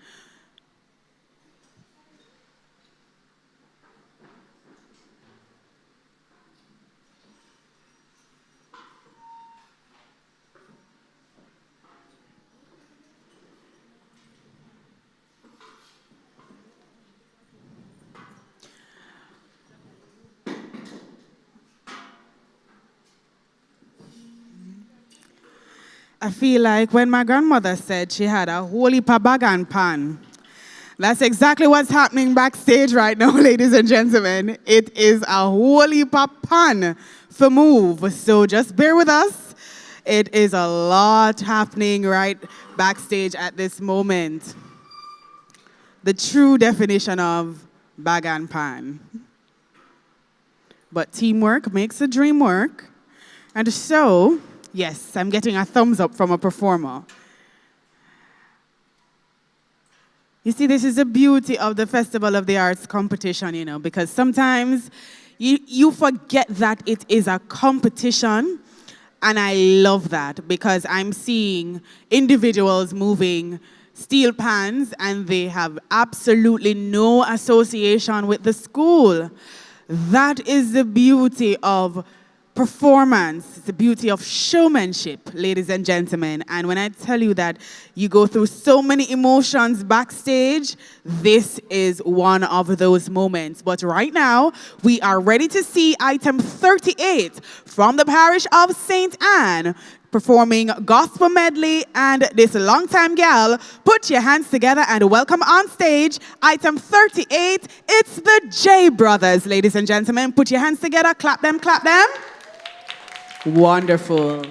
I feel like when my grandmother said she had a whole heap of bag and pan, that's exactly what's happening backstage right now, ladies and gentlemen. It is a whole heap of pan for move, so just bear with us. It is a lot happening right backstage at this moment. The true definition of bag and pan. But teamwork makes the dream work. And so, yes, I'm getting a thumbs up from a performer. You see, this is the beauty of the Festival of the Arts competition, you know, because sometimes you forget that it is a competition, and I love that because I'm seeing individuals moving steel pans and they have absolutely no association with the school. That is the beauty of performance, the beauty of showmanship, ladies and gentlemen. And when I tell you that you go through so many emotions backstage, this is one of those moments. But right now, we are ready to see item 38 from the parish of St. Anne, performing gospel medley and this longtime gal. Put your hands together and welcome on stage item 38. It's the J Brothers, ladies and gentlemen. Put your hands together, clap them, clap them. Wonderful.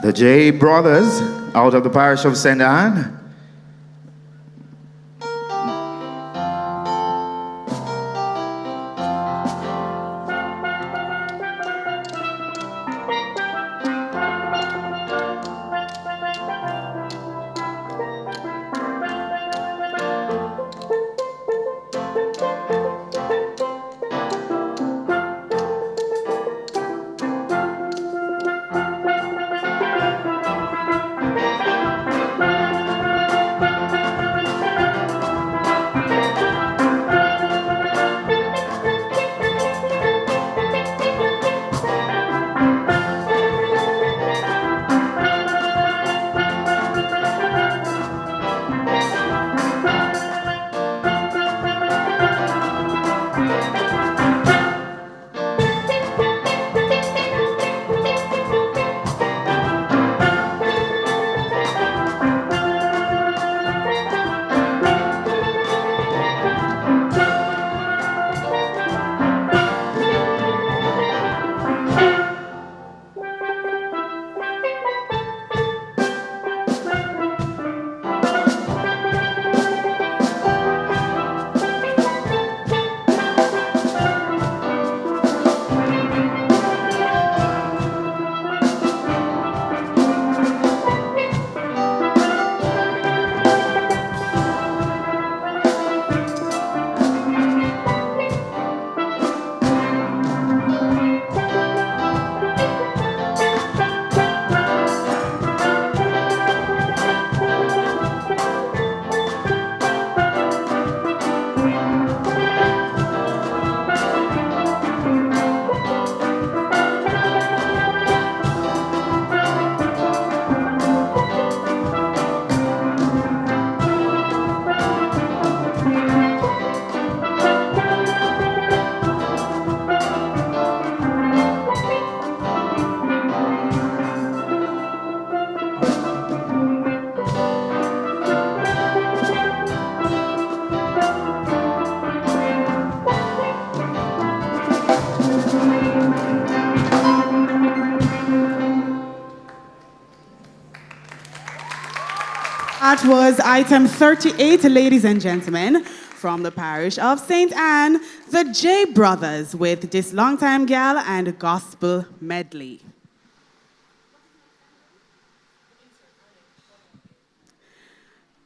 The J Brothers out of the parish of St. Anne. That was item 38, ladies and gentlemen, from the parish of St. Anne, the J Brothers with This Long Time Gal and Gospel Medley.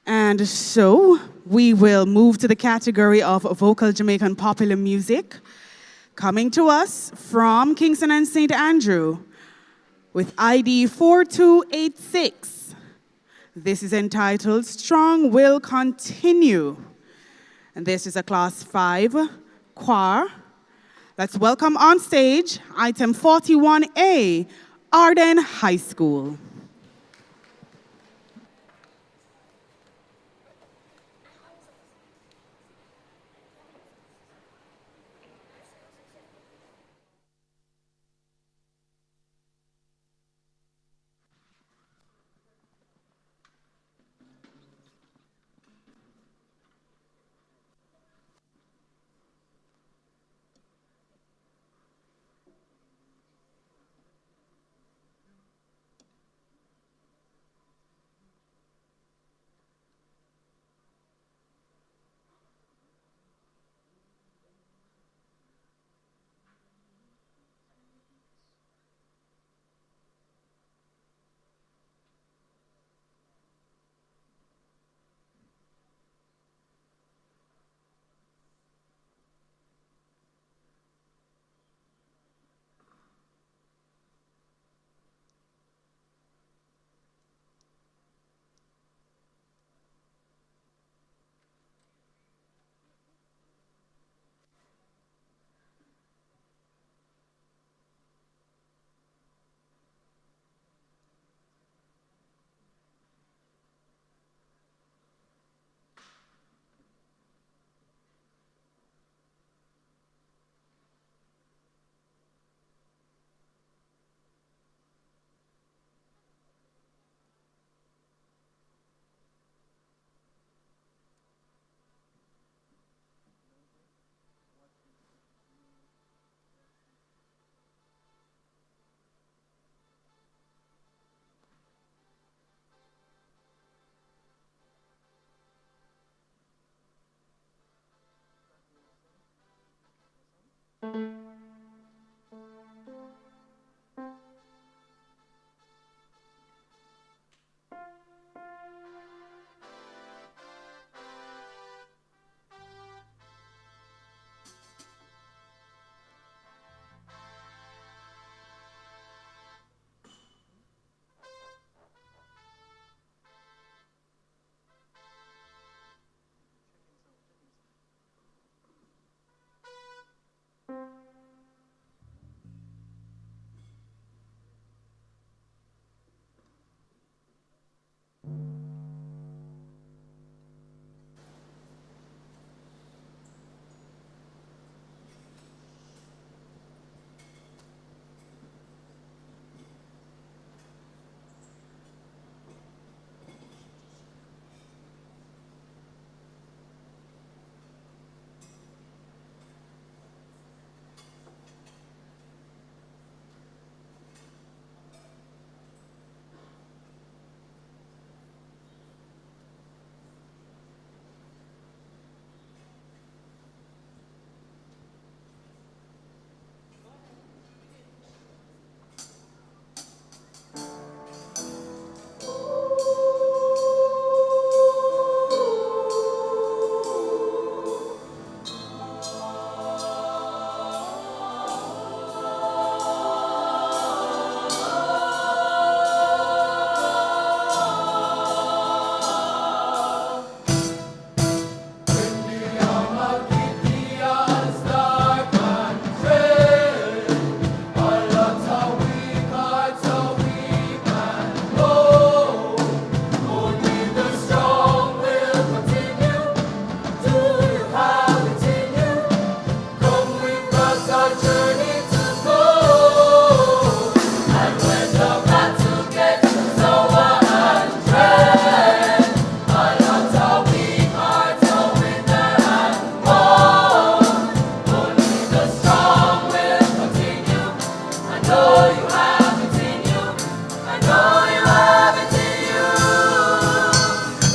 And so we will move to the category of vocal Jamaican popular music, coming to us from Kingston and St. Andrew with ID 4286. This is entitled Strong Will Continue. And this is a class 5 choir. Let's welcome on stage item 41A, Arden High School.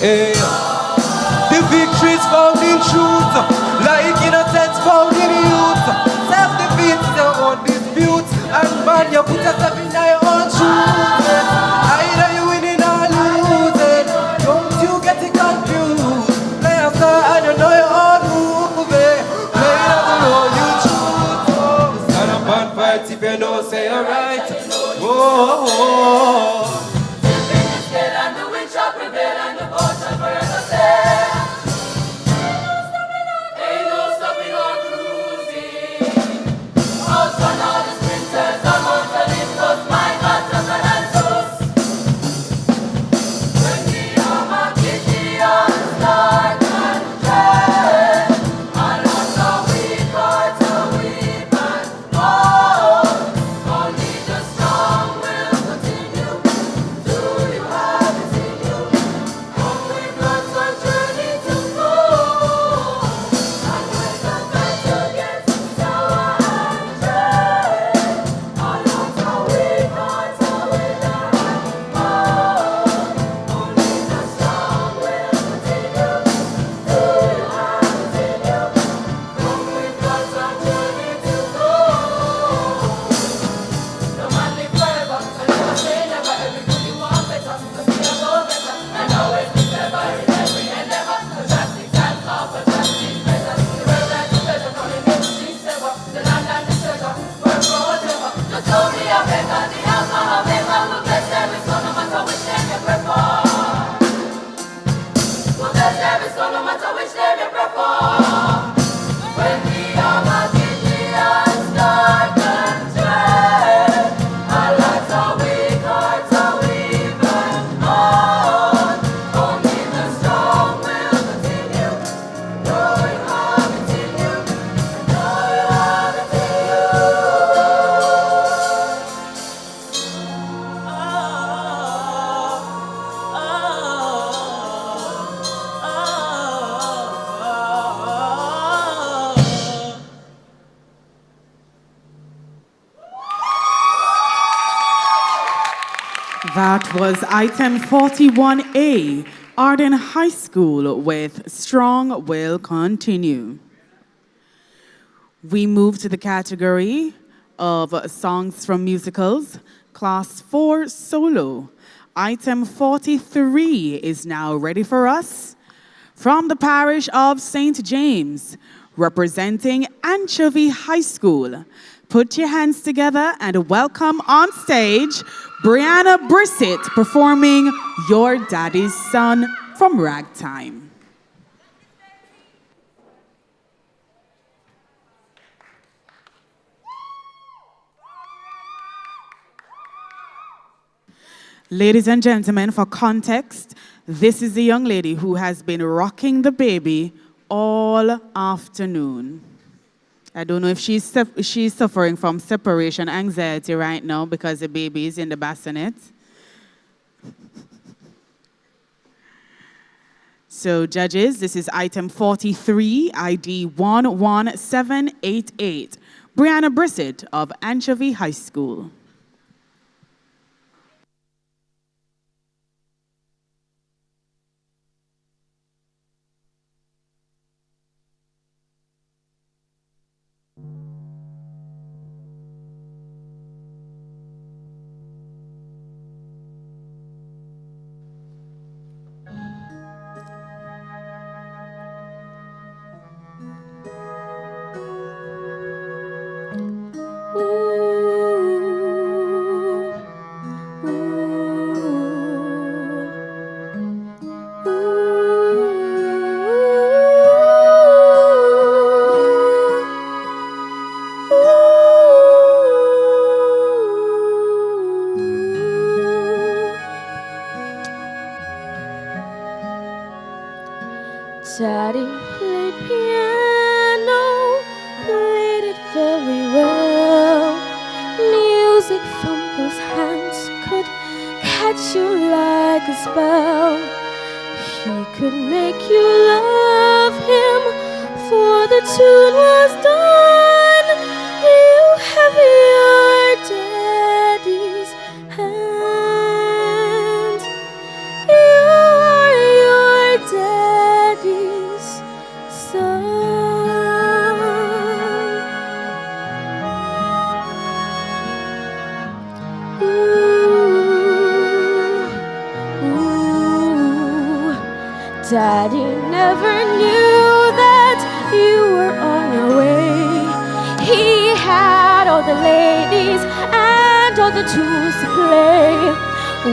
Hey, the victory's found in truth, like innocence found in youth. Self-defeat is your own dispute, and man, you put yourself in your own truth. Either you winning or losing, don't you get it confused. Play a star and you know your own movie. Play it the role you choose. Oh, stand up and fight if you know say you're right. Oh. That was item 41A, Arden High School with Strong Will Continue. We move to the category of songs from musicals, Class 4 Solo. Item 43 is now ready for us. From the parish of St. James, representing Anchovy High School. Put your hands together and welcome on stage Brianna Brissett performing Your Daddy's Son from Ragtime. Ladies and gentlemen, for context, this is the young lady who has been rocking the baby all afternoon. I don't know if she's suffering from separation anxiety right now because the baby is in the bassinet. So judges, this is item 43, ID 11788. Brianna Brissett of Anchovy High School. Daddy played piano, played it very well. Music from those hands could catch you like a spell. He could make you love him, for the tune was done. You have your daddy's hand. You are your daddy's son. Daddy never knew that you were on your way. He had all the ladies and all the tools to play.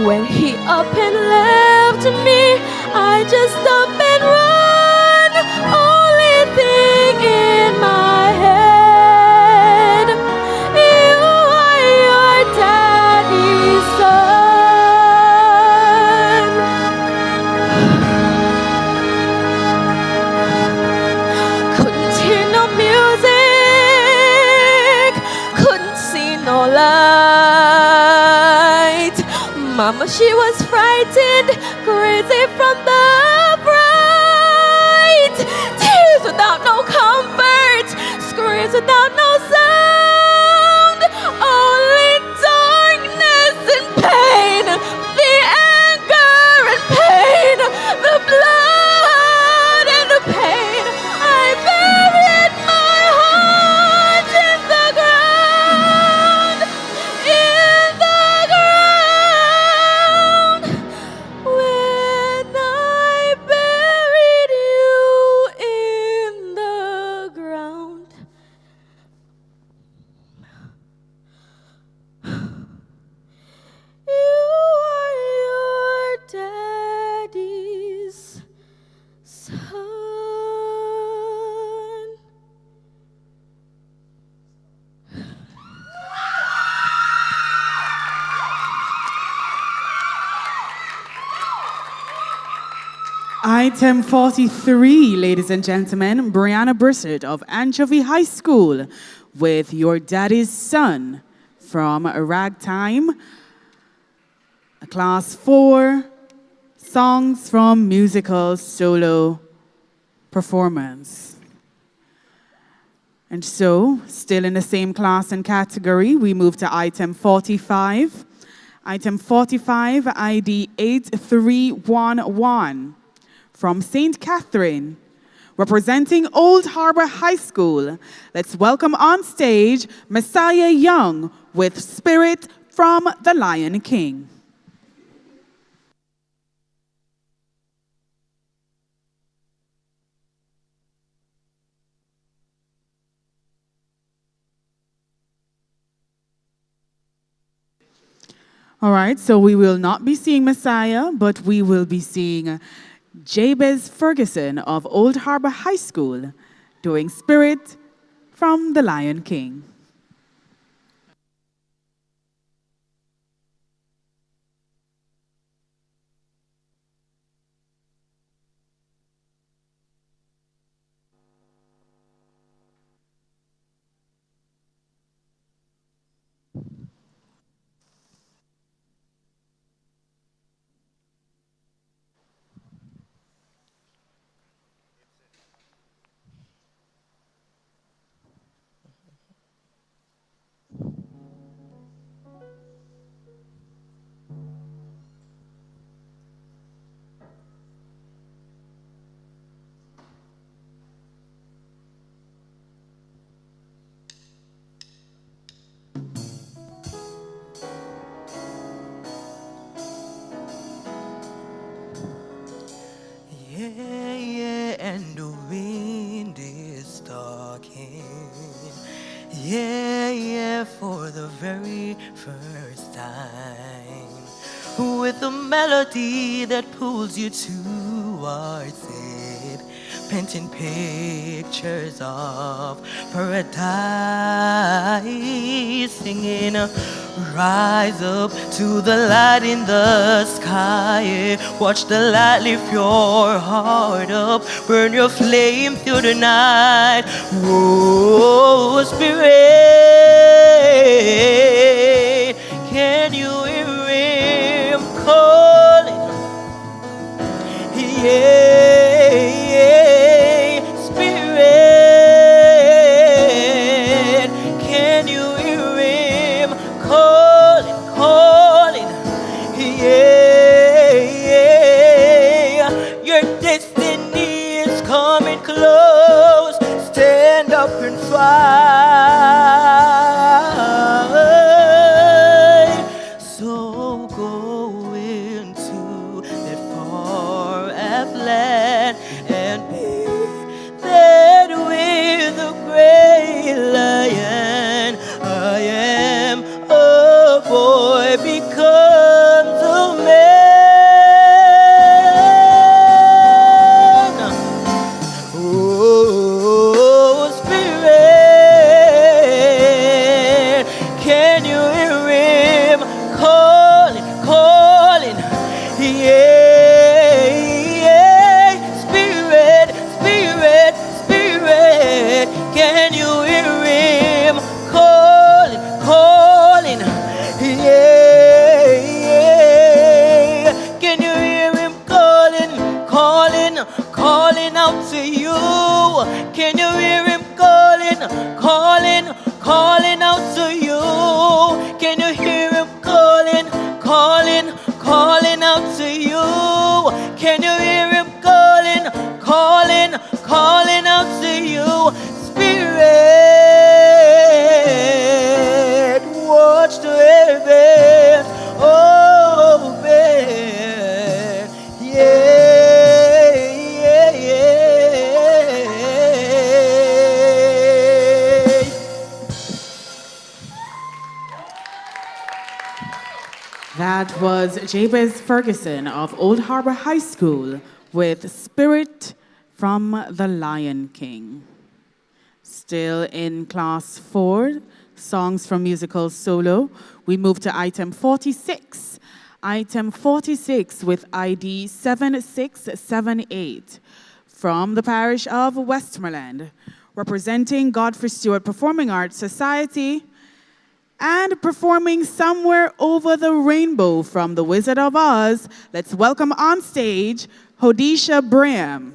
When he up and left me, I just up and run. Only thing in my head, you are your daddy's son. Couldn't hear no music, couldn't see no light. Mama, she was frightened, crazy from the fright. Tears without no comfort, screams without no sound. Only darkness and pain, the anger and pain, the blood and the pain. I buried my heart in the ground, in the ground. When I buried you in the ground. You are your daddy's son. Item 43, ladies and gentlemen, Brianna Brissett of Anchovy High School with Your Daddy's Son from Ragtime, Class 4, Songs from Musical Solo Performance. And so, still in the same class and category, we move to item 45. Item 45, ID 8311. From St. Catherine, Representing Old Harbor High School, let's welcome on stage Messiah Young with Spirit from the Lion King. All right, so we will not be seeing Messiah, but we will be seeing Jabez Ferguson of Old Harbor High School doing Spirit from the Lion King. Yeah, yeah, and the wind is talking. Yeah, yeah, for the very first time. With a melody that pulls you towards it. Painting pictures of paradise. Singing, rise up to the light in the sky. Watch the light lift your heart up. Burn your flame through the night. Whoa, Spirit, can you hear him calling? Yeah, Spirit, can you hear him calling, calling? Yeah, your destiny is coming close. Stand up and fight. So go into that far-off land and be that with the great lion. I am a boy becomes a man. Oh, Spirit, can you hear him calling, calling? Yeah, yeah, Spirit, Spirit, Spirit, can you hear him calling, calling? Yeah, yeah, can you hear him calling, calling, calling out to you? Can you hear him calling, calling, calling out to you? Can you hear him calling, calling, calling out to you? Can you hear him calling, calling, calling out to you? Spirit, watch the heavens open. Yeah, yeah, yeah. That was Jabez Ferguson of Old Harbor High School with Spirit from the Lion King. Still in class 4, songs from musical solo, we move to item 46. Item 46 with ID 7678 from the parish of Westmoreland, representing Godfrey Stewart Performing Arts Society, and performing Somewhere Over the Rainbow from The Wizard of Oz. Let's welcome on stage Hodisha Bram.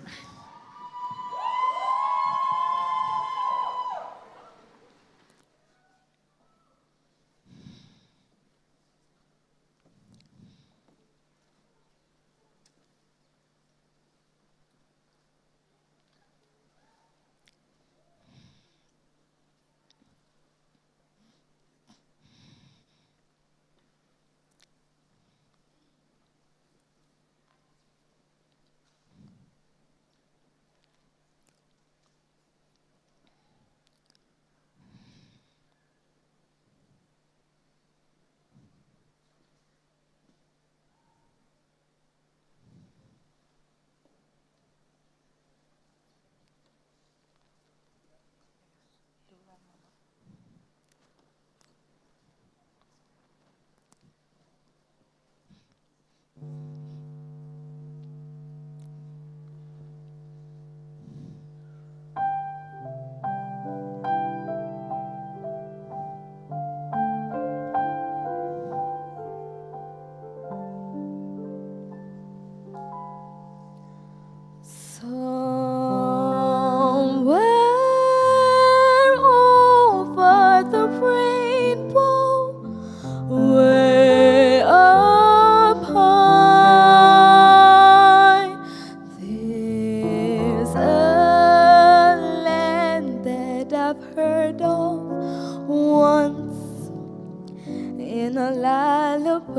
in a lullaby.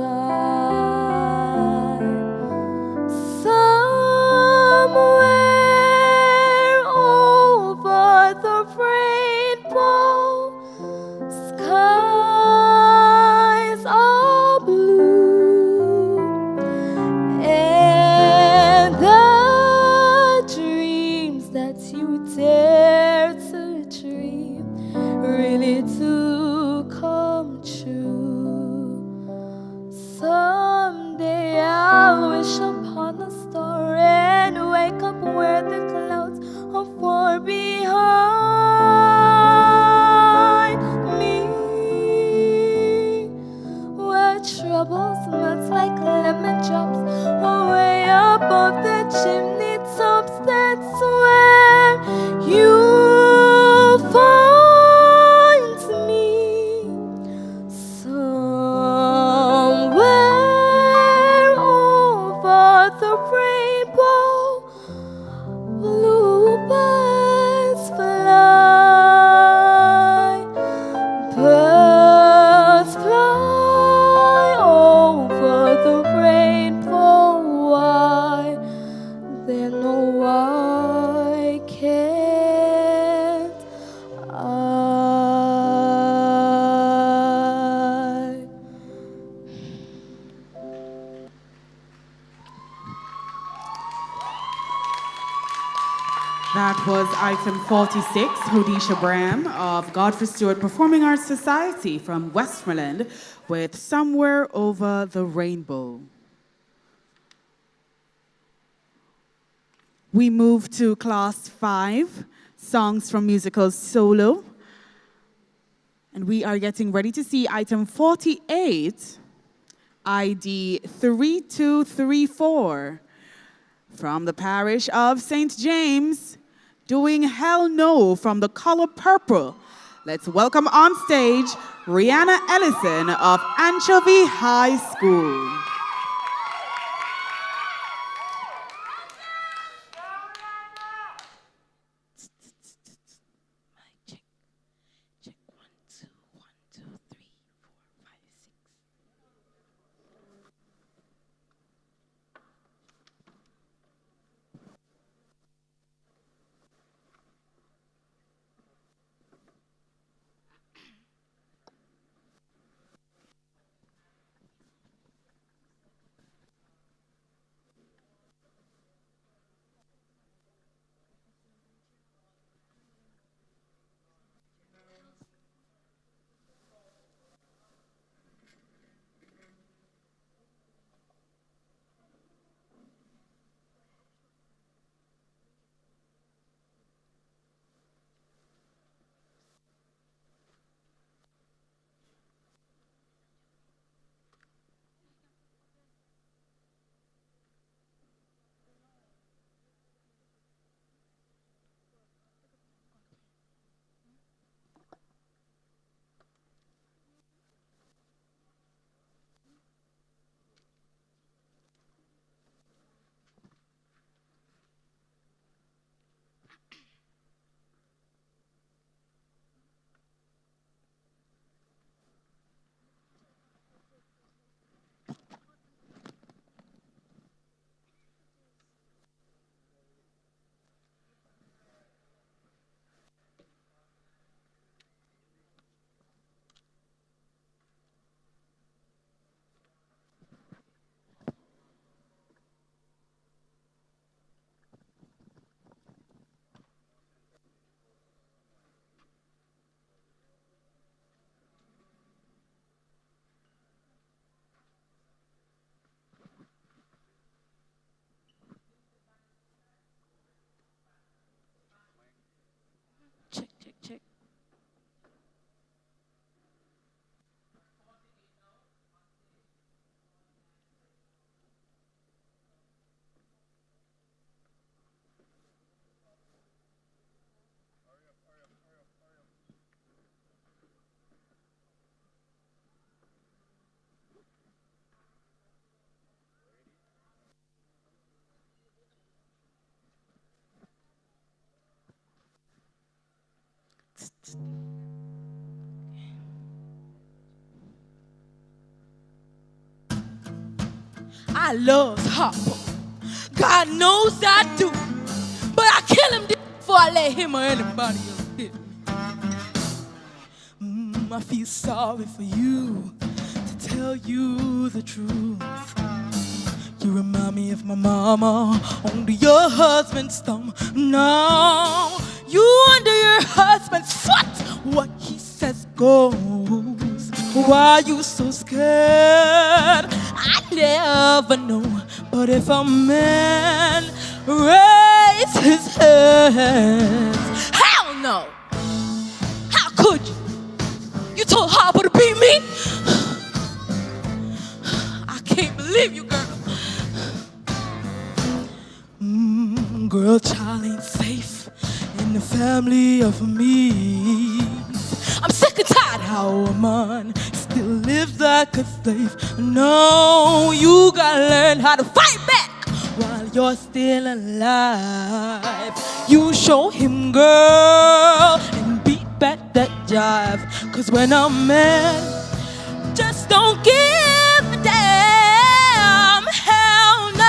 Somewhere over the rainbow, skies are blue, and the dreams that you dare to dream really do come true. Someday I'll wish upon a star and wake up where the clouds are far behind me, where troubles melt like lemon drops away above the chimney tops. That's where you'll find me, somewhere over the rainbow. Bluebirds fly, birds fly over the rainbow. Why? Then oh, why can't I? That was item 46, Hodisha Bram of Godfrey Stewart Performing Arts Society from Westmoreland with Somewhere Over the Rainbow. We move to class 5, songs from musicals solo. And we are getting ready to see item 48, ID 3234 from the parish of St. James, doing Hell No from the color purple. Let's welcome on stage Rihanna Ellison of Anchovy High School. I love hot. God knows I do. But I kill him before I let him or anybody else hit me. I feel sorry for you, to tell you the truth. You remind me of my mama under your husband's thumb. No, you under your husband's foot. What he says goes. Why you so scared? I never know. But if a man raise his hands, hell no. How could you? You told Harper to beat me? I can't believe you, girl. Girl, child ain't safe in the family of me. I'm sick and tired how a man still lives like a slave. No, you gotta learn how to fight back while you're still alive. You show him, girl, and beat back that jive. Cause when a man just don't give a damn, hell no.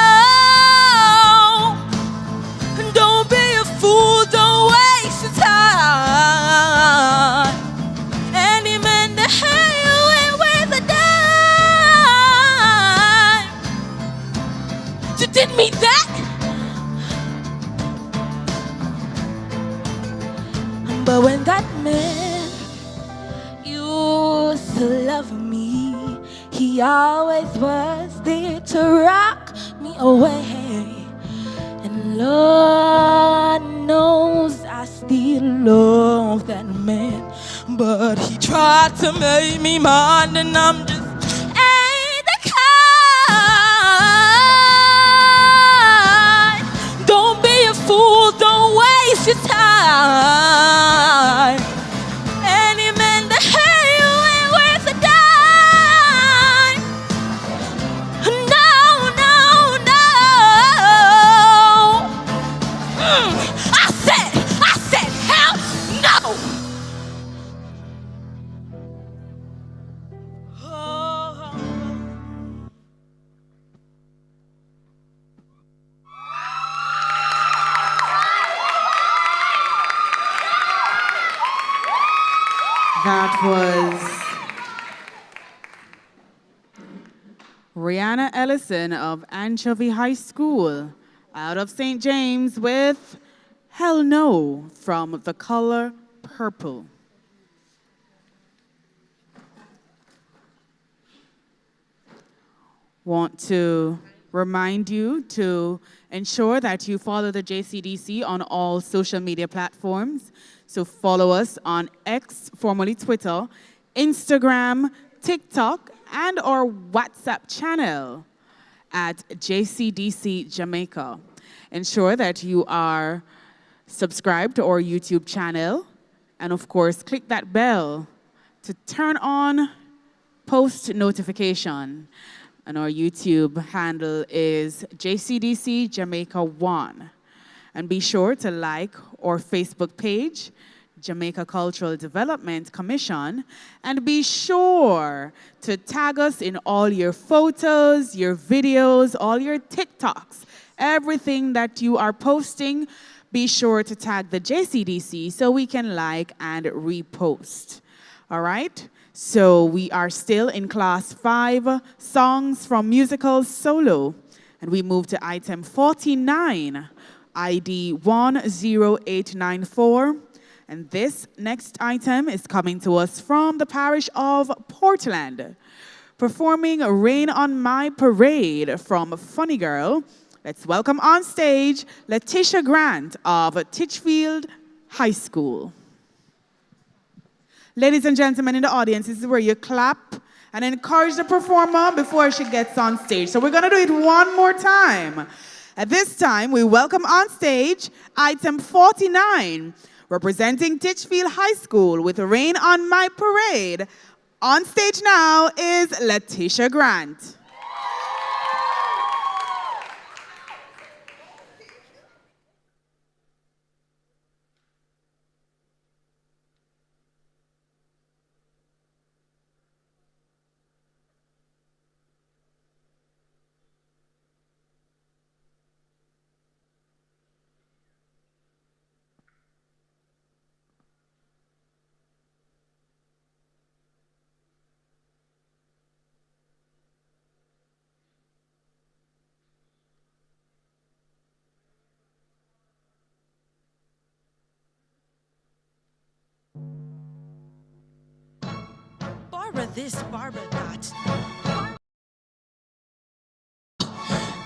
Don't be a fool, don't waste your time. Any man that hate you ain't worth a dime. You didn't mean that. But when that man used to love me, he always was there to rock me away. And Lord knows I still love that man. But he tried to make me mine, and I'm just ain't the kind. Don't be a fool, don't waste your time. Any man that hate you ain't worth a dime. No, no, no. I said, hell no. That was Rihanna Ellison of Anchovy High School out of St. James with Hell No from The Color Purple. Want to remind you to ensure that you follow the JCDC on all social media platforms. So follow us on X, formerly Twitter, Instagram, TikTok, and our WhatsApp channel at JCDC Jamaica. Ensure that you are subscribed to our YouTube channel, and of course, click that bell to turn on post notification. And our YouTube handle is JCDC Jamaica 1. And be sure to like our Facebook page, Jamaica Cultural Development Commission, and be sure to tag us in all your photos, your videos, all your TikToks, everything that you are posting. Be sure to tag the JCDC so we can like and repost. All right? So we are still in class 5, songs from musicals solo, and we move to item 49. ID 10894. And this next item is coming to us from the parish of Portland. Performing Rain on My Parade from Funny Girl. Let's welcome on stage Letitia Grant of Titchfield High School. Ladies and gentlemen in the audience, this is where you clap and encourage the performer before she gets on stage. So we're going to do it one more time. At this time, we welcome on stage item 49, representing Titchfield High School with Rain on My Parade. On stage now is Letitia Grant. Barbara this, Barbara that.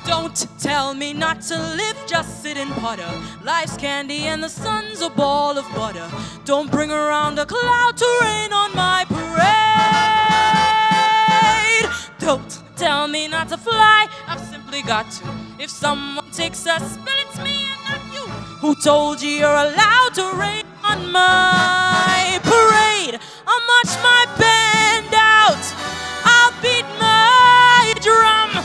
Don't tell me not to live, just sit and putter. Life's candy and the sun's a ball of butter. Don't bring around a cloud to rain on my parade. Don't tell me not to fly, I've simply got to. If someone takes a spill, it's me and not you. Who told you you're allowed to rain on my parade? I'll march my band out, I'll beat my drum,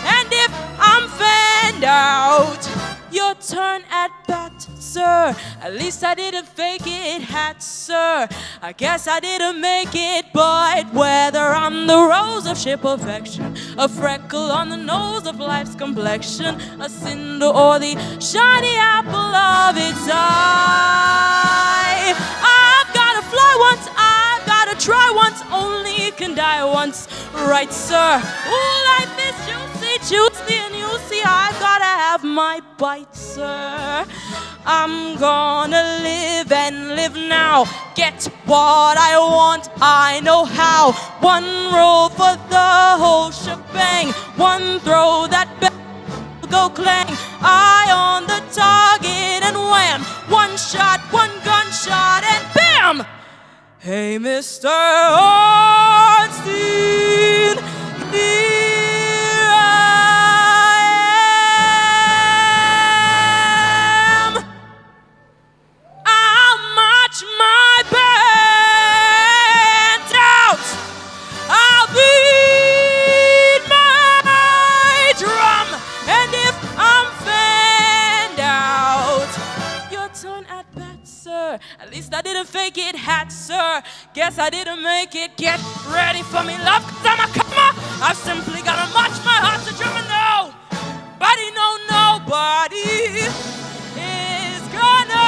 and if I'm fanned out, your turn at bat, sir. At least I didn't fake it, hat, sir. I guess I didn't make it, but whether I'm the rose of sheer perfection, a freckle on the nose of life's complexion, a cinder or the shiny apple of its eye, I've gotta fly once, I've gotta try once, only can die once, right, sir? Ooh, life is juicy, and you see I've gotta have my bite, sir. I'm gonna live and live now. Get what I want, I know how. One roll for the whole shebang. One throw that bell go clang. Eye on the target and wham. One shot, one gunshot and bam! Hey, Mr. Ornstein, here I am. I'll march my band out. I'll beat my drum, and if I'm fanned out, your turn at bat, sir. At least I didn't fake it, hat, sir. Guess I didn't make it. Get ready for me, love, 'cause I'm a comer. I've simply gotta march my heart to drum and nobody, no, nobody is gonna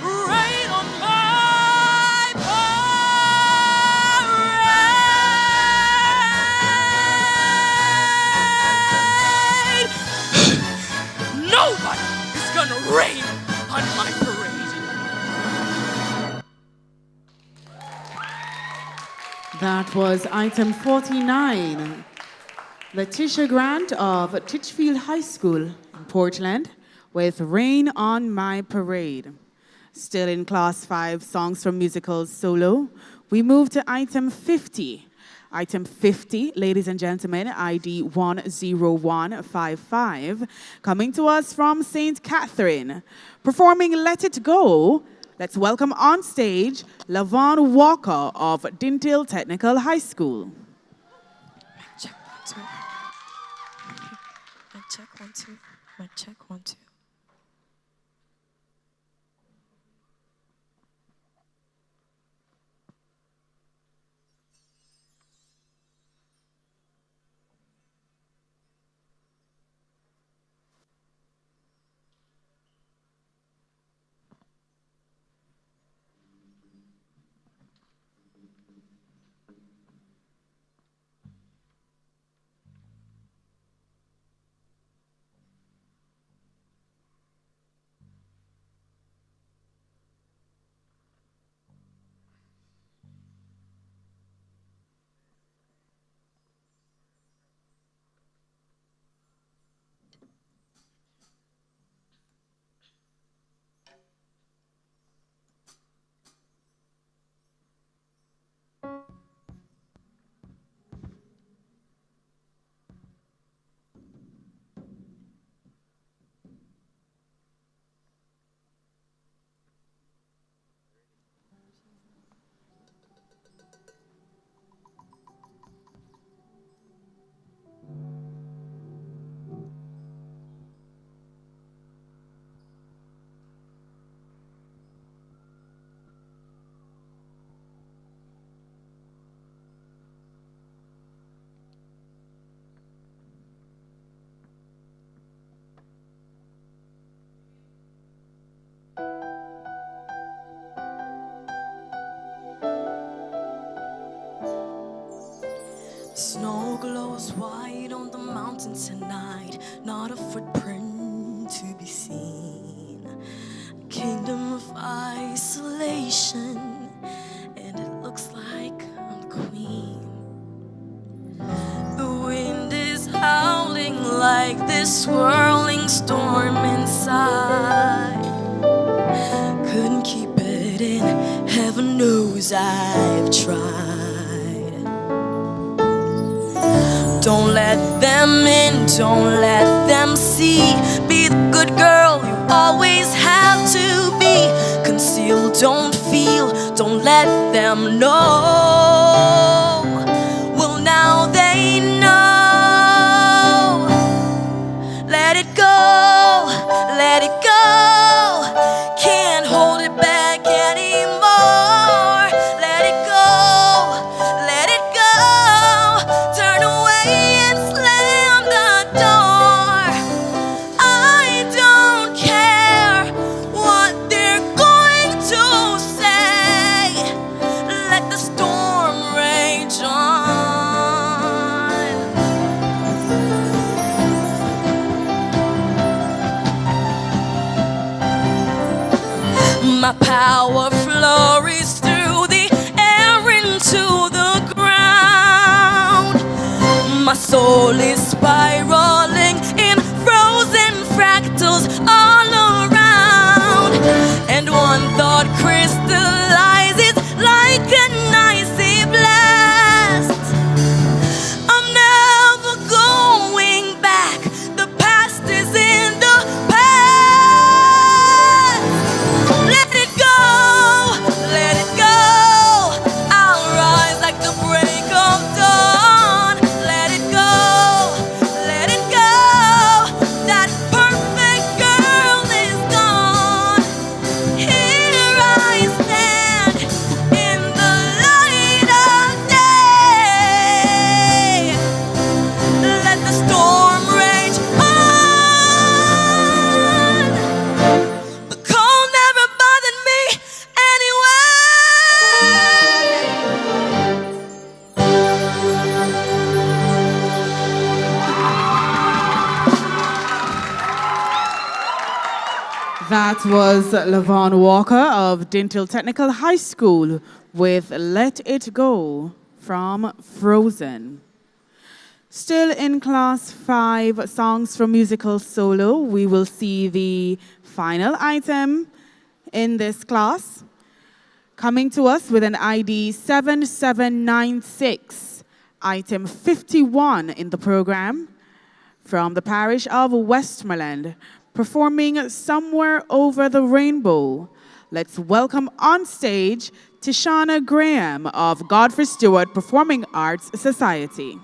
rain on my parade. Nobody is gonna rain on my parade. That was item 49. Letitia Grant of Titchfield High School in Portland with Rain on My Parade. Still in Class 5 Songs from Musicals Solo, we move to item 50. Item 50, ladies and gentlemen, ID 10155, coming to us from St. Catherine. Performing Let It Go, let's welcome on stage Lavon Walker of Dintil Technical High School. Check 1 2. Check 1 2. Check 1 2. Snow glows white on the mountain tonight, not a footprint to be seen. Kingdom of isolation, and it looks like like this swirling storm inside. Couldn't keep it in, heaven knows I've tried. Don't let them in, don't let them see. Be the good girl you always have to be. Conceal, don't feel, don't let them know. Well, now they know. Let it go, let it go. Can't hold it back anymore. Let it go, let it go. Turn away and slam the door. I don't care what they're going to say. Let the storm rage on. My power flurries through the air into the ground. My soul is spiraling in frozen fractals all around. And one thought crystallizes like an icy blast. I'm never going back. The past is in the past. Let it go, let it go. I'll rise like the break of dawn. Let it go, let it go. That perfect girl is gone. Here I stand in the light of day. Let the storm rage on. The cold never bothered me anyway. That was Lavon Walker of Dintle Technical High School with Let It Go from Frozen. Still in Class 5 Songs from Musical Solo, we will see the final item in this class. Coming to us with an ID 7796, item 51 in the program, from the parish of Westmoreland, performing Somewhere Over the Rainbow. Let's welcome on stage Tishana Graham of Godfrey Stewart Performing Arts Society.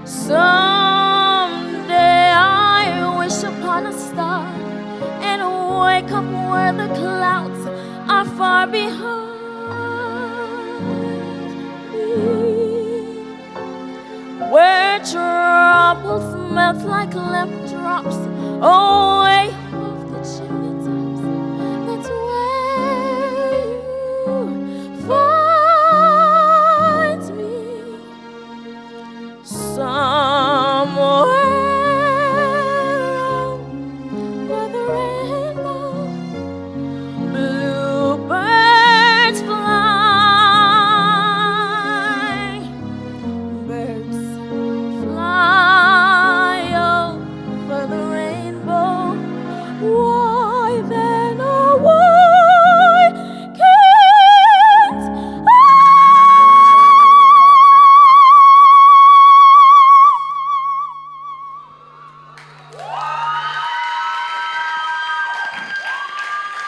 Someday I wish upon a star and wake up where the clouds are far behind me, where troubles melt like lemon drops away off the chimney tops. That's where you find me, somewhere over the rainbow. Bluebirds fly, birds fly over the rainbow. Why then, oh why can't I?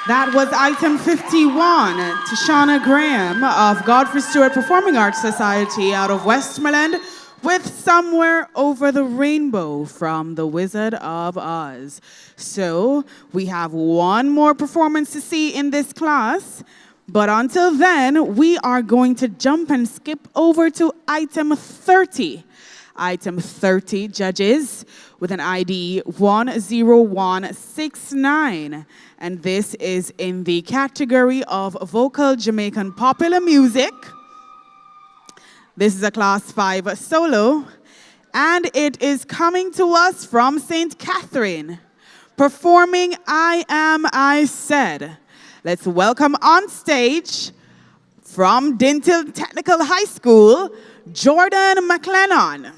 That was item 51, Tashana Graham of Godfrey Stewart Performing Arts Society out of Westmoreland with Somewhere Over the Rainbow from The Wizard of Oz. So we have one more performance to see in this class, but until then, we are going to jump and skip over to item 30. Item 30, judges, with an ID 10169. And this is in the category of vocal Jamaican popular music. This is a class 5 solo, and it is coming to us from St. Catherine, performing I Am I Said. Let's welcome on stage from Dintil Technical High School, Jordan McLennan.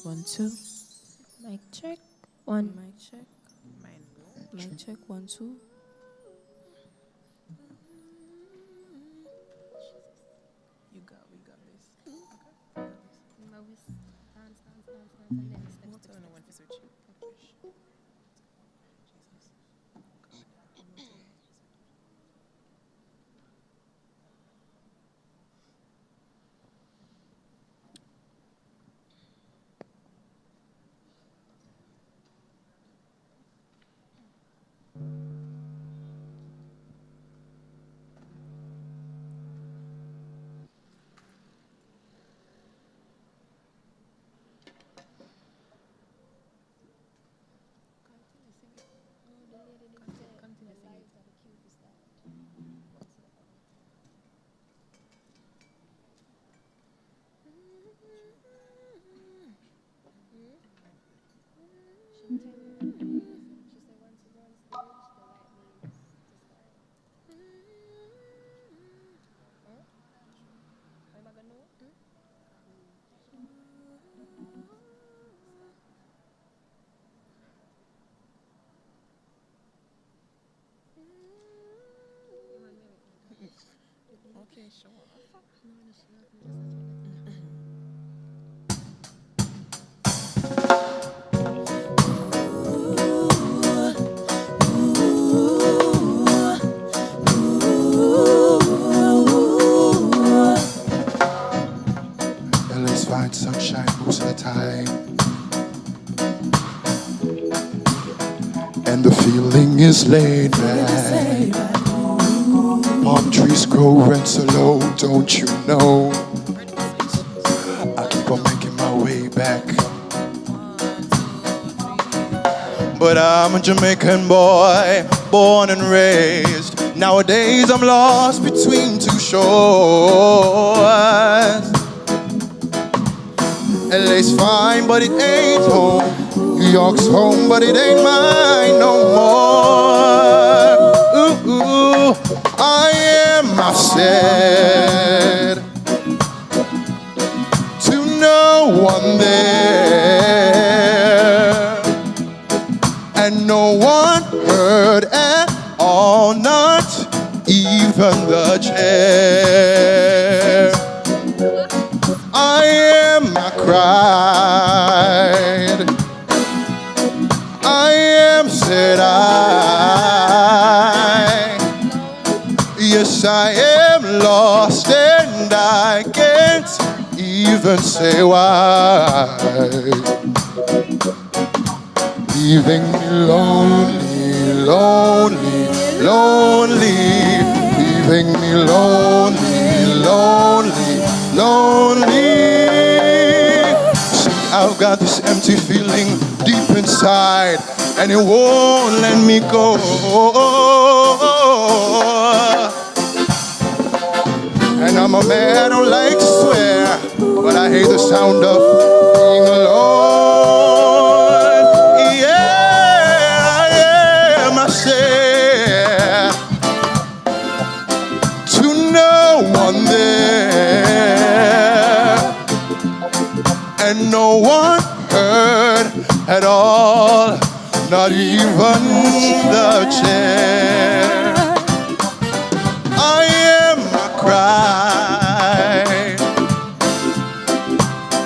One, two. Mic check. One. Mic check. Mic check. 1, 2. We got this. Okay, sure. Let's find sunshine most of the time, and the feeling is laid back. Palm trees growing so low, don't you know? I keep on making my way back, but I'm a Jamaican boy, born and raised. Nowadays I'm lost between two shores. LA's fine, but it ain't home. New York's home, but it ain't mine no more. Ooh, ooh, I said to no one there, and no one heard at all, not even the chair. I cried, said yes, I am lost, and I can't even say why. Leaving me lonely, lonely, lonely. Leaving me lonely, lonely, lonely. See, I've got this empty feeling deep inside, and it won't let me go. And I'm a man, I don't like to swear, but I hate the sound of being alone. Yeah, I am, I said, to no one there, and no one heard at all, not even the chair. I am a cry,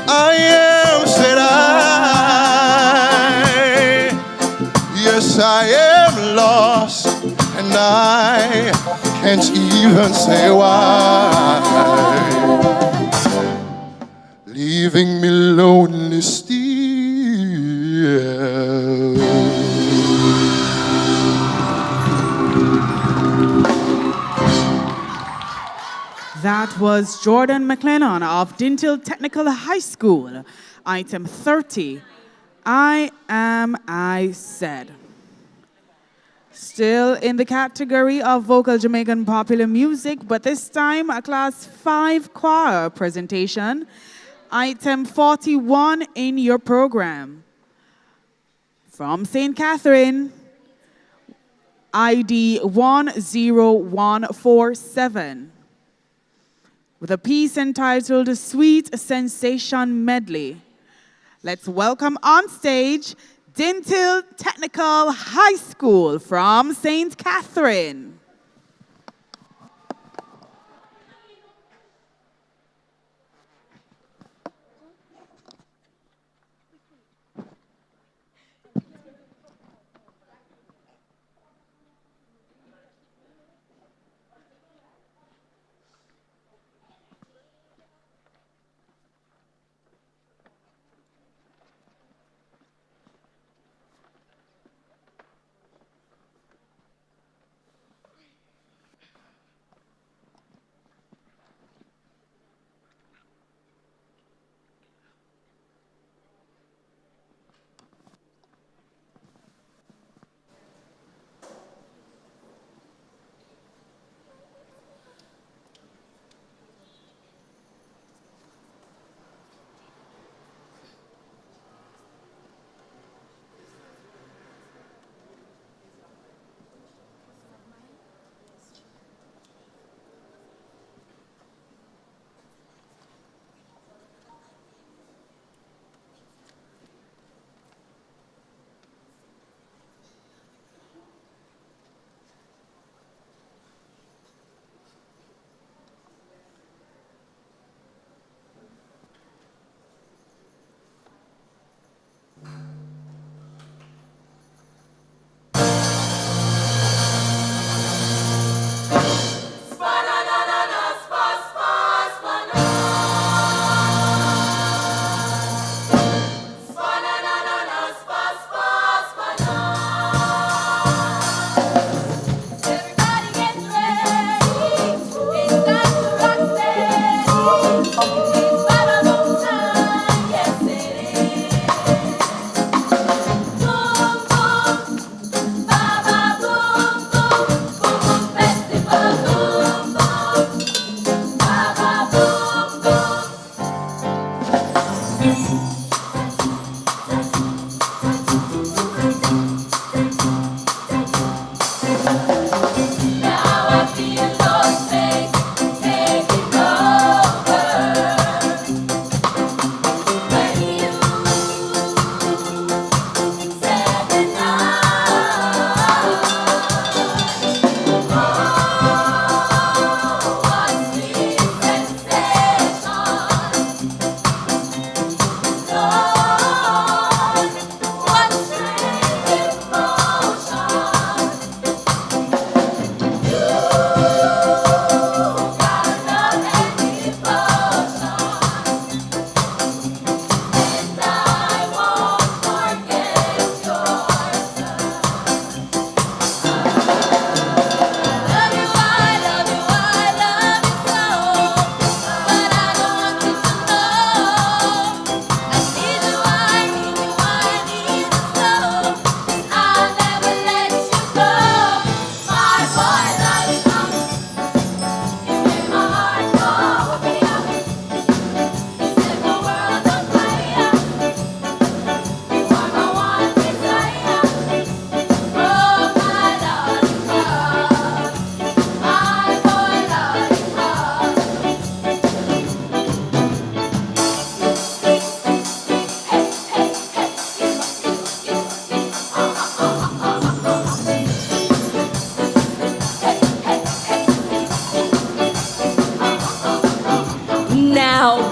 I am, said I, yes, I am lost, and I can't even say why. Leaving me lonely still. That was Jordan McLennan of Dintil Technical High School. Item 30, I Am I Said. Still in the category of vocal Jamaican popular music, but this time a Class 5 choir presentation. Item 41 in your program. From St. Catherine, ID 10147. With a piece entitled Sweet Sensation Medley. Let's welcome on stage Dintil Technical High School from St. Catherine.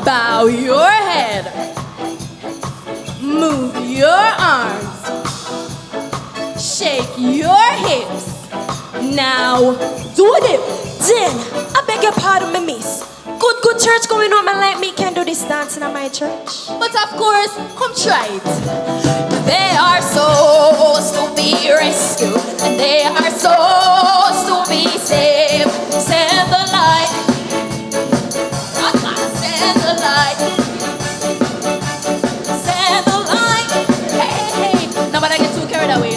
Bow your head. Move your arms. Shake your hips. Now do a dip. Then, I beg your pardon, me miss. Good church going on, man like me can do this dancing at my church. But of course, come try it. They are souls to be rescued, and they are souls to be saved. Send the light. Send the light. Send the light. Hey. Now, but I get too carried away.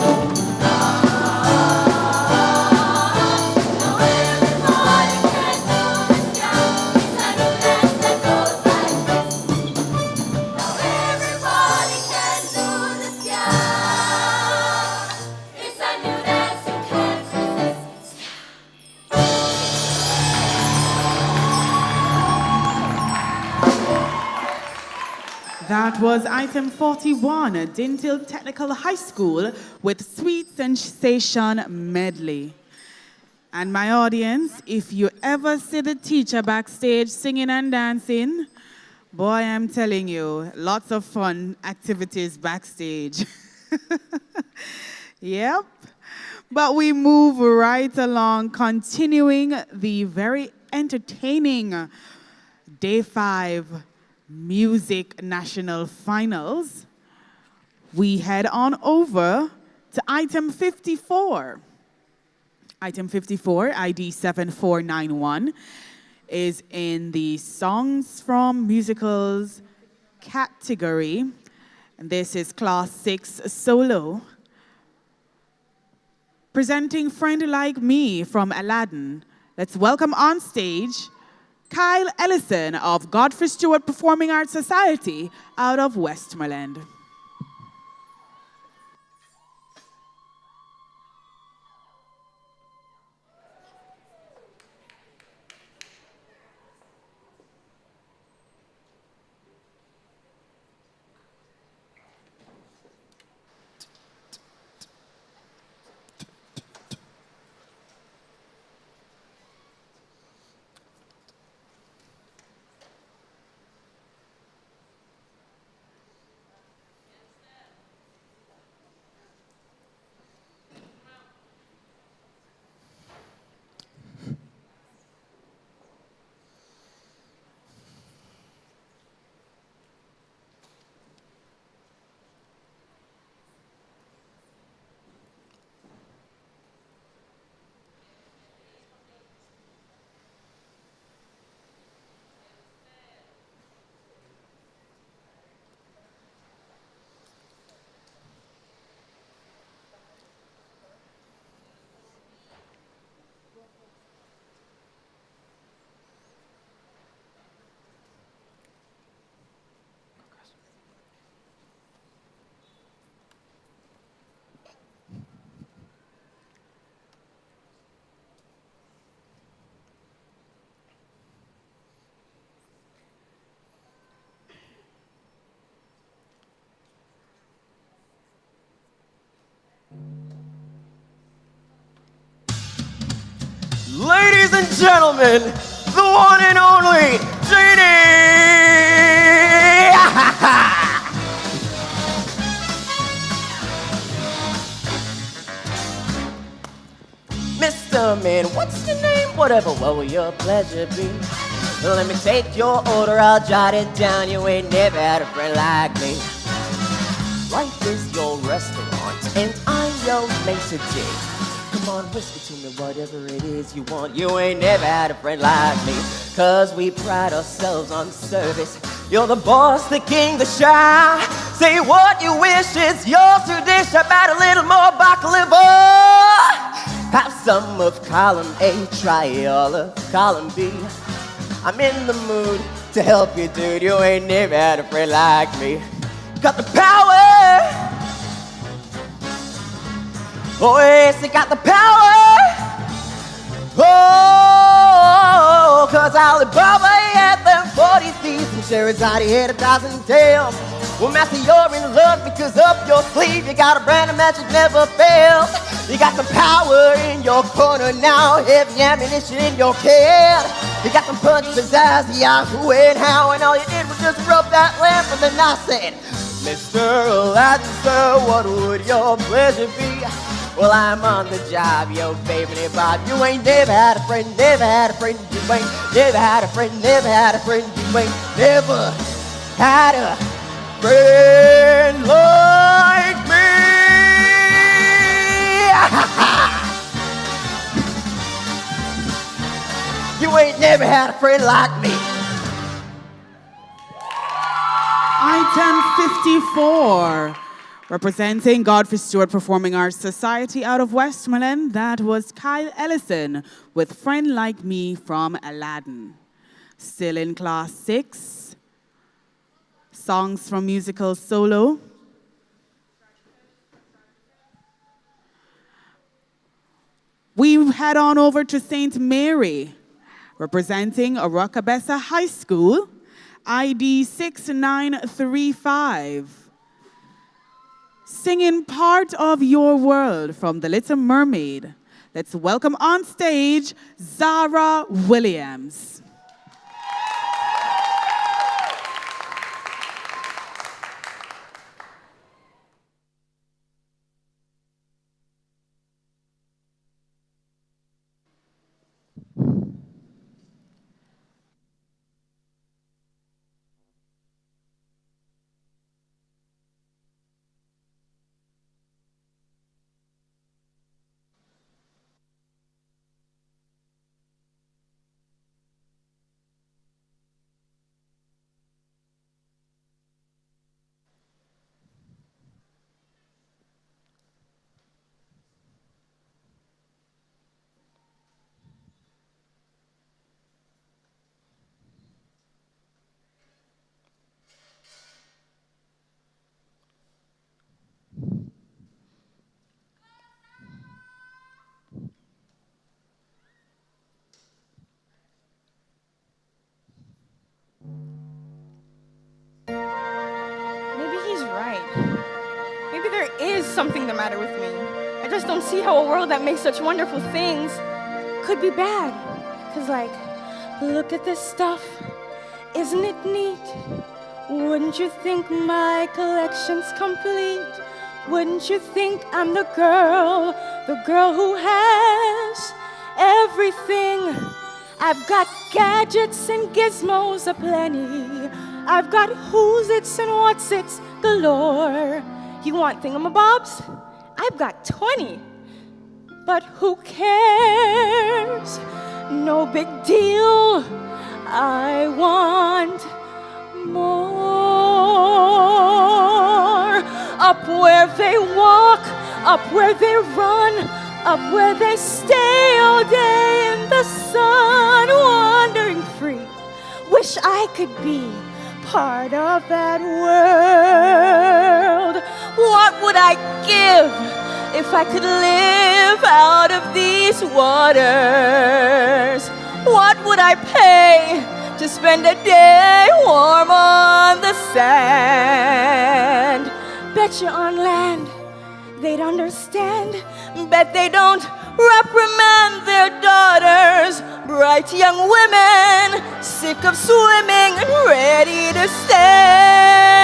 That was item 41, Dintil Technical High School with Sweet Sensation Medley. And my audience, if you ever see the teacher backstage singing and dancing, boy, I'm telling you, lots of fun activities backstage. Yep. But we move right along, continuing the very entertaining Day 5 Music National Finals. We head on over to item 54. Item 54, ID 7491, is in the Songs from Musicals category. And this is Class 6 Solo. Presenting Friend Like Me from Aladdin. Let's welcome on stage Kyle Ellison of Godfrey Stewart Performing Arts Society out of Westmoreland. Ladies and gentlemen, the one and only Genie! Mr. Man, what's your name? Whatever, what will your pleasure be? Well, let me take your order, I'll jot it down. You ain't never had a friend like me. Life is your restaurant, and I'm your maitre d'. Come on, whisper to me whatever it is you want. You ain't never had a friend like me. Cause we pride ourselves on service. You're the boss, the king, the shy. Say what you wish is yours to dish. About a little more baklava. Have some of column A, try all of column B. I'm in the mood to help you, dude. You ain't never had a friend like me. Got the power. Oh yes, they got the power. Oh, cause Alibaba had them 40 thieves and Sherazade had 1,000 tales. Well, master, you're in love because up your sleeve you got a brand of magic never fails. You got the power in your corner now, heavy ammunition in your can. You got some punch, pizzazz, yeah, who and how, and all you did was just rub that lamp, and then I said, Mr. Aladdin, sir, what would your pleasure be? Well, I'm on the job, yo, baby, Bob. You ain't never had a friend, never had a friend, you ain't never had a friend, never had a friend, you ain't never had a friend like me. You ain't never had a friend like me. Item 54, representing Godfrey Stewart Performing Arts Society out of Westmoreland. That was Kyle Ellison with Friend Like Me from Aladdin. Still in Class 6, songs from musical solo. We head on over to St. Mary, representing Orokabessa High School, ID 6935. Singing Part of Your World from The Little Mermaid. Let's welcome on stage Zara Williams. Maybe he's right. Maybe there is something the matter with me. I just don't see how a world that makes such wonderful things could be bad. Cause like, look at this stuff. Isn't it neat? Wouldn't you think my collection's complete? Wouldn't you think I'm the girl who has everything? I've got gadgets and gizmos aplenty. I've got who's its and what's its galore. You want thingamabobs? I've got 20. But who cares? No big deal. I want more. Up where they walk, up where they run, up where they stay all day in the sun, wandering free. Wish I could be part of that world. What would I give if I could live out of these waters? What would I pay to spend a day warm on the sand? Bet you on land they'd understand. Bet they don't reprimand their daughters. Bright young women, sick of swimming and ready to stand.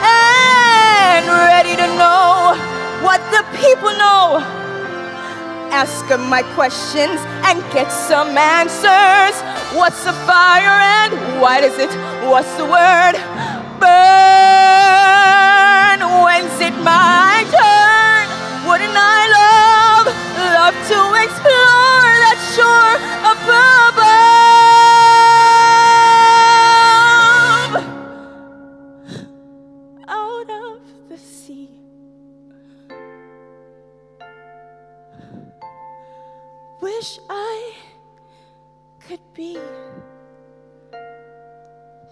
And ready to know what the people know. Ask them my questions and get some answers. What's a fire and why does it, what's the word? Burn. When's it my turn? Wouldn't I love to explore that shore above? Out of the sea. Wish I could be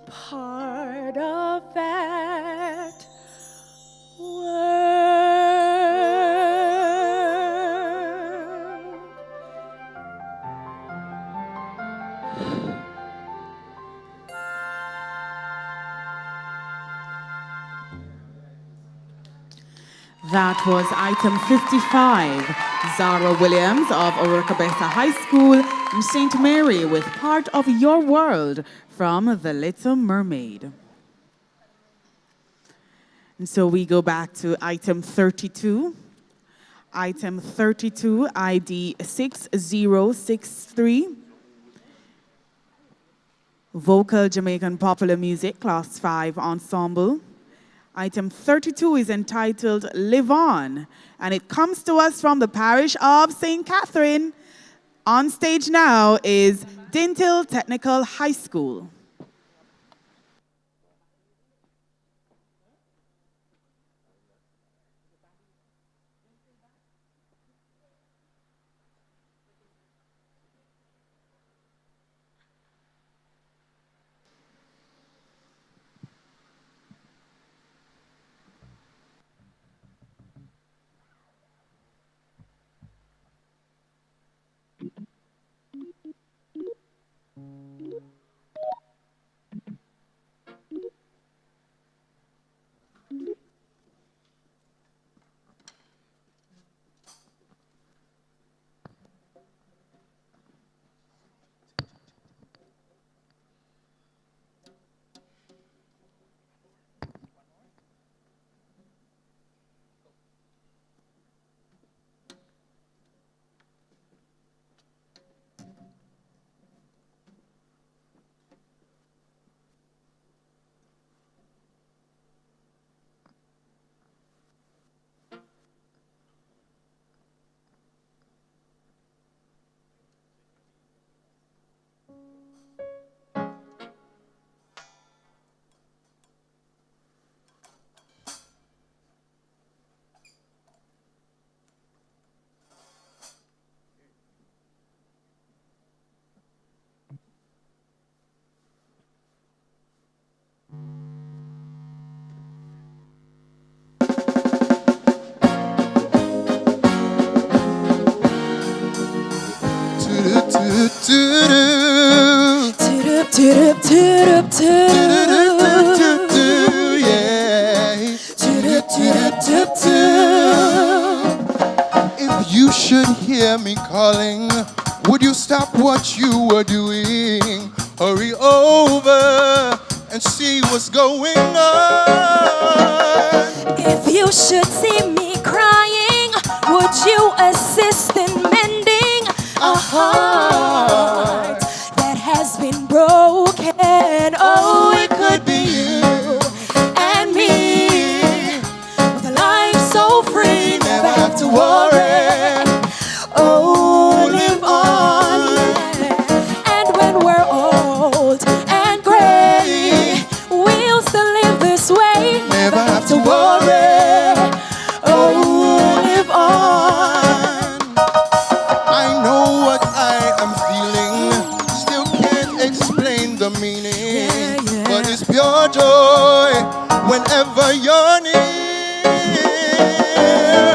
part of that world. That was item 55, Zara Williams of Orokabessa High School, Saint Mary with Part of Your World from The Little Mermaid. And so we go back to item 32. Item 32, ID 6063. Vocal Jamaican Popular Music, Class 5 Ensemble. Item 32 is entitled Live On, and it comes to us from the parish of St. Catherine. On stage now is Dintil Technical High School. If you should hear me calling, would you stop what you were doing? Hurry over and see what's going on. If you should see me crying, would you assist in mending a heart that has been broken? Oh, it could be you and me, with a life so free, never have to worry. Oh, live on, yeah. And when we're old and gray, we'll still live this way, never have to worry. Oh, live on. I know what I am feeling, still can't explain the meaning, but it's pure joy whenever you're near.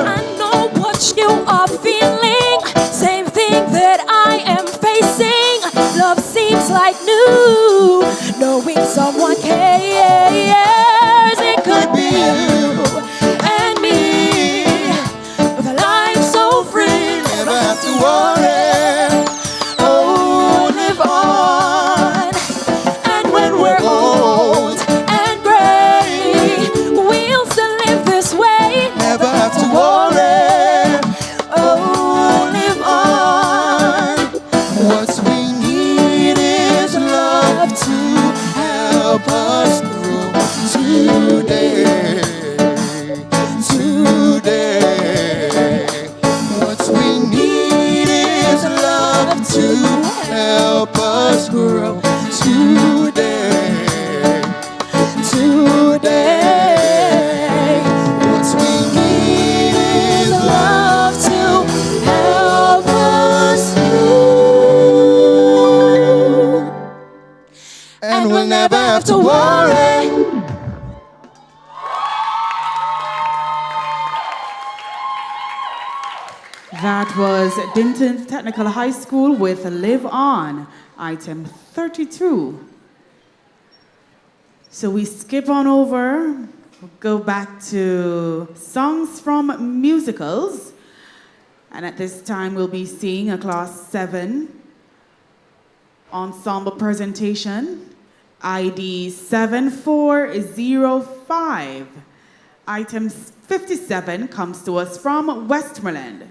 I know what you are feeling, same thing that I am facing. Love seems like new, knowing someone cares. It could be you and me, with a life so free, never have to worry. Oh, live on. And when we're old and gray, we'll still live this way, Never have to worry. oh, live on. What we need is love to help us grow today. Today. What we need is love to help us grow today. Today. What we need is Love to help us through, and we'll never have to worry. That was Dinton Technical High School with Live On, item 32. So we skip on over, go back to songs from musicals. And at this time, we'll be seeing a class 7 Ensemble presentation, ID 7405. Item 57 comes to us from Westmoreland.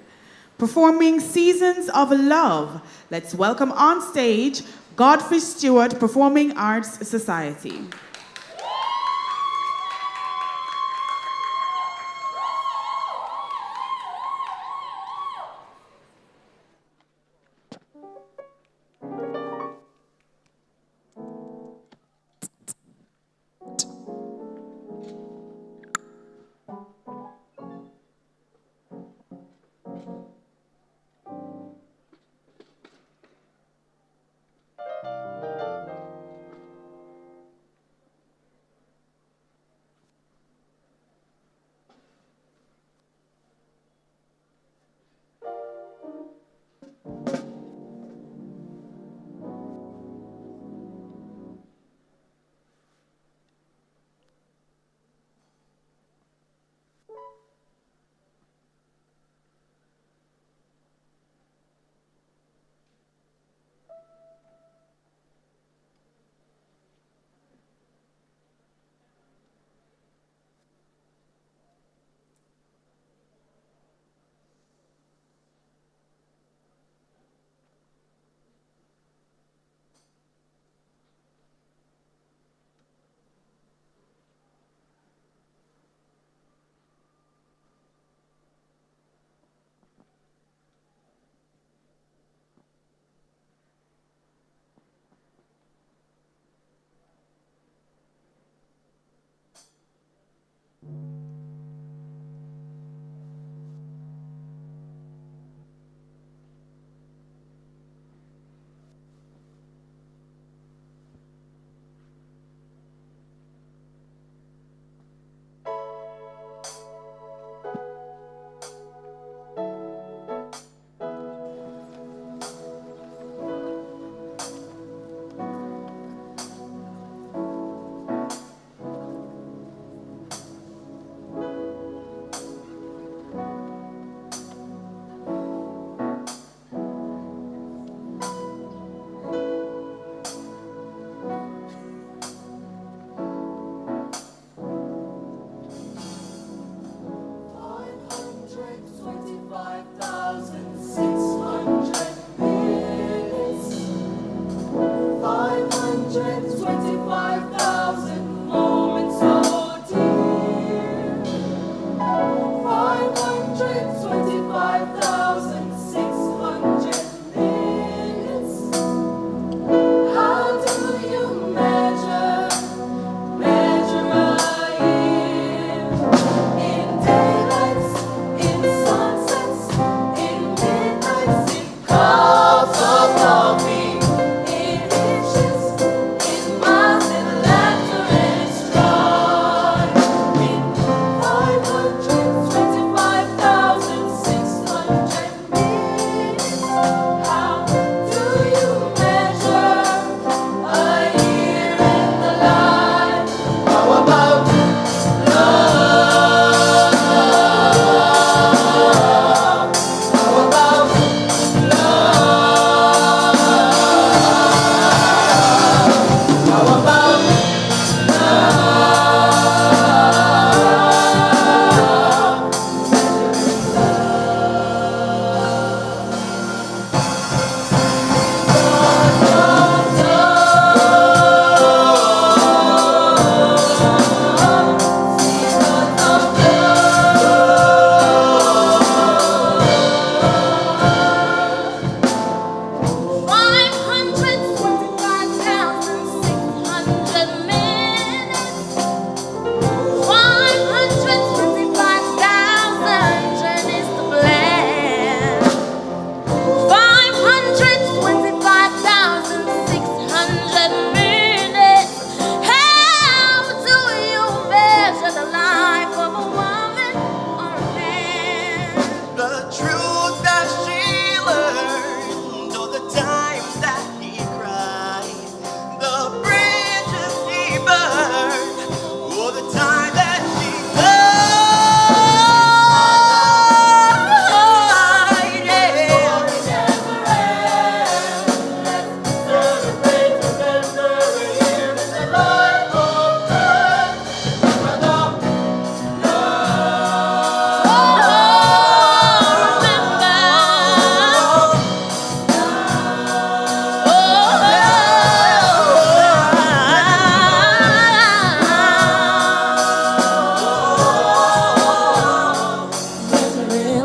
Performing Seasons of Love. Let's welcome on stage Godfrey Stewart Performing Arts Society.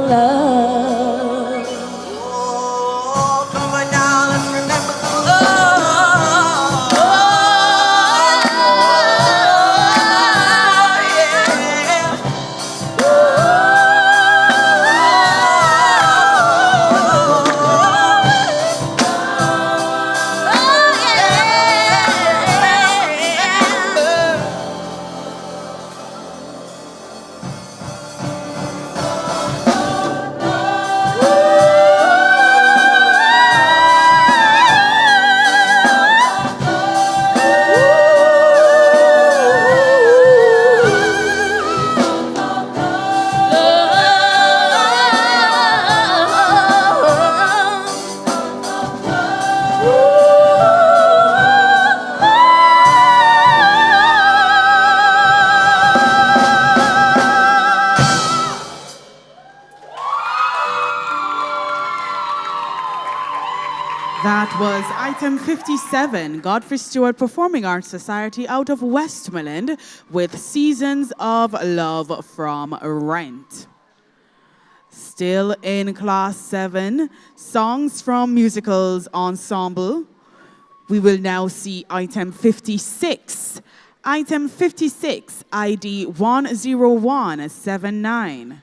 love. Oh, come on now, let's remember the That was item 57, Godfrey Stewart Performing Arts Society out of Westmoreland with Seasons of Love from Rent. Still in class 7, songs from musicals ensemble. We will now see item 56. Item 56, ID 10179.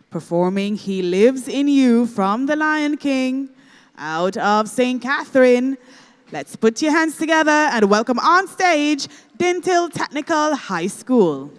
Performing He Lives in You from The Lion King out of St. Catherine. Let's put your hands together and welcome on stage Dintil Technical High School.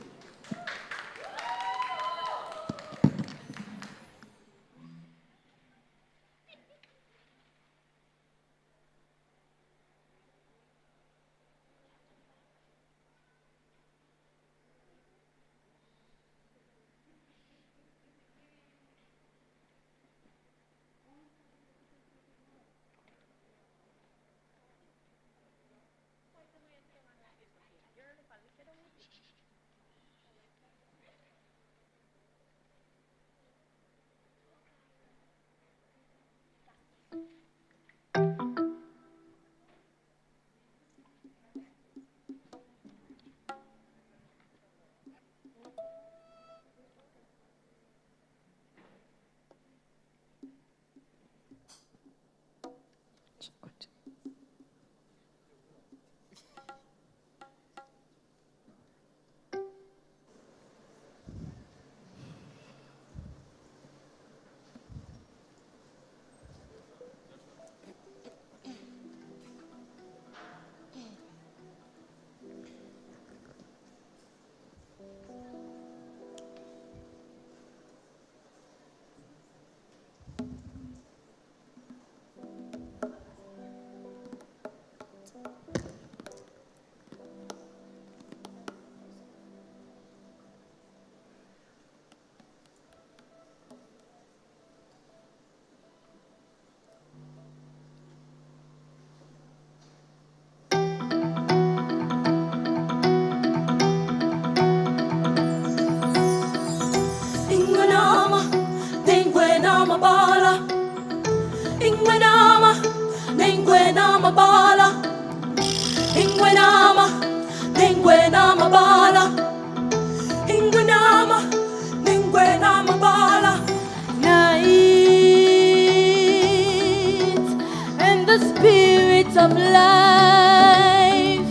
And the spirit of life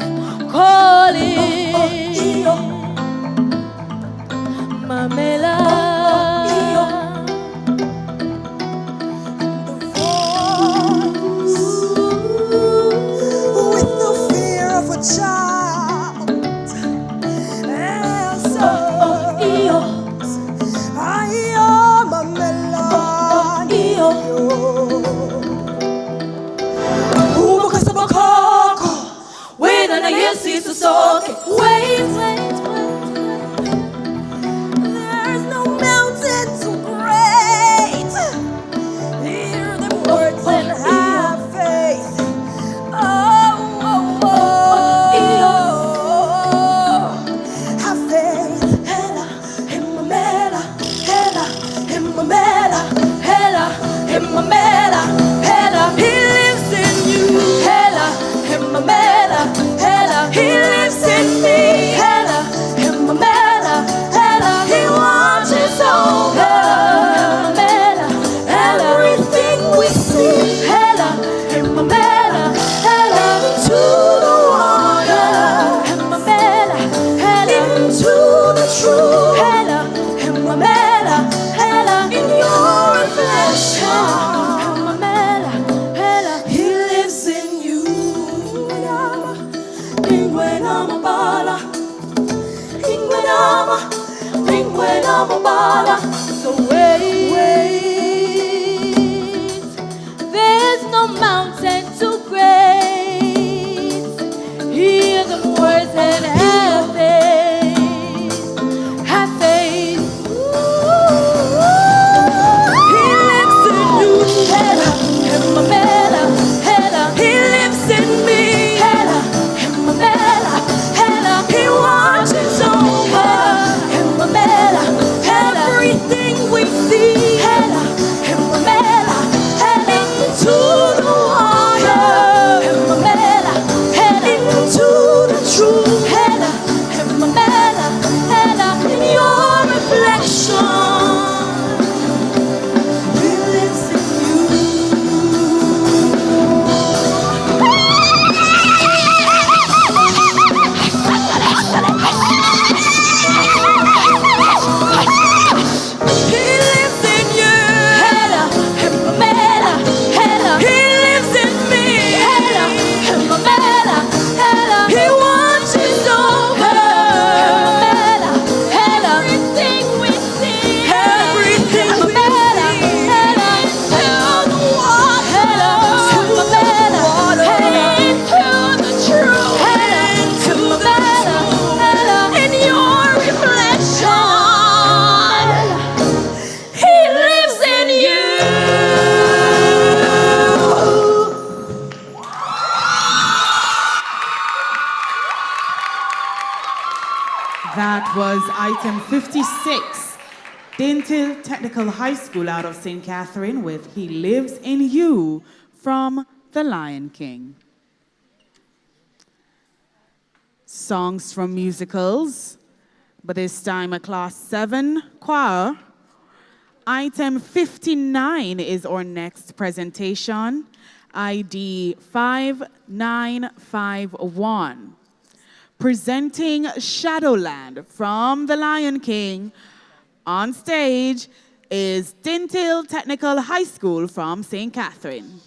calling Mamela. With the fear of a child answers, I am a melody. item 56, Dintil Technical High School out of St. Catherine with He Lives in You from The Lion King. Songs from musicals, but this time a class 7 choir. Item 59 is our next presentation, ID 5951. Presenting Shadowland from The Lion King. On stage is Dintil Technical High School from St. Catherine.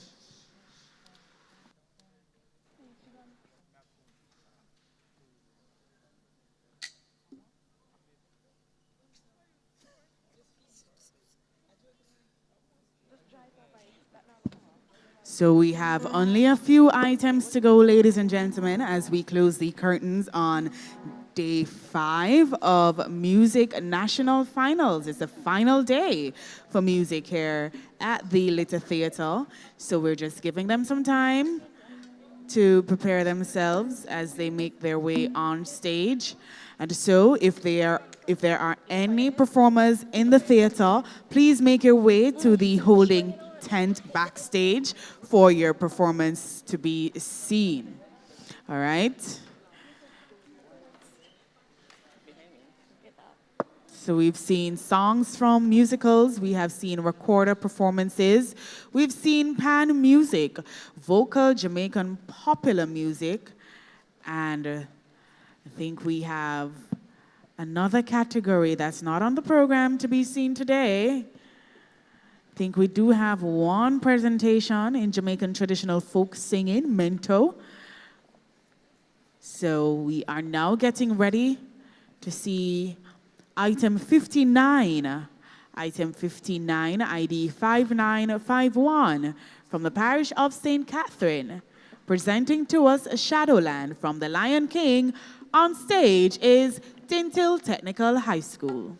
So we have only a few items to go, ladies and gentlemen, as we close the curtains on day 5 of Music National Finals. It's the final day for music here at the Litter Theatre. So we're just giving them some time to prepare themselves as they make their way on stage. And so if there are any performers in the theatre, please make your way to the holding tent backstage for your performance to be seen. All right? So we've seen songs from musicals, we have seen recorder performances, we've seen pan music, vocal Jamaican popular music, and I think we have another category that's not on the program to be seen today. I think we do have one presentation in Jamaican traditional folk singing, Mento. So we are now getting ready to see item 59. Item 59, ID 5951, from the parish of St. Catherine. Presenting to us Shadowland from The Lion King. On stage is Dintil Technical High School.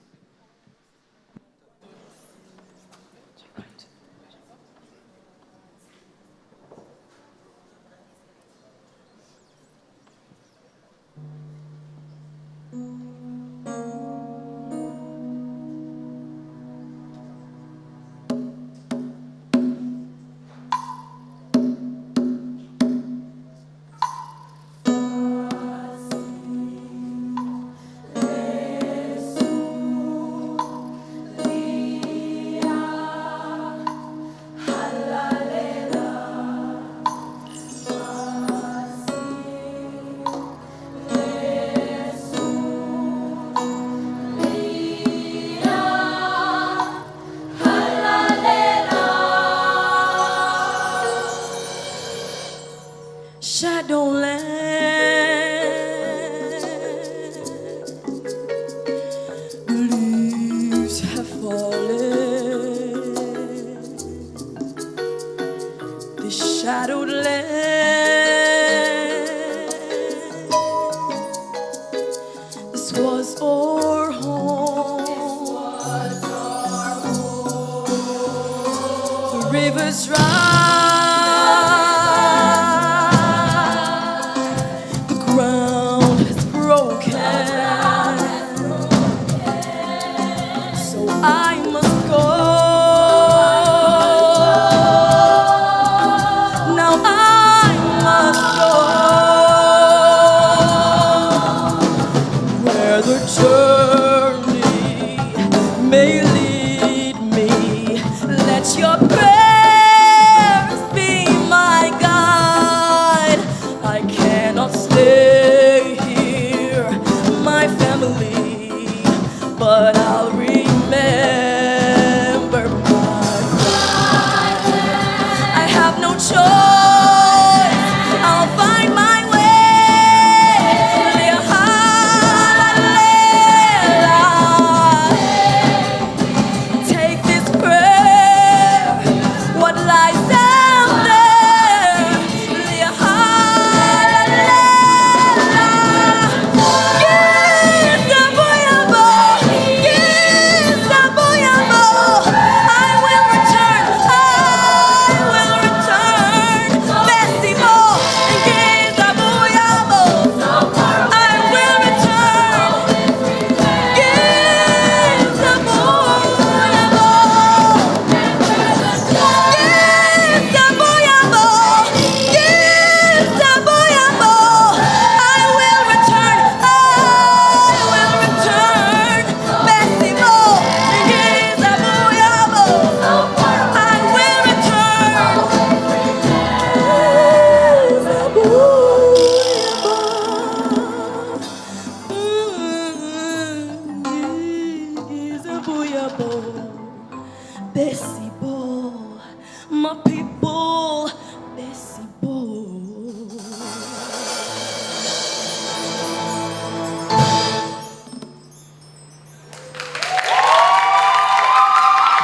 Bessibo, my people, Bessibo.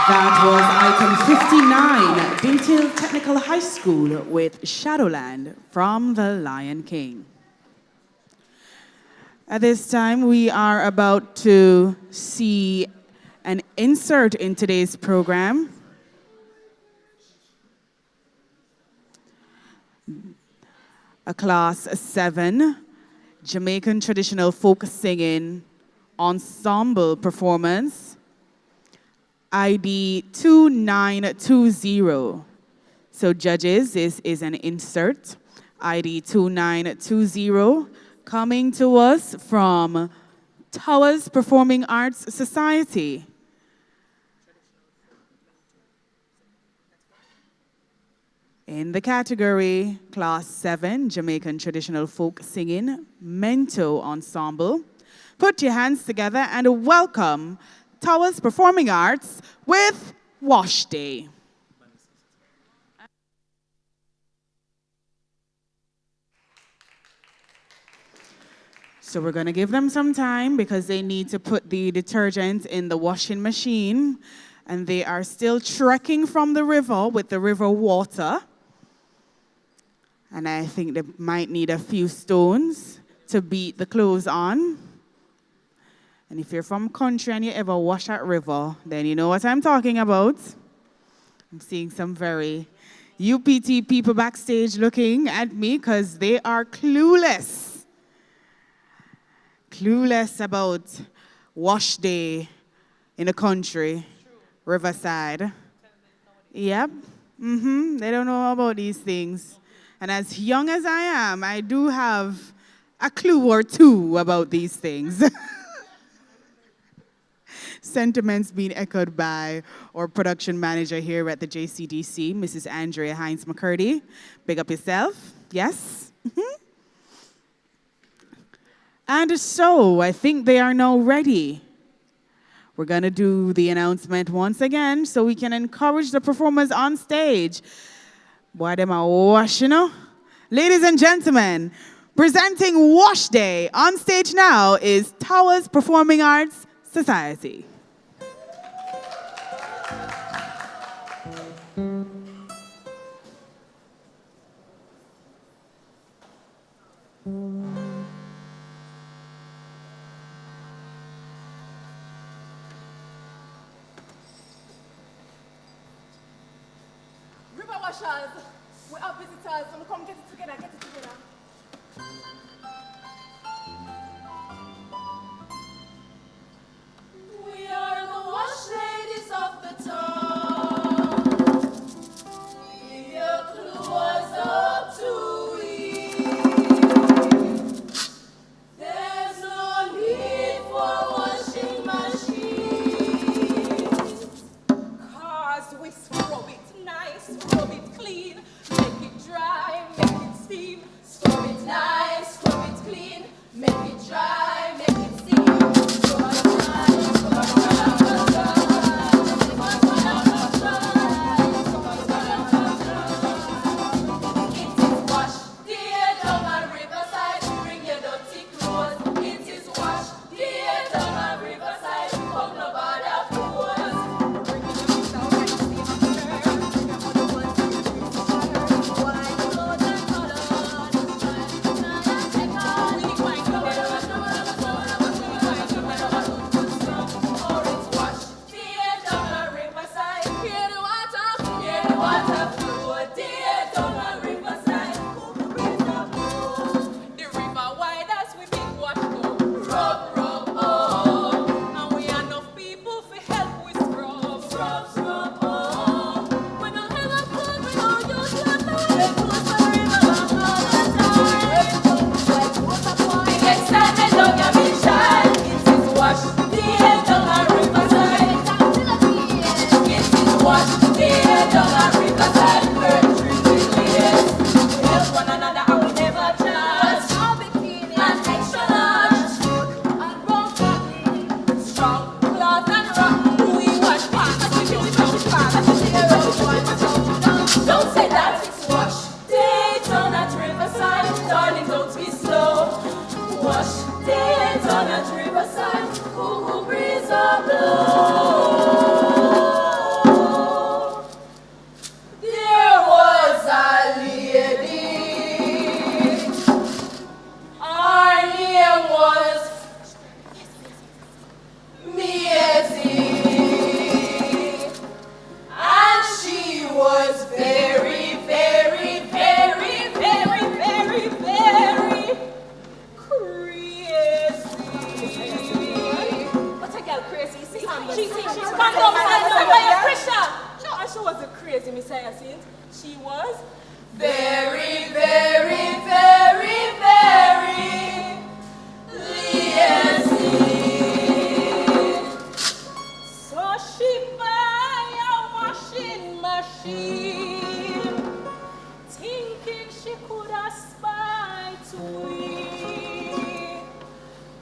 That was item 59, Dayton Technical High School with Shadowland from The Lion King. At this time, we are about to see an insert in today's program. A Class 7 Jamaican traditional folk singing ensemble performance. ID 2920. So judges, this is an insert. ID 2920 coming to us from Towers Performing Arts Society. In the category Class 7 Jamaican Traditional Folk Singing Mento Ensemble. Put your hands together and welcome Towers Performing Arts with Wash Day. So we're going to give them some time because they need to put the detergent in the washing machine, and they are still trekking from the river with the river water. And I think they might need a few stones to beat the clothes on. And if you're from country and you ever wash at river, then you know what I'm talking about. I'm seeing some very UPT people backstage looking at me because they are clueless. Clueless about wash day in the country, Riverside. Yep. They don't know about these things. And as young as I am, I do have a clue or two about these things. Sentiments being echoed by our production manager here at the JCDC, Mrs. Andrea Hines McCurdy. Big up yourself. Yes? And so, I think they are now ready. We're going to do the announcement once again so we can encourage the performers on stage. Boy, them are wash, you know? Ladies and gentlemen, presenting Wash Day on stage now is Towers Performing Arts Society. River washers, we are visitors, and we come get it together, get it together. We are the wash ladies of the town. Give your clothes up to there's no need for washing machines. Cars, we scrub it nice, scrub it clean, make it dry, make it steam. Scrub it nice, scrub it clean, make it dry, make it steam. Scrub it nice, scrub it wash, dear, down my riverside, bring your dirty clothes. It is wash, dear, down my riverside, come no bother pose. Bring your dirty down, bring your dirty down, bring your mother ones, bring your dirty white clothes and colors. We white clothes, crazy Messiah saint. She was very, very, very, very lazy. So she buy a washing machine, thinking she could aspire to it.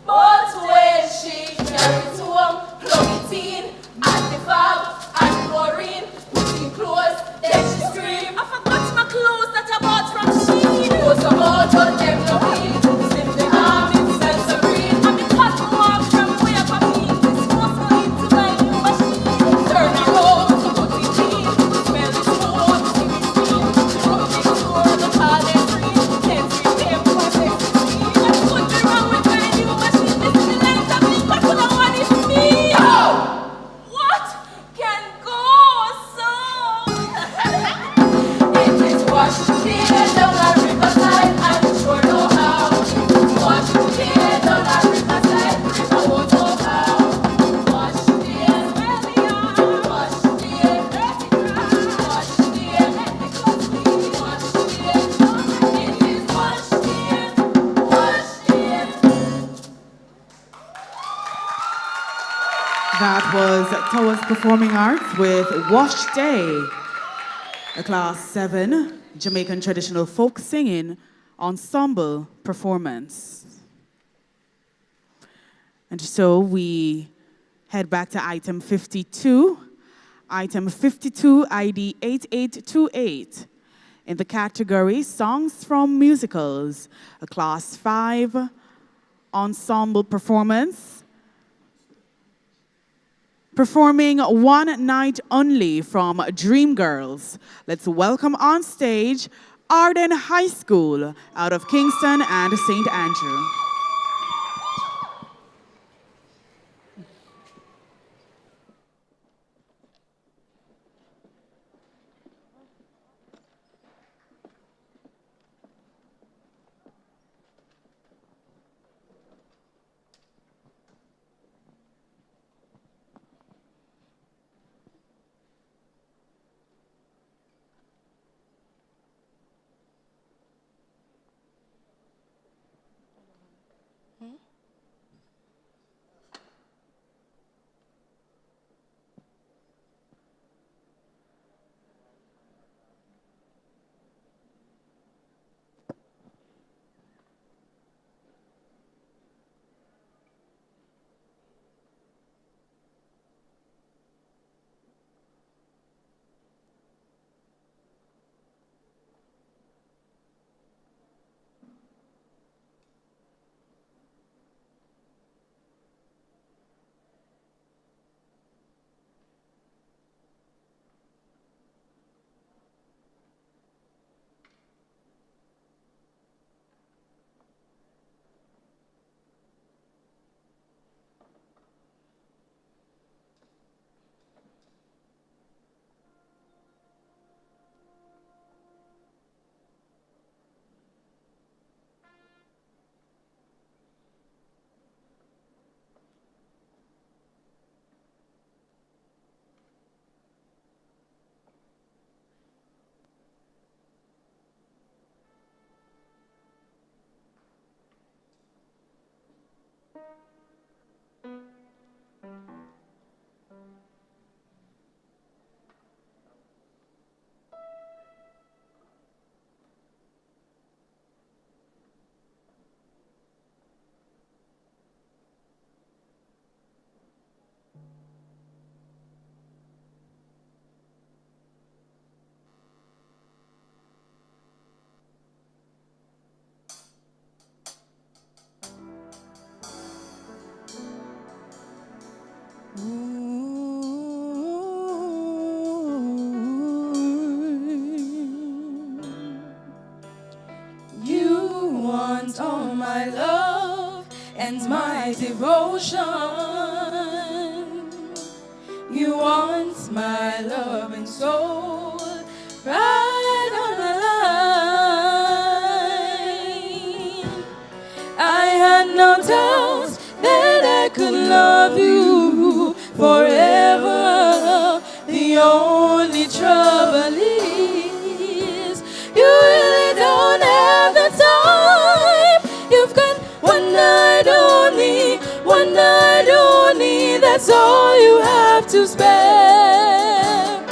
But when she carried it home, plug it in, add the fab, add chlorine, put in clothes, then she scream, I forgot my clothes that I bought from Shein. Clothes are bought, but them no clean. Slip the arm, it smells so green. And the cotton walk from way up a mean. This must go into my new machine. Turn around to put it clean. Smell the smoke, see me steam. Rub it sure, the call them free. Then we them for sex clean. What could be wrong with my new machine? This is the length of it, but no one is me. What can go so? It is washed clear down a riverside, I'm sure know how. Washed clear down a riverside, river won't know how. Washed clear, where we are. Washed clear, dirty grass. Washed clear, let the clothes clean. Washed clear, it is washed clear, washed clear. That was Towers Performing Arts with Wash Day, a Class 7 Jamaican traditional folk singing ensemble performance. And so we head back to item 52. Item 52, ID 8828. In the category Songs from Musicals, a Class 5 ensemble performance. Performing One Night Only from Dreamgirls. Let's welcome on stage Arden High School out of Kingston and St. Andrew. You want all my love and my devotion. You want my love and soul right on the line. I had no doubt that I could love you forever. The only trouble to spare.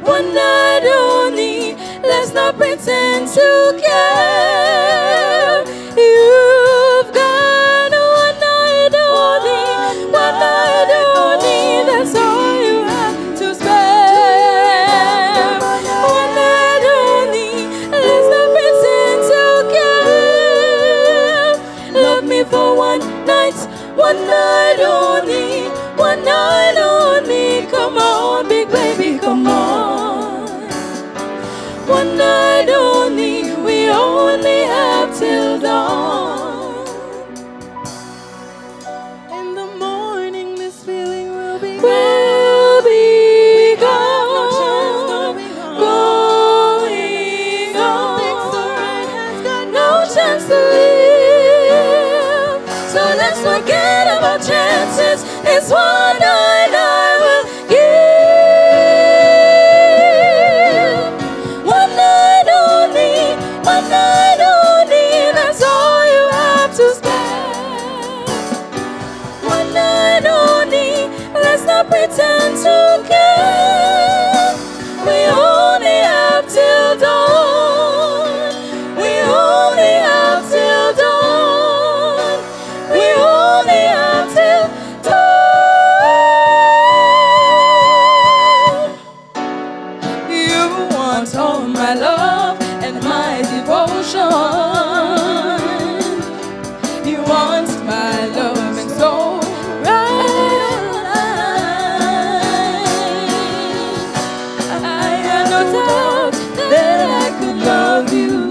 One night only, let's not pretend to care. You've got one night only, that's all you have to spare. One night only, let's not pretend to care. Love me for one night only, one night only. Come on, big baby, come on. One night only, we only have till dawn. In the morning, this feeling will be gone. Going on. No chance to live. So let's forget about chances. It's one night I will give. One night only, that's all you have to spare. One night only, let's not pretend to care. We only have till dawn. We only have till dawn. We only have till dawn. You want all my love and my devotion. You want my love and soul, right? I have no doubt that I could love you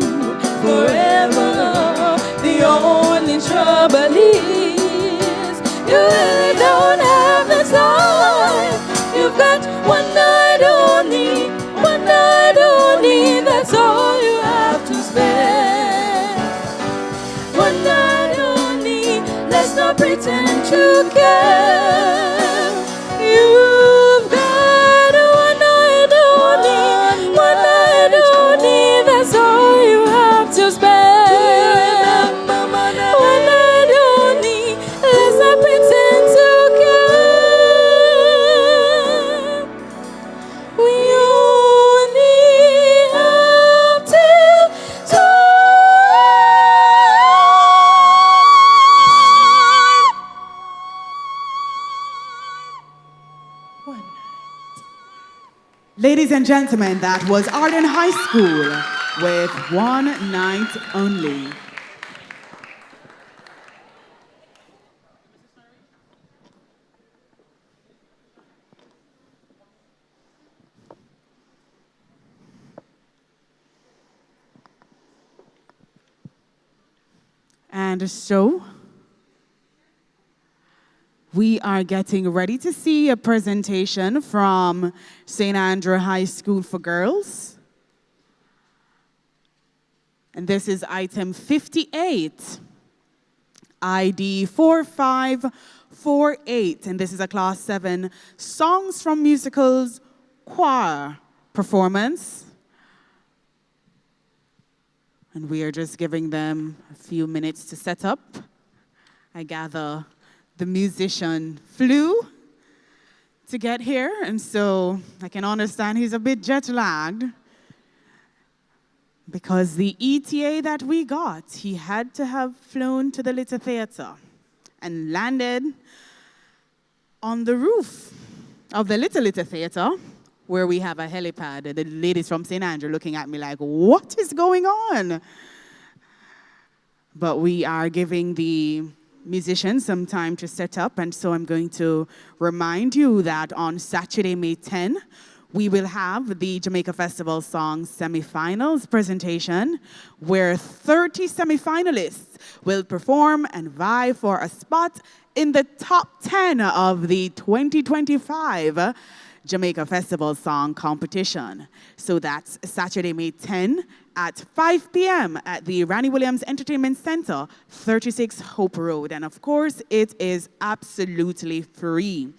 forever. The only trouble is you really don't have the time. You've got one night only, that's all you have to spare. One night only, let's not pretend to care. You've got one night only, that's all you have to spare. One night only, let's not pretend to care. We only have till dawn. Ladies and gentlemen, that was Arden High School with One Night Only. And so, we are getting ready to see a presentation from St. Andrew High School for Girls. And this is item 58, ID 4548. And this is a Class 7 Songs from Musicals choir performance. And we are just giving them a few minutes to set up. I gather the musician flew to get here, and so I can understand he's a bit jet-lagged because the ETA that we got, he had to have flown to the Little Theater and landed on the roof of the Little Theater, where we have a helipad. And the ladies from St. Andrew looking at me like, what is going on? But we are giving the musicians some time to set up, and so I'm going to remind you that on Saturday, May 10, we will have the Jamaica Festival Songs semifinals presentation, where 30 semifinalists will perform and vie for a spot in the top 10 of the 2025 Jamaica Festival Song Competition. So that's Saturday, May 10 at 5 p.m. at the Randy Williams Entertainment Center, 36 Hope Road. And of course, it is absolutely free.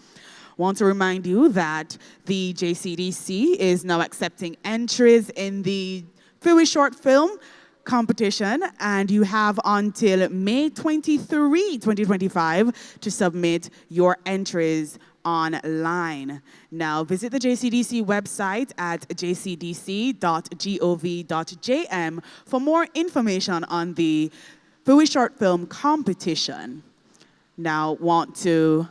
Want to remind you that the JCDC is now accepting entries in the Philly Short Film competition, and you have until May 23, 2025 to submit your entries online. Now, visit the JCDC website at jcdc.gov.jm for more information on the Fui Short Film Competition. Now, want to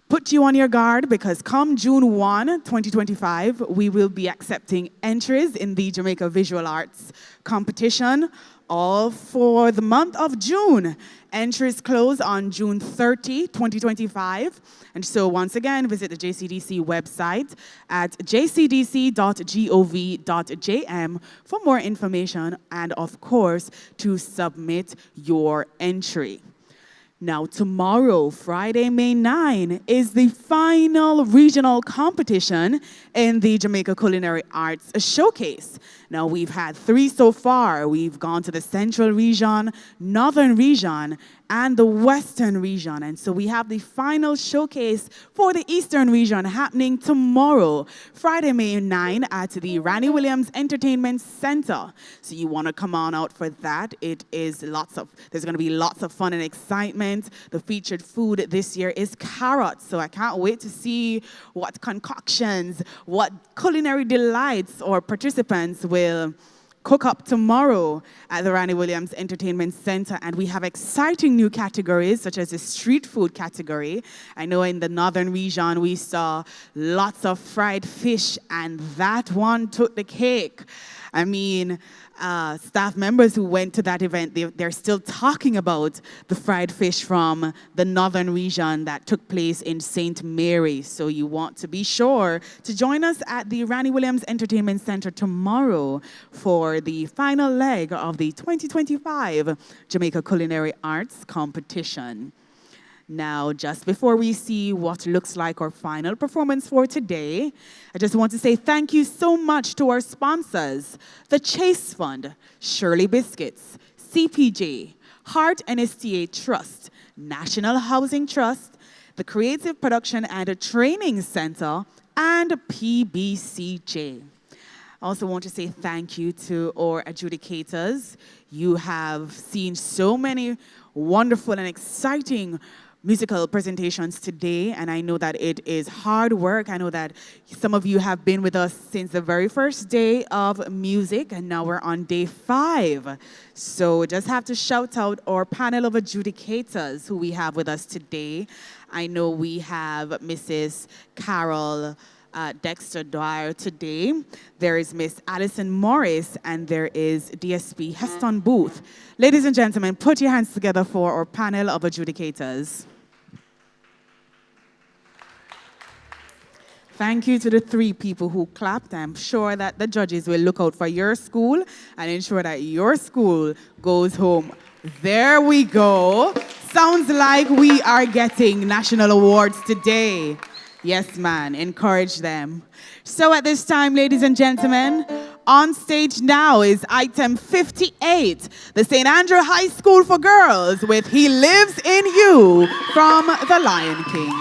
put you on your guard because come June 1, 2025, we will be accepting entries in the Jamaica Visual Arts Competition, all for the month of June. Entries close on June 30, 2025. And so once again, visit the JCDC website at jcdc.gov.jm for more information and, of course, to submit your entry. Now, tomorrow, Friday, May 9, is the final regional competition in the Jamaica Culinary Arts Showcase. Now, we've had 3 so far. We've gone to the Central Region, Northern Region, and the Western Region. And so we have the final showcase for the Eastern Region happening tomorrow, Friday, May 9, at the Randy Williams Entertainment Center. So you want to come on out for that. There's going to be lots of fun and excitement. The featured food this year is carrots. So I can't wait to see what concoctions, what culinary delights our participants will cook up tomorrow at the Randy Williams Entertainment Center. And we have exciting new categories, such as the street food category. I know in the Northern Region, we saw lots of fried fish, and that one took the cake. I mean, staff members who went to that event, they're still talking about the fried fish from the Northern Region that took place in St. Mary. So you want to be sure to join us at the Randy Williams Entertainment Center tomorrow for the final leg of the 2025 Jamaica Culinary Arts Competition. Now, just before we see what looks like our final performance for today, I just want to say thank you so much to our sponsors, the Chase Fund, Shirley Biscuits, CPJ, Heart NSTA Trust, National Housing Trust, the Creative Production and Training Center, and PBCJ. I also want to say thank you to our adjudicators. You have seen so many wonderful and exciting musical presentations today, and I know that it is hard work. I know that some of you have been with us since the very first day of music, and now we're on day 5. So just have to shout out our panel of adjudicators who we have with us today. I know we have Mrs. Carol Dexter Dwyer today. There is Miss Alison Morris, and there is DSP Heston Booth. Ladies and gentlemen, put your hands together for our panel of adjudicators. Thank you to the 3 people who clapped. I'm sure that the judges will look out for your school and ensure that your school goes home. There we go. Sounds like we are getting national awards today. Yes, man, encourage them. So at this time, ladies and gentlemen, on stage now is item 58, the St. Andrew High School for Girls with He Lives in You from The Lion King.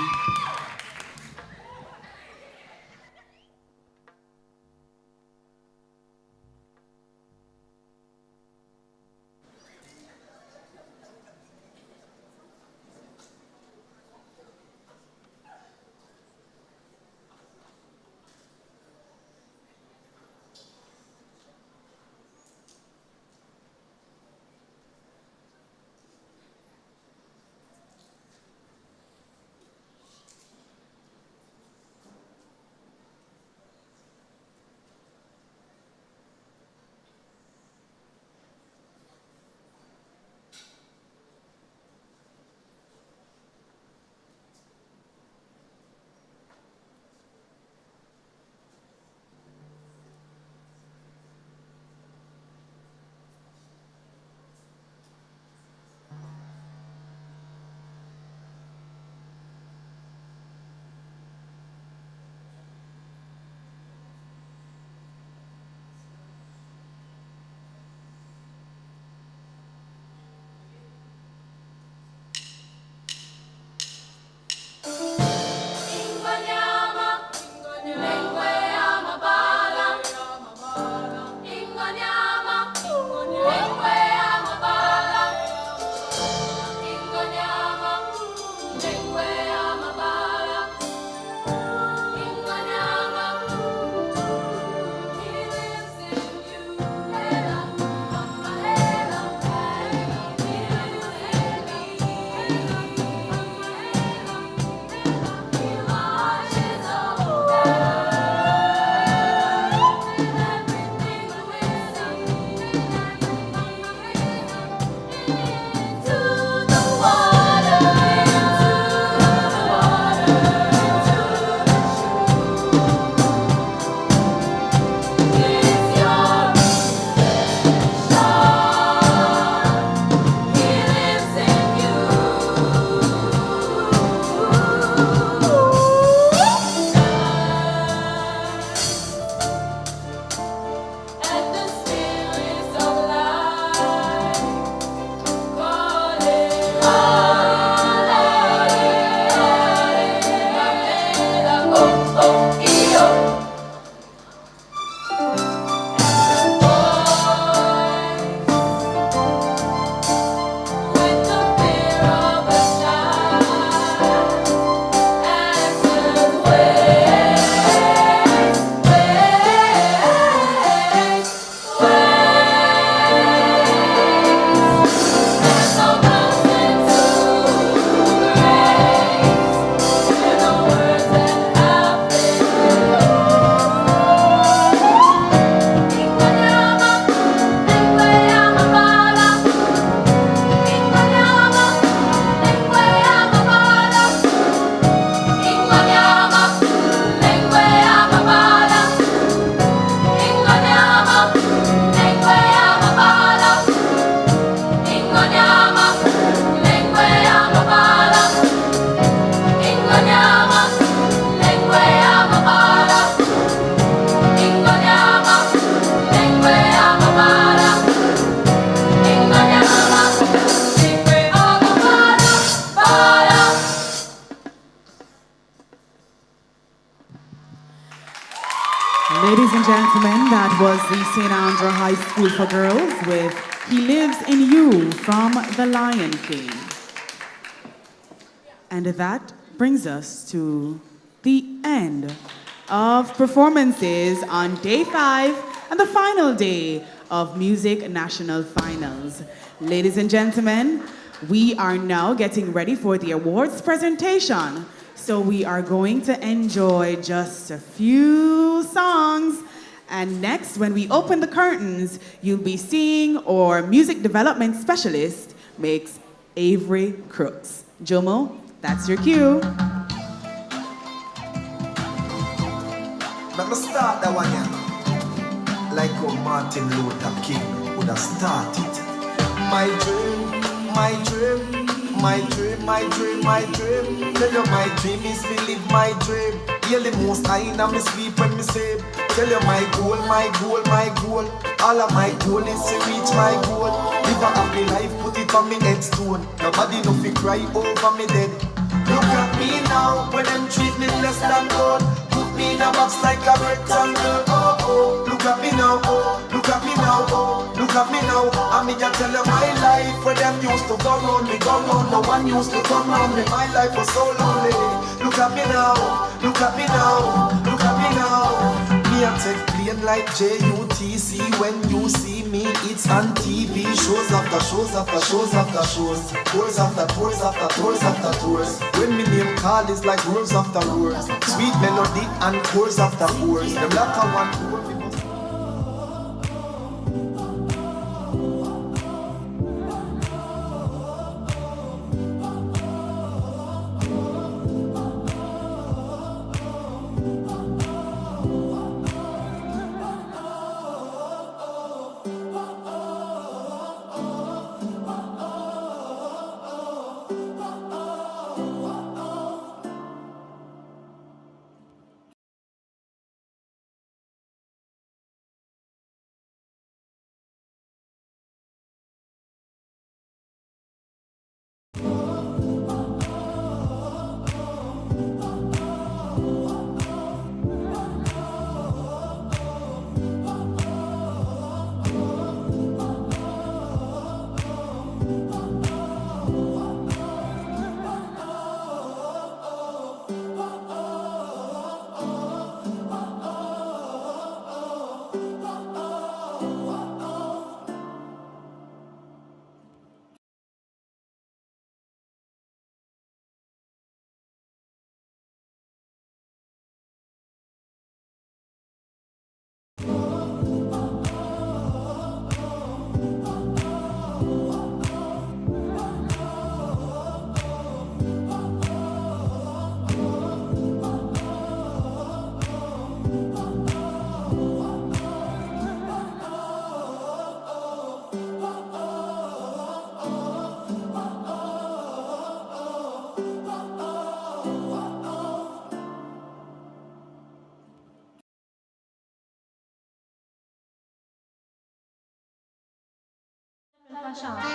gentlemen, that was the St. Andrew High School for Girls with He Lives in You from The Lion King. And that brings us to the end of performances on day 5 and the final day of Music National Finals. Ladies and gentlemen, we are now getting ready for the awards presentation. So we are going to enjoy just a few songs. And next, when we open the curtains, you'll be seeing our music development specialist makes Avery Crooks. Jomo, that's your cue. Let me start that one, yeah. Like how Martin Luther King would have started. My dream, my dream, my dream, my dream, my dream. Tell you my dream is to live my dream. Hear the most high in me sleep when me sleep. Tell you my goal, my goal, my goal. All of my goal is to reach my goal. Live a happy life, put it on me headstone. Nobody no fi cry over me dead. Look at me now, when them treat me less than gold. Put me in a box like a rectangle. Oh oh, look at me now. Oh, look at me now. Oh, look at me now. I me just tell you my life, where them used to go round me, go round. No one used to come round me. My life was so lonely. Look at me now. Look at me now. Look at me now. Me a take plane like JUTC. When you see me, it's on TV. Shows after shows after shows after shows. Tours after tours after tours after tours. When me name call is like roars after roars. Sweet melody and chords after chords. Them like a one.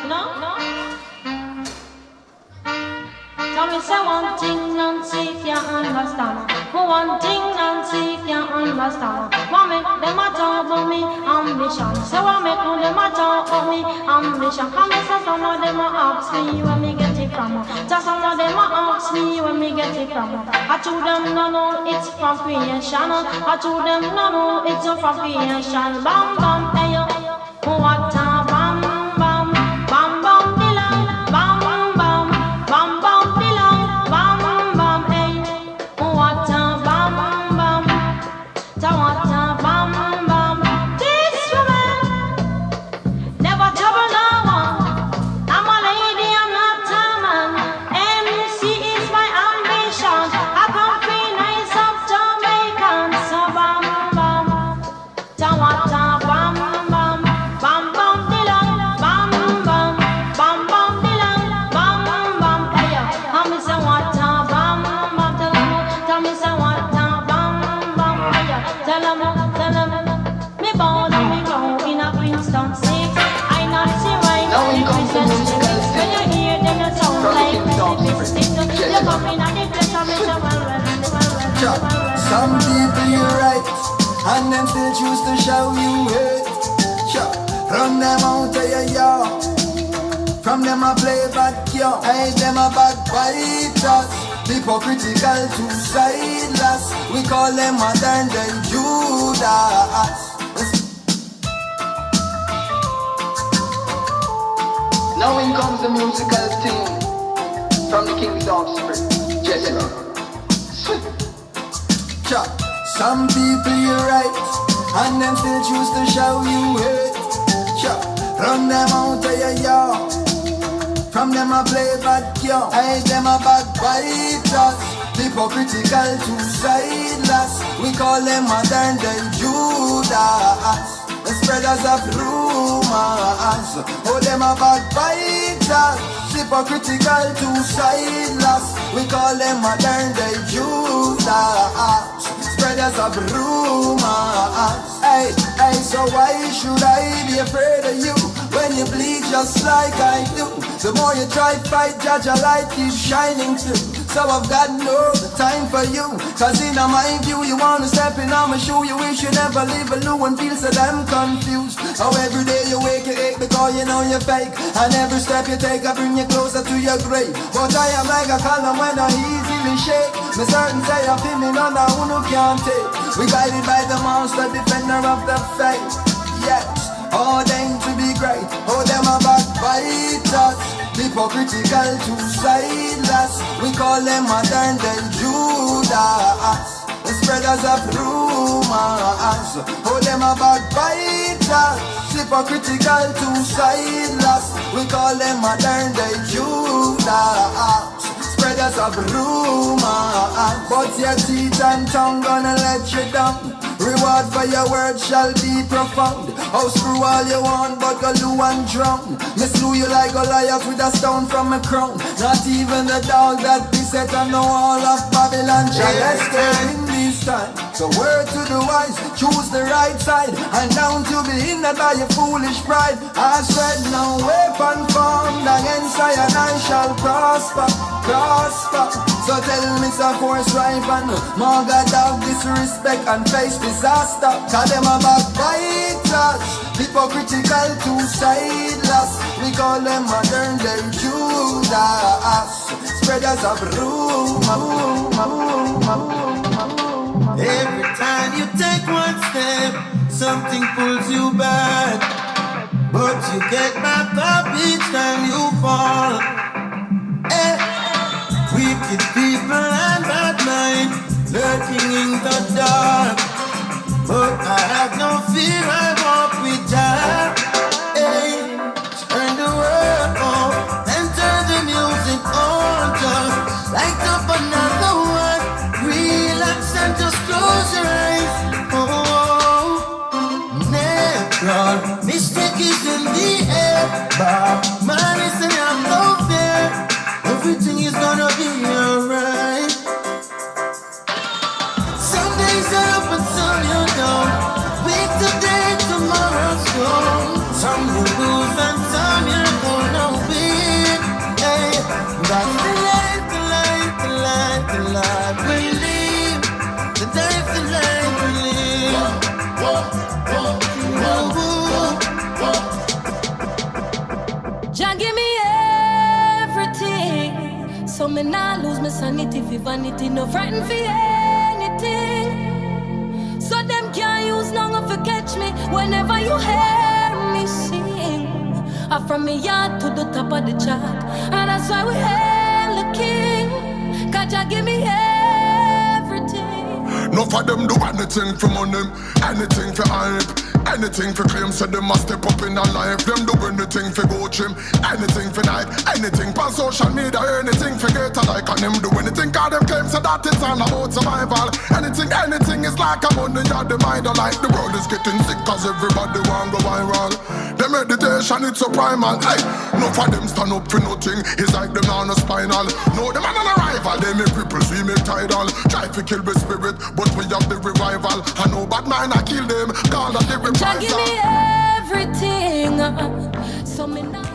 No? Tell me say one thing and see if you understand. One thing and see if you understand. What make them a talk about me ambition? Say what make them a talk about me ambition? Come and say some of them a ask me where me get it from. Just some of them a ask me where me get it from. I told them no no it's from creation. I told them no no it's from creation. Bam bam hey yo, what a bam bam bam bam dilang bam bam bam bam dilang bam bam hey, what a bam bam, ta what a bam bam. This woman never trouble no one. I'm a lady, I'm not a man. MC is my ambition. I come free nice up Jamaican. So bam bam, ta what a bam bam, bam bam and them still choose to show you hate. Sure. Run them out of your yard. From them I play bad cure. Hey, them a backbiters. Hypocritical to sideless. We call them modern day Judas. Now in comes the musical team from the King's Offspring, Jesse. Some people you're right, and them still choose to show you hate. Run them out of your yard. From them I play bad cure. Hey, them a backbiters. Hypocritical to sideless. We call them modern day Judas. The spreaders of rumors. Oh, them a backbiters. Hypocritical to sideless. We call them modern day Judas. Spreaders of rumors. Hey, so why should I be afraid of you when you bleed just like I do? The more you try to fight, judge, a light keeps shining too. So I've got no time for you. Cause in my view, you wanna step in on my shoe. You wish you never live alone and feel so damn confused. How every day you wake, you ache because you know you're fake. And every step you take, I bring you closer to your grave. But I am like a column when I easily shake. Me certain say I feel me none of who can't take. We guided by the monster, defender of the faith. Yes, ordained to be great. Oh, them a backbiters. Hypocritical to sideless. We call them modern day Judas. The spreaders of rumors. Oh, them a backbiters. Hypocritical to sideless. We call them modern day Judas. Spreaders of rumors. But your teeth and tongue gonna let you down. Reward for your words shall be profound. Oh, screw all you want, but go loo and drown. Me slew you like Goliath with a stone from a crown. Not even the dog that be set on the wall of Babylon shall escape in this time. So word to the wise, choose the right side, and down to be hindered by your foolish pride. I said no weapon formed against I and I shall prosper, prosper. So tell me some force right and more God of disrespect and face disaster. Cause them a backbiters, hypocritical to sideless. We call them modern day Judas. Spreaders of Every time you take one step, something pulls you back. But you get back up each time you fall. Wicked people and bad mind lurking in the dark. But I have no fear, I walk with Jah. Turn the world on and turn the music on. Just light up another one. Relax and just close your eyes. Never mistake is in the air. But man is in out there. Everything is gonna be alright. Some days are up and some you don't. Week today, tomorrow's gone. Some you lose and some you're gonna win. Hey, that's the life, the life, the life, the life we live. The life, the life we live. Jah give me everything, so me nah lose my sanity for vanity. No frightened for anything, so them can't use nothing to catch me. Whenever you hear me sing, I'm from me yard to the top of the chart, and that's why we hail the king. Cause Jah give me everything. No for them do anything for money, anything for hype, anything for claim. So them must step up in their life. Them do anything for go trim, anything for night, anything for social media, anything for get a like. And them do anything cause them claim so that it's all about survival. Anything is like a money or the mind. Like the world is getting sick cause everybody want go viral. The meditation it's so primal. Hey, no for them stand up for nothing. It's like them on a spinal. No them on an arrival. They make cripples, we make tidal. Try to kill the spirit, but we have the revival. I know bad mind I kill them. Call that the reprisal. Jah give me everything, so me now.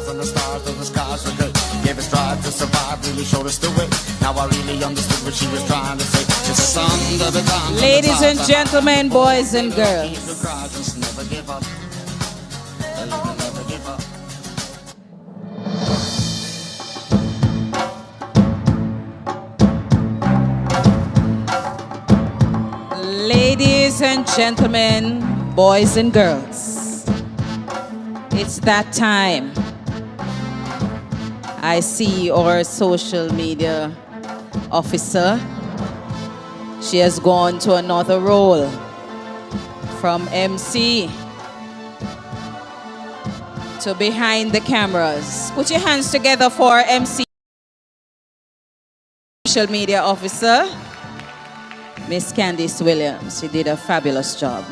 And the stars of the skies are good. Gave us drive to survive, really showed us the way. Now I really understood what she was trying to say. It's a song that the Ladies and gentlemen, boys and girls. Never give up. Never give up. Ladies and gentlemen, boys and girls. It's that time. I see our social media officer. She has gone to another role from MC to behind the cameras. Put your hands together for MC, social media officer, Miss Candice Williams. She did a fabulous job.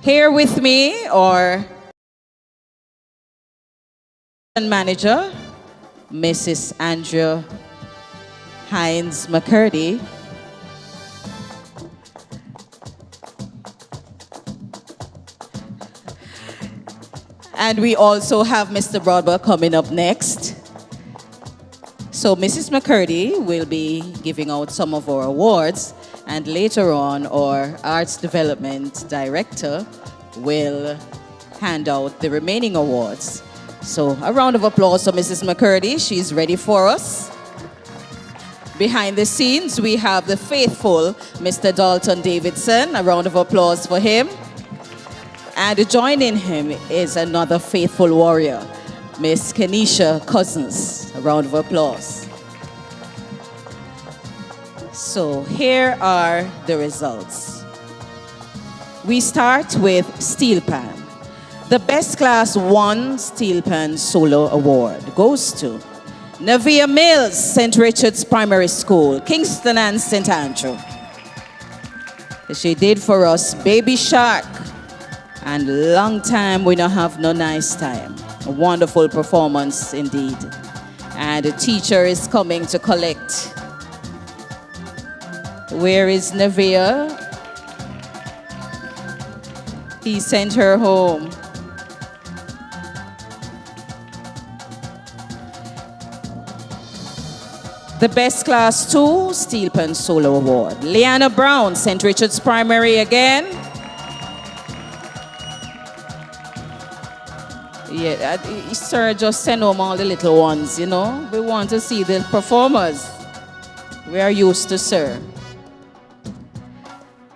Here with me, our manager, Mrs. Andrea Hines McCurdy. And we also have Mr. Broadwell coming up next. So Mrs. McCurdy will be giving out some of our awards, and later on our Arts Development Director will hand out the remaining awards. So a round of applause for Mrs. McCurdy. She's ready for us. Behind the scenes, we have the faithful Mr. Dalton Davidson. A round of applause for him. And joining him is another faithful warrior, Miss Kenisha Cousins. A round of applause. So here are the results. We start with Steel Pan. The Best Class 1 Steel Pan Solo Award goes to Navia Mills, St. Richard's Primary School, Kingston and St. Andrew. She did for us Baby Shark. And long time we don't have no nice time. A wonderful performance indeed. And the teacher is coming to collect. Where is Nevea? He sent her home. The Best Class 2 Steel Pen Solo Award. Leanna Brown, St. Richard's Primary again. Yeah, sir, just send home all the little ones, you know. We want to see the performers. We are used to, sir.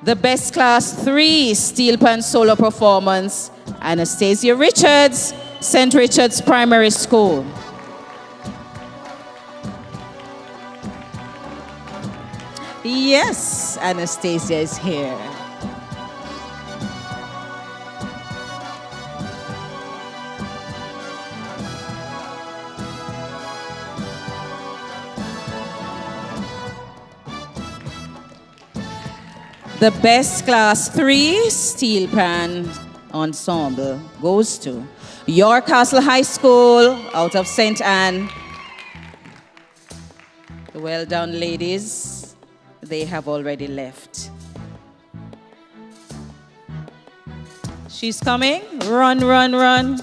The Best Class 3 Steel Pan Solo Performance, Anastasia Richards, St. Richard's Primary School. Yes, Anastasia is here. The Best Class 3 Steel Pan Ensemble goes to York Castle High School out of St. Anne. Well done, ladies. They have already left. She's coming. Run, run, run.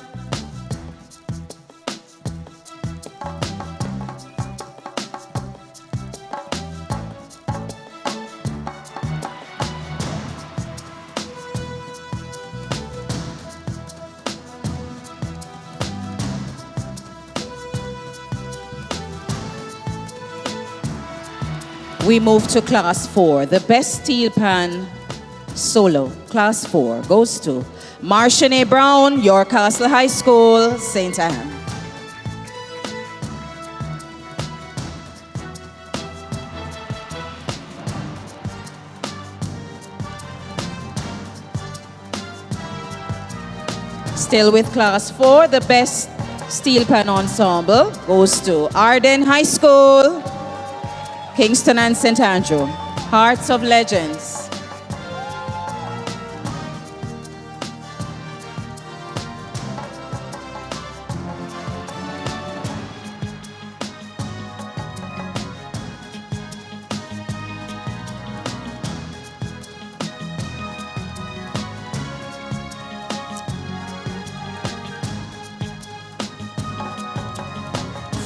We move to Class 4. The Best Steel Pan Solo, Class 4, goes to Marshane Brown, York Castle High School, St. Anne. Still with Class 4, the Best Steel Pan Ensemble goes to Arden High School, Kingston and St. Andrew, Hearts of Legends.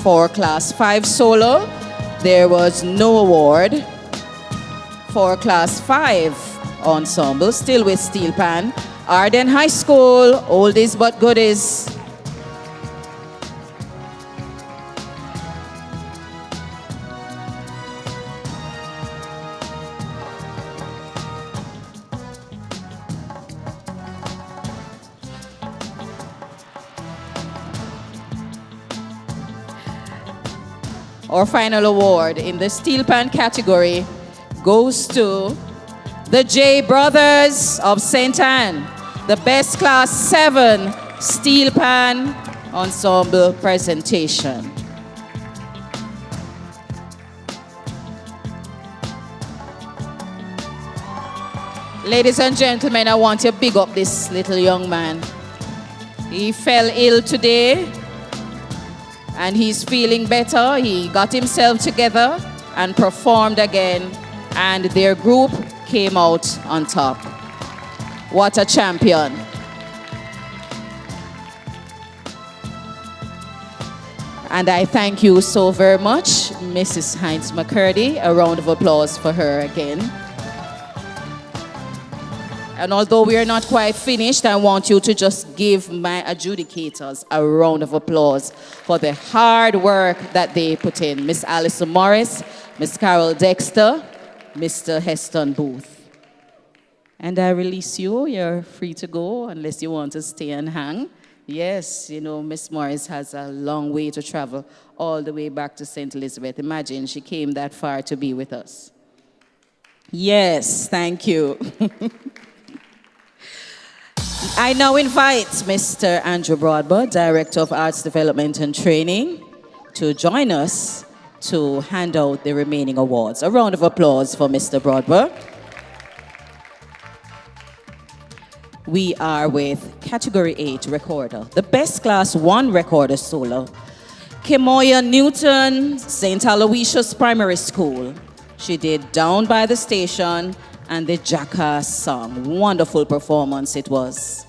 For Class 5 solo, there was no award. For Class 5 ensemble, still with Steel Pan, Arden High School, Oldies But Goodies. Our final award in the Steel Pan category goes to the J Brothers of St. Anne, the Best Class 7 Steel Pan Ensemble presentation. Ladies and gentlemen, I want to big up this little young man. He fell ill today, and he's feeling better. He got himself together and performed again, and their group came out on top. What a champion. And I thank you so very much, Mrs. Hines McCurdy. A round of applause for her again. And although we are not quite finished, I want you to just give my adjudicators a round of applause for the hard work that they put in. Miss Alison Morris, Miss Carol Dexter, Mr. Heston Booth. And I release you. You're free to go unless you want to stay and hang. Yes, you know, Miss Morris has a long way to travel all the way back to St. Elizabeth. Imagine she came that far to be with us. Yes, thank you. I now invite Mr. Andrew Broadbent, Director of Arts Development and Training, to join us to hand out the remaining awards. A round of applause for Mr. Broadbent. we are with Category 8 recorder, the best class 1 recorder solo, Kemoya Newton, St. Aloysius Primary School. She did Down by the Station and the Jackass song. Wonderful performance it was.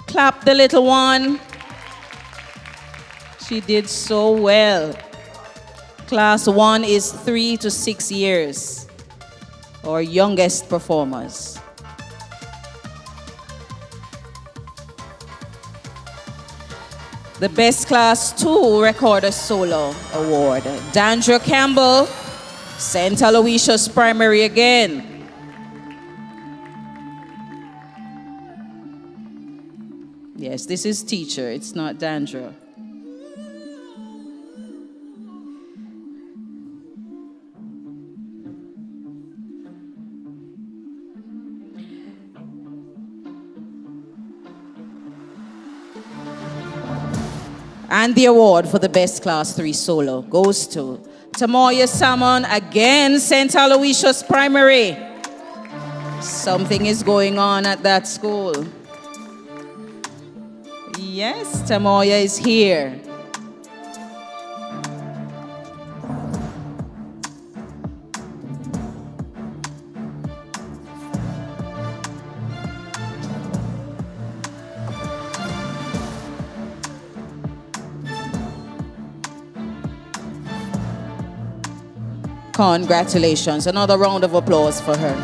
Clap the little one. She did so well. Class 1 is 3 to 6 years, our youngest performers. The Best Class 2 Recorder Solo Award, Dandra Campbell, St. Aloysius Primary again. Yes, this is teacher, it's not Dandra. And the award for the Best Class 3 Solo goes to Tamoya Salmon, again, St. Aloysius Primary. Something is going on at that school. Yes, Tamoya is here. Congratulations. Another round of applause for her.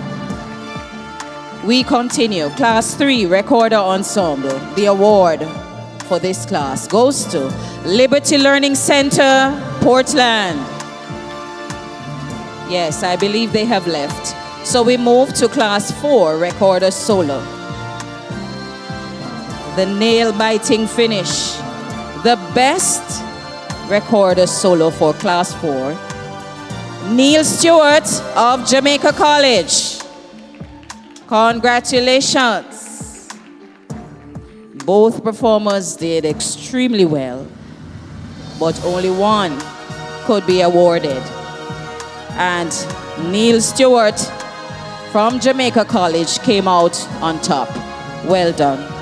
We continue. Class 3 Recorder Ensemble. The award for this class goes to Liberty Learning Center, Portland. Yes, I believe they have left. So we move to Class 4 Recorder Solo. The nail-biting finish. The best recorder solo for Class 4. Neil Stewart of Jamaica College. Congratulations. Both performers did extremely well, but only one could be awarded. And Neil Stewart from Jamaica College came out on top. Well done.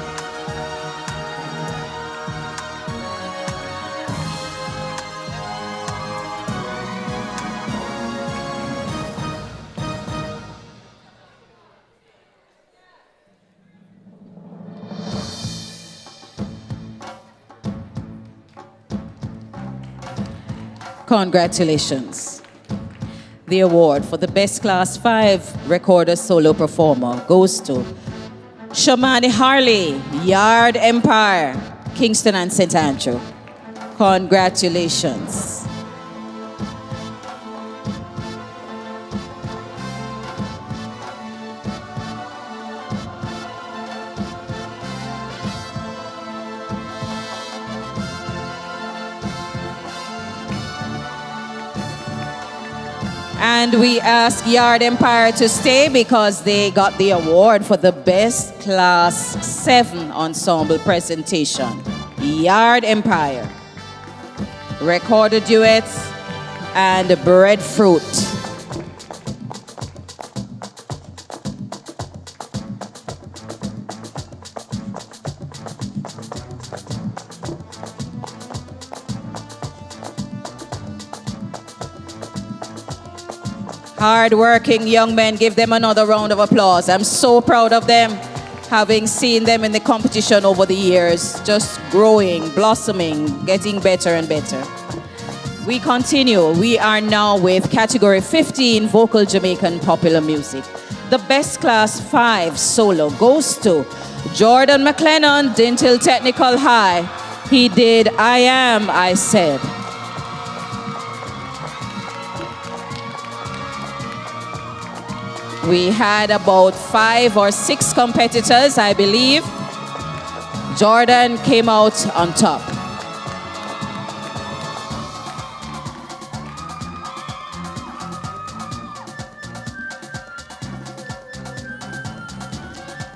Congratulations. The award for the Best Class 5 Recorder Solo Performer goes to Shamani Harley, Yard Empire, Kingston and St. Andrew. Congratulations. And we ask Yard Empire to stay because they got the award for the Best Class 7 Ensemble presentation. Yard Empire. Recorded duets and breadfruit. Hard-working young men, give them another round of applause. I'm so proud of them, having seen them in the competition over the years, just growing, blossoming, getting better and better. We continue. We are now with Category 15, Vocal Jamaican Popular Music. The Best Class 5 Solo goes to Jordan McLennan, Dintil Technical High. He did I Am, I Said. We had about 5 or 6 competitors, I believe. Jordan came out on top.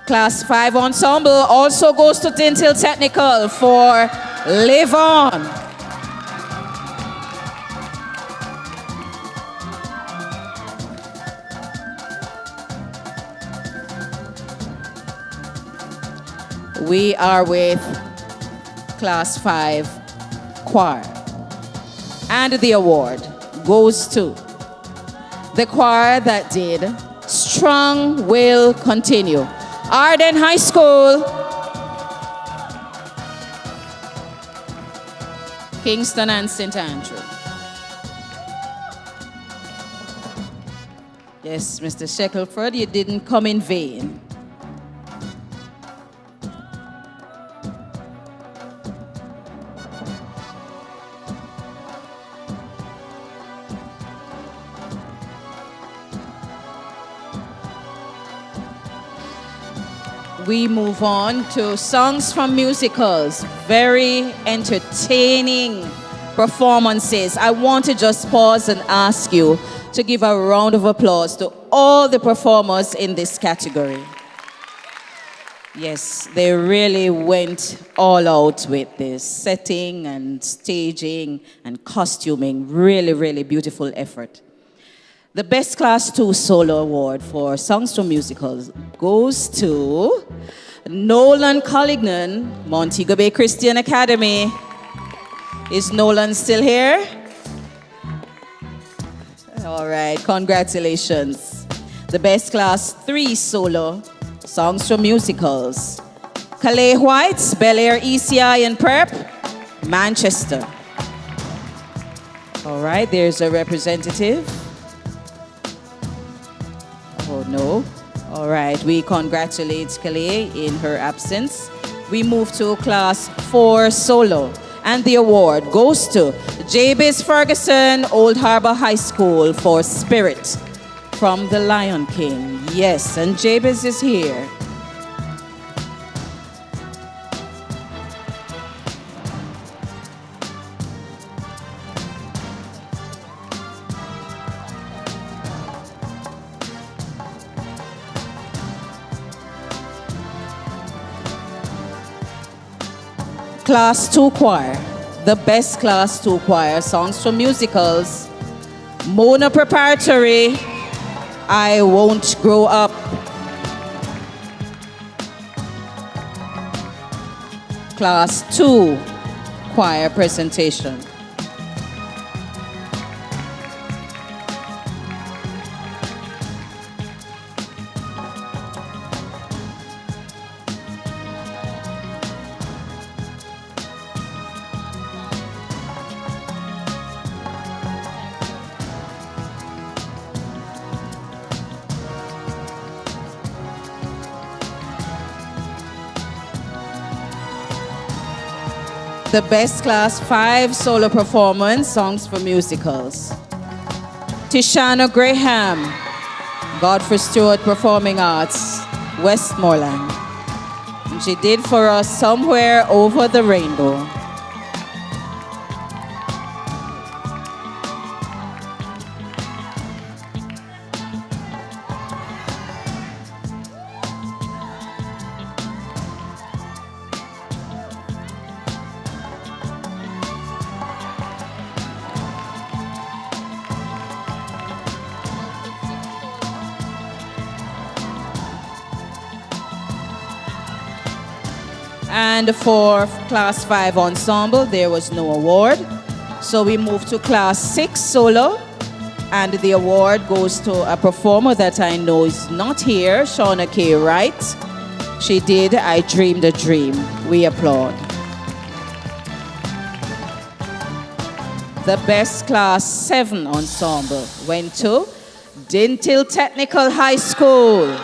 Class 5 Ensemble also goes to Dintil Technical for Live On. We are with Class 5 choir. And the award goes to the choir that did Strong Will Continue. Arden High School, Kingston and St. Andrew. Yes, Mr. Shackelford, you didn't come in vain. We move on to songs from musicals. Very entertaining performances. I want to just pause and ask you to give a round of applause to all the performers in this category. Yes, they really went all out with this setting and staging and costuming. Really, really beautiful effort. The Best Class 2 Solo Award for Songs from Musicals goes to Nolan Collignan, Montego Bay Christian Academy. Is Nolan still here? All right, congratulations. The Best Class 3 Solo Songs from Musicals. Calais Whites, Bel Air ECI and Prep, Manchester. All right, there's a representative. Oh, no. All right, we congratulate Calais in her absence. We move to Class 4 Solo, and the award goes to Jabez Ferguson, Old Harbor High School for Spirit from The Lion King. Yes, and Jabez is here. Class 2 choir, the Best Class 2 choir, songs from musicals. Mona Preparatory, I Won't Grow Up. Class 2 choir presentation. The Best Class 5 Solo Performance, Songs for Musicals. Tishana Graham, Godfrey Stewart Performing Arts, Westmoreland. And she did for us Somewhere Over the Rainbow. And for Class 5 Ensemble, there was no award. So we move to Class 6 Solo, and the award goes to a performer that I know is not here, Shauna K. Wright. She did I Dreamed a Dream. We applaud. The Best Class 7 Ensemble went to Dintil Technical High School.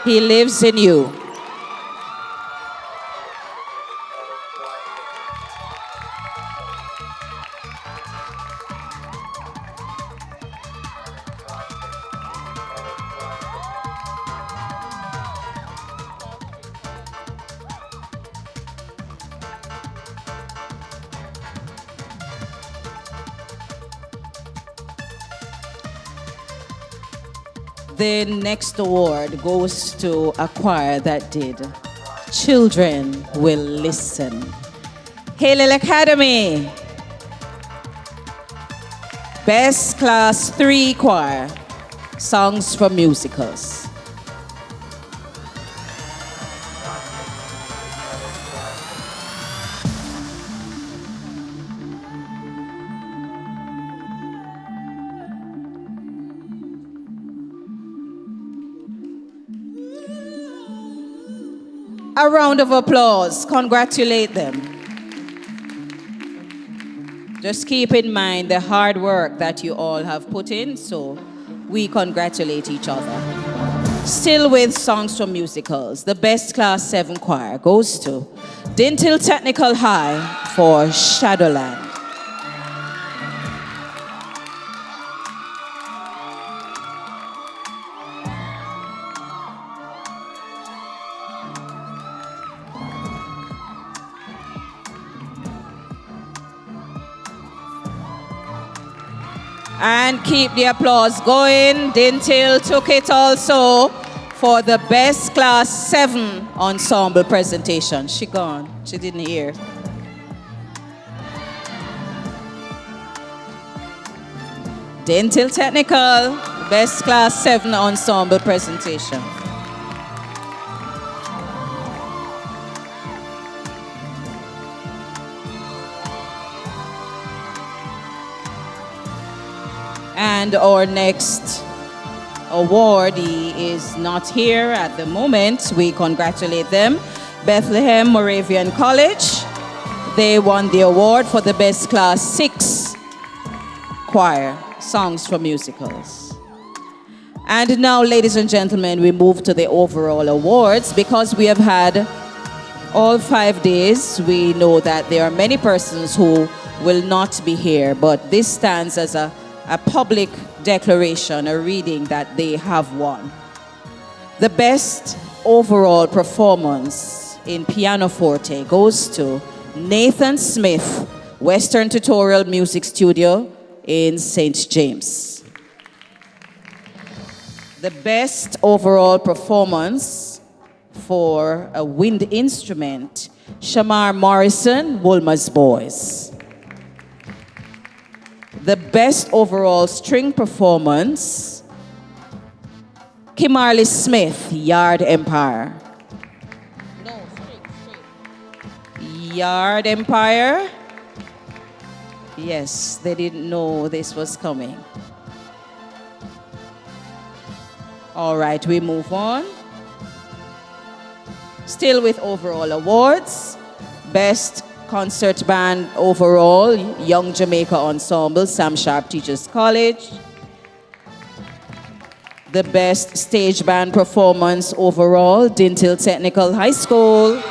He Lives in You. The next award goes to a choir that did Children Will Listen. Hillel Academy. Best Class 3 Choir, Songs for Musicals. A round of applause. Congratulate them. Just keep in mind the hard work that you all have put in, so we congratulate each other. Still with songs from musicals, the best class 7 choir goes to Dintil Technical High for Shadowland. And keep the applause going. Dintil took it also for the best class 7 ensemble presentation. She gone. She didn't hear. Dintil Technical, best class 7 ensemble presentation. And our next awardee is not here at the moment. We congratulate them. Bethlehem Moravian College. They won the award for the best class 6 choir, songs for musicals. And now, ladies and gentlemen, we move to the overall awards. Because we have had all 5 days, we know that there are many persons who will not be here, but this stands as a public declaration, a reading that they have won. The best overall performance in pianoforte goes to Nathan Smith, Western Tutorial Music Studio in St. James. The best overall performance for a wind instrument, Shamar Morrison, Woolmer's Boys. The best overall string performance, Kimarley Smith, Yard Empire. Yard Empire. Yes, they didn't know this was coming. All right, we move on. Still with overall awards. Best concert band overall, Young Jamaica Ensemble, Sam Sharp Teachers College. The best stage band performance overall, Dintil Technical High School.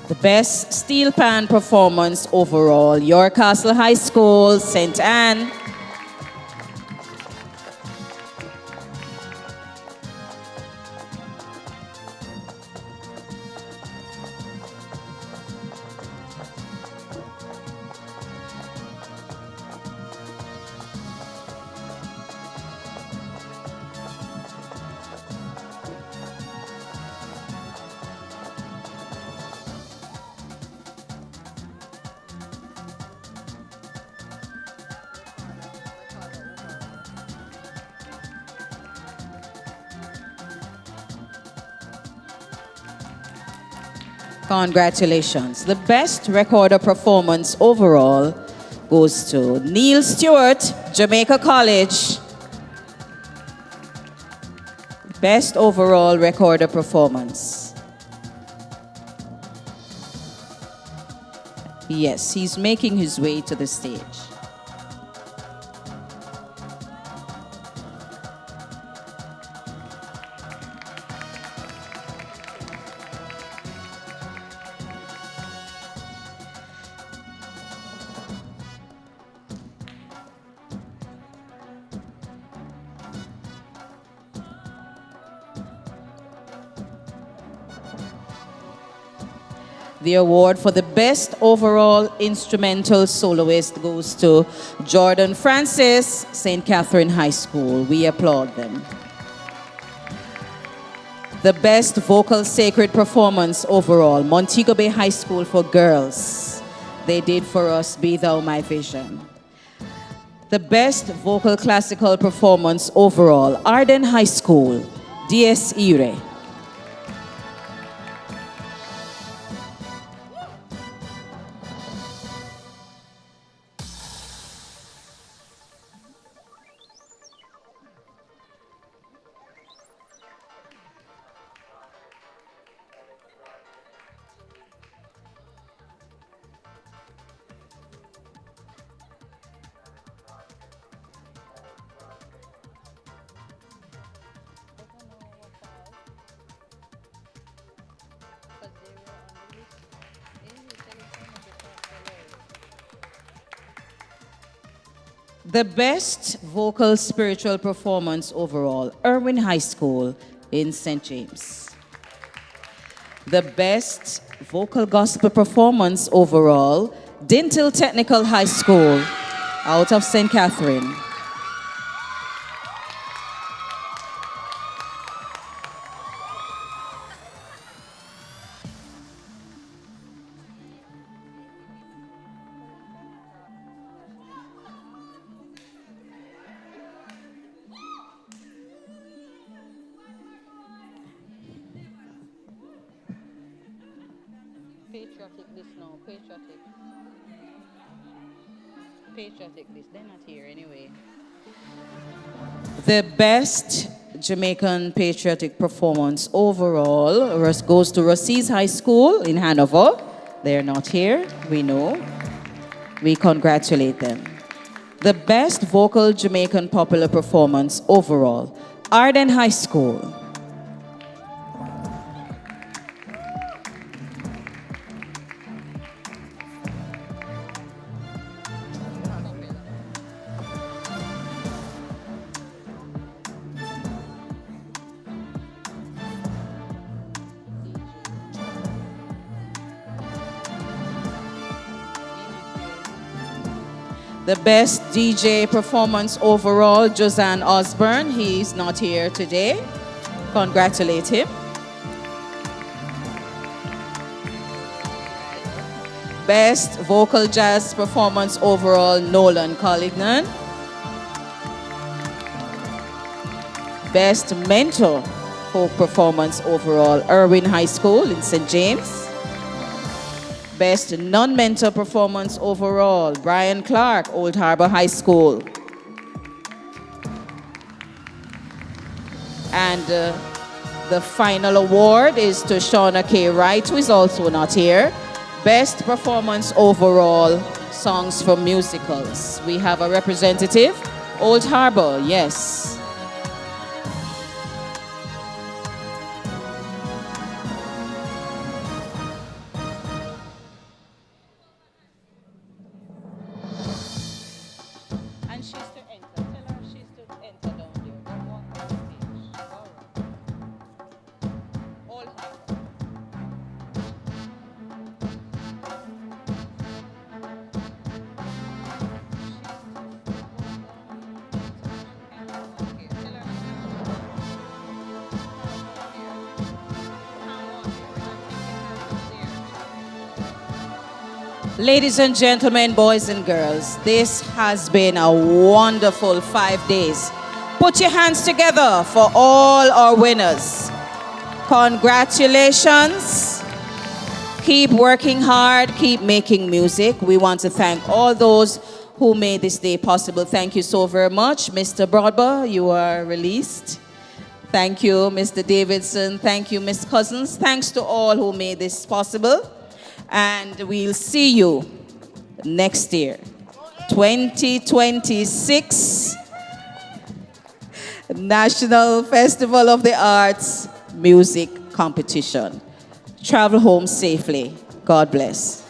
The best steel pan performance overall, York Castle High School, St. Anne. Congratulations. The best recorder performance overall goes to Neil Stewart, Jamaica College. Best overall recorder performance. Yes, he's making his way to the stage. The award for the best overall instrumental soloist goes to Jordan Francis, St. Catherine High School. We applaud them. The best vocal sacred performance overall, Montego Bay High School for girls. They did for us Be Thou My Vision. The best vocal classical performance overall, Arden High School, Dies Irae. The best vocal spiritual performance overall, Irwin High School in St. James. The best vocal gospel performance overall, Dintle Technical High School out of St. Catherine. Patriotic list, they're not here anyway. The best Jamaican patriotic performance overall goes to Rossies High School in Hanover. They're not here, we know. We congratulate them. The best vocal Jamaican popular performance overall, Arden High School. The best DJ performance overall, Josanne Osborne. He's not here today. Congratulate him. Best vocal jazz performance overall, Nolan Collignan. Best mentor folk performance overall, Irwin High School in St. James. Best non-mentor performance overall, Brian Clark, Old Harbor High School. And the final award is to Shauna K. Wright, who is also not here. Best performance overall, songs from musicals. We have a representative, Old Harbor, yes. Ladies and gentlemen, boys and girls, this has been a wonderful 5 days. Put your hands together for all our winners. Congratulations. Keep working hard, keep making music. We want to thank all those who made this day possible. Thank you so very much. Mr. Broadber, you are released. Thank you, Mr. Davidson. Thank you, Ms. Cousins. Thanks to all who made this possible. And we'll see you next year, 2026 National Festival of the Arts Music Competition. Travel home safely. God bless.